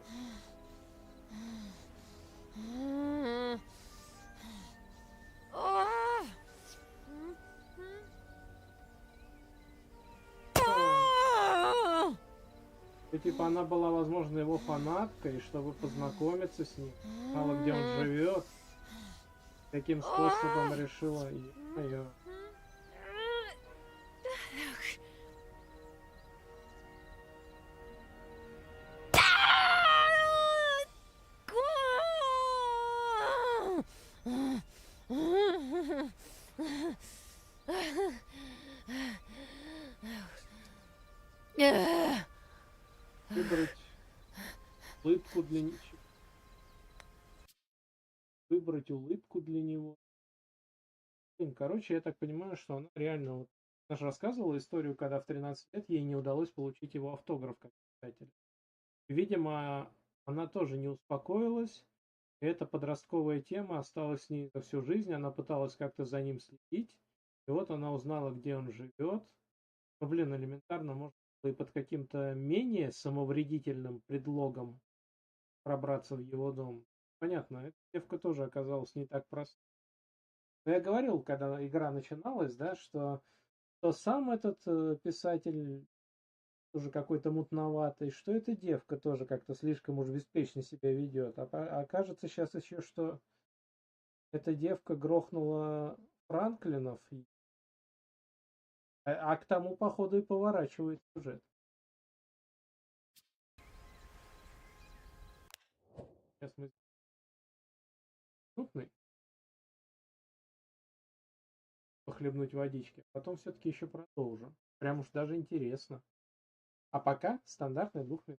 типа, она была, возможно, его фанаткой, чтобы познакомиться с ним, знала, где он живет. Таким способом решила... Ё-моё. Выбрать улыбку для него. Выбрать улыбку для него. Блин, короче, я так понимаю, что она реально... Вот, она же рассказывала историю, когда в 13 лет ей не удалось получить его автограф как писателя. Видимо, она тоже не успокоилась. И эта подростковая тема осталась с ней за всю жизнь. Она пыталась как-то за ним следить. И вот она узнала, где он живет. Ну, блин, элементарно, может, и под каким-то менее самовредительным предлогом пробраться в его дом. Понятно, эта девка тоже оказалась не так проста. Но я говорил, когда игра начиналась, да, что сам этот писатель тоже какой-то мутноватый, что эта девка тоже как-то слишком уж беспечно себя ведет. А окажется сейчас еще, что эта девка грохнула Франклинов, а к тому, походу, и поворачивает сюжет. Сейчас мы... Нутный. Похлебнуть водички. Потом все-таки еще продолжим. Прям уж даже интересно. А пока стандартный 2-минутный.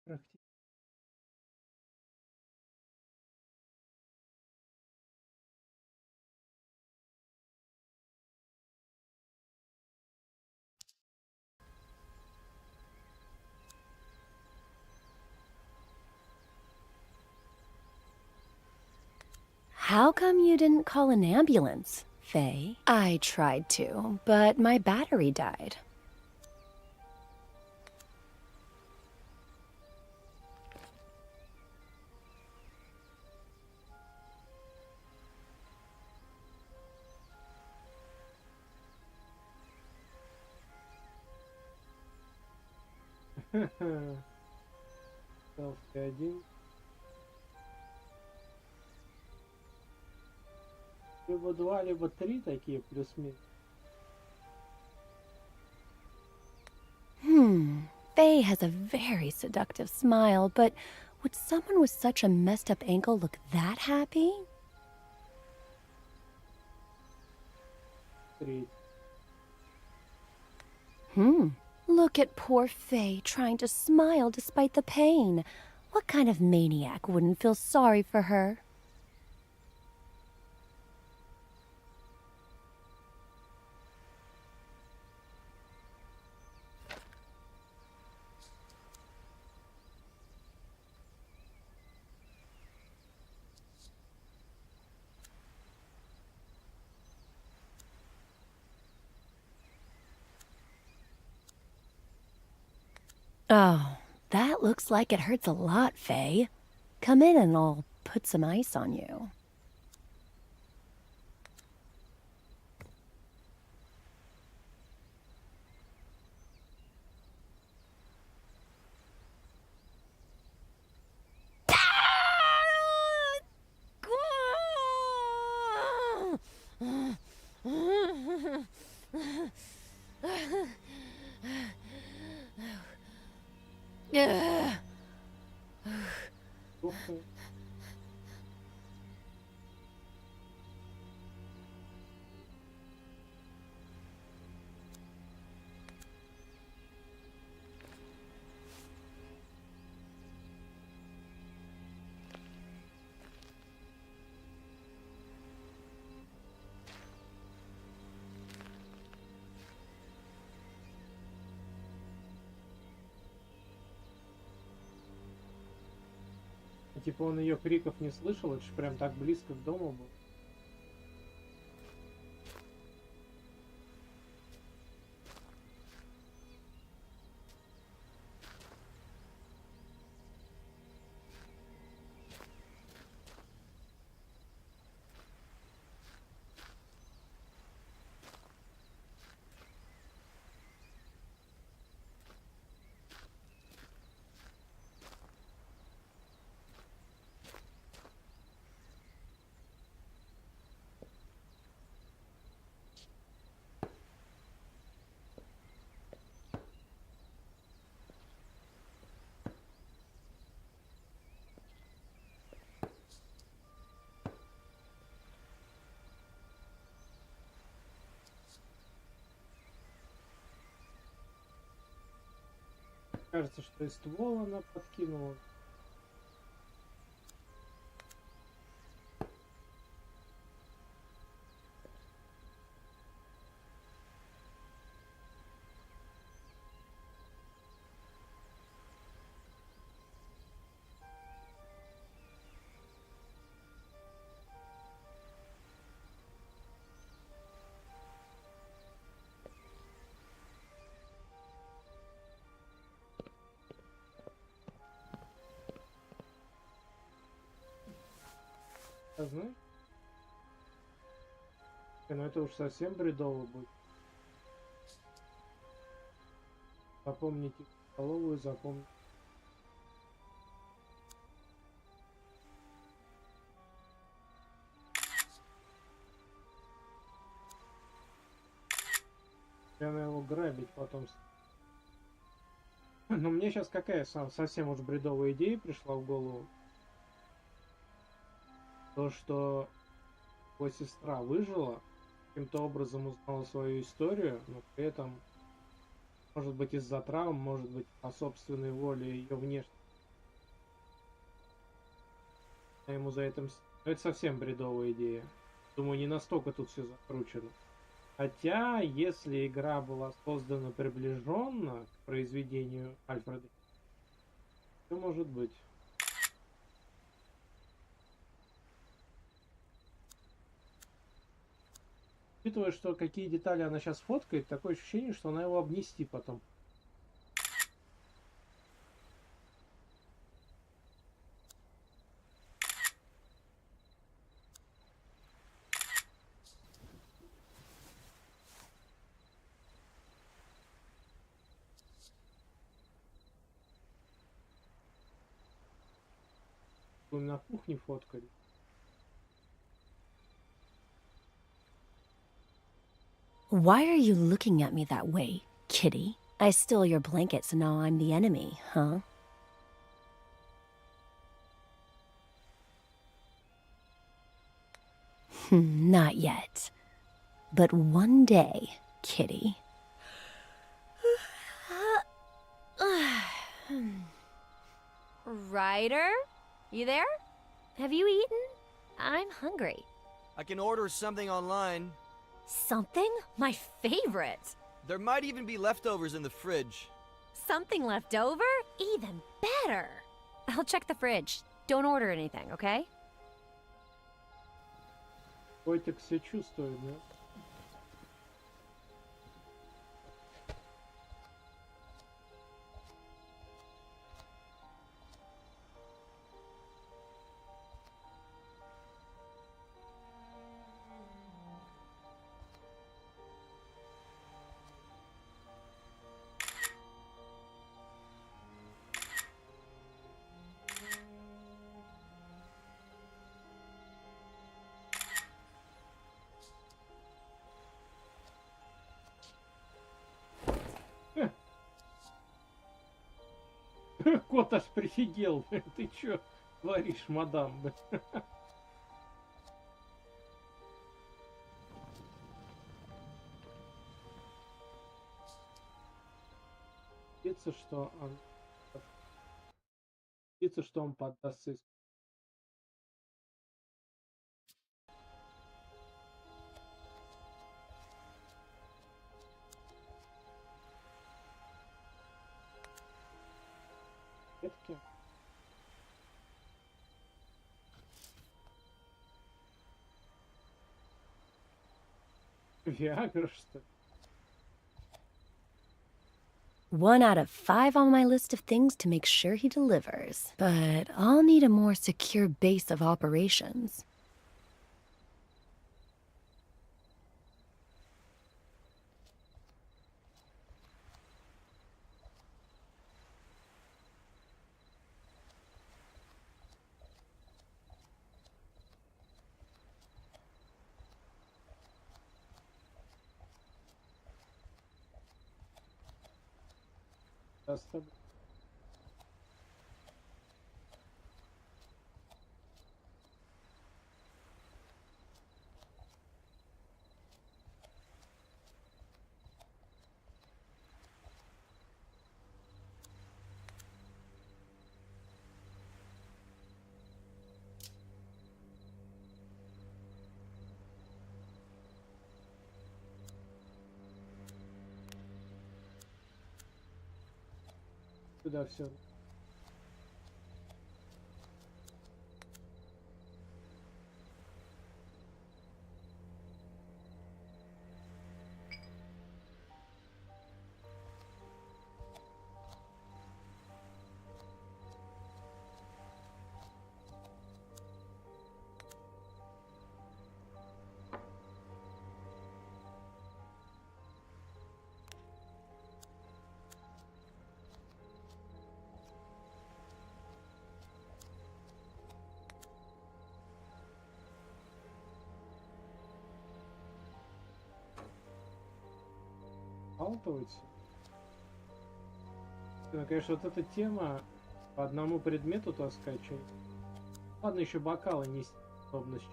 Практически. How come you didn't call an ambulance, Faye? I tried to, but my battery died. Селфи один. Либо 2, либо 3 такие плюс-минус. Faye has a very seductive smile, but would someone with such a messed up ankle look that happy? 3. Look at poor Faye trying to smile despite the pain. What kind of maniac wouldn't feel sorry for her? Oh, that looks like it hurts a lot, Faye. Come in and I'll put some ice on you. Типа он ее криков не слышал, это же прям так близко к дому был. Кажется, что и ствол она подкинула. А знаешь? Ну это уж совсем бредово будет. Запомните столовую, запомните. Надо его грабить потом. Но мне сейчас какая совсем уж бредовая идея пришла в голову. То, что его сестра выжила, каким-то образом узнала свою историю, но при этом, может быть, из-за травм, может быть, по собственной воле ее внешне Я ему за это мстить. Но это совсем бредовая идея. Думаю, не настолько тут все закручено. Хотя, если игра была создана приближенно к произведению Альфреда, то может быть. Учитывая, что какие детали она сейчас фоткает, такое ощущение, что она его обнести потом. На кухне фоткали. Why are you looking at me that way, kitty? I stole your blanket, so now I'm the enemy, huh? Not yet. But one day, kitty. Ryder? You there? Have you eaten? I'm hungry. I can order something online. Something? My favorite. There might even be leftovers in the fridge. Something left over? Even better. I'll check the fridge. Don't order anything, okay? Котик все чувствует, да? Кот аж прифигел. Ты чё творишь, мадам? Видится, что он поддастся. Виагра, что ли? 1 out of 5 on my list of things to make sure he delivers. But I'll need a more secure base of operations. Сюда все. Сталкиваются. Ну, конечно, вот эта тема по одному предмету таскать. Ладно, еще бокалы не способность.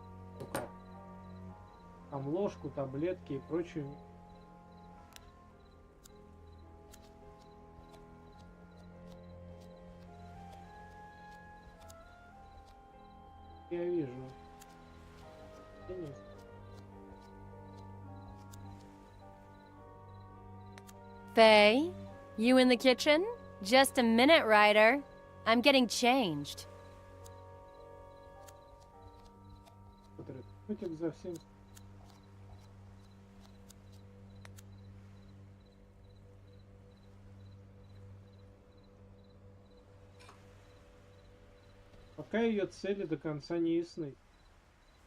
Там ложку, таблетки и прочее. Я вижу. Денис. Faye, you in the kitchen? Just a minute, Ryder. I'm getting changed. Котик за всем. Пока ее цели до конца не ясны.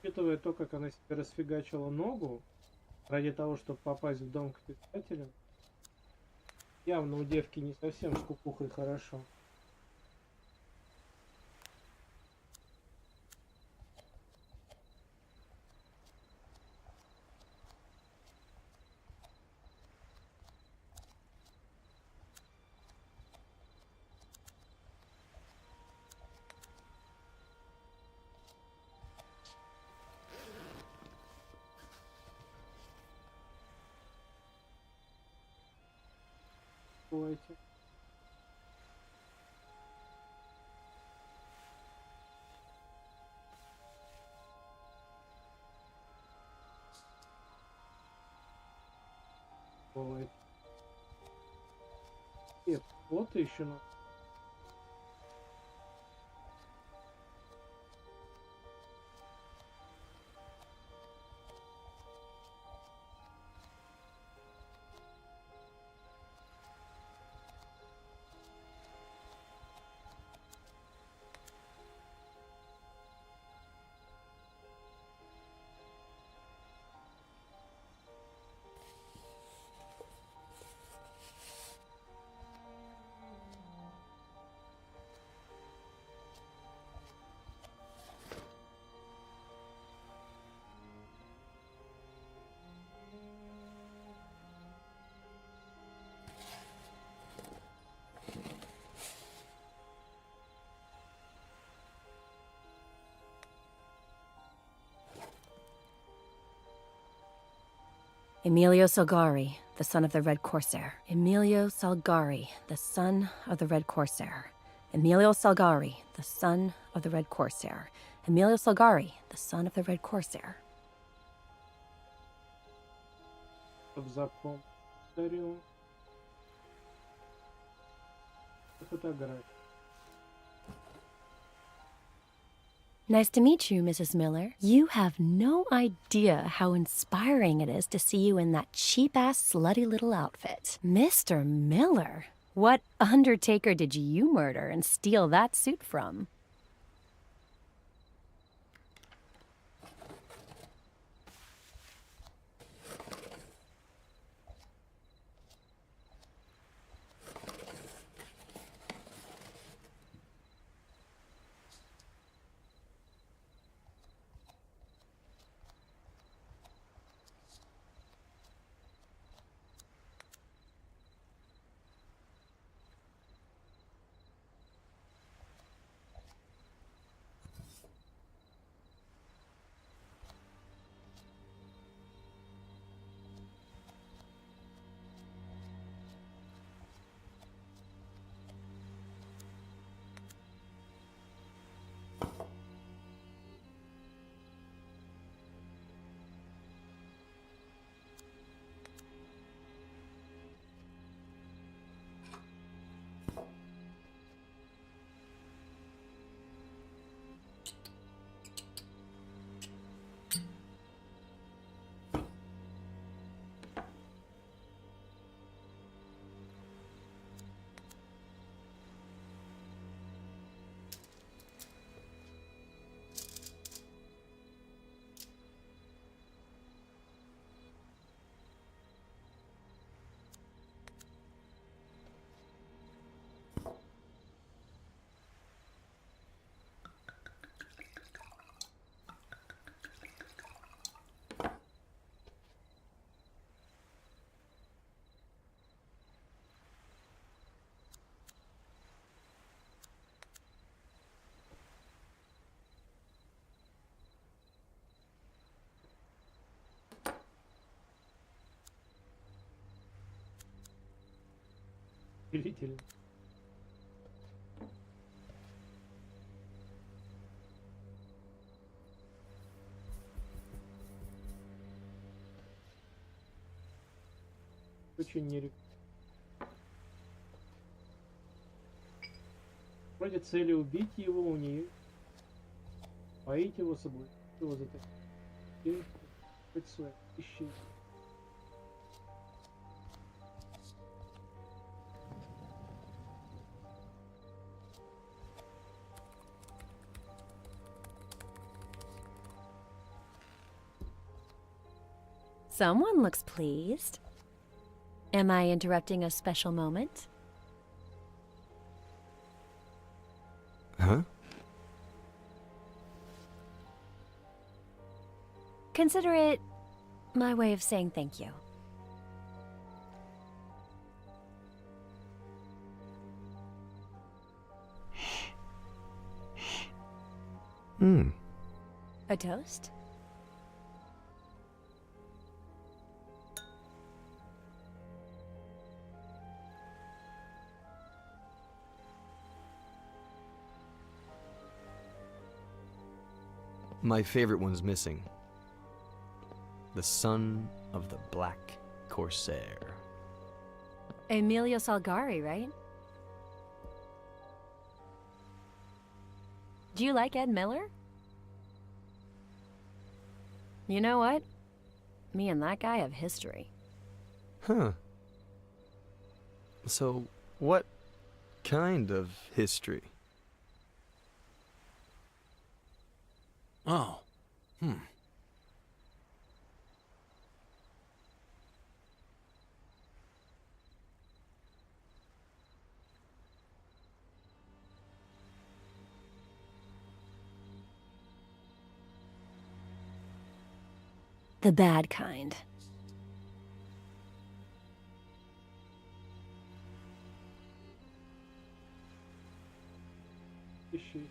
Учитывая то, как она себе расфигачила ногу ради того, чтобы попасть в дом к писателям, явно у девки не совсем с кукухой хорошо. Давайте. Бывает. Нет, вот еще надо. Emilio Salgari, the son of the Red Corsair. Emilio Salgari, the son of the Red Corsair. Emilio Salgari, the son of the Red Corsair. Emilio Salgari, the son of the Red Corsair. Nice to meet you, Mrs. Miller. You have no idea how inspiring it is to see you in that cheap-ass, slutty little outfit. Mr. Miller? What undertaker did you murder and steal that suit from? Удивительно. очень не рекомендую. Вроде цели убить его у нее. Поить его, соблазнить его за такие. И хоть свои ищи. Someone looks pleased. Am I interrupting a special moment? Huh? Consider it my way of saying thank you. A toast? My favorite one's missing. The son of the Black Corsair. Emilio Salgari, right? Do you like Ed Miller? You know what? Me and that guy have history. Huh. So, what kind of history? Oh. The bad kind. Ищи.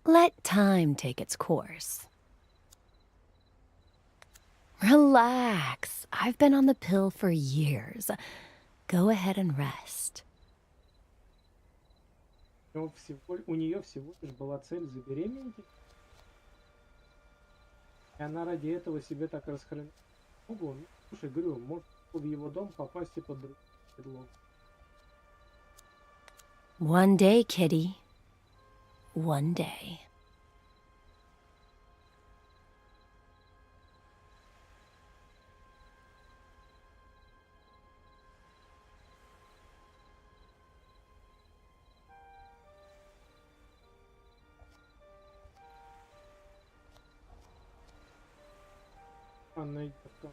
Let time take its course. Relax. I've been on the pill for years. Go ahead and rest. У нее всего лишь была цель забеременеть. И она ради этого себе так расхреначила. Ну, слушай, говорю, может в его дом попасть и под другой предлог. One day, kitty. One day. Она идет там.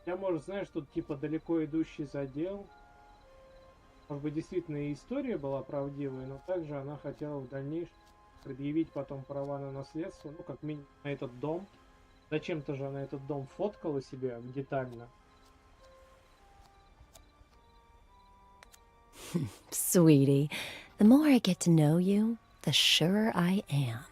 Я, может, знаешь, тут типа далеко идущий задел. Может быть, действительно и история была правдивой, но также она хотела в дальнейшем предъявить потом права на наследство, ну, как минимум, на этот дом. Зачем-то же она этот дом фоткала себе детально. Sweetie, the more I get to know you, the surer I am.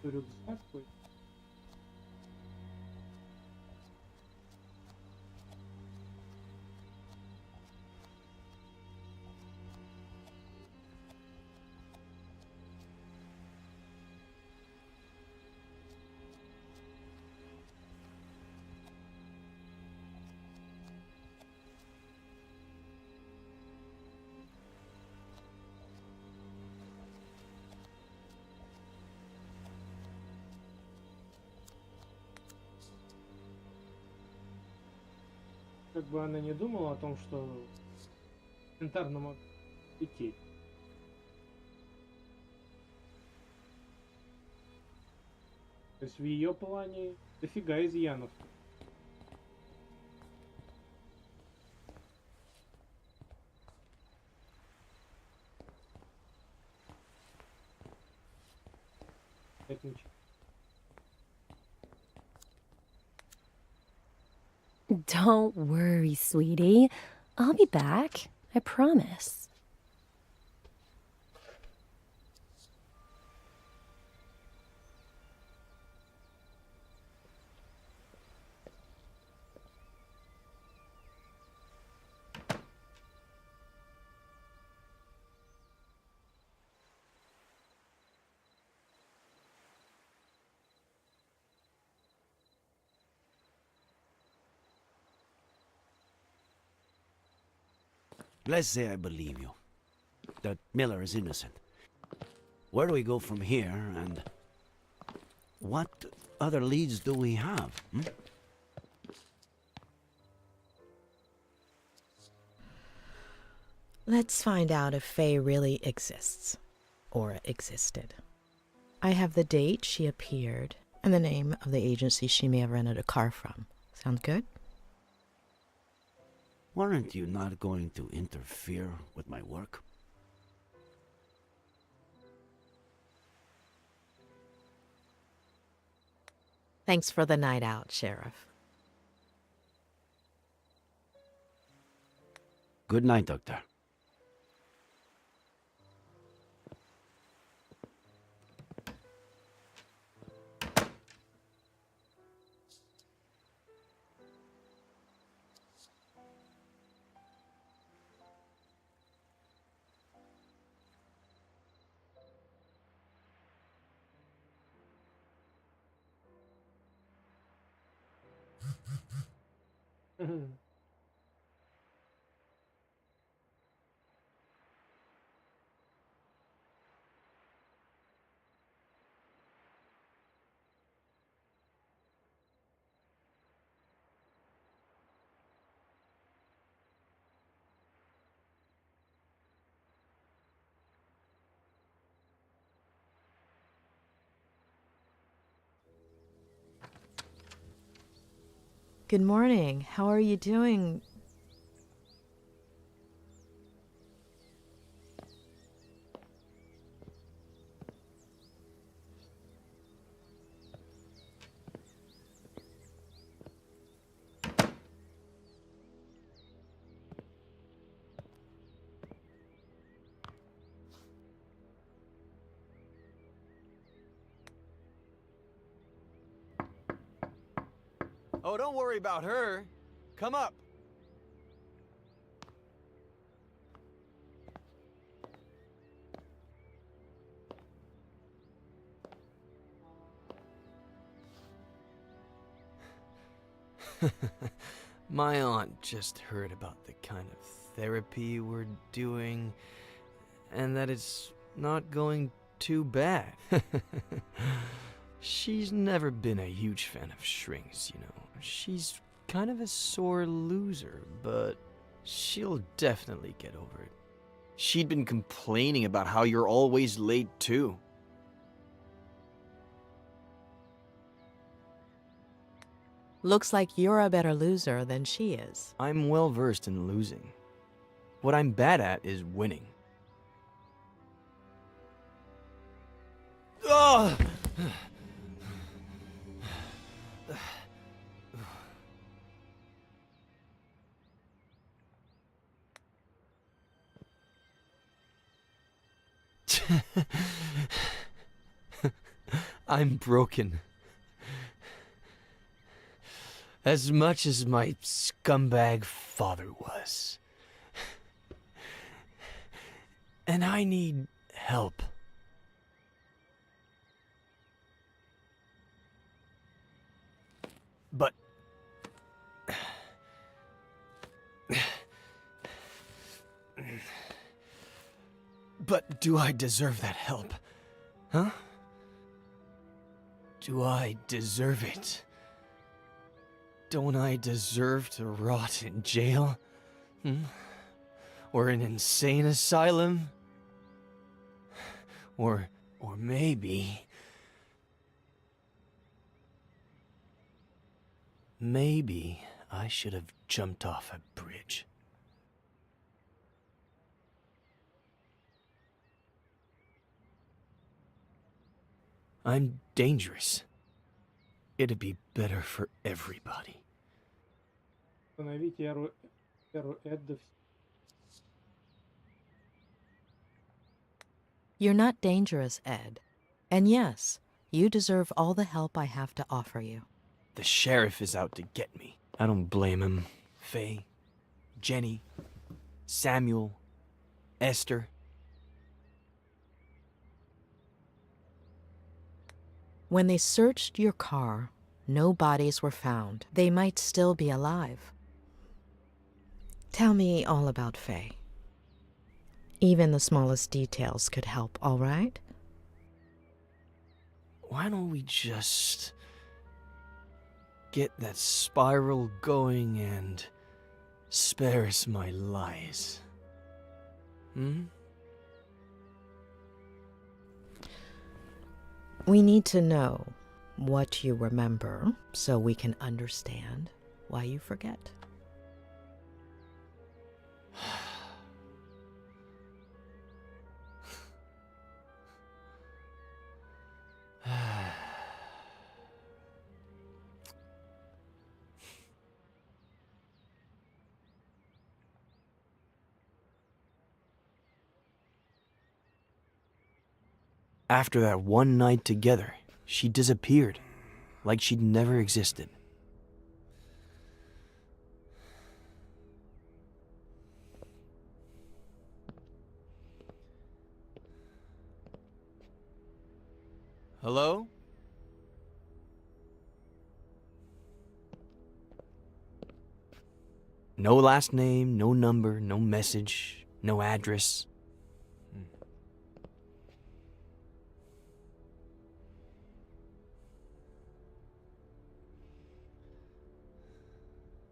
что рюкзак какой-то. Как бы она не думала о том, что элементарно мог идти. То есть в ее плане дофига изъянов. Это ничего. Don't worry, sweetie. I'll be back. I promise. Let's say I believe you, that Miller is innocent. Where do we go from here, and what other leads do we have? Let's find out if Faye really exists, or existed. I have the date she appeared, and the name of the agency she may have rented a car from. Sound good? Weren't you not going to interfere with my work? Thanks for the night out, Sheriff. Good night, Doctor. Good morning. How are you doing? Oh, don't worry about her. Come up. My aunt just heard about the kind of therapy we're doing, and that it's not going too bad. She's never been a huge fan of shrinks, you know. She's kind of a sore loser, but she'll definitely get over it. She'd been complaining about how you're always late, too. Looks like you're a better loser than she is. I'm well versed in losing. What I'm bad at is winning. Ugh! I'm broken. As much as my scumbag father was. And I need help. But... But do I deserve that help? Huh? Do I deserve it? Don't I deserve to rot in jail? Or an insane asylum? Or maybe... Maybe I should have jumped off a bridge. I'm dangerous. It'd be better for everybody. Остановите эру Эдда. You're not dangerous, Ed. And yes, you deserve all the help I have to offer you. The sheriff is out to get me. I don't blame him. Faye, Jenny, Samuel, Esther. When they searched your car, no bodies were found. They might still be alive. Tell me all about Faye. Even the smallest details could help, all right? Why don't we just get that spiral going and spare us my lies? We need to know what you remember so we can understand why you forget. After that one night together, she disappeared, like she'd never existed. Hello? No last name, no number, no message, no address.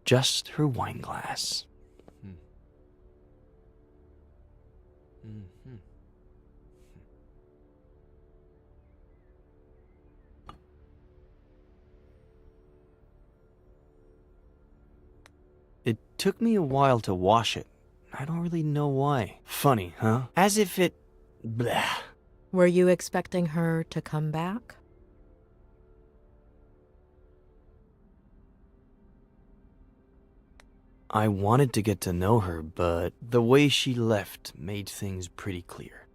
Just her wine glass. It took me a while to wash it. I don't really know why. Funny, huh? As if it... blah. Were you expecting her to come back? I wanted to get to know her, but the way she left made things pretty clear.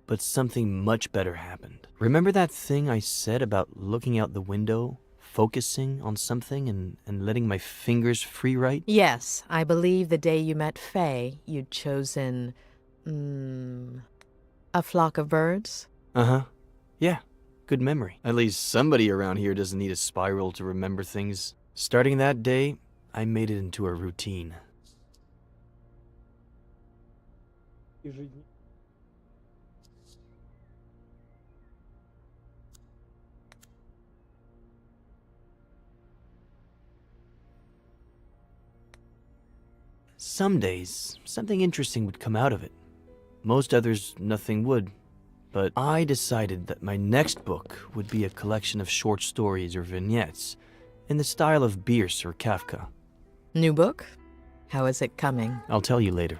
But something much better happened. Remember that thing I said about looking out the window, focusing on something and letting my fingers free write? Yes, I believe the day you met Faye, you'd chosen... a flock of birds? Uh-huh. Yeah, good memory. At least somebody around here doesn't need a spiral to remember things. Starting that day, I made it into a routine. Some days, something interesting would come out of it. Most others, nothing would. But I decided that my next book would be a collection of short stories or vignettes in the style of Bierce or Kafka. New book? How is it coming? I'll tell you later.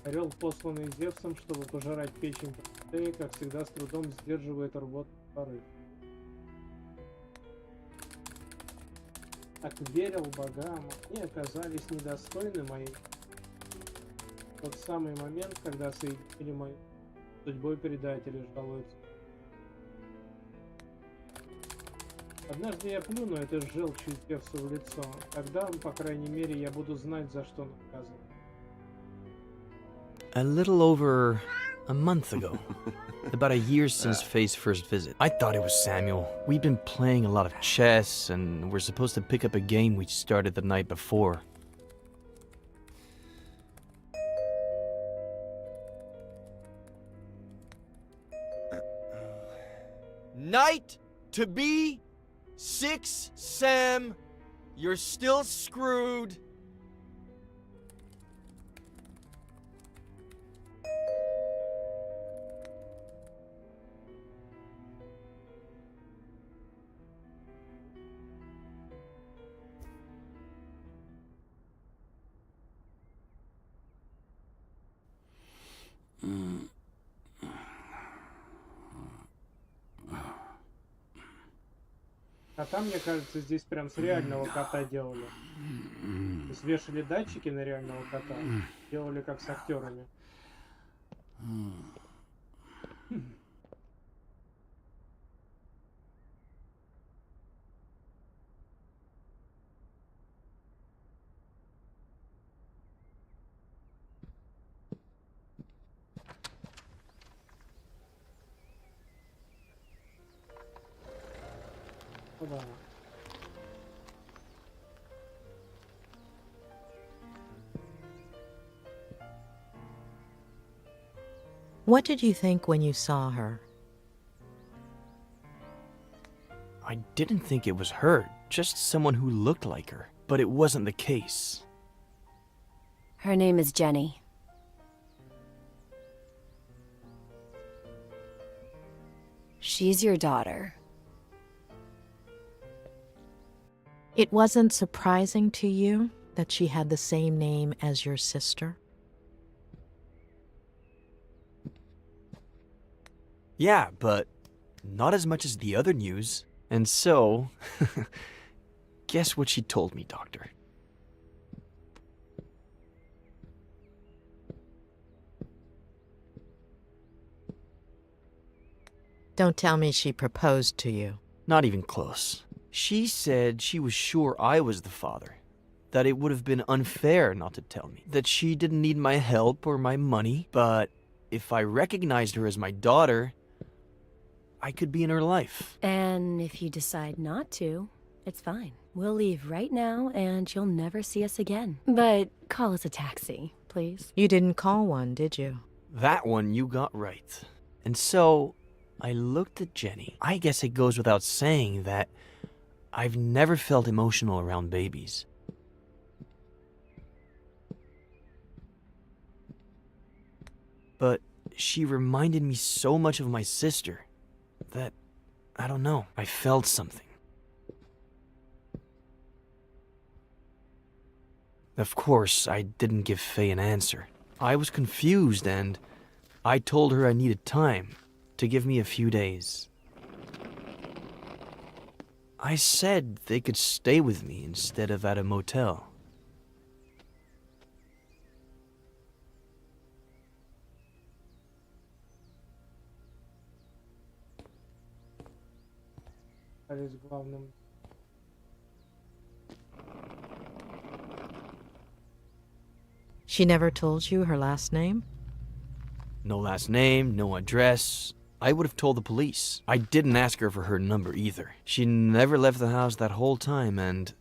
Орел, посланный Зевсом, чтобы пожирать печень Протея, как всегда, с трудом сдерживает рвотный порыв. Так верил богам, они оказались недостойны моей Тот самый момент, когда соединили мою судьбой предатели, жалуются. Однажды я плюну эту желчь из Зевса в лицо. Тогда, по крайней мере, я буду знать, за что наказан. A little over a month ago. About a year since Faye's first visit. I thought it was Samuel. We'd been playing a lot of chess, and we're supposed to pick up a game we started the night before. Night to be 6, Sam. You're still screwed. Кота, мне кажется, здесь прям с реального кота делали. То есть вешали датчики на реального кота, делали как с актерами. Да. What did you think when you saw her? I didn't think it was her, just someone who looked like her. But it wasn't the case. Her name is Jenny. She's your daughter. It wasn't surprising to you that she had the same name as your sister? Yeah, but not as much as the other news. And so, guess what she told me, Doctor? Don't tell me she proposed to you. Not even close. She said she was sure I was the father, that it would have been unfair not to tell me, that she didn't need my help or my money, but if I recognized her as my daughter, I could be in her life. And if you decide not to, it's fine. We'll leave right now and you'll never see us again. But call us a taxi, please. You didn't call one, did you? That one you got right. And so, I looked at Jenny. I guess it goes without saying that I've never felt emotional around babies. But she reminded me so much of my sister that, I don't know, I felt something. Of course, I didn't give Faye an answer. I was confused and I told her I needed time, to give me a few days. I said they could stay with me instead of at a motel. She never told you her last name? No last name, no address. I would have told the police. I didn't ask her for her number either. She never left the house that whole time, and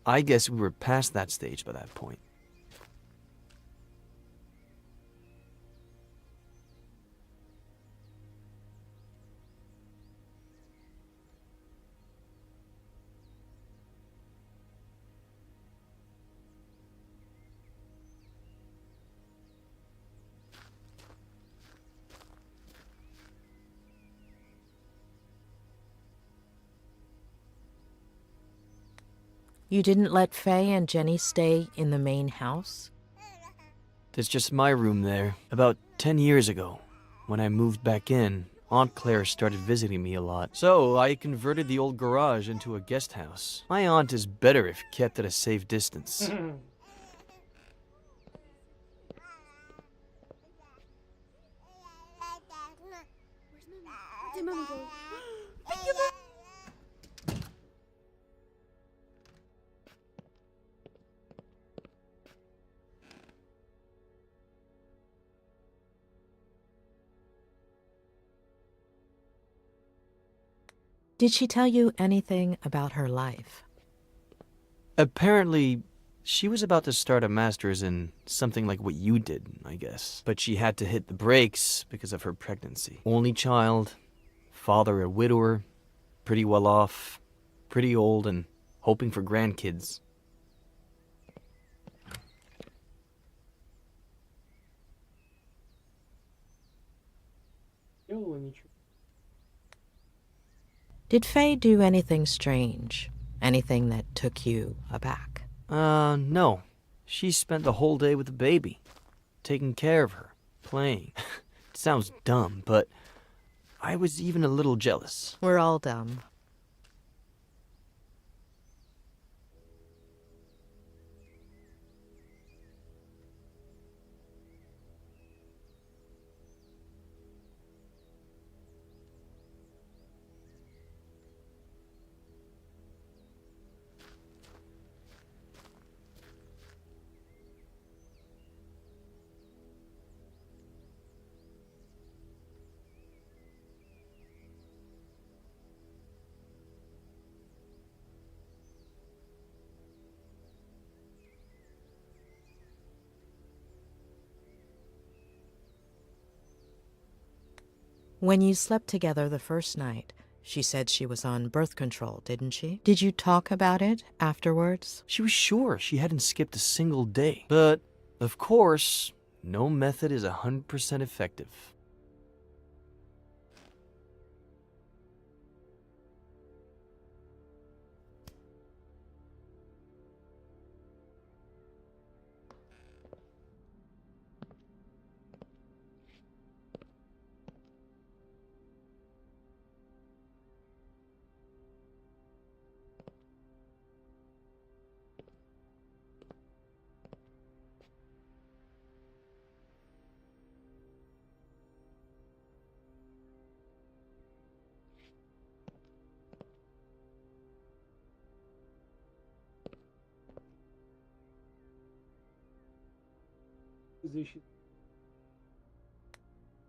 I guess we were past that stage by that point. You didn't let Faye and Jenny stay in the main house? There's just my room there. About 10 years ago, when I moved back in, Aunt Claire started visiting me a lot. So I converted the old garage into a guest house. My aunt is better if kept at a safe distance. Did she tell you anything about her life? Apparently, she was about to start a master's in something like what you did, I guess. But she had to hit the brakes because of her pregnancy. Only child, father a widower, pretty well off, pretty old, and hoping for grandkids. Did Faye do anything strange? Anything that took you aback? No. She spent the whole day with the baby, taking care of her, playing. It sounds dumb, but I was even a little jealous. We're all dumb. When you slept together the first night, she said she was on birth control, didn't she? Did you talk about it afterwards? She was sure she hadn't skipped a single day. But, of course, no method is 100% effective.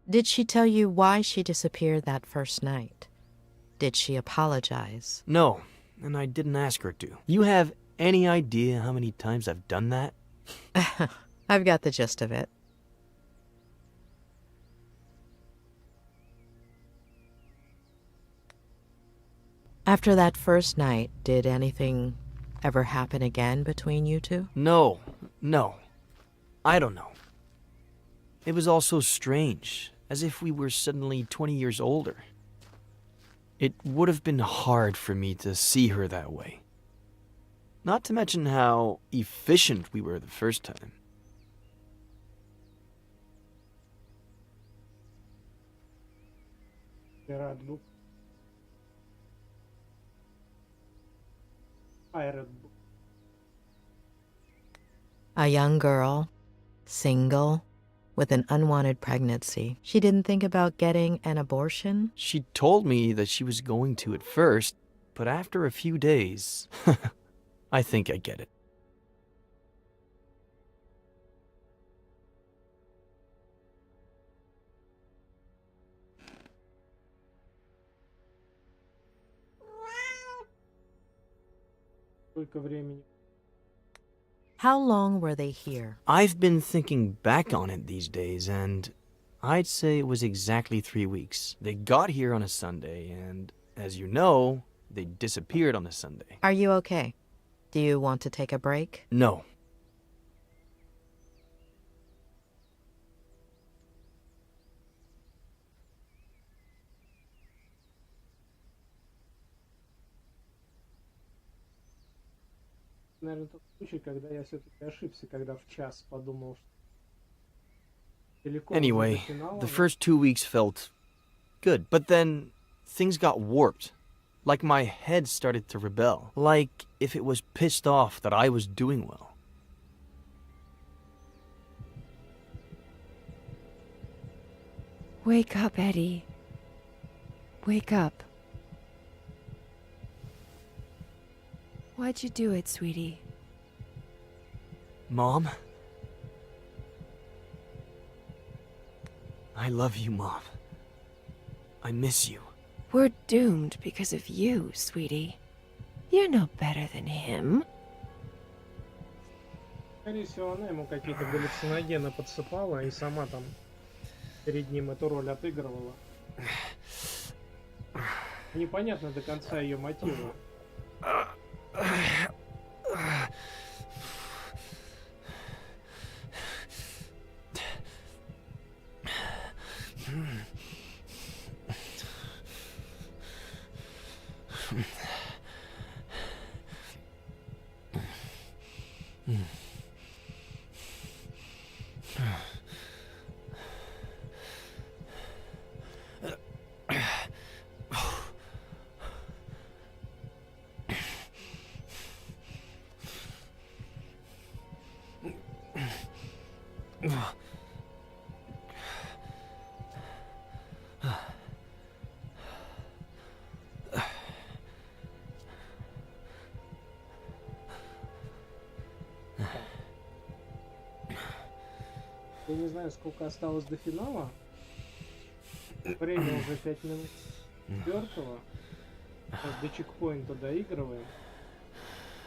Did she tell you why she disappeared that first night? Did she apologize? No, and I didn't ask her to. You have any idea how many times I've done that? I've got the gist of it. After that first night, did anything ever happen again between you two? No. I don't know. It was all so strange, as if we were suddenly 20 years older. It would have been hard for me to see her that way. Not to mention how efficient we were the first time. A young girl, single, with an unwanted pregnancy. She didn't think about getting an abortion? She told me that she was going to at first, but after a few days, I think I get it. How long were they here? I've been thinking back on it these days, and I'd say it was exactly 3 weeks. They got here on a Sunday, and as you know, they disappeared on a Sunday. Are you okay? Do you want to take a break? No. Наверное, тот случай, когда я все-таки ошибся, когда в час подумал, что далеко уже до Anyway, финала, the но first 2 weeks felt good, but then things got warped. Like my head started to rebel. Like if it was pissed off that I was doing well. Wake up, Eddie. Wake up. Why'd you do it, sweetie? Mom? I love you, Mom. I miss you. We're doomed because of you, sweetie. You're no better than him. Скорее всего, она ему какие-то галлюциногены подсыпала и сама там перед ним эту роль отыгрывала. Непонятно до конца ее мотивы. Я не знаю, сколько осталось до финала. Время уже 5 минут 4-го. Сейчас до чекпоинта доигрываем.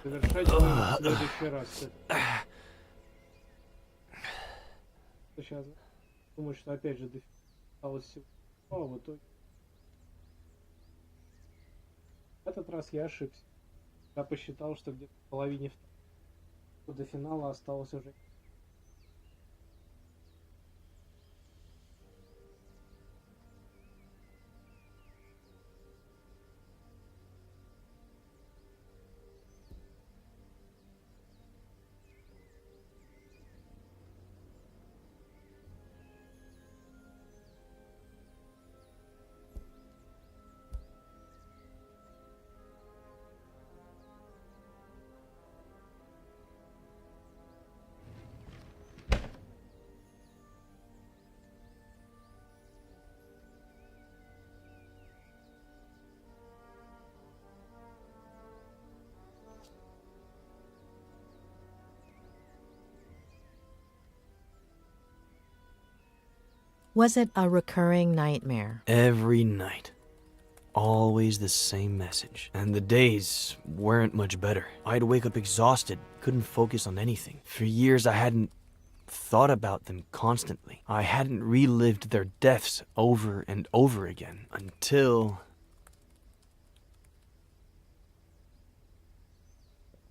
Завершать будем в следующий раз. Сейчас думаю, что опять же до финала осталось всего. А в итоге. В этот раз я ошибся. Я посчитал, что где-то в половине до финала осталось уже. Was it a recurring nightmare? Every night. Always the same message. And the days weren't much better. I'd wake up exhausted, couldn't focus on anything. For years I hadn't thought about them constantly. I hadn't relived their deaths over and over again until...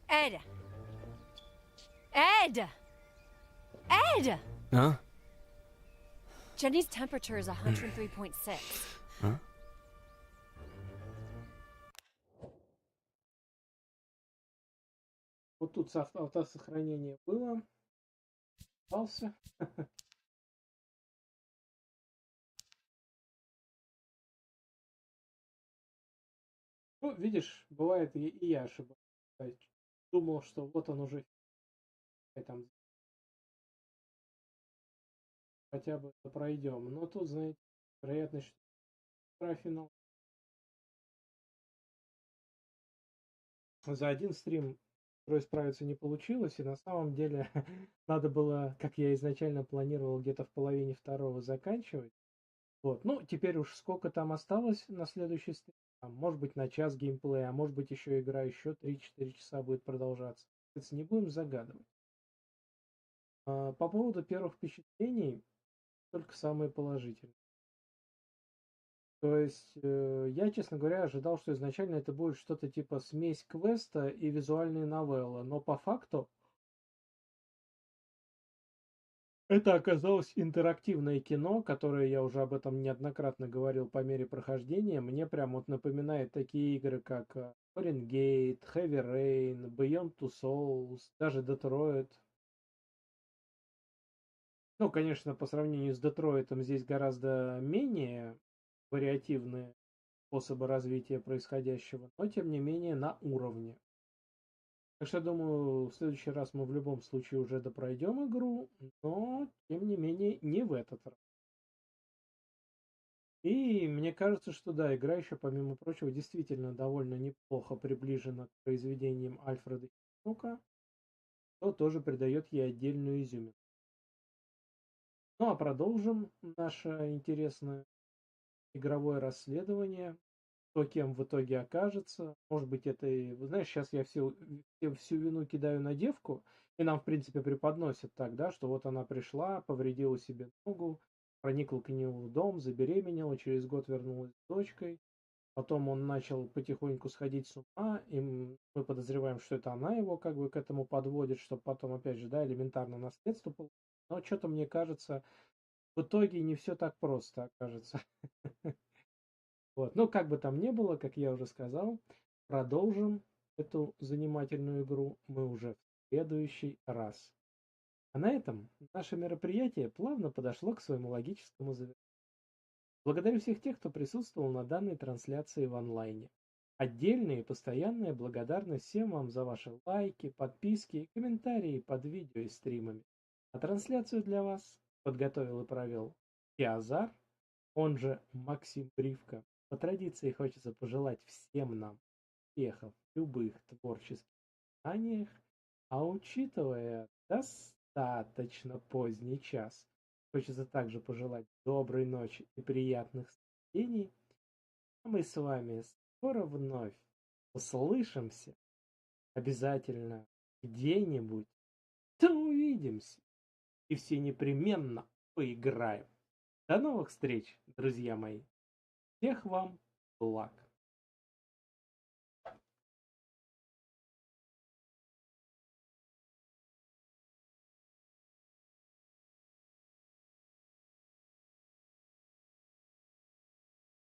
Ed! Ed! Ed! Huh? Jenny's temperature is 103.6. Huh? Вот тут автосохранение было. Остался. Ну, видишь, бывает и я ошибаюсь. Думал, что вот он уже там хотя бы пройдем. Но тут, знаете, вероятность, что про финал. За один стрим справиться не получилось, и на самом деле надо было, как я изначально планировал, где-то в половине второго заканчивать. Вот. Ну, теперь уж сколько там осталось на следующий стрим, там, может быть, на час геймплея, а может быть, еще игра еще 3-4 часа будет продолжаться. Не будем загадывать. По поводу первых впечатлений, только самые положительные. То есть, я, честно говоря, ожидал, что изначально это будет что-то типа смесь квеста и визуальной новеллы, но по факту это оказалось интерактивное кино, которое я уже об этом неоднократно говорил по мере прохождения. Мне прям вот напоминает такие игры, как Фаренгейт, Heavy Rain, Beyond Two Souls, даже Detroit. Ну, конечно, по сравнению с Детройтом здесь гораздо менее вариативные способы развития происходящего, но тем не менее на уровне. Так что я думаю, в следующий раз мы в любом случае уже допройдем игру, но тем не менее не в этот раз. И мне кажется, что да, игра еще, помимо прочего, действительно довольно неплохо приближена к произведениям Альфреда Хичкока, что тоже придает ей отдельную изюминку. Ну а продолжим наше интересное игровое расследование. Кто кем в итоге окажется. Может быть, это и... Вы знаешь, сейчас я всю вину кидаю на девку, и нам, в принципе, преподносят так, да, что вот она пришла, повредила себе ногу, проникла к нему в дом, забеременела, через год вернулась с дочкой. Потом он начал потихоньку сходить с ума, и мы подозреваем, что это она его как бы к этому подводит, чтобы потом, опять же, да, элементарно наследство получить. Но что-то мне кажется, в итоге не все так просто окажется. Вот. Ну, как бы там ни было, как я уже сказал, продолжим эту занимательную игру мы уже в следующий раз. А на этом наше мероприятие плавно подошло к своему логическому завершению. Благодарю всех тех, кто присутствовал на данной трансляции в онлайне. Отдельная и постоянная благодарность всем вам за ваши лайки, подписки и комментарии под видео и стримами. А трансляцию для вас подготовил и провел Tiazar, он же Максим Бривка. По традиции хочется пожелать всем нам успехов в любых творческих знаниях, а учитывая достаточно поздний час, хочется также пожелать доброй ночи и приятных сновидений. А мы с вами скоро вновь услышимся. Обязательно где-нибудь. Да увидимся. И все непременно поиграем. До новых встреч, друзья мои. Всех вам благ.